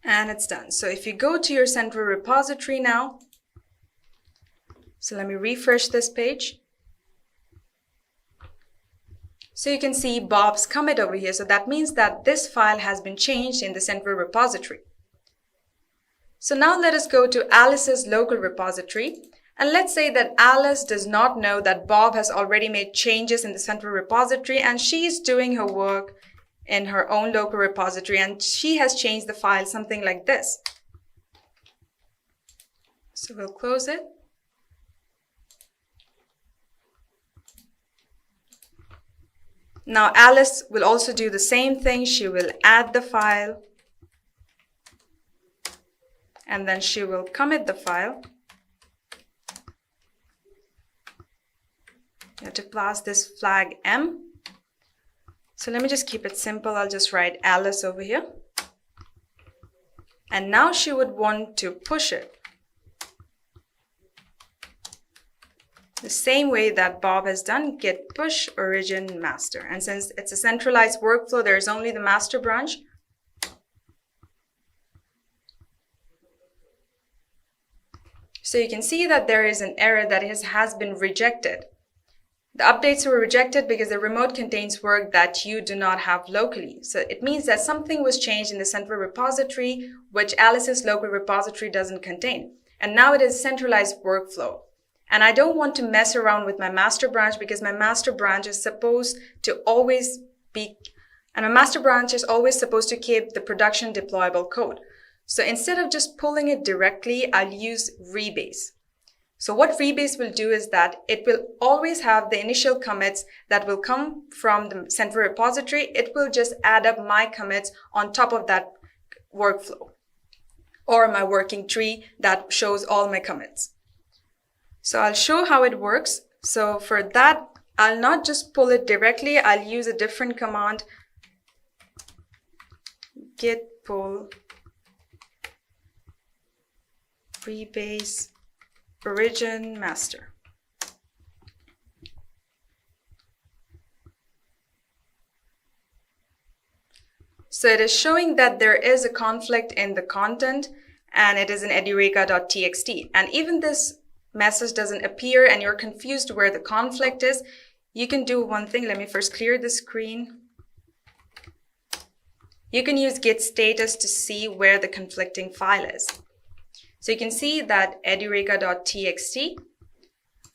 And it's done. So if you go to your central repository now, so let me refresh this page. So you can see Bob's commit over here. So that means that this file has been changed in the central repository. So now let us go to Alice's local repository. And let's say that Alice does not know that Bob has already made changes in the central repository and she's doing her work in her own local repository and she has changed the file, something like this. So we'll close it. Now Alice will also do the same thing. She will add the file and then she will commit the file. You have to pass this flag M. So let me just keep it simple. I'll just write Alice over here. And now she would want to push it the same way that Bob has done, git push origin master. And since it's a centralized workflow, there's only the master branch. So you can see that there is an error that has been rejected. The updates were rejected because the remote contains work that you do not have locally. So it means that something was changed in the central repository, which Alice's local repository doesn't contain. And now it is centralized workflow. And I don't want to mess around with my master branch because my master branch is supposed to always be, and my master branch is always supposed to keep the production deployable code. So instead of just pulling it directly, I'll use rebase. So what rebase will do is that it will always have the initial commits that will come from the central repository. It will just add up my commits on top of that workflow or my working tree that shows all my commits. So I'll show how it works. So for that, I'll not just pull it directly. I'll use a different command, git pull rebase origin master. So it is showing that there is a conflict in the content and it is in edureka.txt. And even this message doesn't appear and you're confused where the conflict is, you can do one thing. Let me first clear the screen. You can use git status to see where the conflicting file is. So you can see that edureka.txt.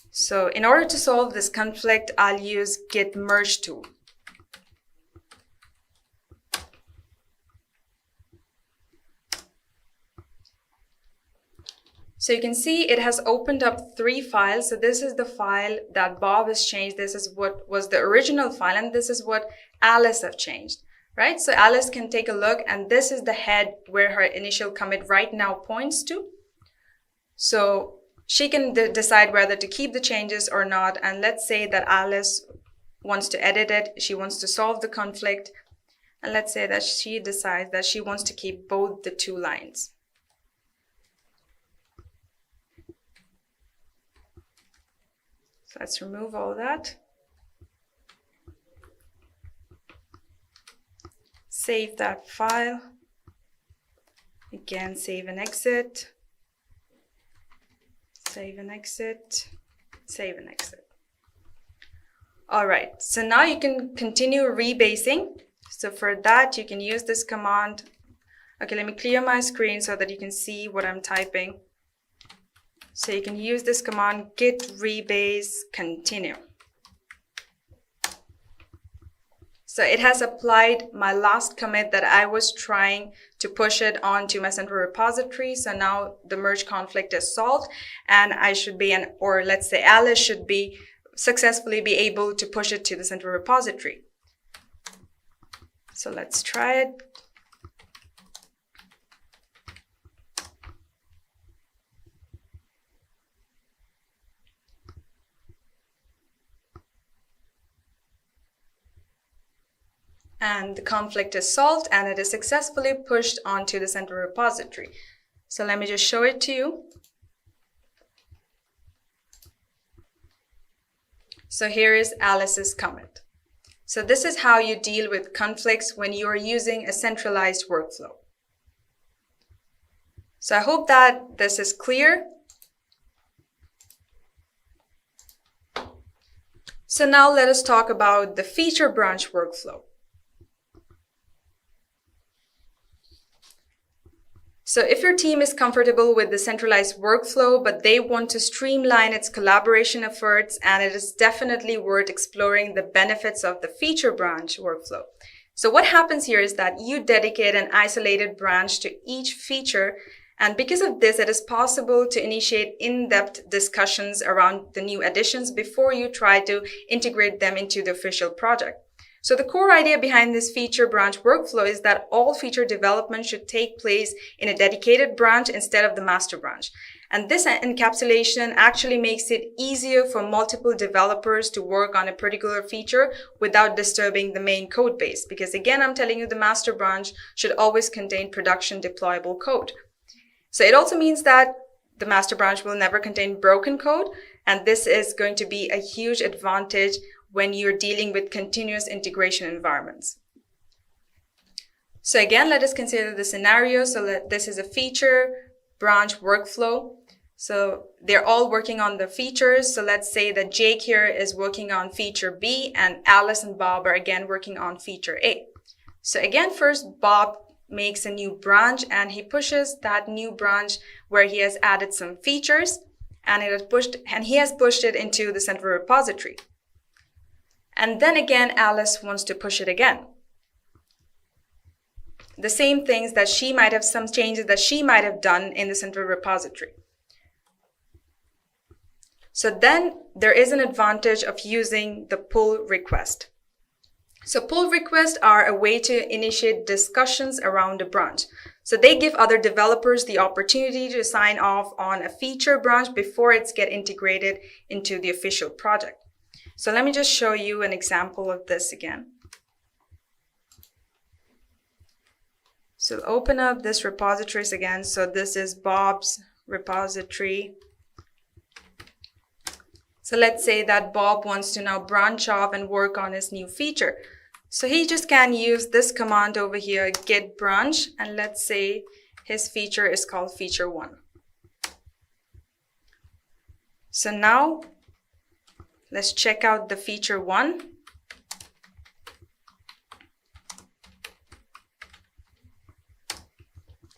So in order to solve this conflict, I'll use git merge tool. So you can see it has opened up 3 files. So this is the file that Bob has changed. This is what was the original file, and this is what Alice have changed, right? So Alice can take a look, and this is the head where her initial commit right now points to. So she can decide whether to keep the changes or not. And let's say that Alice wants to edit it. She wants to solve the conflict. And let's say that she decides that she wants to keep both the 2 lines. So let's remove all that. Save that file. Again, save and exit. Save and exit. Save and exit. All right, so now you can continue rebasing. So for that, you can use this command. Okay, let me clear my screen so that you can see what I'm typing. So you can use this command, git rebase continue. So it has applied my last commit that I was trying to push it onto my central repository. So now the merge conflict is solved and I should be, or let's say Alice should be successfully be able to push it to the central repository. So let's try it. And the conflict is solved and it is successfully pushed onto the central repository. So let me just show it to you. So here is Alice's commit. So this is how you deal with conflicts when you are using a centralized workflow. So I hope that this is clear. So now let us talk about the feature branch workflow. So if your team is comfortable with the centralized workflow, but they want to streamline its collaboration efforts, and it is definitely worth exploring the benefits of the feature branch workflow. So what happens here is that you dedicate an isolated branch to each feature, and because of this, it is possible to initiate in-depth discussions around the new additions before you try to integrate them into the official project. So the core idea behind this feature branch workflow is that all feature development should take place in a dedicated branch instead of the master branch. And this encapsulation actually makes it easier for multiple developers to work on a particular feature without disturbing the main code base. Because again, I'm telling you, the master branch should always contain production deployable code. So it also means that the master branch will never contain broken code. And this is going to be a huge advantage when you're dealing with continuous integration environments. So again, let us consider the scenario. So this is a feature branch workflow. So they're all working on the features. So let's say that Jake here is working on feature B and Alice and Bob are again working on feature A. So again, first Bob makes a new branch and he pushes that new branch where he has added some features and he has pushed it into the central repository. And then again, Alice wants to push it again. The same things that she might have, some changes that she might have done in the central repository. So then there is an advantage of using the pull request. So pull requests are a way to initiate discussions around a branch. So they give other developers the opportunity to sign off on a feature branch before it's get integrated into the official project. So let me just show you an example of this again. So open up this repositories again. So this is Bob's repository. So let's say that Bob wants to now branch off and work on his new feature. So he just can use this command over here, git branch, and let's say his feature is called feature 1. So now let's check out the feature 1.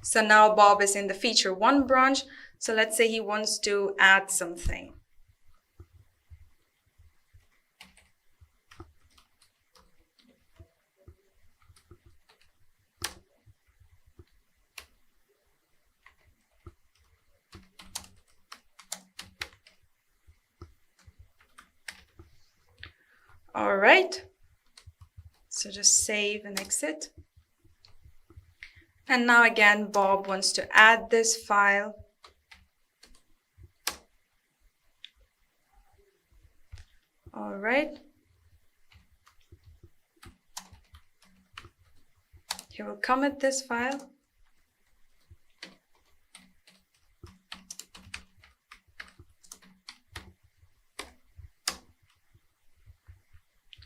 So now Bob is in the feature 1 branch. So let's say he wants to add something. All right, so just save and exit. And now again, Bob wants to add this file. All right. He will commit this file.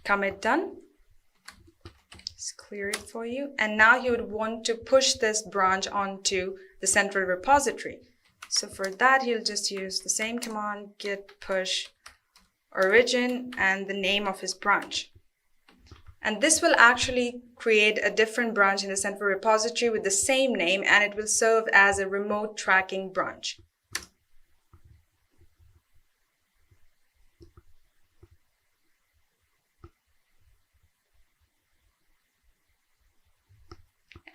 Commit done. Let's clear it for you. And now you would want to push this branch onto the central repository. So for that, he'll just use the same command, git push origin and the name of his branch. And this will actually create a different branch in the central repository with the same name, and it will serve as a remote tracking branch.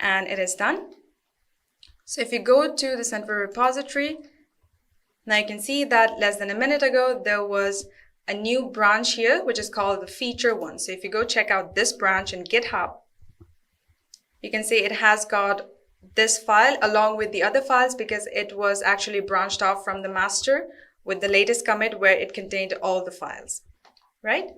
And it is done. So if you go to the central repository, now you can see that less than a minute ago, there was a new branch here, which is called the feature 1. So if you go check out this branch in GitHub, you can see it has got this file along with the other files because it was actually branched off from the master with the latest commit where it contained all the files, right?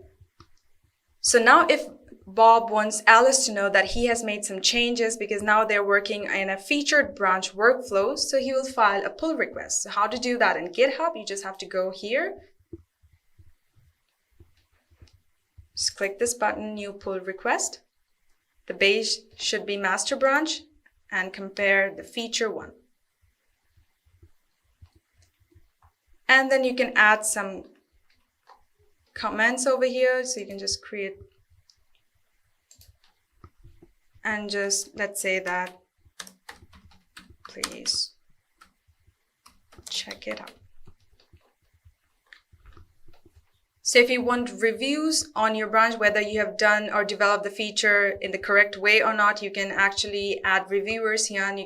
So now if Bob wants Alice to know that he has made some changes because now they're working in a featured branch workflow, so he will file a pull request. So how to do that in GitHub? You just have to go here. Just click this button, new pull request. The base should be master branch and compare the feature 1. And then you can add some comments over here. So you can just create and just let's say that please check it out. So if you want reviews on your branch, whether you have done or developed the feature in the correct way or not, you can actually add reviewers here, and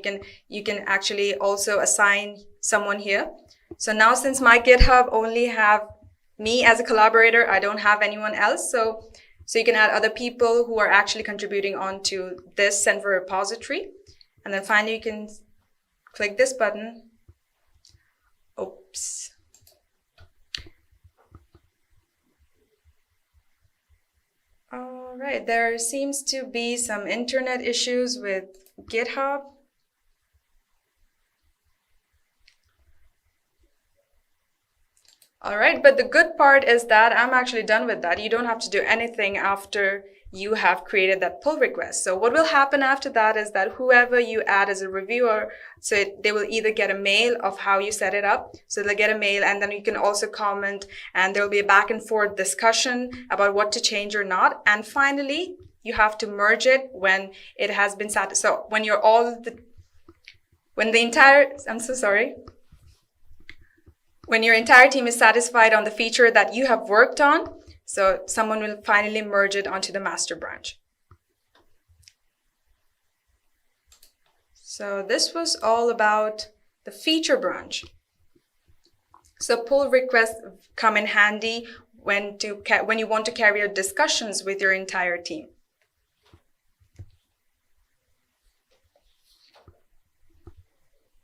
you can actually also assign someone here. So now, since my GitHub only have me as a collaborator, I don't have anyone else. So you can add other people who are actually contributing onto this central repository. And then finally, you can click this button. Oops. All right, there seems to be some internet issues with GitHub. All right, but the good part is that I'm actually done with that. You don't have to do anything after you have created that pull request. So what will happen after that is that whoever you add as a reviewer, so they will either get a mail of how you set it up. So they'll get a mail, and then you can also comment, and there will be a back and forth discussion about what to change or not. And finally, you have to merge it when it has been satisfied. So when you're when your entire team is satisfied on the feature that you have worked on, so someone will finally merge it onto the master branch. So this was all about the feature branch. So pull requests come in handy when you want to carry out discussions with your entire team.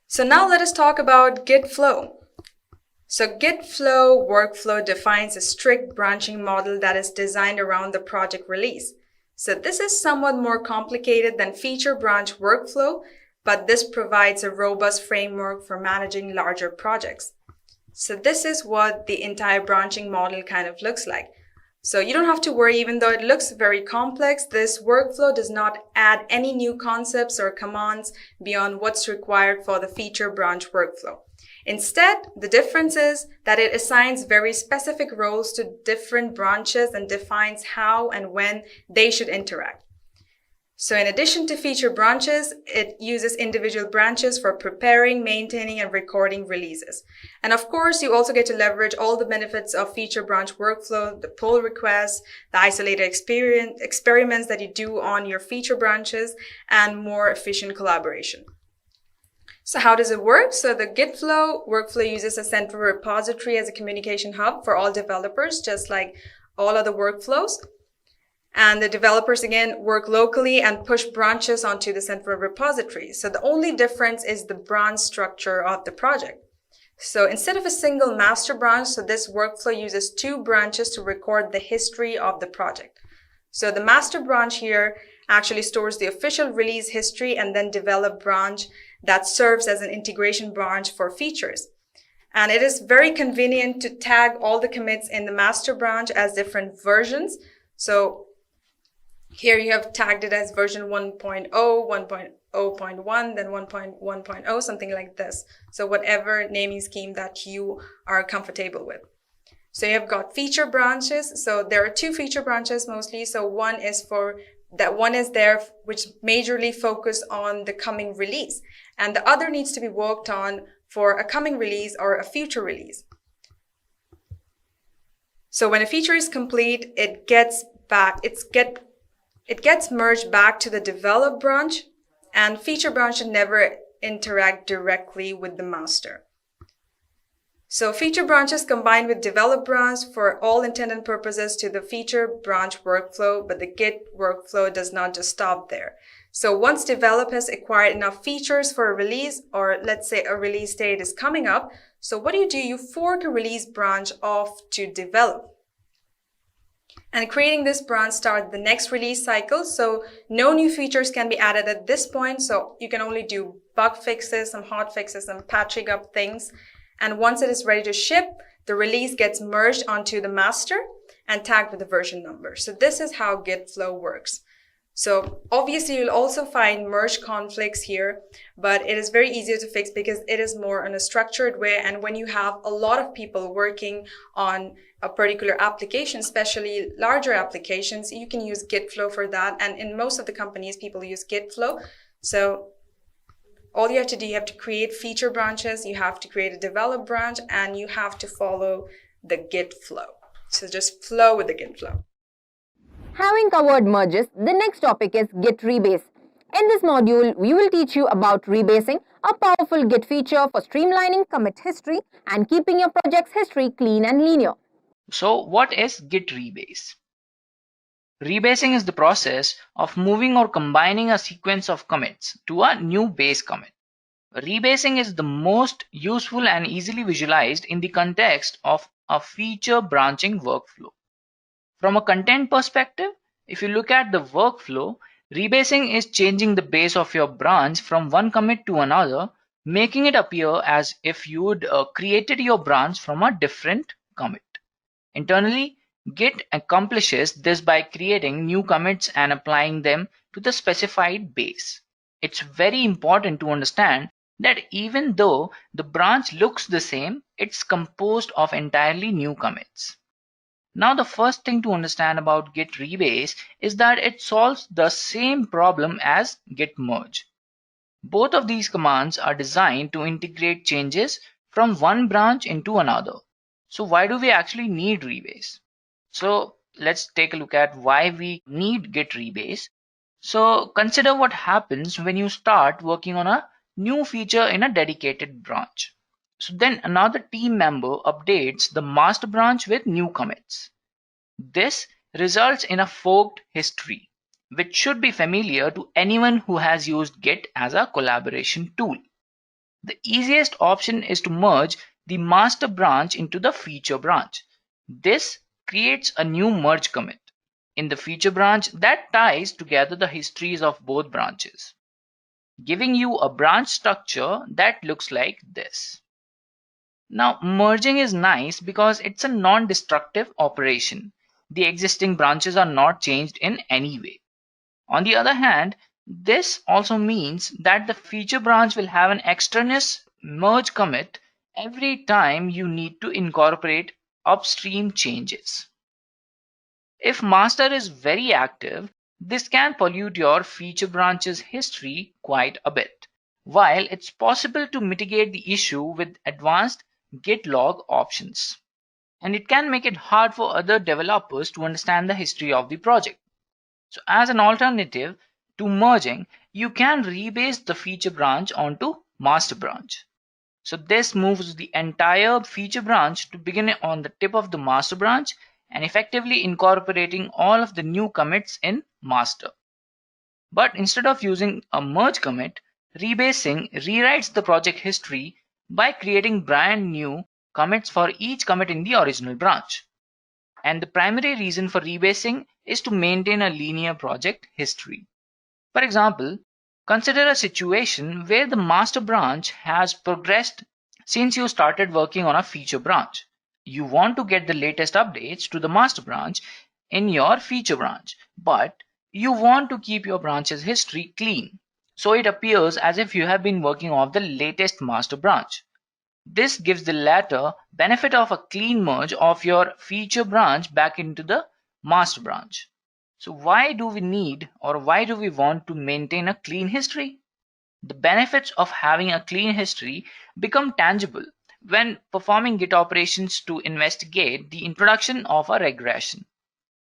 So now let us talk about Git Flow. So Git Flow workflow defines a strict branching model that is designed around the project release. So this is somewhat more complicated than feature branch workflow, but this provides a robust framework for managing larger projects. So this is what the entire branching model kind of looks like. So you don't have to worry, even though it looks very complex, this workflow does not add any new concepts or commands beyond what's required for the feature branch workflow. Instead, the difference is that it assigns very specific roles to different branches and defines how and when they should interact. So in addition to feature branches, it uses individual branches for preparing, maintaining, and recording releases. And of course, you also get to leverage all the benefits of feature branch workflow, the pull requests, the isolated experiments that you do on your feature branches, and more efficient collaboration. So how does it work? So the Git Flow workflow uses a central repository as a communication hub for all developers, just like all other workflows. And the developers, again, work locally and push branches onto the central repository. So the only difference is the branch structure of the project. So instead of a single master branch, so this workflow uses two branches to record the history of the project. So the master branch here actually stores the official release history, and then develop branch that serves as an integration branch for features. And it is very convenient to tag all the commits in the master branch as different versions. So here you have tagged it as version 1.0, 1.0.1, then 1.1.0, something like this. So whatever naming scheme that you are comfortable with. So you have got feature branches. So there are two feature branches mostly. So one is there which majorly focus on the coming release, and the other needs to be worked on for a coming release or a future release. So when a feature is complete, it gets merged back to the develop branch, and feature branch should never interact directly with the master. So feature branches combine with develop branch for all intended purposes to the feature branch workflow, but the Git workflow does not just stop there. So once develop has acquired enough features for a release, or let's say a release date is coming up, so what do? You fork a release branch off to develop. And creating this branch starts the next release cycle, so no new features can be added at this point, so you can only do bug fixes, some hot fixes, some patching up things. And once it is ready to ship, the release gets merged onto the master and tagged with the version number. So this is how Git Flow works. So obviously you'll also find merge conflicts here, but it is very easier to fix because it is more in a structured way. And when you have a lot of people working on a particular application, especially larger applications, you can use Git Flow for that. And in most of the companies, people use Git Flow. So All you have to do, you have to create feature branches, you have to create a develop branch, and you have to follow the Git flow. So just flow with the Git flow. Having covered merges, the next topic is Git REBASE. In this module, we will teach you about rebasing, a powerful Git feature for streamlining commit history and keeping your project's history clean and linear. So what is Git REBASE? Rebasing is the process of moving or combining a sequence of commits to a new base commit. Rebasing is the most useful and easily visualized in the context of a feature branching workflow. From a content perspective, if you look at the workflow, rebasing is changing the base of your branch from one commit to another, making it appear as if you would created your branch from a different commit. Internally, Git accomplishes this by creating new commits and applying them to the specified base. It's very important to understand that even though the branch looks the same, it's composed of entirely new commits. Now, the first thing to understand about Git REBASE is that it solves the same problem as Git Merge. Both of these commands are designed to integrate changes from one branch into another. So why do we actually need REBASE? So let's take a look at why we need Git REBASE. So consider what happens when you start working on a new feature in a dedicated branch. So then another team member updates the master branch with new commits. This results in a forked history, which should be familiar to anyone who has used Git as a collaboration tool. The easiest option is to merge the master branch into the feature branch. This creates a new merge commit in the feature branch that ties together the histories of both branches, giving you a branch structure that looks like this. Now, merging is nice because it's a non-destructive operation. The existing branches are not changed in any way. On the other hand, this also means that the feature branch will have an extraneous merge commit every time you need to incorporate upstream changes. If master is very active, this can pollute your feature branch's history quite a bit, while it's possible to mitigate the issue with advanced Git log options. And it can make it hard for other developers to understand the history of the project. So as an alternative to merging, you can rebase the feature branch onto master branch. So this moves the entire feature branch to begin on the tip of the master branch and effectively incorporating all of the new commits in master. But instead of using a merge commit, rebasing rewrites the project history by creating brand new commits for each commit in the original branch. And the primary reason for rebasing is to maintain a linear project history. For example, consider a situation where the master branch has progressed since you started working on a feature branch. You want to get the latest updates to the master branch in your feature branch, but you want to keep your branch's history clean, so it appears as if you have been working off the latest master branch. This gives the latter benefit of a clean merge of your feature branch back into the master branch. So why do we need or why do we want to maintain a clean history? The benefits of having a clean history become tangible when performing Git operations to investigate the introduction of a regression.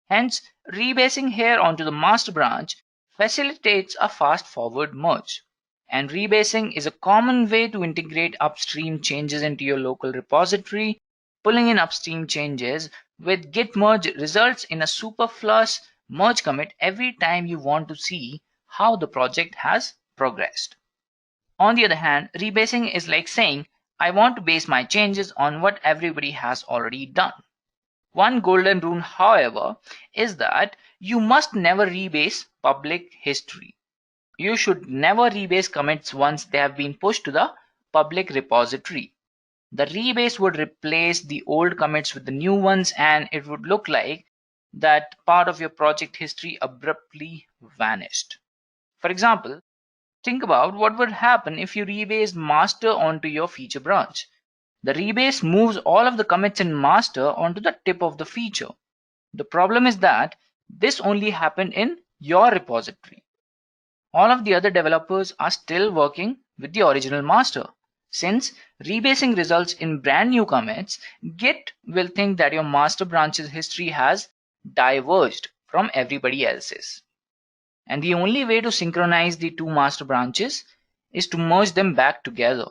Hence, rebasing here onto the master branch facilitates a fast-forward merge. And rebasing is a common way to integrate upstream changes into your local repository. Pulling in upstream changes with Git merge results in a superfluous merge commit every time you want to see how the project has progressed. On the other hand, rebasing is like saying, I want to base my changes on what everybody has already done. One golden rule, however, is that you must never rebase public history. You should never rebase commits once they have been pushed to the public repository. The rebase would replace the old commits with the new ones, and it would look like that part of your project history abruptly vanished. For example, think about what would happen if you rebased master onto your feature branch. The rebase moves all of the commits in master onto the tip of the feature. The problem is that this only happened in your repository. All of the other developers are still working with the original master. Since rebasing results in brand new commits, Git will think that your master branch's history has diverged from everybody else's. And the only way to synchronize the two master branches is to merge them back together,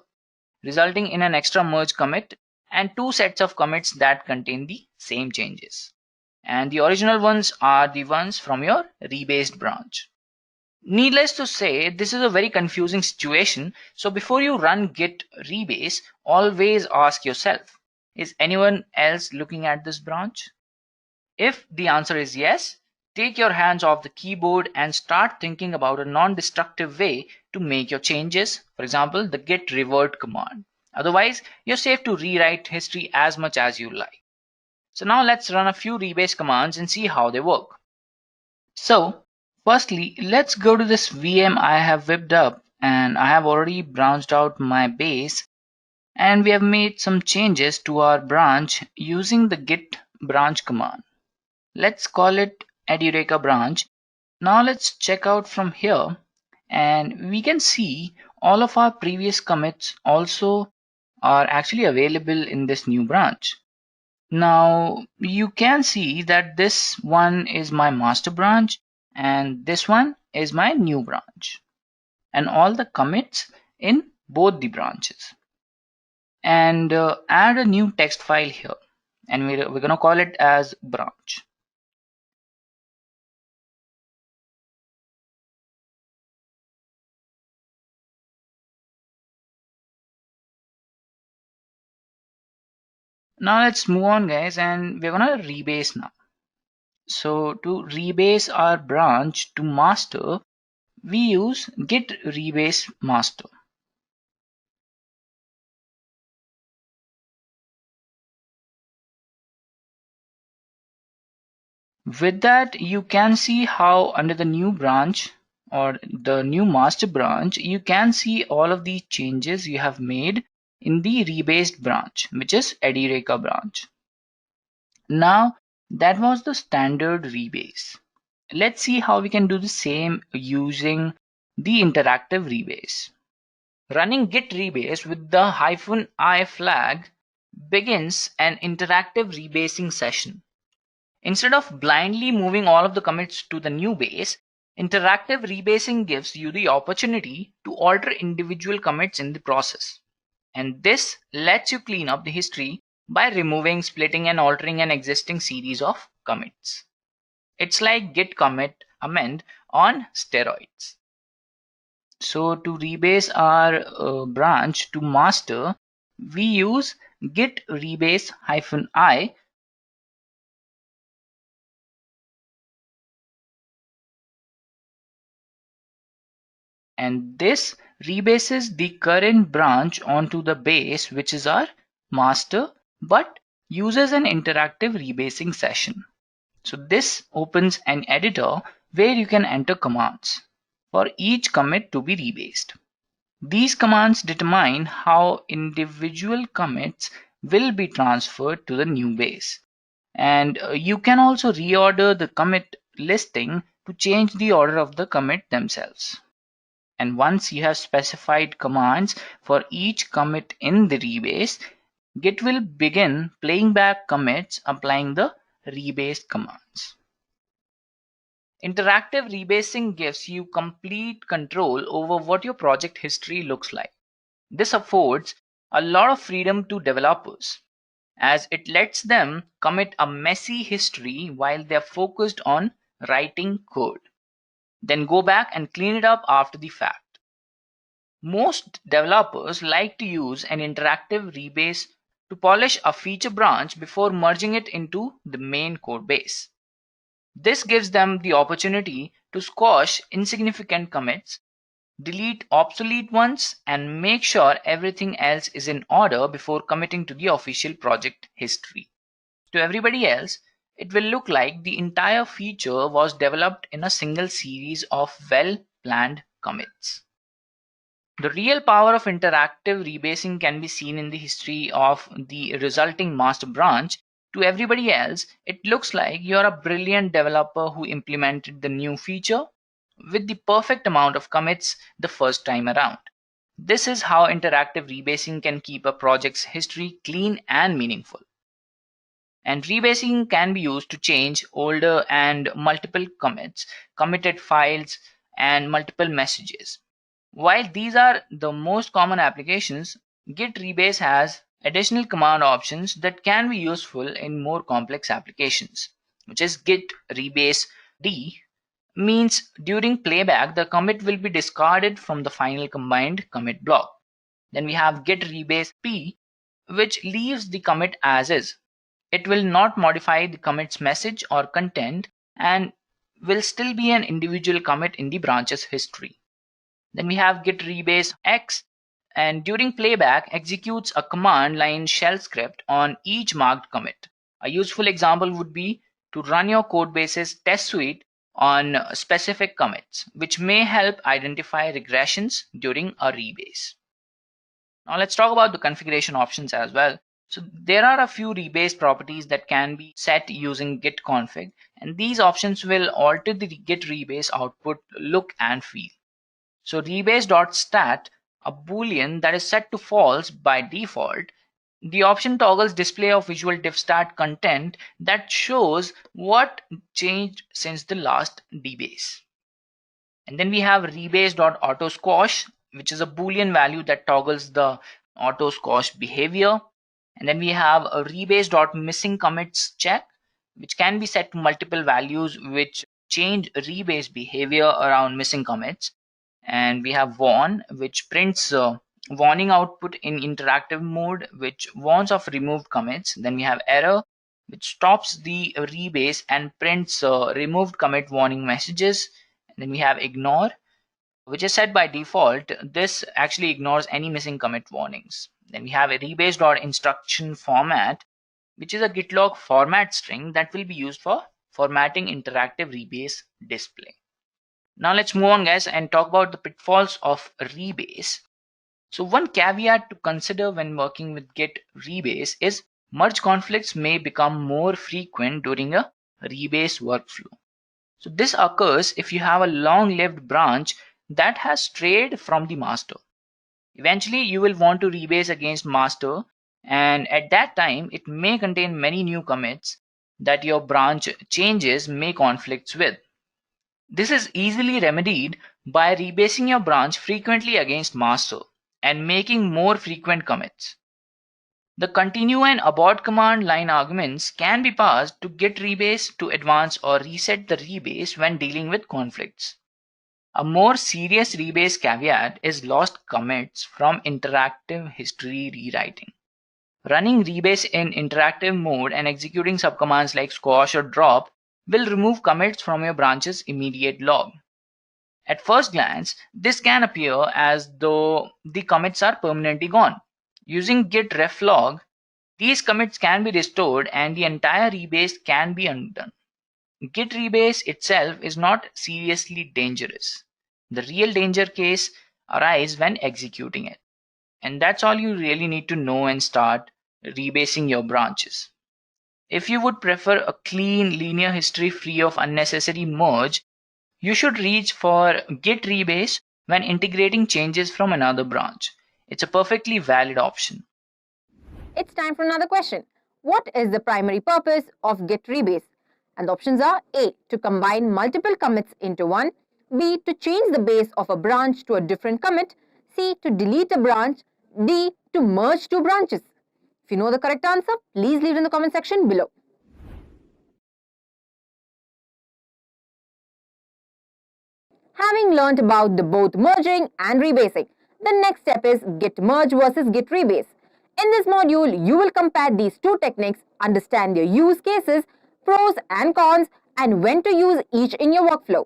resulting in an extra merge commit and two sets of commits that contain the same changes. And the original ones are the ones from your rebased branch. Needless to say, this is a very confusing situation. So before you run git rebase, always ask yourself, is anyone else looking at this branch? If the answer is yes, take your hands off the keyboard and start thinking about a non-destructive way to make your changes. For example, the git revert command. Otherwise, you're safe to rewrite history as much as you like. So now let's run a few rebase commands and see how they work. So firstly, let's go to this VM I have whipped up, and I have already branched out my base, and we have made some changes to our branch using the git branch command. Let's call it Edureka branch. Now let's check out from here, and we can see all of our previous commits also are actually available in this new branch. Now you can see that this one is my master branch and this one is my new branch, and all the commits in both the branches. And add a new text file here, and we're going to call it as branch. Now let's move on, guys, and we're going to rebase now. So to rebase our branch to master, we use git rebase master. With that, you can see how under the new branch or the new master branch, you can see all of the changes you have made in the rebased branch, which is Edureka branch. Now that was the standard rebase. Let's see how we can do the same using the interactive rebase. Running git rebase with the -i flag begins an interactive rebasing session. Instead of blindly moving all of the commits to the new base, interactive rebasing gives you the opportunity to alter individual commits in the process. And this lets you clean up the history by removing, splitting, and altering an existing series of commits. It's like git commit amend on steroids. So to rebase our branch to master, we use git rebase -i, and this rebases the current branch onto the base, which is our master, but uses an interactive rebasing session. So this opens an editor where you can enter commands for each commit to be rebased. These commands determine how individual commits will be transferred to the new base. And you can also reorder the commit listing to change the order of the commit themselves. And once you have specified commands for each commit in the rebase, Git will begin playing back commits applying the rebased commands. Interactive rebasing gives you complete control over what your project history looks like. This affords a lot of freedom to developers, as it lets them commit a messy history while they're focused on writing code, then go back and clean it up after the fact. Most developers like to use an interactive rebase to polish a feature branch before merging it into the main code base. This gives them the opportunity to squash insignificant commits, delete obsolete ones, and make sure everything else is in order before committing to the official project history. To everybody else, it will look like the entire feature was developed in a single series of well-planned commits. The real power of interactive rebasing can be seen in the history of the resulting master branch. To everybody else, it looks like you're a brilliant developer who implemented the new feature with the perfect amount of commits the first time around. This is how interactive rebasing can keep a project's history clean and meaningful. And rebasing can be used to change older and multiple commits, committed files, and multiple messages. While these are the most common applications, Git rebase has additional command options that can be useful in more complex applications, which is Git rebase D means during playback the commit will be discarded from the final combined commit block. Then we have Git rebase P, which leaves the commit as is. It will not modify the commit's message or content and will still be an individual commit in the branch's history. Then we have Git rebase X, and during playback executes a command line shell script on each marked commit. A useful example would be to run your codebase's test suite on specific commits, which may help identify regressions during a rebase. Now let's talk about the configuration options as well. So there are a few rebase properties that can be set using git config, and these options will alter the git rebase output look and feel. So rebase.stat, a boolean that is set to false by default, the option toggles display of visual div_stat content that shows what changed since the last debase. And then we have rebase.autosquash, which is a boolean value that toggles the autosquash behavior. And then we have a rebase.missingCommits check, which can be set to multiple values which change rebase behavior around missing commits. And we have warn, which prints warning output in interactive mode, which warns of removed commits. Then we have error, which stops the rebase and prints removed commit warning messages. And then we have ignore, which is set by default. This actually ignores any missing commit warnings. Then we have a rebase.instruction format, which is a git log format string that will be used for formatting interactive rebase display. Now let's move on, guys, and talk about the pitfalls of rebase. So one caveat to consider when working with Git rebase is merge conflicts may become more frequent during a rebase workflow. So this occurs if you have a long-lived branch that has strayed from the master. Eventually you will want to rebase against master, and at that time it may contain many new commits that your branch changes may conflicts with. This is easily remedied by rebasing your branch frequently against master and making more frequent commits. The continue and abort command line arguments can be passed to Git rebase to advance or reset the rebase when dealing with conflicts. A more serious rebase caveat is lost commits from interactive history rewriting. Running rebase in interactive mode and executing subcommands like squash or drop will remove commits from your branch's immediate log. At first glance, this can appear as though the commits are permanently gone. Using git ref log, these commits can be restored and the entire rebase can be undone. Git rebase itself is not seriously dangerous. The real danger case arises when executing it. And that's all you really need to know and start rebasing your branches. If you would prefer a clean, linear history free of unnecessary merge, you should reach for Git rebase when integrating changes from another branch. It's a perfectly valid option. It's time for another question. What is the primary purpose of Git rebase? And the options are A. To combine multiple commits into one, B. To change the base of a branch to a different commit, C. To delete a branch, D. To merge two branches. If you know the correct answer, please leave it in the comment section below. Having learnt about the both merging and rebasing, the next step is Git merge versus Git rebase. In this module, you will compare these two techniques, understand their use cases, pros and cons, and when to use each in your workflow.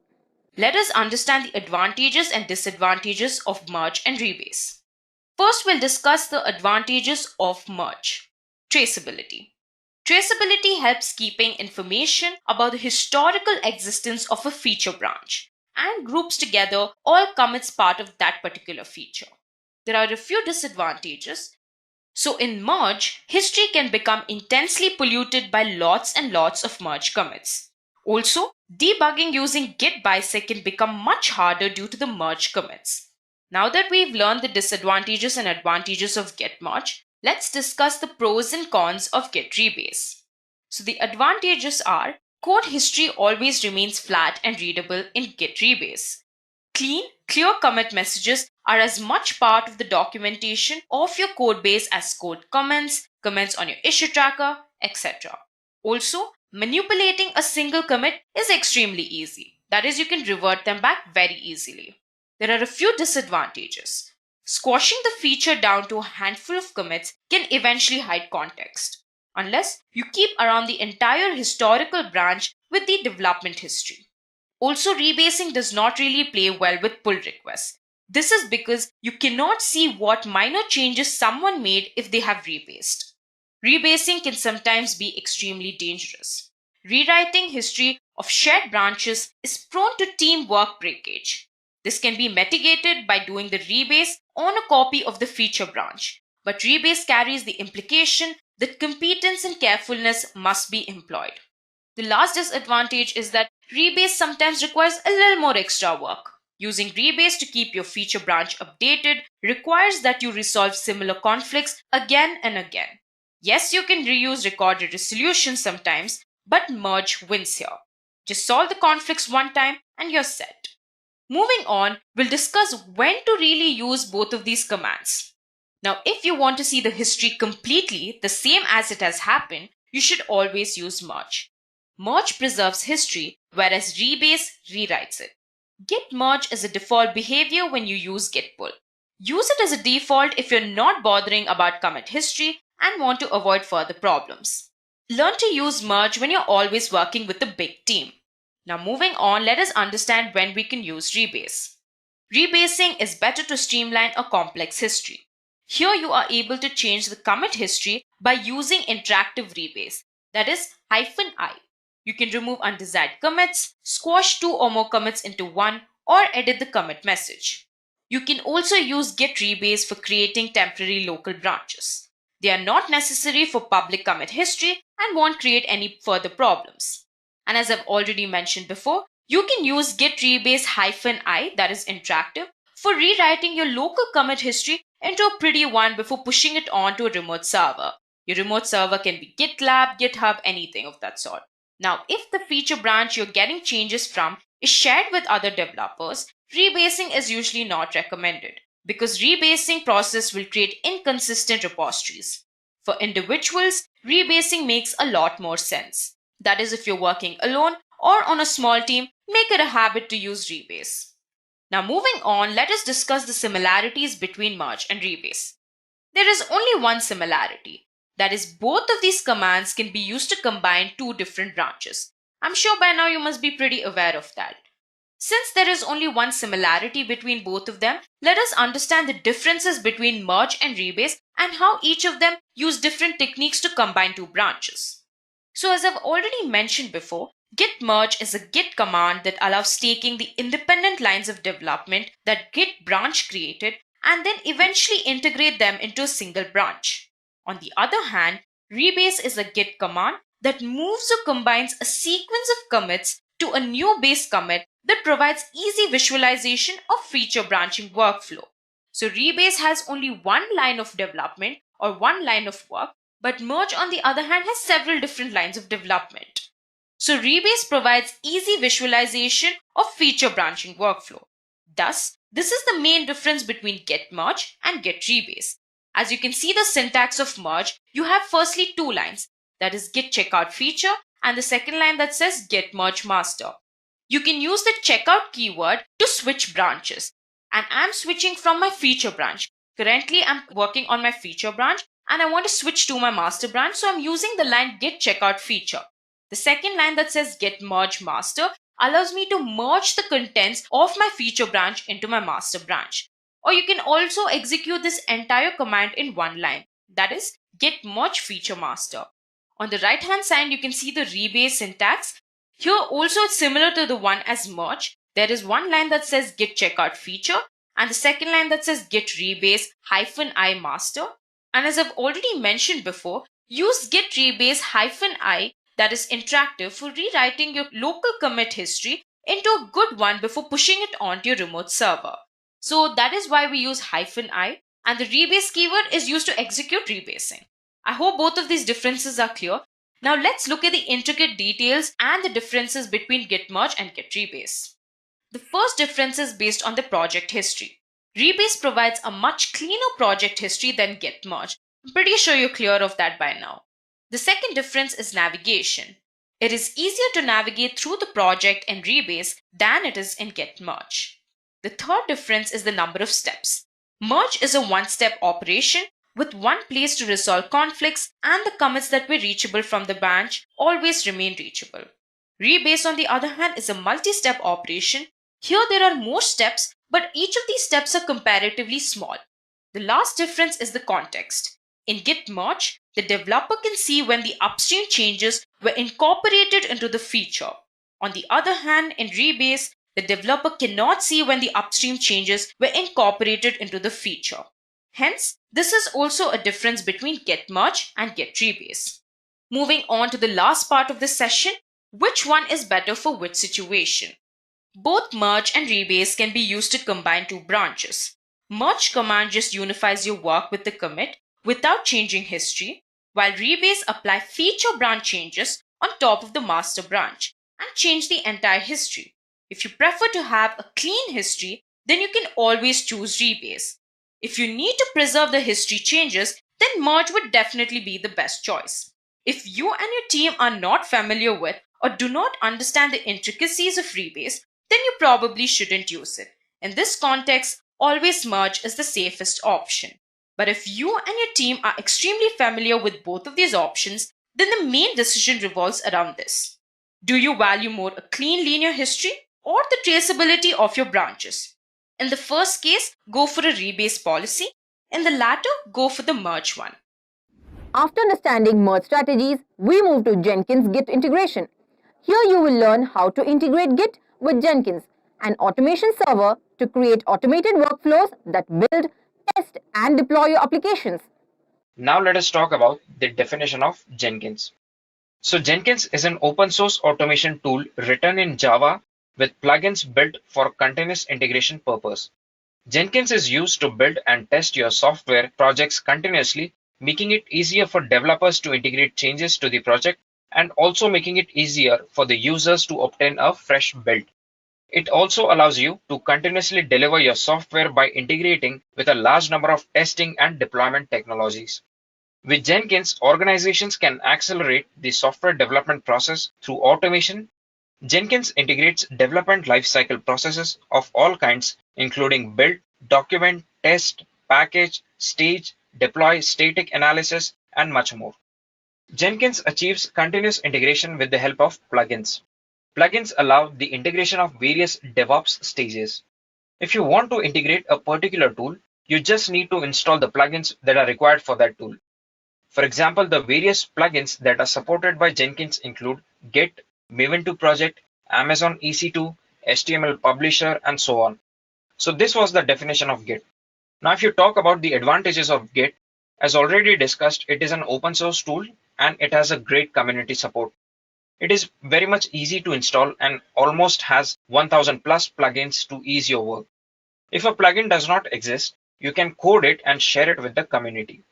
Let us understand the advantages and disadvantages of merge and rebase. First, we'll discuss the advantages of merge. Traceability. Traceability helps keeping information about the historical existence of a feature branch and groups together all commits part of that particular feature. There are a few disadvantages. So in merge, history can become intensely polluted by lots and lots of merge commits. Also, debugging using Git BICYC can become much harder due to the merge commits. Now that we've learned the disadvantages and advantages of Git merge, let's discuss the pros and cons of Git rebase. So the advantages are code history always remains flat and readable in Git rebase. Clean, clear commit messages are as much part of the documentation of your code base as code comments, comments on your issue tracker, etc. Also, manipulating a single commit is extremely easy. That is, you can revert them back very easily. There are a few disadvantages. Squashing the feature down to a handful of commits can eventually hide context, unless you keep around the entire historical branch with the development history. Also, rebasing does not really play well with pull requests. This is because you cannot see what minor changes someone made if they have rebased. Rebasing can sometimes be extremely dangerous. Rewriting history of shared branches is prone to teamwork breakage. This can be mitigated by doing the rebase on a copy of the feature branch, but rebase carries the implication that competence and carefulness must be employed. The last disadvantage is that rebase sometimes requires a little more extra work. Using rebase to keep your feature branch updated requires that you resolve similar conflicts again and again. Yes, you can reuse recorded resolutions sometimes, but merge wins here. Just solve the conflicts one time and you're set. Moving on, we'll discuss when to really use both of these commands. Now, if you want to see the history completely the same as it has happened, you should always use merge. Merge preserves history, whereas rebase rewrites it. Git merge is a default behavior when you use git pull. Use it as a default if you're not bothering about commit history and want to avoid further problems. Learn to use merge when you're always working with a big team. Now moving on, let us understand when we can use rebase. Rebasing is better to streamline a complex history. Here you are able to change the commit history by using interactive rebase, that is -i. You can remove undesired commits, squash 2 or more commits into one, or edit the commit message. You can also use Git rebase for creating temporary local branches. They are not necessary for public commit history and won't create any further problems. And as I've already mentioned before, you can use Git rebase -i, that is interactive, for rewriting your local commit history into a pretty one before pushing it on to a remote server. Your remote server can be Git Lab, GitHub, anything of that sort. Now, if the feature branch you're getting changes from is shared with other developers, rebasing is usually not recommended because rebasing process will create inconsistent repositories. For individuals, rebasing makes a lot more sense. That is, if you're working alone or on a small team, make it a habit to use rebase. Now moving on, let us discuss the similarities between merge and rebase. There is only one similarity. That is, both of these commands can be used to combine two different branches. I'm sure by now you must be pretty aware of that. Since there is only one similarity between both of them, let us understand the differences between merge and rebase and how each of them use different techniques to combine two branches. So as I've already mentioned before, Git merge is a Git command that allows taking the independent lines of development that Git branch created and then eventually integrate them into a single branch. On the other hand, rebase is a Git command that moves or combines a sequence of commits to a new base commit that provides easy visualization of feature branching workflow. So rebase has only one line of development or one line of work, but merge on the other hand has several different lines of development. So rebase provides easy visualization of feature branching workflow. Thus, this is the main difference between Git merge and Git rebase. As you can see the syntax of merge, you have firstly two lines, that is Git checkout feature and the second line that says Git merge master. You can use the checkout keyword to switch branches, and I'm switching from my feature branch. Currently, I'm working on my feature branch and I want to switch to my master branch, so I'm using the line Git checkout feature. The second line that says Git merge master allows me to merge the contents of my feature branch into my master branch. Or you can also execute this entire command in one line, that is Git merge feature master. On the right hand side, you can see the rebase syntax. Here also it's similar to the one as merge. There is one line that says Git checkout feature and the second line that says Git rebase -i master. And as I've already mentioned before, use Git rebase -i, that is interactive, for rewriting your local commit history into a good one before pushing it onto your remote server. So that is why we use -i, and the rebase keyword is used to execute rebasing. I hope both of these differences are clear. Now let's look at the intricate details and the differences between Git merge and Git rebase. The first difference is based on the project history. Rebase provides a much cleaner project history than Git merge. I'm pretty sure you're clear of that by now. The second difference is navigation. It is easier to navigate through the project in rebase than it is in Git merge. The third difference is the number of steps. Merge is a one-step operation with one place to resolve conflicts, and the commits that were reachable from the branch always remain reachable. Rebase, on the other hand, is a multi-step operation. Here there are more steps, but each of these steps are comparatively small. The last difference is the context. In Git merge, the developer can see when the upstream changes were incorporated into the feature. On the other hand, in rebase, the developer cannot see when the upstream changes were incorporated into the feature. Hence, this is also a difference between Git merge and Git rebase. Moving on to the last part of this session, which one is better for which situation? Both merge and rebase can be used to combine two branches. Merge command just unifies your work with the commit without changing history, while rebase apply feature branch changes on top of the master branch and change the entire history. If you prefer to have a clean history, then you can always choose rebase. If you need to preserve the history changes, then merge would definitely be the best choice. If you and your team are not familiar with or do not understand the intricacies of rebase, then you probably shouldn't use it. In this context, always merge is the safest option. But if you and your team are extremely familiar with both of these options, then the main decision revolves around this. Do you value more a clean linear history or the traceability of your branches? In the first case, go for a rebase policy. In the latter, go for the merge one. After understanding merge strategies, we move to Jenkins Git Integration. Here you will learn how to integrate Git with Jenkins, an automation server to create automated workflows that build, test, and deploy your applications. Now let us talk about the definition of Jenkins. So Jenkins is an open source automation tool written in Java with plugins built for continuous integration purpose. Jenkins is used to build and test your software projects continuously, making it easier for developers to integrate changes to the project and also making it easier for the users to obtain a fresh build. It also allows you to continuously deliver your software by integrating with a large number of testing and deployment technologies. With Jenkins, organizations can accelerate the software development process through automation. Jenkins integrates development lifecycle processes of all kinds, including build, document, test, package, stage, deploy, static analysis, and much more. Jenkins achieves continuous integration with the help of plugins. Plugins allow the integration of various DevOps stages. If you want to integrate a particular tool, you just need to install the plugins that are required for that tool. For example, the various plugins that are supported by Jenkins include Git, Maven2 project, Amazon EC2, HTML publisher, and so on. So this was the definition of Git. Now, if you talk about the advantages of Git, as already discussed, it is an open source tool and it has a great community support. It is very much easy to install and almost has 1000 plus plugins to ease your work. If a plugin does not exist, you can code it and share it with the community.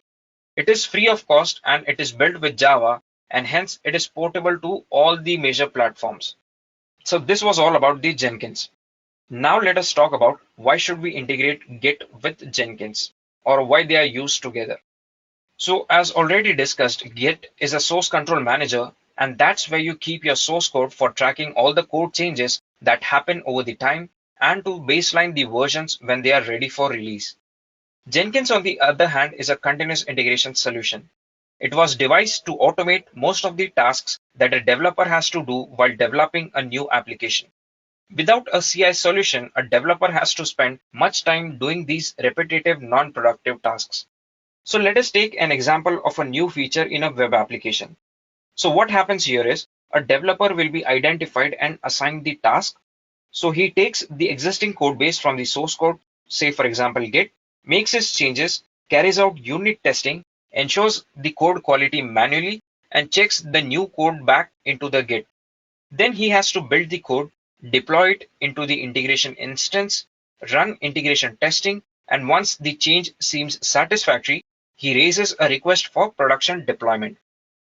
It is free of cost and it is built with Java, and hence it is portable to all the major platforms. So this was all about the Jenkins. Now let us talk about why should we integrate Git with Jenkins, or why they are used together. So as already discussed, Git is a source control manager, and that's where you keep your source code for tracking all the code changes that happen over the time and to baseline the versions when they are ready for release. Jenkins, on the other hand, is a continuous integration solution. It was devised to automate most of the tasks that a developer has to do while developing a new application. Without a CI solution, a developer has to spend much time doing these repetitive, non-productive tasks. So let us take an example of a new feature in a web application. So what happens here is a developer will be identified and assigned the task. So he takes the existing code base from the source code, say for example Git, makes his changes, carries out unit testing, ensures the code quality manually, and checks the new code back into the Git. Then he has to build the code, deploy it into the integration instance, run integration testing, and once the change seems satisfactory, he raises a request for production deployment.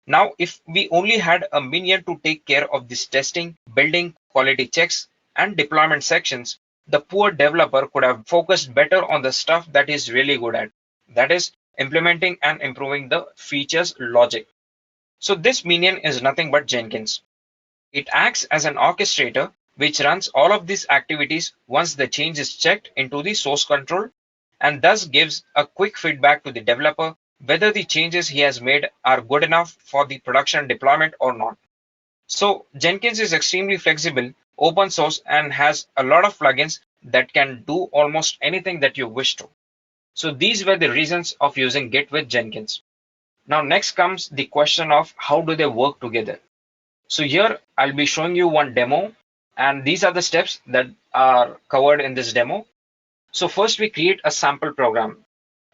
Now, if we only had a minion to take care of this testing, building, quality checks, and deployment sections, the poor developer could have focused better on the stuff that he's really good at. That is, implementing and improving the features logic. So this minion is nothing but Jenkins. It acts as an orchestrator which runs all of these activities once the change is checked into the source control, and thus gives a quick feedback to the developer whether the changes he has made are good enough for the production deployment or not. So Jenkins is extremely flexible, open source, and has a lot of plugins that can do almost anything that you wish to. So these were the reasons of using Git with Jenkins. Now next comes the question of how do they work together. So here I'll be showing you one demo, and these are the steps that are covered in this demo. So first we create a sample program.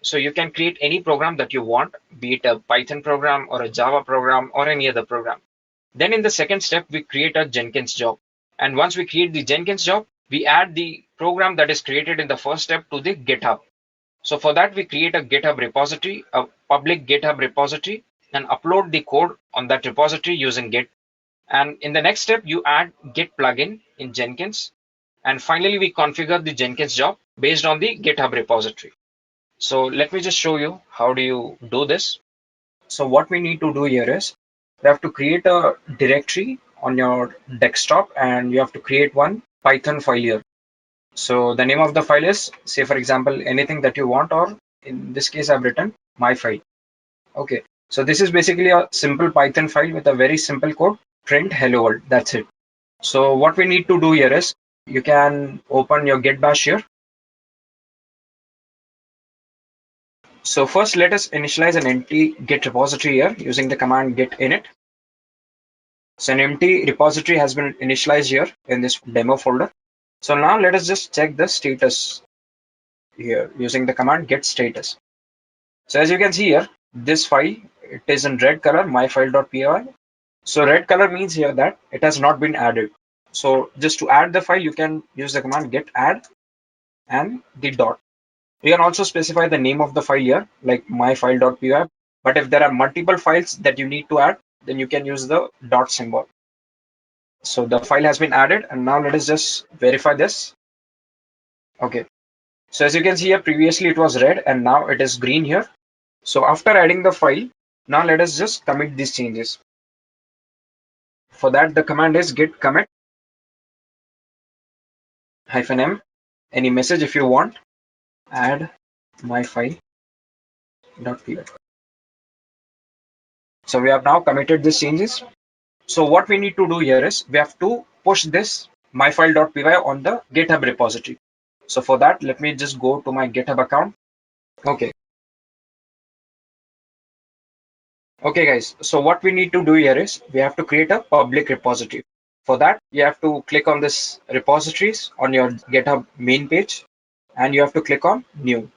So you can create any program that you want, be it a Python program or a Java program or any other program. Then in the second step, we create a Jenkins job. And once we create the Jenkins job, we add the program that is created in the first step to the GitHub. So for that, we create a GitHub repository, a public GitHub repository, and upload the code on that repository using Git. And in the next step, you add Git plugin in Jenkins. And finally, we configure the Jenkins job based on the GitHub repository. So let me just show you how do you do this. So what we need to do here is you have to create a directory on your desktop, and you have to create one Python file here. So the name of the file is, say for example, anything that you want, or in this case I've written my file. Okay, so this is basically a simple Python file with a very simple code, print hello world. That's it. So what we need to do here is you can open your Git Bash here. So first let us initialize an empty Git repository here using the command git init. So an empty repository has been initialized here in this demo folder. So now let us just check the status here using the command git status. So as you can see here, this file, it is in red color, myfile.py. So red color means here that it has not been added. So just to add the file, you can use the command git add and the dot. You can also specify the name of the file here, like myfile.py. But if there are multiple files that you need to add, then you can use the dot symbol. So the file has been added, and now let us just verify this. Okay. So as you can see here, previously it was red and now it is green here. So after adding the file, now let us just commit these changes. For that, the command is git commit -m, any message if you want, add myfile.py. So we have now committed these changes. So what we need to do here is we have to push this myfile.py on the GitHub repository. So for that, let me just go to my GitHub account. Okay. Okay guys, so what we need to do here is we have to create a public repository. For that, you have to click on this repositories on your GitHub main page, and you have to click on new.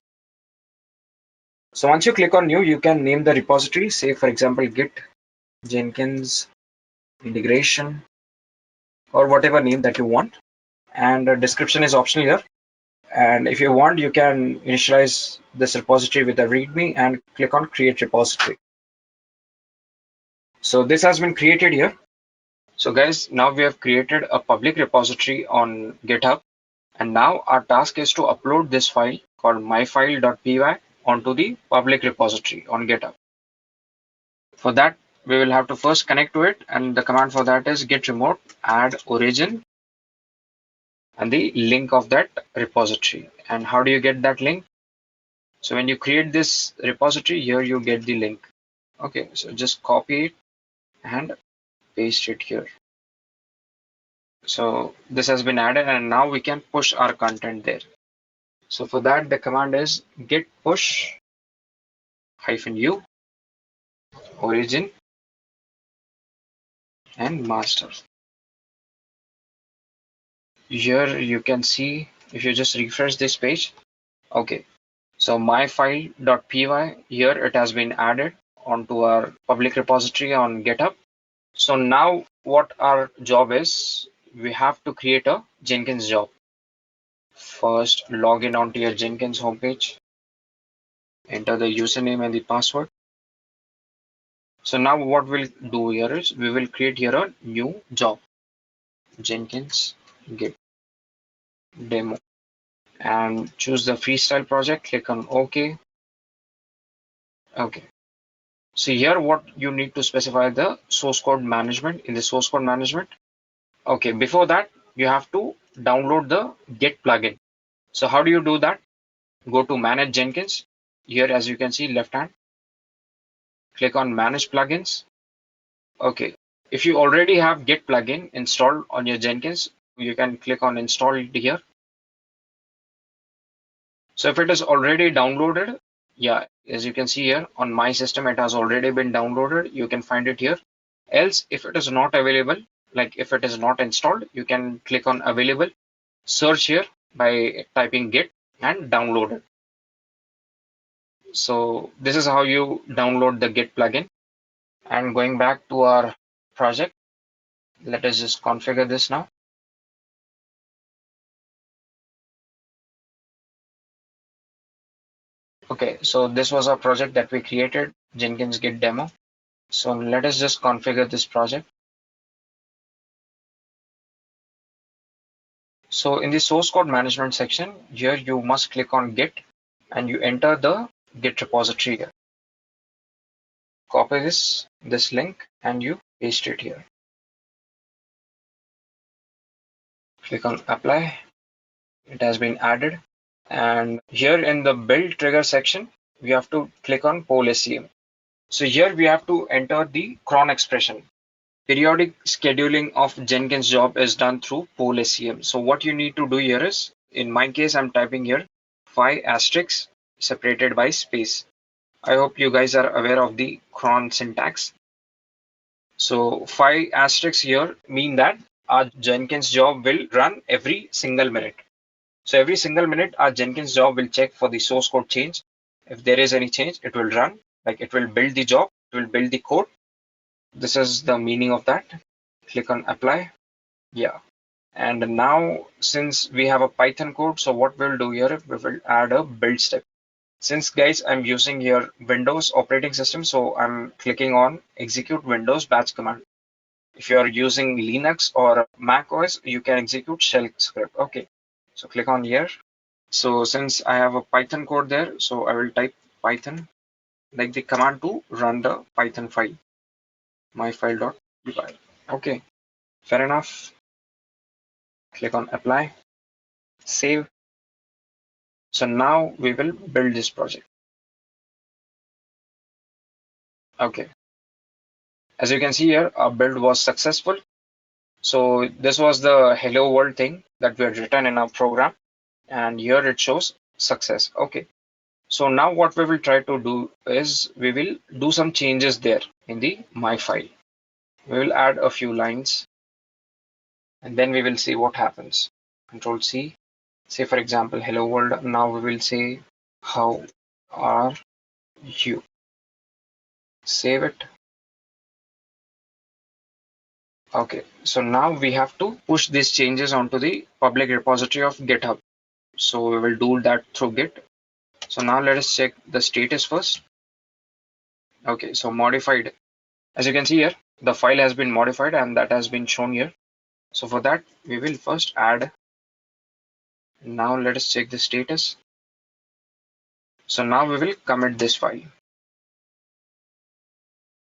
So once you click on new, you can name the repository, say for example Git Jenkins Integration, or whatever name that you want, and the description is optional here. And if you want, you can initialize this repository with a README and click on create repository. So this has been created here. So guys, now we have created a public repository on GitHub, and now our task is to upload this file called myfile.py onto the public repository on GitHub. For that, we will have to first connect to it, and the command for that is git remote add origin and the link of that repository. And how do you get that link? So when you create this repository here, you get the link. Okay, so just copy it and paste it here. So this has been added, and now we can push our content there. So for that, the command is git push -u origin and master. Here you can see, if you just refresh this page, okay, so myfile.py, here it has been added onto our public repository on GitHub. So now what our job is, we have to create a Jenkins job. First, log in onto your Jenkins homepage. Enter the username and the password. So now what we'll do here is we will create here a new job, Jenkins Git demo, and choose the freestyle project. Click on OK. Okay. So here what you need to specify the source code management. In the source code management, okay, before that you have to download the Git plugin. So how do you do that? Go to manage Jenkins. Here, as you can see, left hand, click on manage plugins. Okay, if you already have Git plugin installed on your Jenkins, you can click on install it here. So if it is already downloaded, yeah, as you can see here on my system, it has already been downloaded. You can find it here. Else, if it is not available, like if it is not installed, you can click on available, search here by typing Git and download it. So this is how you download the Git plugin. And going back to our project, let us just configure this now. Okay, so this was our project that we created, Jenkins Git demo. So let us just configure this project. So in the source code management section, here you must click on Git and you enter the Git repository here. Copy this link and you paste it here. Click on apply. It has been added. And here in the build trigger section, we have to click on poll SCM. So here we have to enter the cron expression. Periodic scheduling of Jenkins job is done through poll SCM. So what you need to do here is, in my case, I'm typing here 5 asterisks separated by space. I hope you guys are aware of the cron syntax. So 5 asterisks here mean that our Jenkins job will run every single minute. So every single minute, our Jenkins job will check for the source code change. If there is any change, it will run, like it will build the job, it will build the code. This is the meaning of that. Click on apply. Yeah. And now, since we have a Python code, so what we'll do here, we will add a build step. Since guys, I'm using here Windows operating system, so I'm clicking on execute Windows batch command. If you are using Linux or Mac OS, you can execute shell script. Okay. So click on here. So since I have a Python code there, so I will type Python, like the command to run the Python file, myfile.py. Okay, fair enough. Click on apply, save. So now we will build this project. Okay. As you can see here, our build was successful. So this was the hello world thing that we had written in our program. And here it shows success. Okay. So now what we will try to do is we will do some changes there in the my file. We will add a few lines and then we will see what happens. Control C. Say for example, hello world. Now we will say, how are you? Save it. Okay, so now we have to push these changes onto the public repository of GitHub. So we will do that through Git. So now let us check the status first. Okay, so modified. As you can see here, the file has been modified and that has been shown here. So for that, we will first add. Now let us check the status. So now we will commit this file.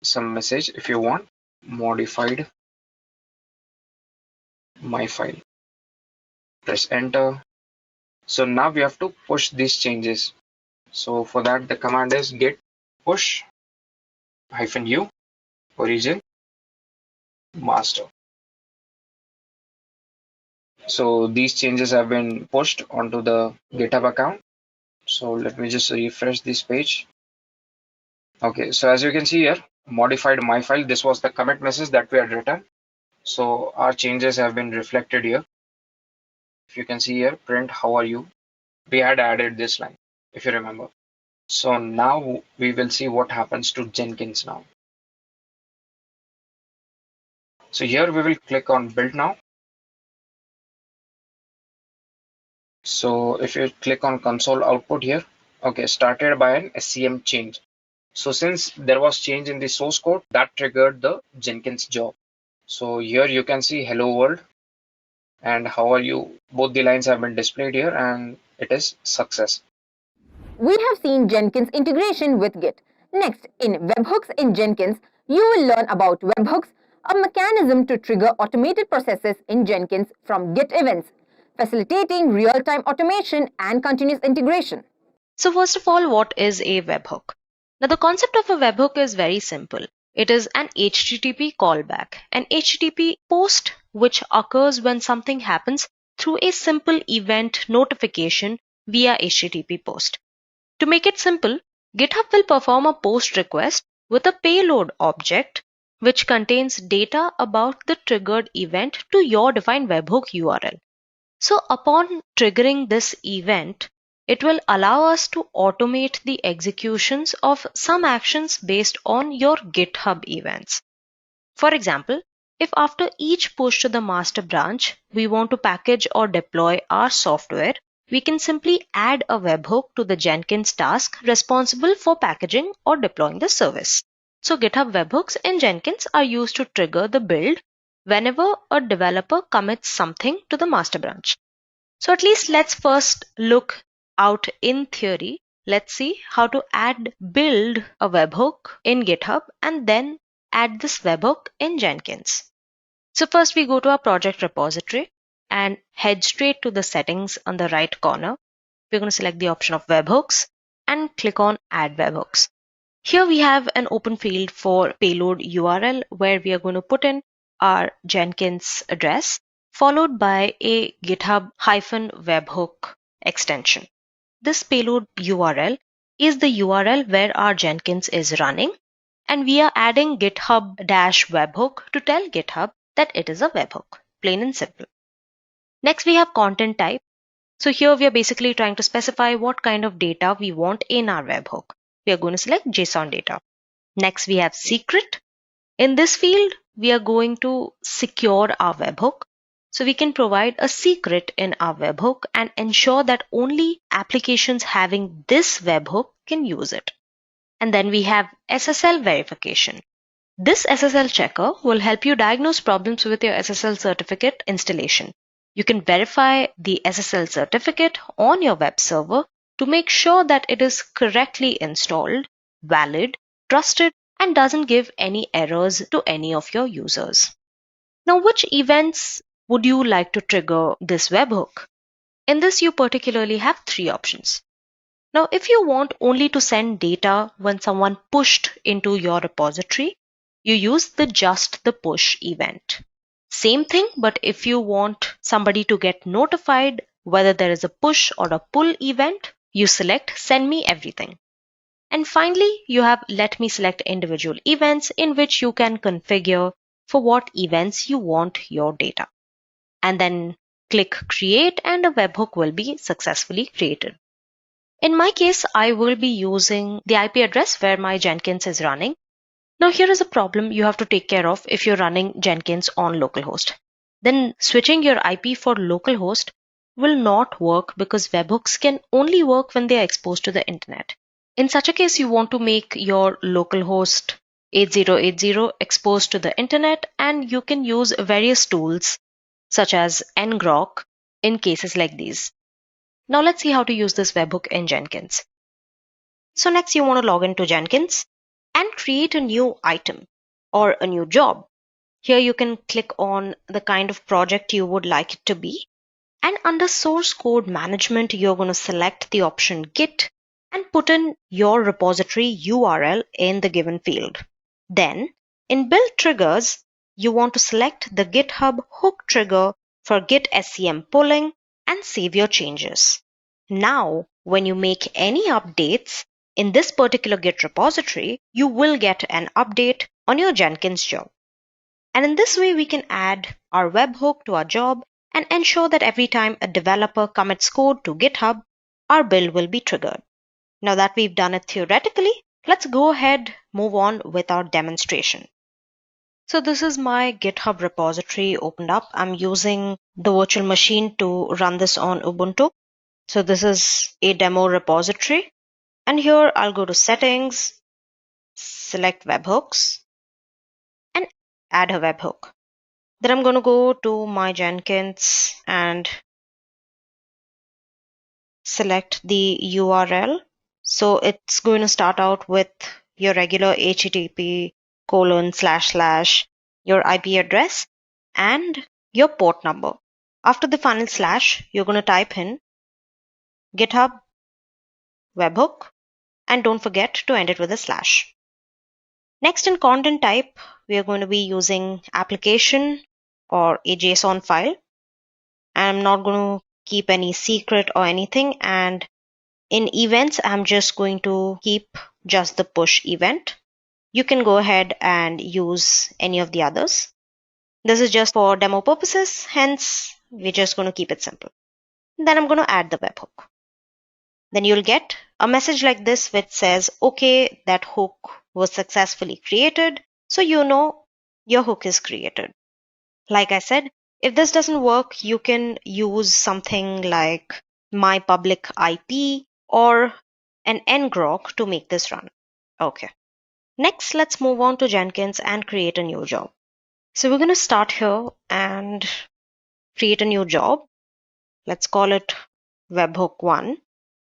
Some message if you want, modified my file. Press enter. So now we have to push these changes. So for that, the command is git push -u origin master. So these changes have been pushed onto the GitHub account. So let me just refresh this page. Okay, so as you can see here, modified my file. This was the commit message that we had written. So our changes have been reflected here. If you can see here, print how are you? We had added this line, if you remember. So now we will see what happens to Jenkins now. So here we will click on build now. So if you click on console output here, okay, started by an SCM change. So since there was change in the source code, that triggered the Jenkins job. So here you can see hello world and how are you. Both the lines have been displayed here and it is success. We have seen Jenkins integration with Git. Next, in Webhooks in Jenkins, you will learn about webhooks, a mechanism to trigger automated processes in Jenkins from Git events, facilitating real-time automation and continuous integration. So first of all, what is a webhook? Now the concept of a webhook is very simple. It is an HTTP callback, an HTTP post which occurs when something happens through a simple event notification via HTTP post. To make it simple, GitHub will perform a post request with a payload object which contains data about the triggered event to your defined webhook URL. So upon triggering this event, it will allow us to automate the executions of some actions based on your GitHub events. For example, if after each push to the master branch, we want to package or deploy our software, we can simply add a webhook to the Jenkins task responsible for packaging or deploying the service. So GitHub webhooks in Jenkins are used to trigger the build whenever a developer commits something to the master branch. So at least let's first look out in theory. Let's see how to build a webhook in GitHub and then add this webhook in Jenkins. So first we go to our project repository and head straight to the settings on the right corner. We're going to select the option of webhooks and click on add webhooks. Here we have an open field for payload URL where we are going to put in our Jenkins address followed by a GitHub-webhook extension. This payload URL is the URL where our Jenkins is running, and we are adding GitHub-webhook to tell GitHub that it is a webhook, plain and simple. Next, we have content type. So here we are basically trying to specify what kind of data we want in our webhook. We are going to select JSON data. Next, we have secret. In this field, we are going to secure our webhook. So we can provide a secret in our webhook and ensure that only applications having this webhook can use it. And then we have SSL verification. This SSL checker will help you diagnose problems with your SSL certificate installation. You can verify the SSL certificate on your web server to make sure that it is correctly installed, valid, trusted, and doesn't give any errors to any of your users. Now, which events would you like to trigger this webhook? In this, you particularly have three options. Now, if you want only to send data when someone pushed into your repository, you use the just the push event. Same thing, but if you want somebody to get notified whether there is a push or a pull event, you select send me everything. And finally, you have let me select individual events in which you can configure for what events you want your data. And then click create and a webhook will be successfully created. In my case, I will be using the IP address where my Jenkins is running. Now here is a problem you have to take care of if you're running Jenkins on localhost. Then switching your IP for localhost will not work because webhooks can only work when they are exposed to the internet. In such a case, you want to make your localhost 8080 exposed to the internet, and you can use various tools such as ngrok in cases like these. Now let's see how to use this webhook in Jenkins. So next you want to log into Jenkins and create a new item or a new job. Here you can click on the kind of project you would like it to be, and under source code management you're going to select the option Git and put in your repository URL in the given field. Then in build triggers, you want to select the GitHub hook trigger for Git SCM pulling and save your changes. Now, when you make any updates in this particular Git repository, you will get an update on your Jenkins job. And in this way, we can add our webhook to our job and ensure that every time a developer commits code to GitHub, our build will be triggered. Now that we've done it theoretically, let's go ahead, move on with our demonstration. So this is my GitHub repository opened up. I'm using the virtual machine to run this on Ubuntu. So this is a demo repository. And here I'll go to settings, select webhooks, and add a webhook. Then I'm going to go to my Jenkins and select the URL. So it's going to start out with your regular http:// your IP address and your port number. After the final slash, you're going to type in GitHub webhook, and don't forget to end it with a slash. Next, in content type, we are going to be using application or a JSON file. I'm not going to keep any secret or anything, and in events, I'm just going to keep just the push event. You can go ahead and use any of the others. This is just for demo purposes, hence we're just going to keep it simple. Then I'm going to add the webhook. Then you'll get a message like this which says, okay, that hook was successfully created, so you know your hook is created. Like I said, if this doesn't work, you can use something like my public IP or an ngrok to make this run. Okay. Next, let's move on to Jenkins and create a new job. So we're going to start here and create a new job. Let's call it webhook 1.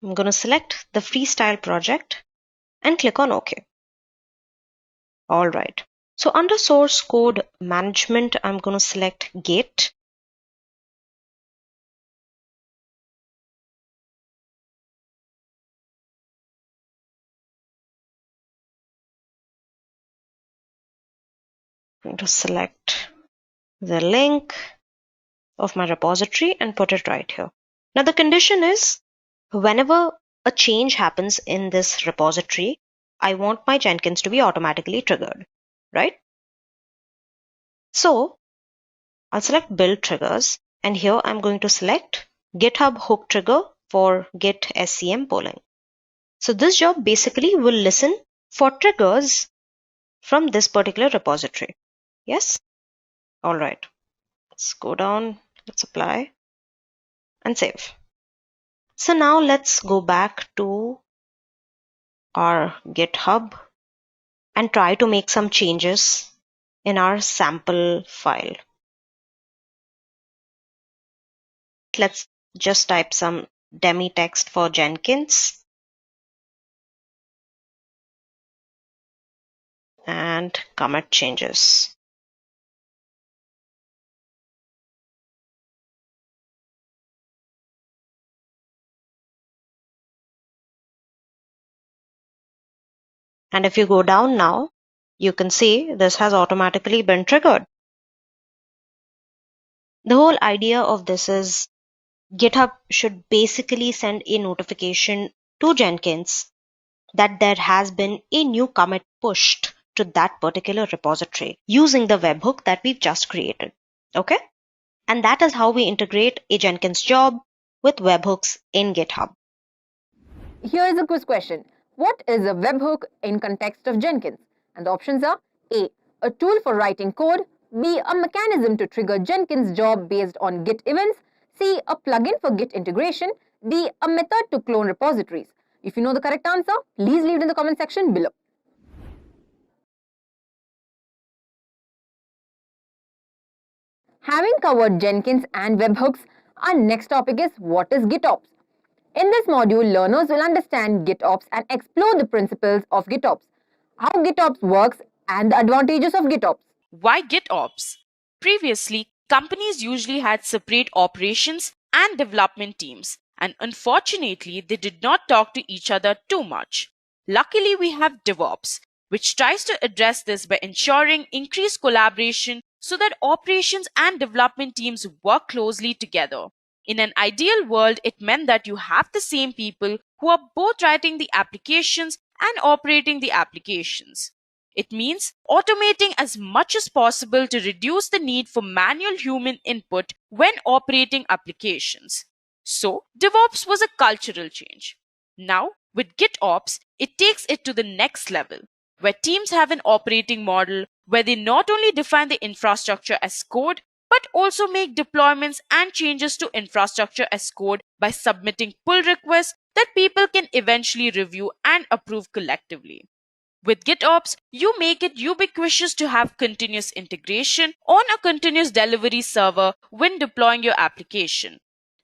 I'm going to select the freestyle project and click on OK. All right. So under source code management, I'm going to select Git. I'm going to select the link of my repository and put it right here. Now the condition is whenever a change happens in this repository, I want my Jenkins to be automatically triggered, right? So I'll select build triggers, and here I'm going to select GitHub hook trigger for Git SCM polling. So this job basically will listen for triggers from this particular repository. Yes? All right. Let's go down, let's apply and save. So now let's go back to our GitHub and try to make some changes in our sample file. Let's just type some demi text for Jenkins and commit changes. And if you go down now, you can see this has automatically been triggered. The whole idea of this is GitHub should basically send a notification to Jenkins that there has been a new commit pushed to that particular repository using the webhook that we've just created. Okay? And that is how we integrate a Jenkins job with webhooks in GitHub. Here is a quiz question. What is a webhook in context of Jenkins? And the options are A, a tool for writing code, B, a mechanism to trigger Jenkins job based on Git events, C, a plugin for Git integration, D, a method to clone repositories. If you know the correct answer, please leave it in the comment section below. Having covered Jenkins and webhooks, our next topic is what is GitOps. In this module, learners will understand GitOps and explore the principles of GitOps, how GitOps works and the advantages of GitOps. Why GitOps? Previously, companies usually had separate operations and development teams, and unfortunately, they did not talk to each other too much. Luckily, we have DevOps, which tries to address this by ensuring increased collaboration so that operations and development teams work closely together. In an ideal world, it meant that you have the same people who are both writing the applications and operating the applications. It means automating as much as possible to reduce the need for manual human input when operating applications. So, DevOps was a cultural change. Now, with GitOps, it takes it to the next level, where teams have an operating model where they not only define the infrastructure as code, but also make deployments and changes to infrastructure as code by submitting pull requests that people can eventually review and approve collectively. With GitOps, you make it ubiquitous to have continuous integration on a continuous delivery server when deploying your application.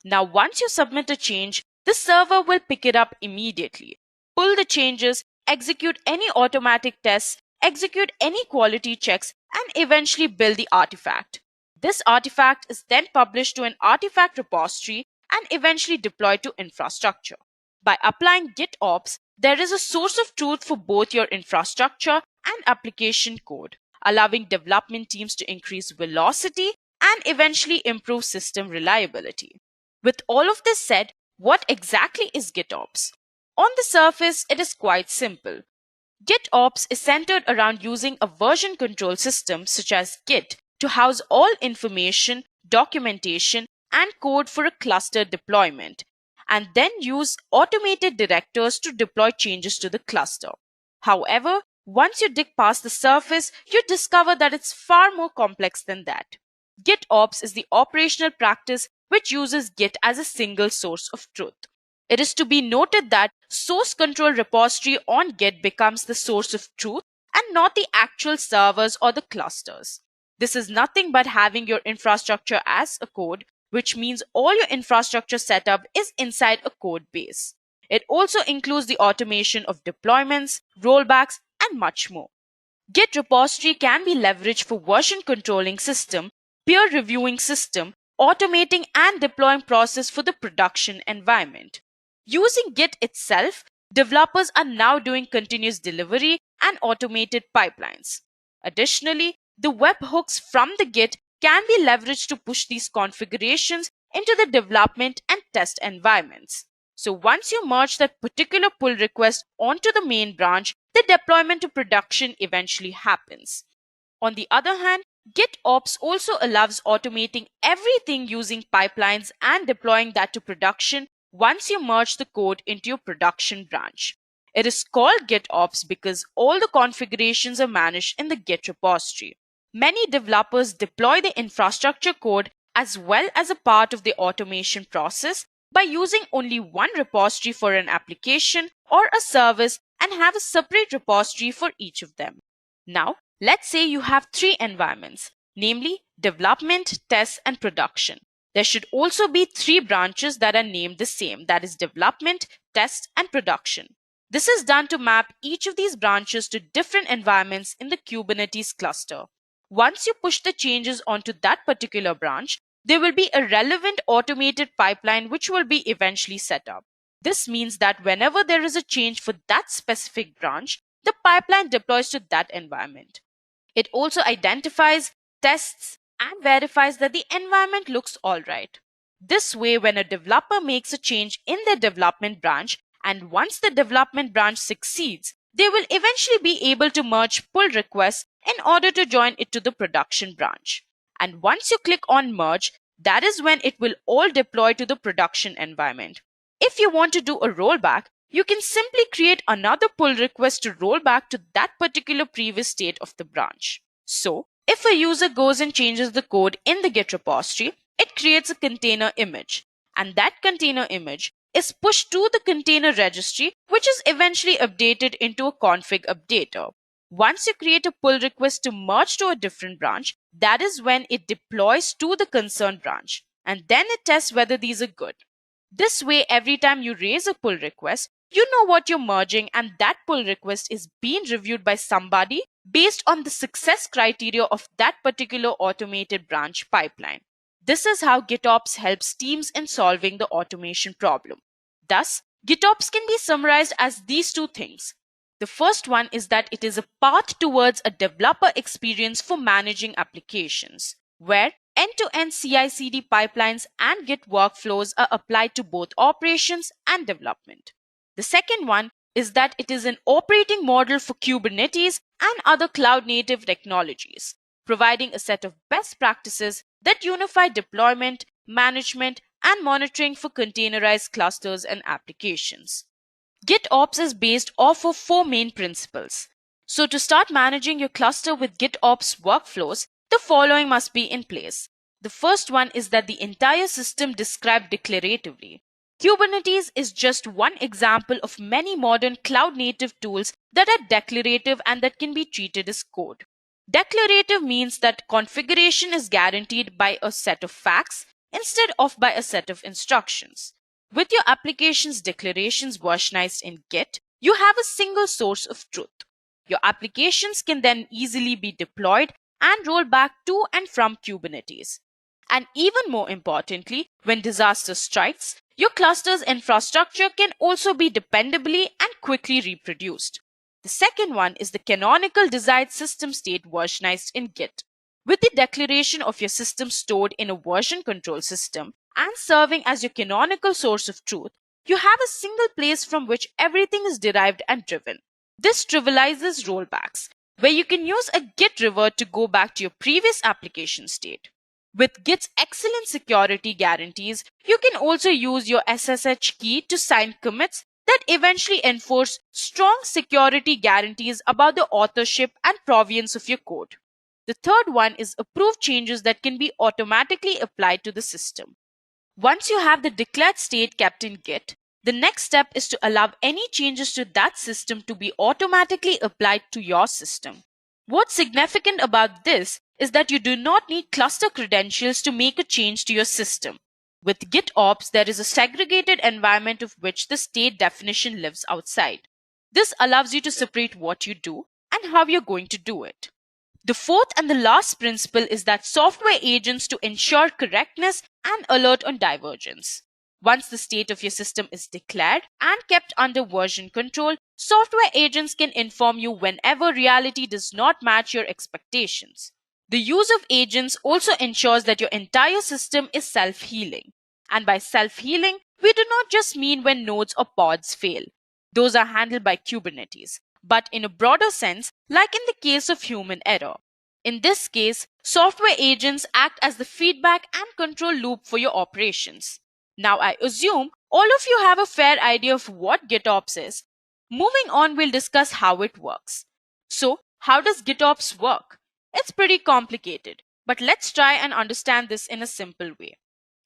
Now, once you submit a change, the server will pick it up immediately, pull the changes, execute any automatic tests, execute any quality checks, and eventually build the artifact. This artifact is then published to an artifact repository and eventually deployed to infrastructure. By applying GitOps, there is a source of truth for both your infrastructure and application code, allowing development teams to increase velocity and eventually improve system reliability. With all of this said, what exactly is GitOps? On the surface, it is quite simple. GitOps is centered around using a version control system such as Git to house all information, documentation, and code for a cluster deployment, and then use automated directors to deploy changes to the cluster. However, once you dig past the surface, you discover that it's far more complex than that. GitOps is the operational practice which uses Git as a single source of truth. It is to be noted that source control repository on Git becomes the source of truth and not the actual servers or the clusters. This is nothing but having your infrastructure as a code, which means all your infrastructure setup is inside a code base. It also includes the automation of deployments, rollbacks, and much more. Git repository can be leveraged for version controlling system, peer reviewing system, automating and deploying process for the production environment. Using Git itself, developers are now doing continuous delivery and automated pipelines. Additionally, the webhooks from the Git can be leveraged to push these configurations into the development and test environments. So once you merge that particular pull request onto the main branch, the deployment to production eventually happens. On the other hand, GitOps also allows automating everything using pipelines and deploying that to production once you merge the code into your production branch. It is called GitOps because all the configurations are managed in the Git repository. Many developers deploy the infrastructure code as well as a part of the automation process by using only one repository for an application or a service and have a separate repository for each of them. Now, let's say you have three environments, namely development, test, and production. There should also be three branches that are named the same, that is development, test, and production. This is done to map each of these branches to different environments in the Kubernetes cluster. Once you push the changes onto that particular branch, there will be a relevant automated pipeline which will be eventually set up. This means that whenever there is a change for that specific branch, the pipeline deploys to that environment. It also identifies, tests, and verifies that the environment looks all right. This way, when a developer makes a change in their development branch, and once the development branch succeeds, they will eventually be able to merge pull requests in order to join it to the production branch. And once you click on merge, that is when it will all deploy to the production environment. If you want to do a rollback, you can simply create another pull request to roll back to that particular previous state of the branch. So, if a user goes and changes the code in the Git repository, it creates a container image, and that container image is pushed to the container registry, which is eventually updated into a config updater. Once you create a pull request to merge to a different branch, that is when it deploys to the concerned branch, and then it tests whether these are good. This way, every time you raise a pull request, you know what you're merging, and that pull request is being reviewed by somebody based on the success criteria of that particular automated branch pipeline. This is how GitOps helps teams in solving the automation problem. Thus, GitOps can be summarized as these two things. The first one is that it is a path towards a developer experience for managing applications, where end-to-end CI/CD pipelines and Git workflows are applied to both operations and development. The second one is that it is an operating model for Kubernetes and other cloud-native technologies, providing a set of best practices that unify deployment, management, and monitoring for containerized clusters and applications. GitOps is based off of four main principles. So to start managing your cluster with GitOps workflows, the following must be in place. The first one is that the entire system described declaratively. Kubernetes is just one example of many modern cloud-native tools that are declarative and that can be treated as code. Declarative means that configuration is guaranteed by a set of facts instead of by a set of instructions. With your application's declarations versionized in Git, you have a single source of truth. Your applications can then easily be deployed and rolled back to and from Kubernetes. And even more importantly, when disaster strikes, your cluster's infrastructure can also be dependably and quickly reproduced. The second one is the canonical desired system state versionized in Git. With the declaration of your system stored in a version control system and serving as your canonical source of truth, you have a single place from which everything is derived and driven. This trivializes rollbacks, where you can use a Git revert to go back to your previous application state. With Git's excellent security guarantees, you can also use your SSH key to sign commits that eventually enforce strong security guarantees about the authorship and provenance of your code. The third one is approved changes that can be automatically applied to the system. Once you have the declared state kept in Git, the next step is to allow any changes to that system to be automatically applied to your system. What's significant about this is that you do not need cluster credentials to make a change to your system. With GitOps, there is a segregated environment of which the state definition lives outside. This allows you to separate what you do and how you're going to do it. The fourth and the last principle is that software agents to ensure correctness and alert on divergence. Once the state of your system is declared and kept under version control, software agents can inform you whenever reality does not match your expectations. The use of agents also ensures that your entire system is self-healing. And by self-healing, we do not just mean when nodes or pods fail. Those are handled by Kubernetes, but in a broader sense, like in the case of human error. In this case, software agents act as the feedback and control loop for your operations. Now I assume all of you have a fair idea of what GitOps is. Moving on, we'll discuss how it works. So, how does GitOps work? It's pretty complicated, but let's try and understand this in a simple way.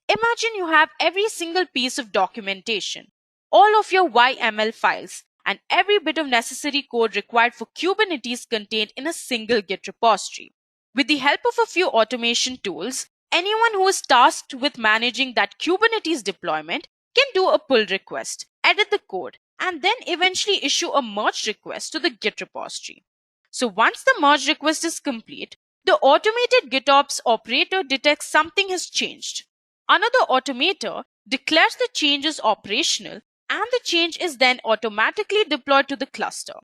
Imagine you have every single piece of documentation, all of your YML files, and every bit of necessary code required for Kubernetes contained in a single Git repository. With the help of a few automation tools, anyone who is tasked with managing that Kubernetes deployment can do a pull request, edit the code, and then eventually issue a merge request to the Git repository. So once the merge request is complete, the automated GitOps operator detects something has changed. Another automator declares the change is operational, and the change is then automatically deployed to the cluster.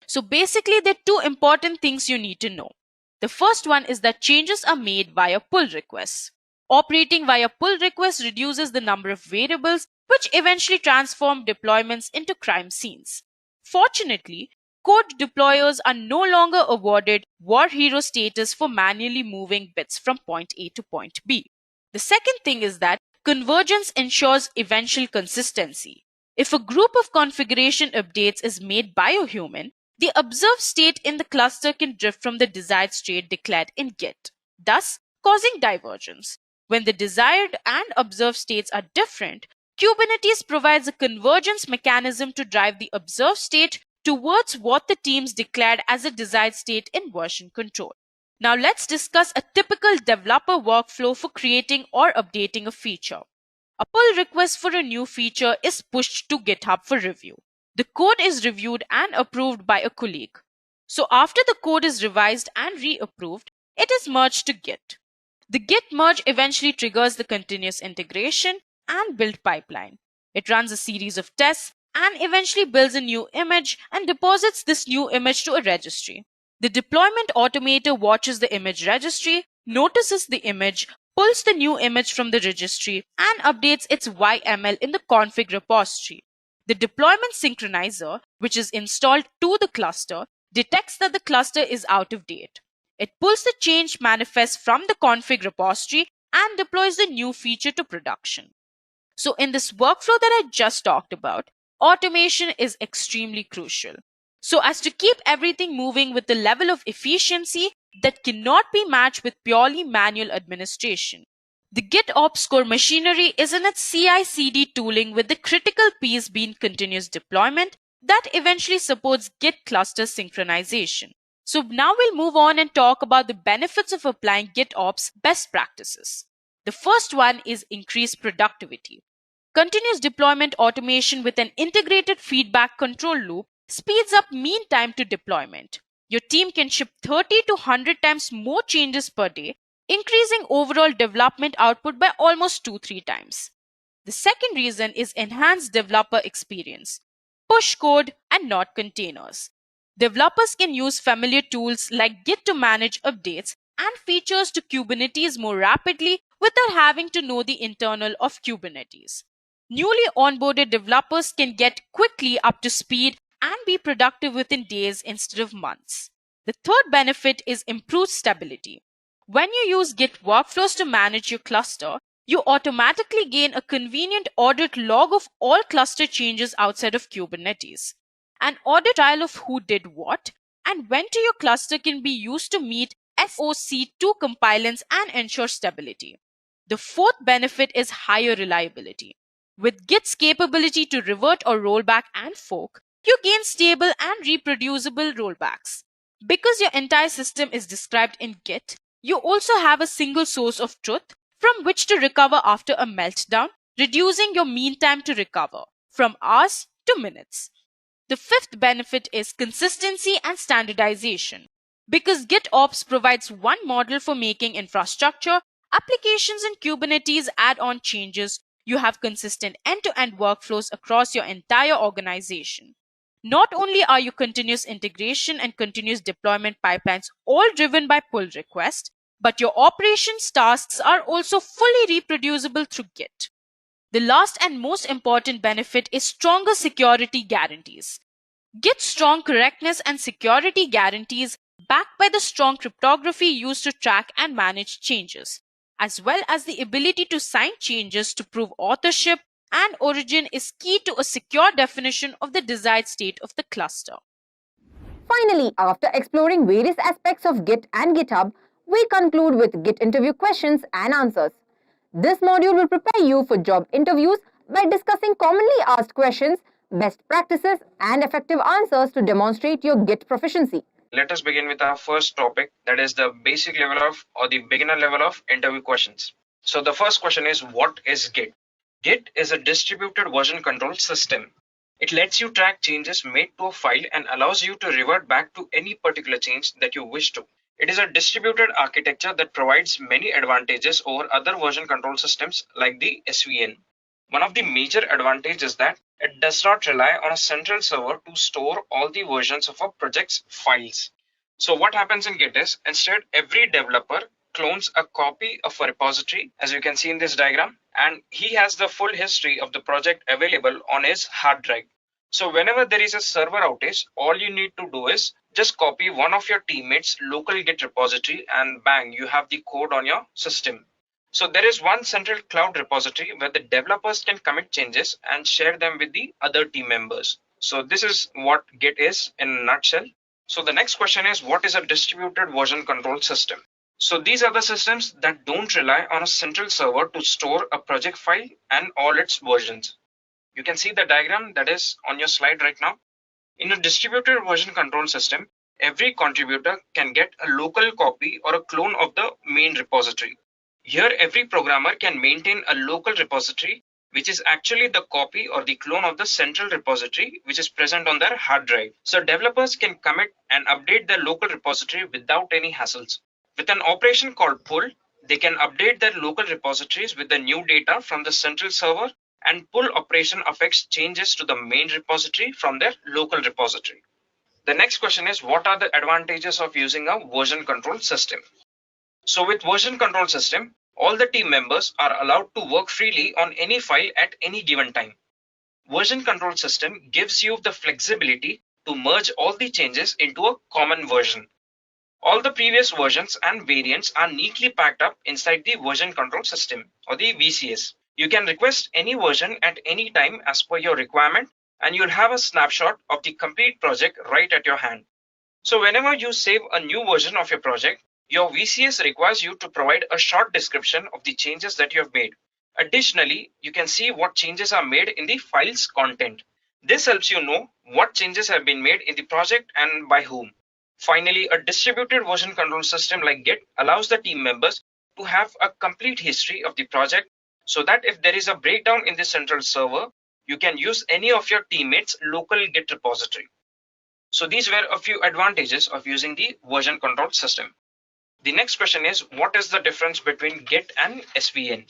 So basically, there are two important things you need to know. The first one is that changes are made via pull requests. Operating via pull requests reduces the number of variables, which eventually transform deployments into crime scenes. Fortunately, code deployers are no longer awarded war hero status for manually moving bits from point A to point B. The second thing is that convergence ensures eventual consistency. If a group of configuration updates is made by a human, the observed state in the cluster can drift from the desired state declared in Git, thus causing divergence. When the desired and observed states are different, Kubernetes provides a convergence mechanism to drive the observed state towards what the teams declared as a desired state in version control. Now let's discuss a typical developer workflow for creating or updating a feature. A pull request for a new feature is pushed to GitHub for review. The code is reviewed and approved by a colleague. So after the code is revised and reapproved, it is merged to Git. The Git merge eventually triggers the continuous integration and build pipeline. It runs a series of tests and eventually builds a new image and deposits this new image to a registry. The deployment automator watches the image registry, notices the image, pulls the new image from the registry, and updates its YML in the config repository. The deployment synchronizer, which is installed to the cluster, detects that the cluster is out of date. It pulls the change manifest from the config repository and deploys the new feature to production. So in this workflow that I just talked about, automation is extremely crucial. So as to keep everything moving with the level of efficiency that cannot be matched with purely manual administration, The GitOps core machinery is in its CI/CD tooling with the critical piece being continuous deployment that eventually supports Git cluster synchronization. So now we'll move on and talk about the benefits of applying GitOps best practices. The first one is increased productivity. Continuous deployment automation with an integrated feedback control loop speeds up mean time to deployment. Your team can ship 30 to 100 times more changes per day, increasing overall development output by almost 2-3 times. The second reason is enhanced developer experience. Push code and not containers. Developers can use familiar tools like Git to manage updates and features to Kubernetes more rapidly without having to know the internal of Kubernetes. Newly onboarded developers can get quickly up to speed and be productive within days instead of months. The third benefit is improved stability. When you use Git workflows to manage your cluster, you automatically gain a convenient audit log of all cluster changes outside of Kubernetes. An audit trail of who did what and when to your cluster can be used to meet SOC 2 compliance and ensure stability. The fourth benefit is higher reliability. With Git's capability to revert or rollback and fork, you gain stable and reproducible rollbacks. Because your entire system is described in Git, you also have a single source of truth from which to recover after a meltdown, reducing your mean time to recover from hours to minutes. The fifth benefit is consistency and standardization. Because GitOps provides one model for making infrastructure, applications, and Kubernetes add-on changes, you have consistent end-to-end workflows across your entire organization. Not only are your continuous integration and continuous deployment pipelines all driven by pull request, but your operations tasks are also fully reproducible through Git. The last and most important benefit is stronger security guarantees. Git's strong correctness and security guarantees, backed by the strong cryptography used to track and manage changes, as well as the ability to sign changes to prove authorship and origin, is key to a secure definition of the desired state of the cluster. Finally, after exploring various aspects of Git and GitHub, we conclude with Git interview questions and answers. This module will prepare you for job interviews by discussing commonly asked questions, best practices, and effective answers to demonstrate your Git proficiency. Let us begin with our first topic, that is the basic level of or the beginner level of interview questions. So the first question is, what is Git? Git is a distributed version control system. It lets you track changes made to a file and allows you to revert back to any particular change that you wish to. It is a distributed architecture that provides many advantages over other version control systems like the SVN. One of the major advantages is that it does not rely on a central server to store all the versions of a project's files. So what happens in Git is, instead, every developer clones a copy of a repository, as you can see in this diagram, and he has the full history of the project available on his hard drive. So whenever there is a server outage, all you need to do is just copy one of your teammates' local Git repository and bang, you have the code on your system. So there is one central cloud repository where the developers can commit changes and share them with the other team members. So this is what Git is in a nutshell. So the next question is, what is a distributed version control system? So these are the systems that don't rely on a central server to store a project file and all its versions. You can see the diagram that is on your slide right now. In a distributed version control system, every contributor can get a local copy or a clone of the main repository. Here, every programmer can maintain a local repository, which is actually the copy or the clone of the central repository, which is present on their hard drive. So developers can commit and update their local repository without any hassles. With an operation called pull, they can update their local repositories with the new data from the central server, and pull operation affects changes to the main repository from their local repository. The next question is, what are the advantages of using a version control system? So with version control system, all the team members are allowed to work freely on any file at any given time. Version control system gives you the flexibility to merge all the changes into a common version. All the previous versions and variants are neatly packed up inside the version control system or the VCS. You can request any version at any time as per your requirement, and you'll have a snapshot of the complete project right at your hand. So whenever you save a new version of your project, Your VCS requires you to provide a short description of the changes that you have made. Additionally, you can see what changes are made in the file's content. This helps you know what changes have been made in the project and by whom. Finally, a distributed version control system like Git allows the team members to have a complete history of the project so that if there is a breakdown in the central server, you can use any of your teammates' local Git repository. So these were a few advantages of using the version control system. The next question is, what is the difference between Git and SVN?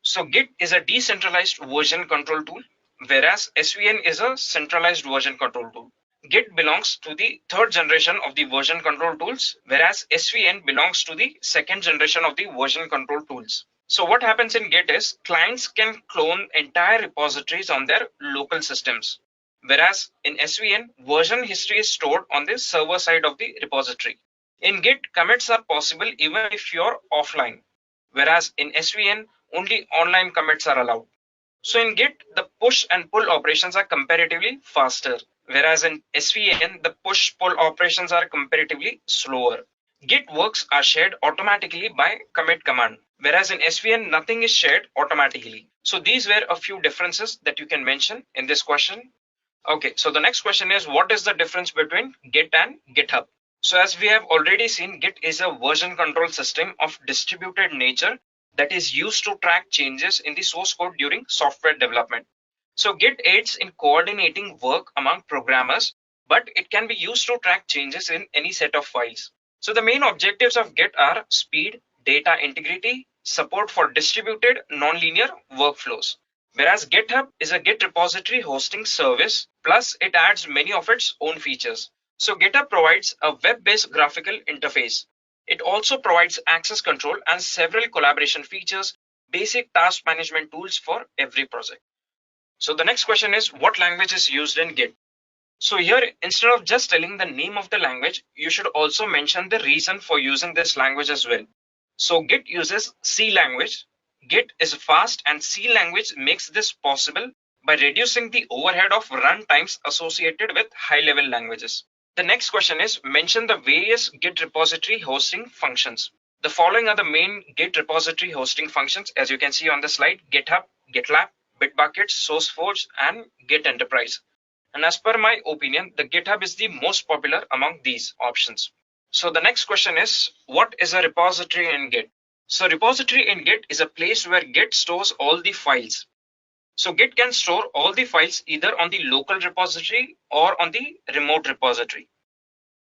So Git is a decentralized version control tool, whereas SVN is a centralized version control tool. Git belongs to the third generation of the version control tools, whereas SVN belongs to the second generation of the version control tools. So what happens in Git is clients can clone entire repositories on their local systems, whereas in SVN, version history is stored on the server side of the repository. In Git, commits are possible even if you're offline, whereas in SVN, only online commits are allowed. So in Git, the push and pull operations are comparatively faster, whereas in SVN, the push-pull operations are comparatively slower. Git works are shared automatically by commit command, whereas in SVN, nothing is shared automatically. So these were a few differences that you can mention in this question. Okay, so the next question is, what is the difference between Git and GitHub? So as we have already seen, Git is a version control system of distributed nature that is used to track changes in the source code during software development. So Git aids in coordinating work among programmers, but it can be used to track changes in any set of files. So the main objectives of Git are speed, data integrity, support for distributed nonlinear workflows. Whereas GitHub is a Git repository hosting service, plus it adds many of its own features. So GitHub provides a web-based graphical interface. It also provides access control and several collaboration features, basic task management tools for every project. So the next question is, what language is used in Git? So here, instead of just telling the name of the language, you should also mention the reason for using this language as well. So Git uses C language. Git is fast and C language makes this possible by reducing the overhead of run times associated with high-level languages. The next question is, mention the various Git repository hosting functions. The following are the main Git repository hosting functions, as you can see on the slide: GitHub, Git Lab, Bitbucket, SourceForge, and Git Enterprise. And as per my opinion, the GitHub is the most popular among these options. So the next question is, what is a repository in Git? So repository in Git is a place where Git stores all the files. So Git can store all the files either on the local repository or on the remote repository.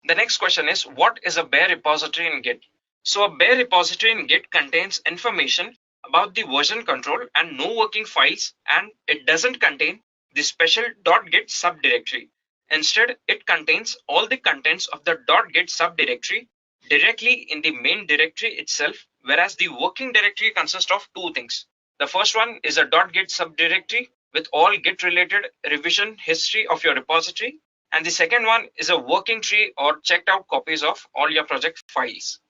The next question is, what is a bare repository in Git? So a bare repository in Git contains information about the version control and no working files, and it doesn't contain the special .git subdirectory. Instead, it contains all the contents of the .git subdirectory directly in the main directory itself, whereas the working directory consists of two things. The first one is a .git subdirectory with all Git related revision history of your repository. And the second one is a working tree or checked out copies of all your project files.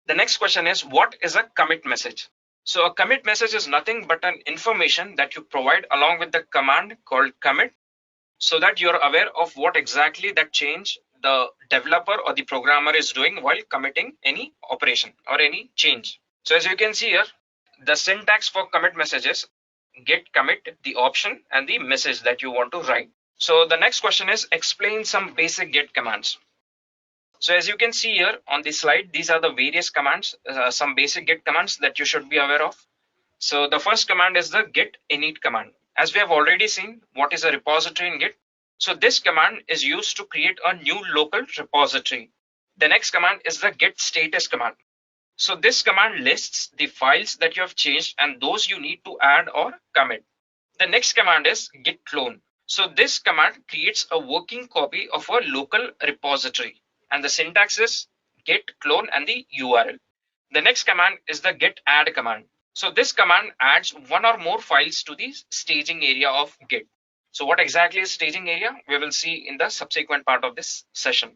The next question is, what is a commit message? So a commit message is nothing but an information that you provide along with the command called commit, so that you're aware of what exactly that change the developer or the programmer is doing while committing any operation or any change. So as you can see here, the syntax for commit messages: git commit, the option, and the message that you want to write. So the next question is, explain some basic Git commands. So as you can see here on the slide, these are the various commands, some basic Git commands that you should be aware of. So the first command is the git init command. As we have already seen, what is a repository in Git? So this command is used to create a new local repository. The next command is the git status command. So this command lists the files that you have changed and those you need to add or commit. The next command is git clone. So this command creates a working copy of a local repository, and the syntax is git clone and the URL. The next command is the git add command. So this command adds one or more files to the staging area of Git. So what exactly is staging area? We will see in the subsequent part of this session.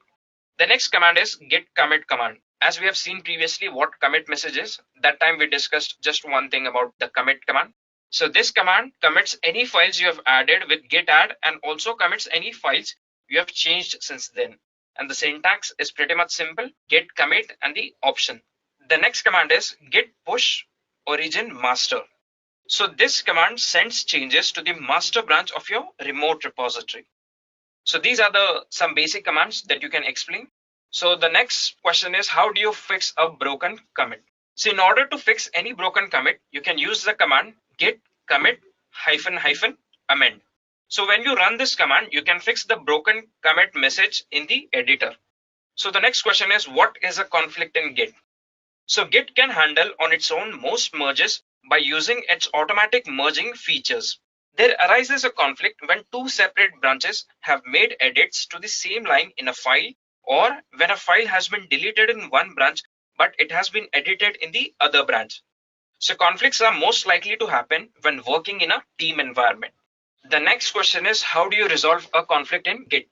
The next command is git commit command. As we have seen previously what commit message is, that time we discussed just one thing about the commit command. So this command commits any files you have added with git add and also commits any files you have changed since then. and the syntax is pretty much simple: git commit and the option. The next command is git push origin master. So this command sends changes to the master branch of your remote repository. So these are some basic commands that you can explain. So the next question is, how do you fix a broken commit? So in order to fix any broken commit, you can use the command git commit -- amend. So when you run this command, you can fix the broken commit message in the editor. So the next question is, what is a conflict in Git? So Git can handle on its own most merges by using its automatic merging features. There arises a conflict when two separate branches have made edits to the same line in a file, or when a file has been deleted in one branch but it has been edited in the other branch. So conflicts are most likely to happen when working in a team environment. The next question is, how do you resolve a conflict in Git?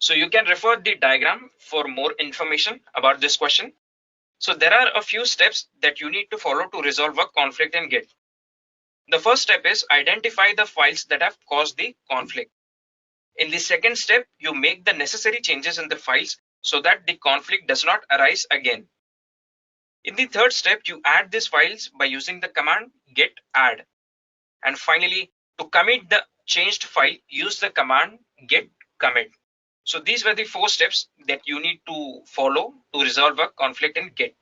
So you can refer the diagram for more information about this question. So there are a few steps that you need to follow to resolve a conflict in Git. The first step is identify the files that have caused the conflict. In the second step, you make the necessary changes in the files so that the conflict does not arise again. In the third step, you add these files by using the command git add. And finally, to commit the changed file, use the command git commit. So these were the 4 steps that you need to follow to resolve a conflict in Git.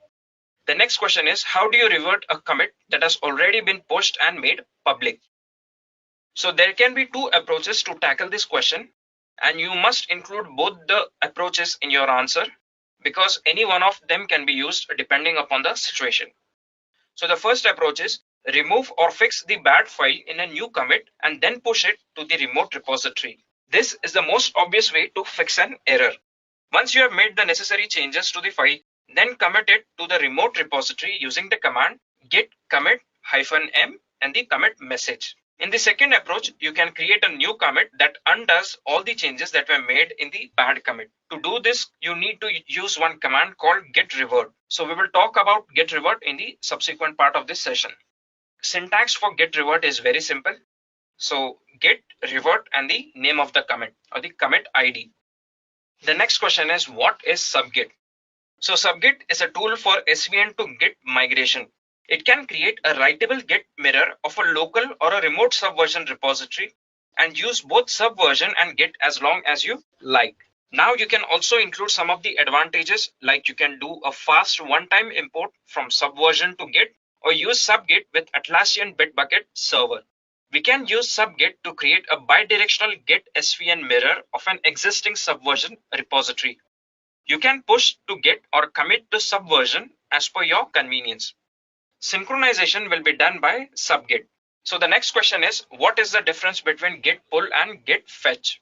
The next question is, how do you revert a commit that has already been pushed and made public? So there can be 2 approaches to tackle this question, and you must include both the approaches in your answer, because any one of them can be used depending upon the situation. So the first approach is remove or fix the bad file in a new commit and then push it to the remote repository. This is the most obvious way to fix an error. Once you have made the necessary changes to the file, then commit it to the remote repository using the command git commit -m and the commit message. In the second approach, you can create a new commit that undoes all the changes that were made in the bad commit. To do this, you need to use one command called git revert. So we will talk about git revert in the subsequent part of this session. Syntax for git revert is very simple. So git revert and the name of the commit or the commit ID. The next question is, what is subgit? So subgit is a tool for SVN to Git migration. It can create a writable Git mirror of a local or a remote subversion repository and use both subversion and Git as long as you like. Now you can also include some of the advantages, like you can do a fast one-time import from subversion to Git or use subgit with Atlassian Bitbucket server. We can use subgit to create a bidirectional Git SVN mirror of an existing subversion repository. You can push to Git or commit to subversion as per your convenience. Synchronization will be done by subgit. So the next question is, what is the difference between git pull and git fetch?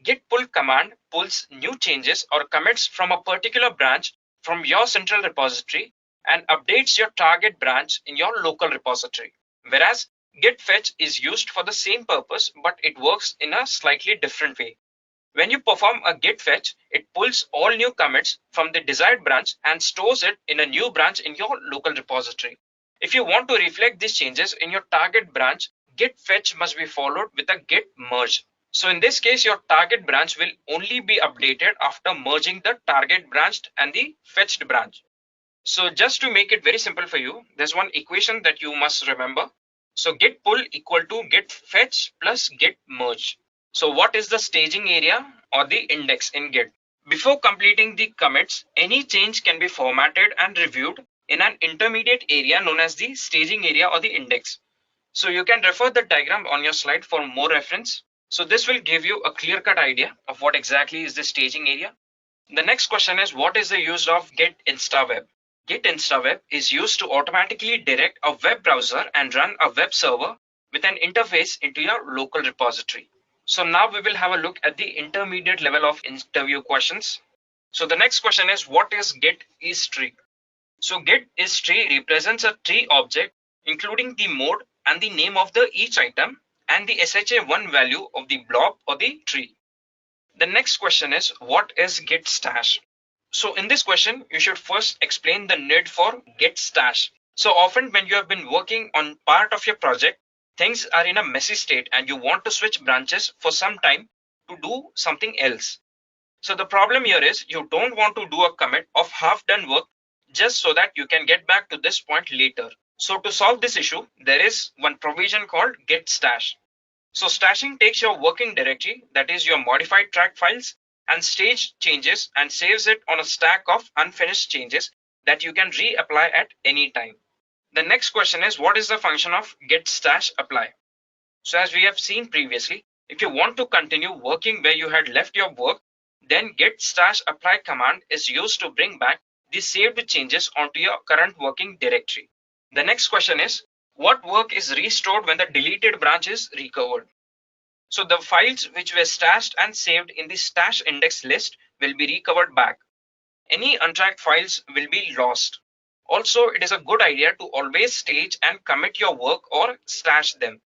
Git pull command pulls new changes or commits from a particular branch from your central repository and updates your target branch in your local repository. Whereas git fetch is used for the same purpose, but it works in a slightly different way. When you perform a git fetch, it pulls all new commits from the desired branch and stores it in a new branch in your local repository. If you want to reflect these changes in your target branch, git fetch must be followed with a git merge. So in this case, your target branch will only be updated after merging the target branch and the fetched branch. So just to make it very simple for you, there's one equation that you must remember. So git pull equal to git fetch plus git merge. So what is the staging area or the index in Git? Before completing the commits, any change can be formatted and reviewed in an intermediate area known as the staging area or the index. So you can refer the diagram on your slide for more reference. So this will give you a clear-cut idea of what exactly is the staging area. The next question is, what is the use of Git InstaWeb? Git InstaWeb is used to automatically direct a web browser and run a web server with an interface into your local repository. So now we will have a look at the intermediate level of interview questions. So the next question is, what is Git isTree? So Git isTree represents a tree object including the mode and the name of each item and the SHA-1 value of the blob or the tree. The next question is, what is Git stash? So in this question, you should first explain the need for Git stash. So often when you have been working on part of your project, things are in a messy state and you want to switch branches for some time to do something else. So the problem here is you don't want to do a commit of half done work just so that you can get back to this point later. So to solve this issue, there is one provision called git stash. So stashing takes your working directory, that is your modified track files, and stage changes and saves it on a stack of unfinished changes that you can reapply at any time. The next question is, what is the function of git stash apply? So as we have seen previously, if you want to continue working where you had left your work, then git stash apply command is used to bring back the saved changes onto your current working directory. The next question is, what work is restored when the deleted branch is recovered? So the files which were stashed and saved in the stash index list will be recovered back. Any untracked files will be lost. Also, it is a good idea to always stage and commit your work or stash them.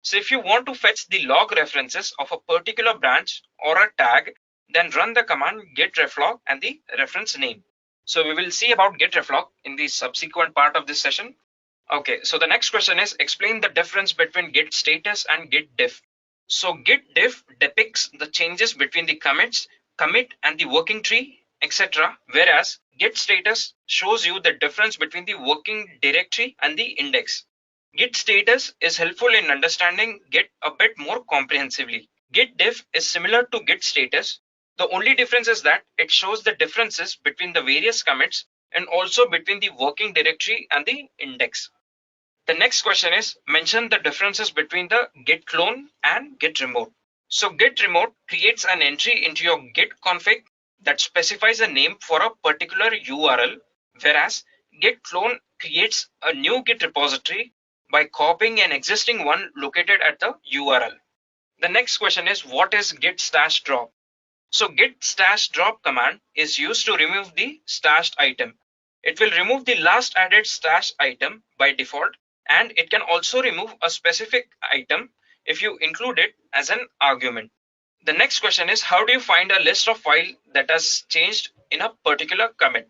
So if you want to fetch the log references of a particular branch or a tag, then run the command git reflog and the reference name. So we will see about git reflog in the subsequent part of this session. Okay, so the next question is, explain the difference between git status and git diff. So git diff depicts the changes between the commits, commit and the working tree, etc. Whereas git status shows you the difference between the working directory and the index. Git status is helpful in understanding Git a bit more comprehensively. Git diff is similar to Git status. The only difference is that it shows the differences between the various commits and also between the working directory and the index. The next question is, mention the differences between the git clone and git remote. So git remote creates an entry into your git config that specifies a name for a particular URL, whereas git clone creates a new Git repository by copying an existing one located at the URL. The next question is, what is git stash drop? So git stash drop command is used to remove the stashed item. It will remove the last added stash item by default, and it can also remove a specific item if you include it as an argument. The next question is, how do you find a list of file that has changed in a particular commit?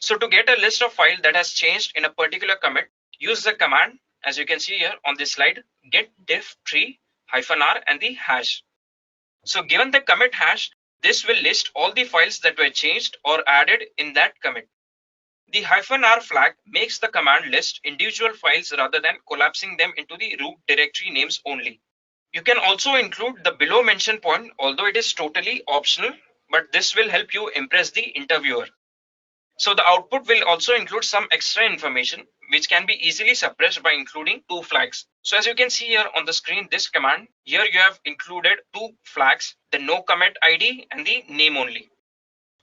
So to get a list of file that has changed in a particular commit, use the command, as you can see here on this slide, git diff tree -r and the hash. So given the commit hash, this will list all the files that were changed or added in that commit. The -r flag makes the command list individual files rather than collapsing them into the root directory names only. You can also include the below mention point, although it is totally optional, but this will help you impress the interviewer. So the output will also include some extra information which can be easily suppressed by including two flags. So as you can see here on the screen, this command, here you have included two flags, the no commit ID and the name only.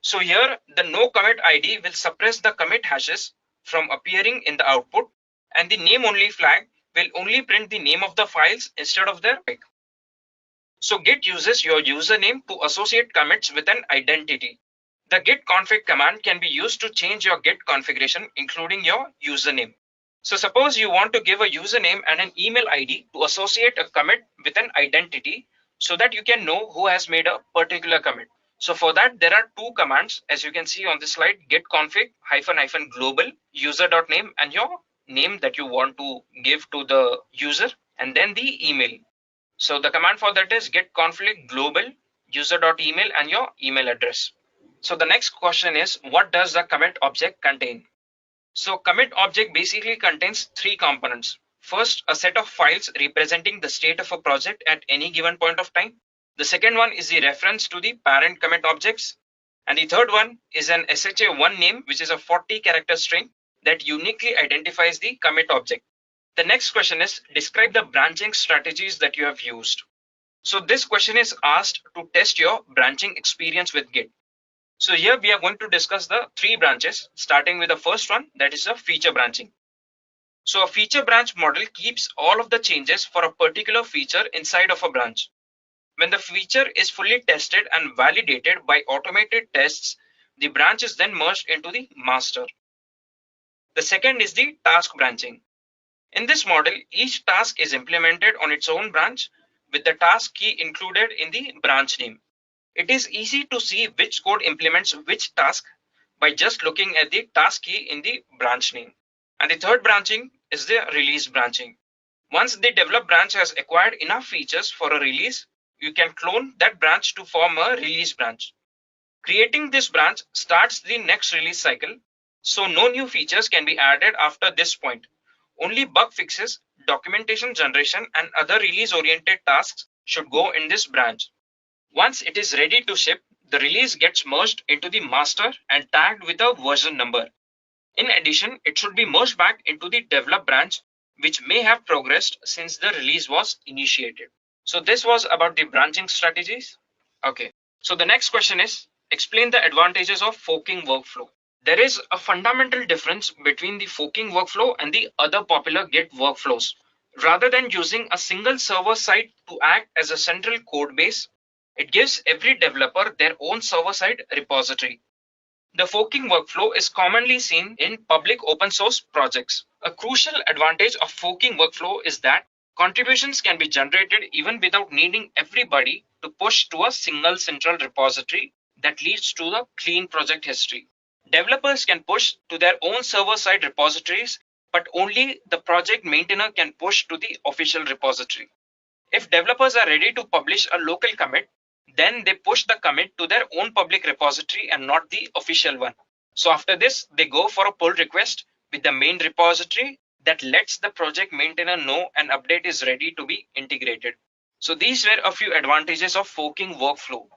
So here the no commit ID will suppress the commit hashes from appearing in the output, and the name only flag will only print the name of the files instead of their pic. So Git uses your username to associate commits with an identity. The git config command can be used to change your Git configuration, including your username. So suppose you want to give a username and an email ID to associate a commit with an identity so that you can know who has made a particular commit. So for that, there are two commands, as you can see on this slide, git config -- global user.name and your name that you want to give to the user, and then the email. So the command for that is git config global user.email and your email address. So the next question is, what does the commit object contain? So commit object basically contains three components. First, a set of files representing the state of a project at any given point of time. The second one is the reference to the parent commit objects. And the third one is an SHA1 name, which is a 40-character string that uniquely identifies the commit object. The next question is, describe the branching strategies that you have used. So this question is asked to test your branching experience with Git. So here we are going to discuss the three branches, starting with the first one, that is a feature branching. So a feature branch model keeps all of the changes for a particular feature inside of a branch. When the feature is fully tested and validated by automated tests, the branch is then merged into the master. The second is the task branching. In this model, each task is implemented on its own branch with the task key included in the branch name. It is easy to see which code implements which task by just looking at the task key in the branch name. And the third branching is the release branching. Once the develop branch has acquired enough features for a release, you can clone that branch to form a release branch. Creating this branch starts the next release cycle, so no new features can be added after this point. Only bug fixes, documentation generation, and other release-oriented tasks should go in this branch. Once it is ready to ship, the release gets merged into the master and tagged with a version number. In addition, it should be merged back into the develop branch, which may have progressed since the release was initiated. So this was about the branching strategies. Okay, so the next question is, explain the advantages of forking workflow. There is a fundamental difference between the forking workflow and the other popular Git workflows. Rather than using a single server side to act as a central code base, it gives every developer their own server-side repository. The forking workflow is commonly seen in public open source projects. A crucial advantage of forking workflow is that contributions can be generated even without needing everybody to push to a single central repository that leads to the clean project history. Developers can push to their own server-side repositories, but only the project maintainer can push to the official repository. If developers are ready to publish a local commit, then they push the commit to their own public repository and not the official one. So after this, they go for a pull request with the main repository that lets the project maintainer know an update is ready to be integrated. So these were a few advantages of forking workflow.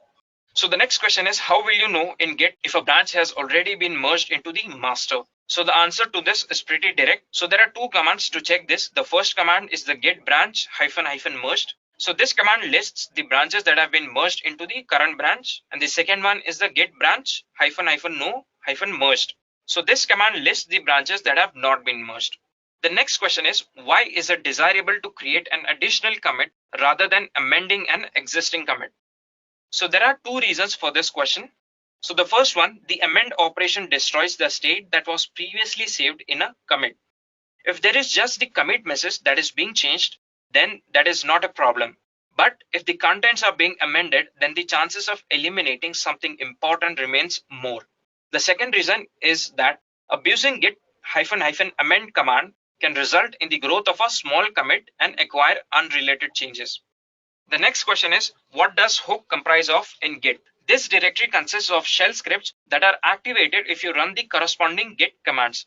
So the next question is, how will you know in Git if a branch has already been merged into the master? So the answer to this is pretty direct. So there are two commands to check this. The first command is the git branch -- merged. So this command lists the branches that have been merged into the current branch. And the second one is the git branch -- no - merged. So this command lists the branches that have not been merged. The next question is, why is it desirable to create an additional commit rather than amending an existing commit? So there are two reasons for this question. So the first one, the amend operation destroys the state that was previously saved in a commit. If there is just the commit message that is being changed, then that is not a problem. But if the contents are being amended, then the chances of eliminating something important remains more. The second reason is that abusing git -- amend command can result in the growth of a small commit and acquire unrelated changes. The next question is, what does hook comprise of in Git? This directory consists of shell scripts that are activated if you run the corresponding Git commands.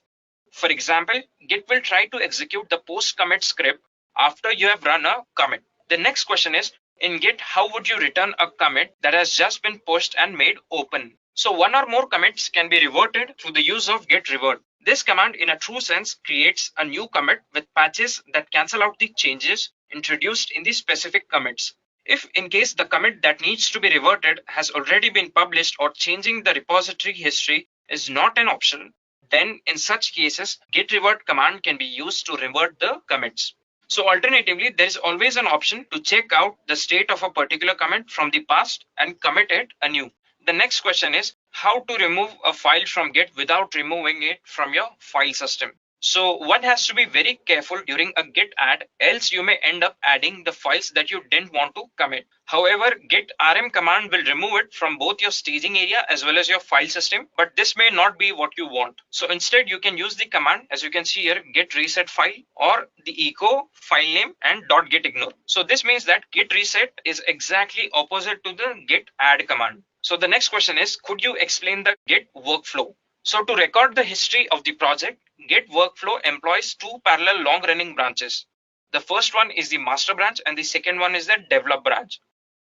For example, Git will try to execute the post commit script after you have run a commit. The next question is, in Git, how would you return a commit that has just been pushed and made open? So one or more commits can be reverted through the use of git revert. This command in a true sense creates a new commit with patches that cancel out the changes introduced in the specific commits. If in case the commit that needs to be reverted has already been published or changing the repository history is not an option, then in such cases, git revert command can be used to revert the commits. So alternatively, there is always an option to check out the state of a particular commit from the past and commit it anew. The next question is how to remove a file from Git without removing it from your file system. So one has to be very careful during a git add, else you may end up adding the files that you didn't want to commit. However, git rm command will remove it from both your staging area as well as your file system, but this may not be what you want. So instead you can use the command, as you can see here, git reset file or the echo file name and .git ignore. So this means that git reset is exactly opposite to the git add command. So the next question is, could you explain the Git workflow? So to record the history of the project, Git workflow employs two parallel long-running branches. The first one is the master branch and the second one is the develop branch.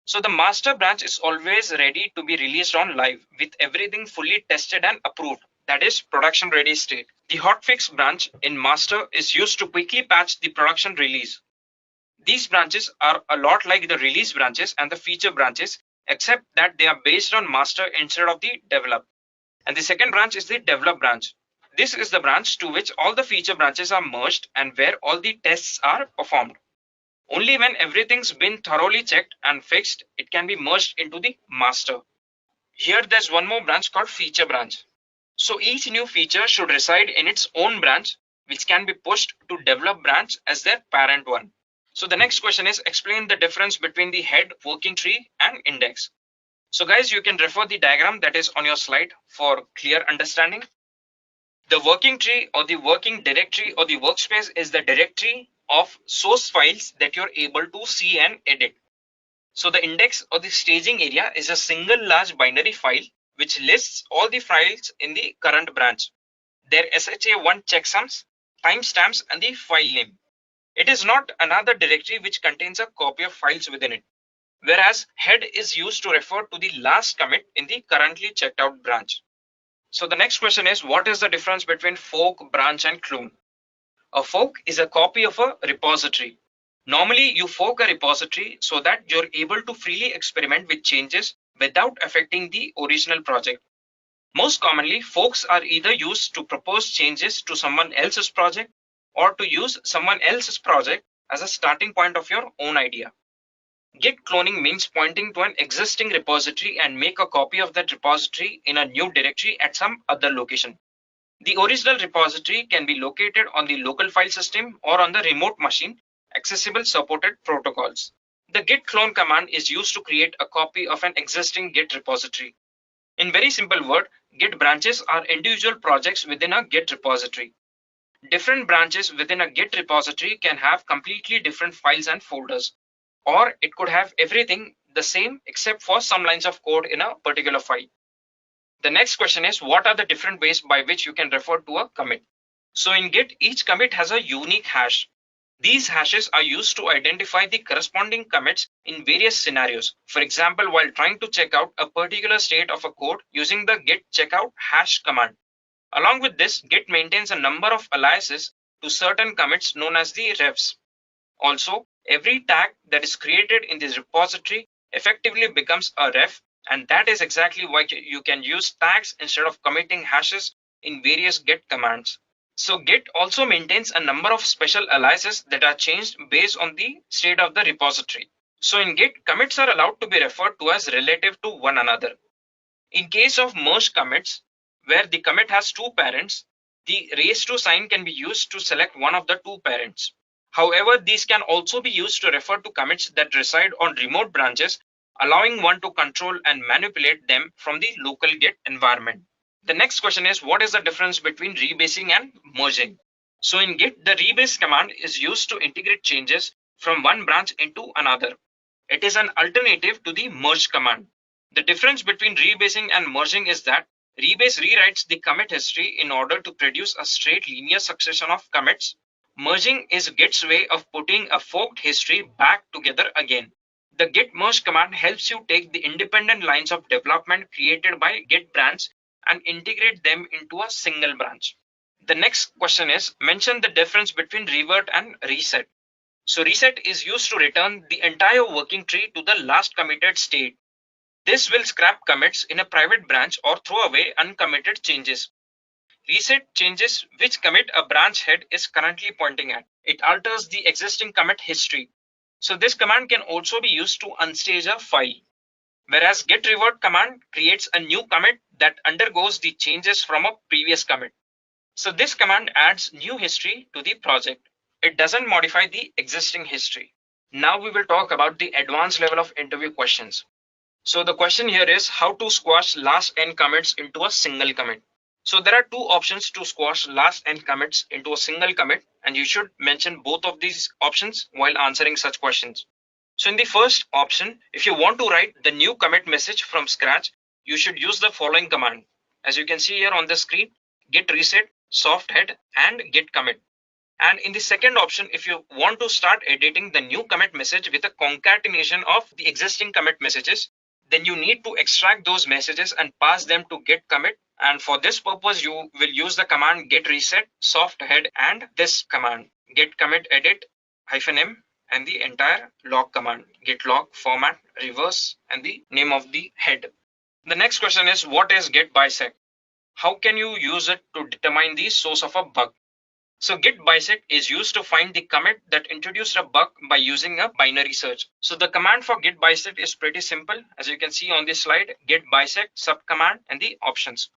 So the master branch is always ready to be released on live with everything fully tested and approved. That is production ready state. The hotfix branch in master is used to quickly patch the production release. These branches are a lot like the release branches and the feature branches, except that they are based on master instead of the develop. And the second branch is the develop branch. This is the branch to which all the feature branches are merged and where all the tests are performed. Only when everything's been thoroughly checked and fixed, it can be merged into the master. Here there's one more branch called feature branch. So each new feature should reside in its own branch, which can be pushed to develop branch as their parent one. So the next question is, explain the difference between the head, working tree and index. So guys, you can refer the diagram that is on your slide for clear understanding. The working tree or the working directory or the workspace is the directory of source files that you're able to see and edit. So the index or the staging area is a single large binary file which lists all the files in the current branch, their SHA1 checksums, timestamps, and the file name. It is not another directory which contains a copy of files within it, whereas head is used to refer to the last commit in the currently checked out branch. So the next question is, what is the difference between fork, branch, and clone? A fork is a copy of a repository. Normally, you fork a repository so that you're able to freely experiment with changes without affecting the original project. Most commonly, forks are either used to propose changes to someone else's project or to use someone else's project as a starting point of your own idea. Git cloning means pointing to an existing repository and make a copy of that repository in a new directory at some other location. The original repository can be located on the local file system or on the remote machine, accessible supported protocols. The git clone command is used to create a copy of an existing Git repository. In very simple word, Git branches are individual projects within a Git repository. Different branches within a Git repository can have completely different files and folders, or it could have everything the same except for some lines of code in a particular file. The next question is, what are the different ways by which you can refer to a commit? So in Git, each commit has a unique hash. These hashes are used to identify the corresponding commits in various scenarios. For example, while trying to check out a particular state of a code using the git checkout hash command. Along with this, Git maintains a number of aliases to certain commits known as the refs. Also, every tag that is created in this repository effectively becomes a ref, and that is exactly why you can use tags instead of committing hashes in various Git commands. So Git also maintains a number of special aliases that are changed based on the state of the repository. So in Git, commits are allowed to be referred to as relative to one another. In case of merged commits, where the commit has two parents, the raise to sign can be used to select one of the two parents. However, these can also be used to refer to commits that reside on remote branches, allowing one to control and manipulate them from the local Git environment. The next question is, what is the difference between rebasing and merging? So in Git, the rebase command is used to integrate changes from one branch into another. It is an alternative to the merge command. The difference between rebasing and merging is that rebase rewrites the commit history in order to produce a straight linear succession of commits. Merging is Git's way of putting a forked history back together again. The git merge command helps you take the independent lines of development created by Git branch and integrate them into a single branch. The next question is, mention the difference between revert and reset. So reset is used to return the entire working tree to the last committed state. This will scrap commits in a private branch or throw away uncommitted changes. Reset changes which commit a branch head is currently pointing at. It alters the existing commit history. So this command can also be used to unstage a file. Whereas git revert command creates a new commit that undergoes the changes from a previous commit. So this command adds new history to the project. It doesn't modify the existing history. Now we will talk about the advanced level of interview questions. So the question here is how to squash last n commits into a single commit. So there are two options to squash last n commits into a single commit, and you should mention both of these options while answering such questions. So in the first option, if you want to write the new commit message from scratch, you should use the following command. As you can see here on the screen, git reset, soft head, and git commit. And in the second option, if you want to start editing the new commit message with a concatenation of the existing commit messages, then you need to extract those messages and pass them to git commit. And for this purpose, you will use the command git reset, soft head, and this command, git commit edit -m, and the entire log command, git log, format, reverse, and the name of the head. The next question is, what is git bisect? How can you use it to determine the source of a bug? So git bisect is used to find the commit that introduced a bug by using a binary search. So the command for git bisect is pretty simple. As you can see on this slide, git bisect, subcommand, and the options.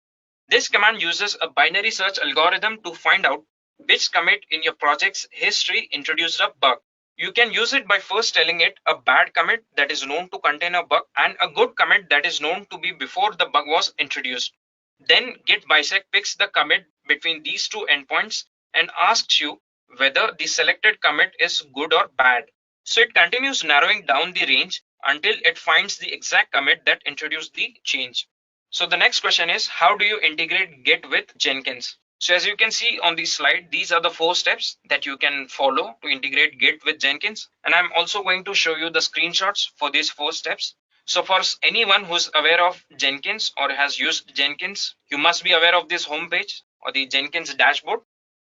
This command uses a binary search algorithm to find out which commit in your project's history introduced a bug. You can use it by first telling it a bad commit that is known to contain a bug and a good commit that is known to be before the bug was introduced. Then git bisect picks the commit between these two endpoints and asks you whether the selected commit is good or bad. So it continues narrowing down the range until it finds the exact commit that introduced the change. So the next question is, how do you integrate Git with Jenkins? So as you can see on the slide, these are the 4 steps that you can follow to integrate Git with Jenkins. And I'm also going to show you the screenshots for these 4 steps. So for anyone who's aware of Jenkins or has used Jenkins, you must be aware of this homepage or the Jenkins dashboard.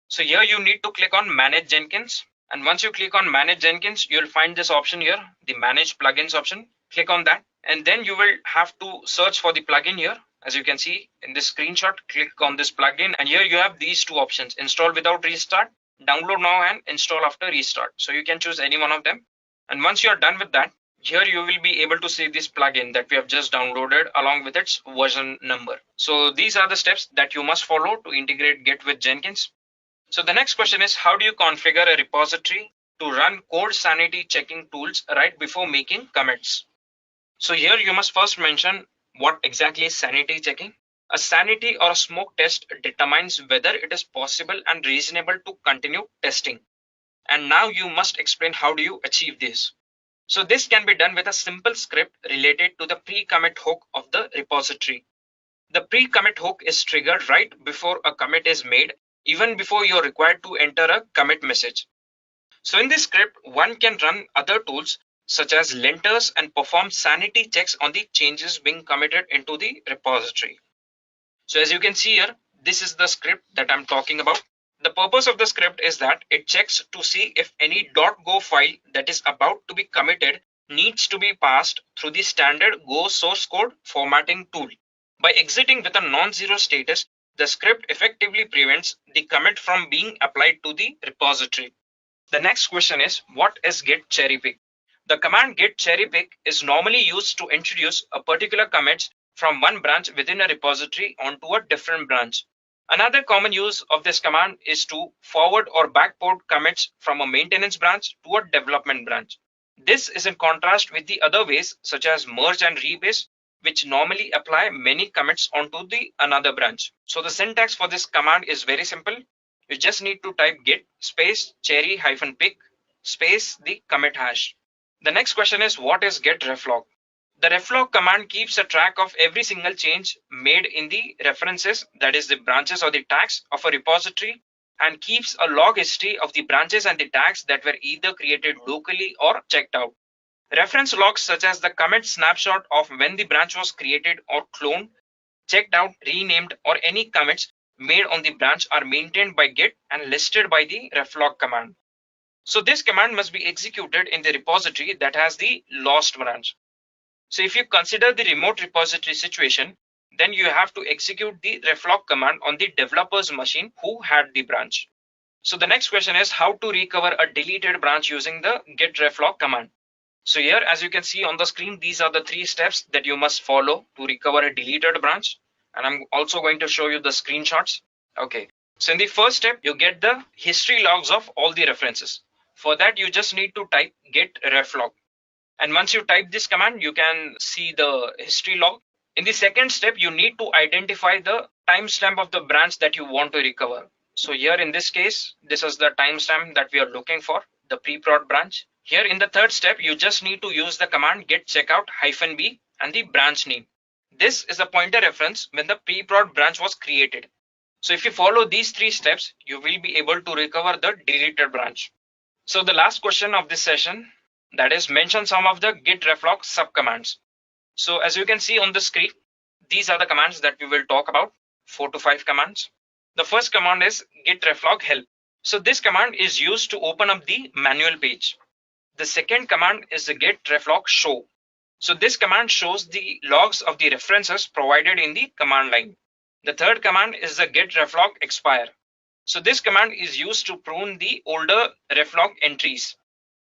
So here you need to click on Manage Jenkins. And once you click on Manage Jenkins, you'll find this option here, the Manage Plugins option. Click on that. And then you will have to search for the plugin here. As you can see in this screenshot, click on this plugin. And here you have these 2 options, install without restart, download now, and install after restart. So you can choose any one of them. And once you're done with that, here you will be able to see this plugin that we have just downloaded along with its version number. So these are the steps that you must follow to integrate Git with Jenkins. So the next question is, how do you configure a repository to run code sanity checking tools right before making commits? So here you must first mention what exactly is sanity checking. A sanity or a smoke test determines whether it is possible and reasonable to continue testing. And now you must explain how do you achieve this. So this can be done with a simple script related to the pre-commit hook of the repository. The pre-commit hook is triggered right before a commit is made, even before you're required to enter a commit message. So in this script, one can run other tools such as linters and perform sanity checks on the changes being committed into the repository. So as you can see here, this is the script that I'm talking about. The purpose of the script is that it checks to see if any .go file that is about to be committed needs to be passed through the standard Go source code formatting tool. By exiting with a non-zero status, the script effectively prevents the commit from being applied to the repository. The next question is, what is git cherry pick? The command git cherry pick is normally used to introduce a particular commit from one branch within a repository onto a different branch. Another common use of this command is to forward or backport commits from a maintenance branch to a development branch. This is in contrast with the other ways such as merge and rebase, which normally apply many commits onto the another branch. So the syntax for this command is very simple. You just need to type git space cherry -pick space the commit hash. The next question is, what is git reflog? The reflog command keeps a track of every single change made in the references, that is the branches or the tags of a repository, and keeps a log history of the branches and the tags that were either created locally or checked out. Reference logs such as the commit snapshot of when the branch was created or cloned, checked out, renamed, or any commits made on the branch are maintained by Git and listed by the reflog command. So this command must be executed in the repository that has the lost branch. So if you consider the remote repository situation, then you have to execute the reflog command on the developer's machine who had the branch. So the next question is how to recover a deleted branch using the git reflog command. So here, as you can see on the screen, these are the 3 steps that you must follow to recover a deleted branch. And I'm also going to show you the screenshots. Okay, so in the first step, you get the history logs of all the references. For that, you just need to type git reflog. And once you type this command, you can see the history log. In the second step, you need to identify the timestamp of the branch that you want to recover. So here in this case, this is the timestamp that we are looking for, the pre-prod branch. Here in the third step, you just need to use the command git checkout -b and the branch name. This is a pointer reference when the pre-prod branch was created. So if you follow these 3 steps, you will be able to recover the deleted branch. So the last question of this session, that is, mention some of the git reflog subcommands. So as you can see on the screen, these are the commands that we will talk about, 4 to 5 commands. The first command is git reflog help. So this command is used to open up the manual page. The second command is the git reflog show. So this command shows the logs of the references provided in the command line. The third command is the git reflog expire. So this command is used to prune the older reflog entries.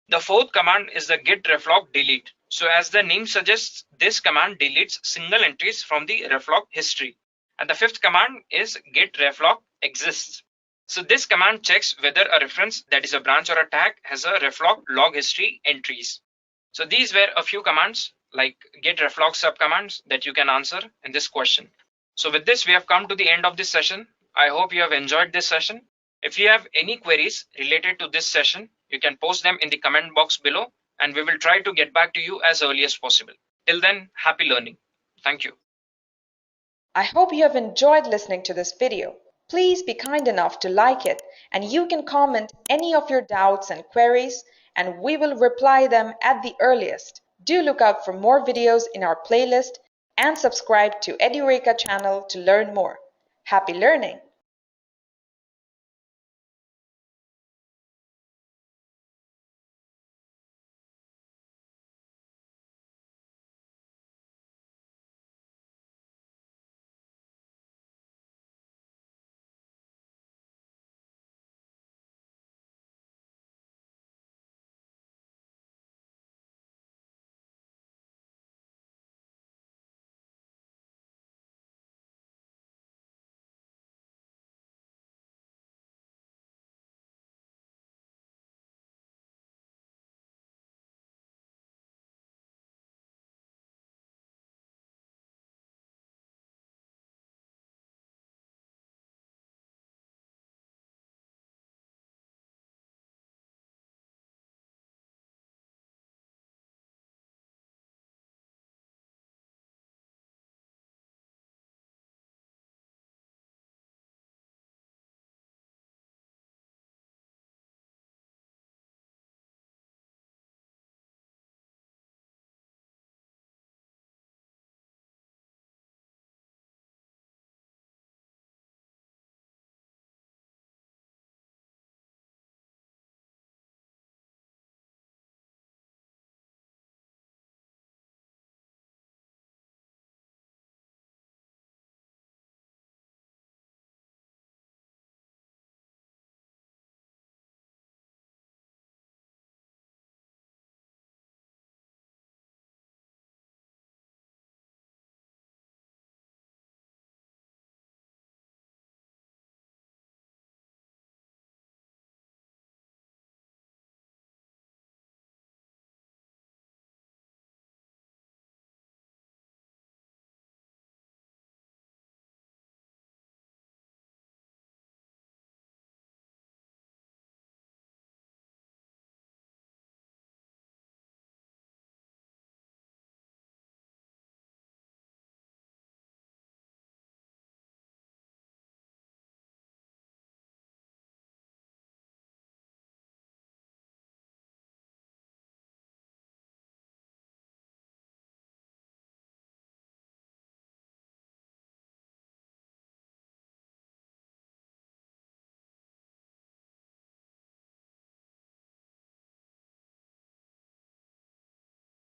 The fourth command is the git reflog delete. So as the name suggests, this command deletes single entries from the reflog history. And the fifth command is git reflog exists. So this command checks whether a reference, that is a branch or a tag, has a reflog log history entries. So these were a few commands like git reflog subcommands that you can answer in this question. So with this, we have come to the end of this session. I hope you have enjoyed this session. If you have any queries related to this session, you can post them in the comment box below, and we will try to get back to you as early as possible. Till then, happy learning. Thank you. I hope you have enjoyed listening to this video. Please be kind enough to like it, and you can comment any of your doubts and queries, and we will reply them at the earliest. Do look out for more videos in our playlist and subscribe to Edureka channel to learn more. Happy learning!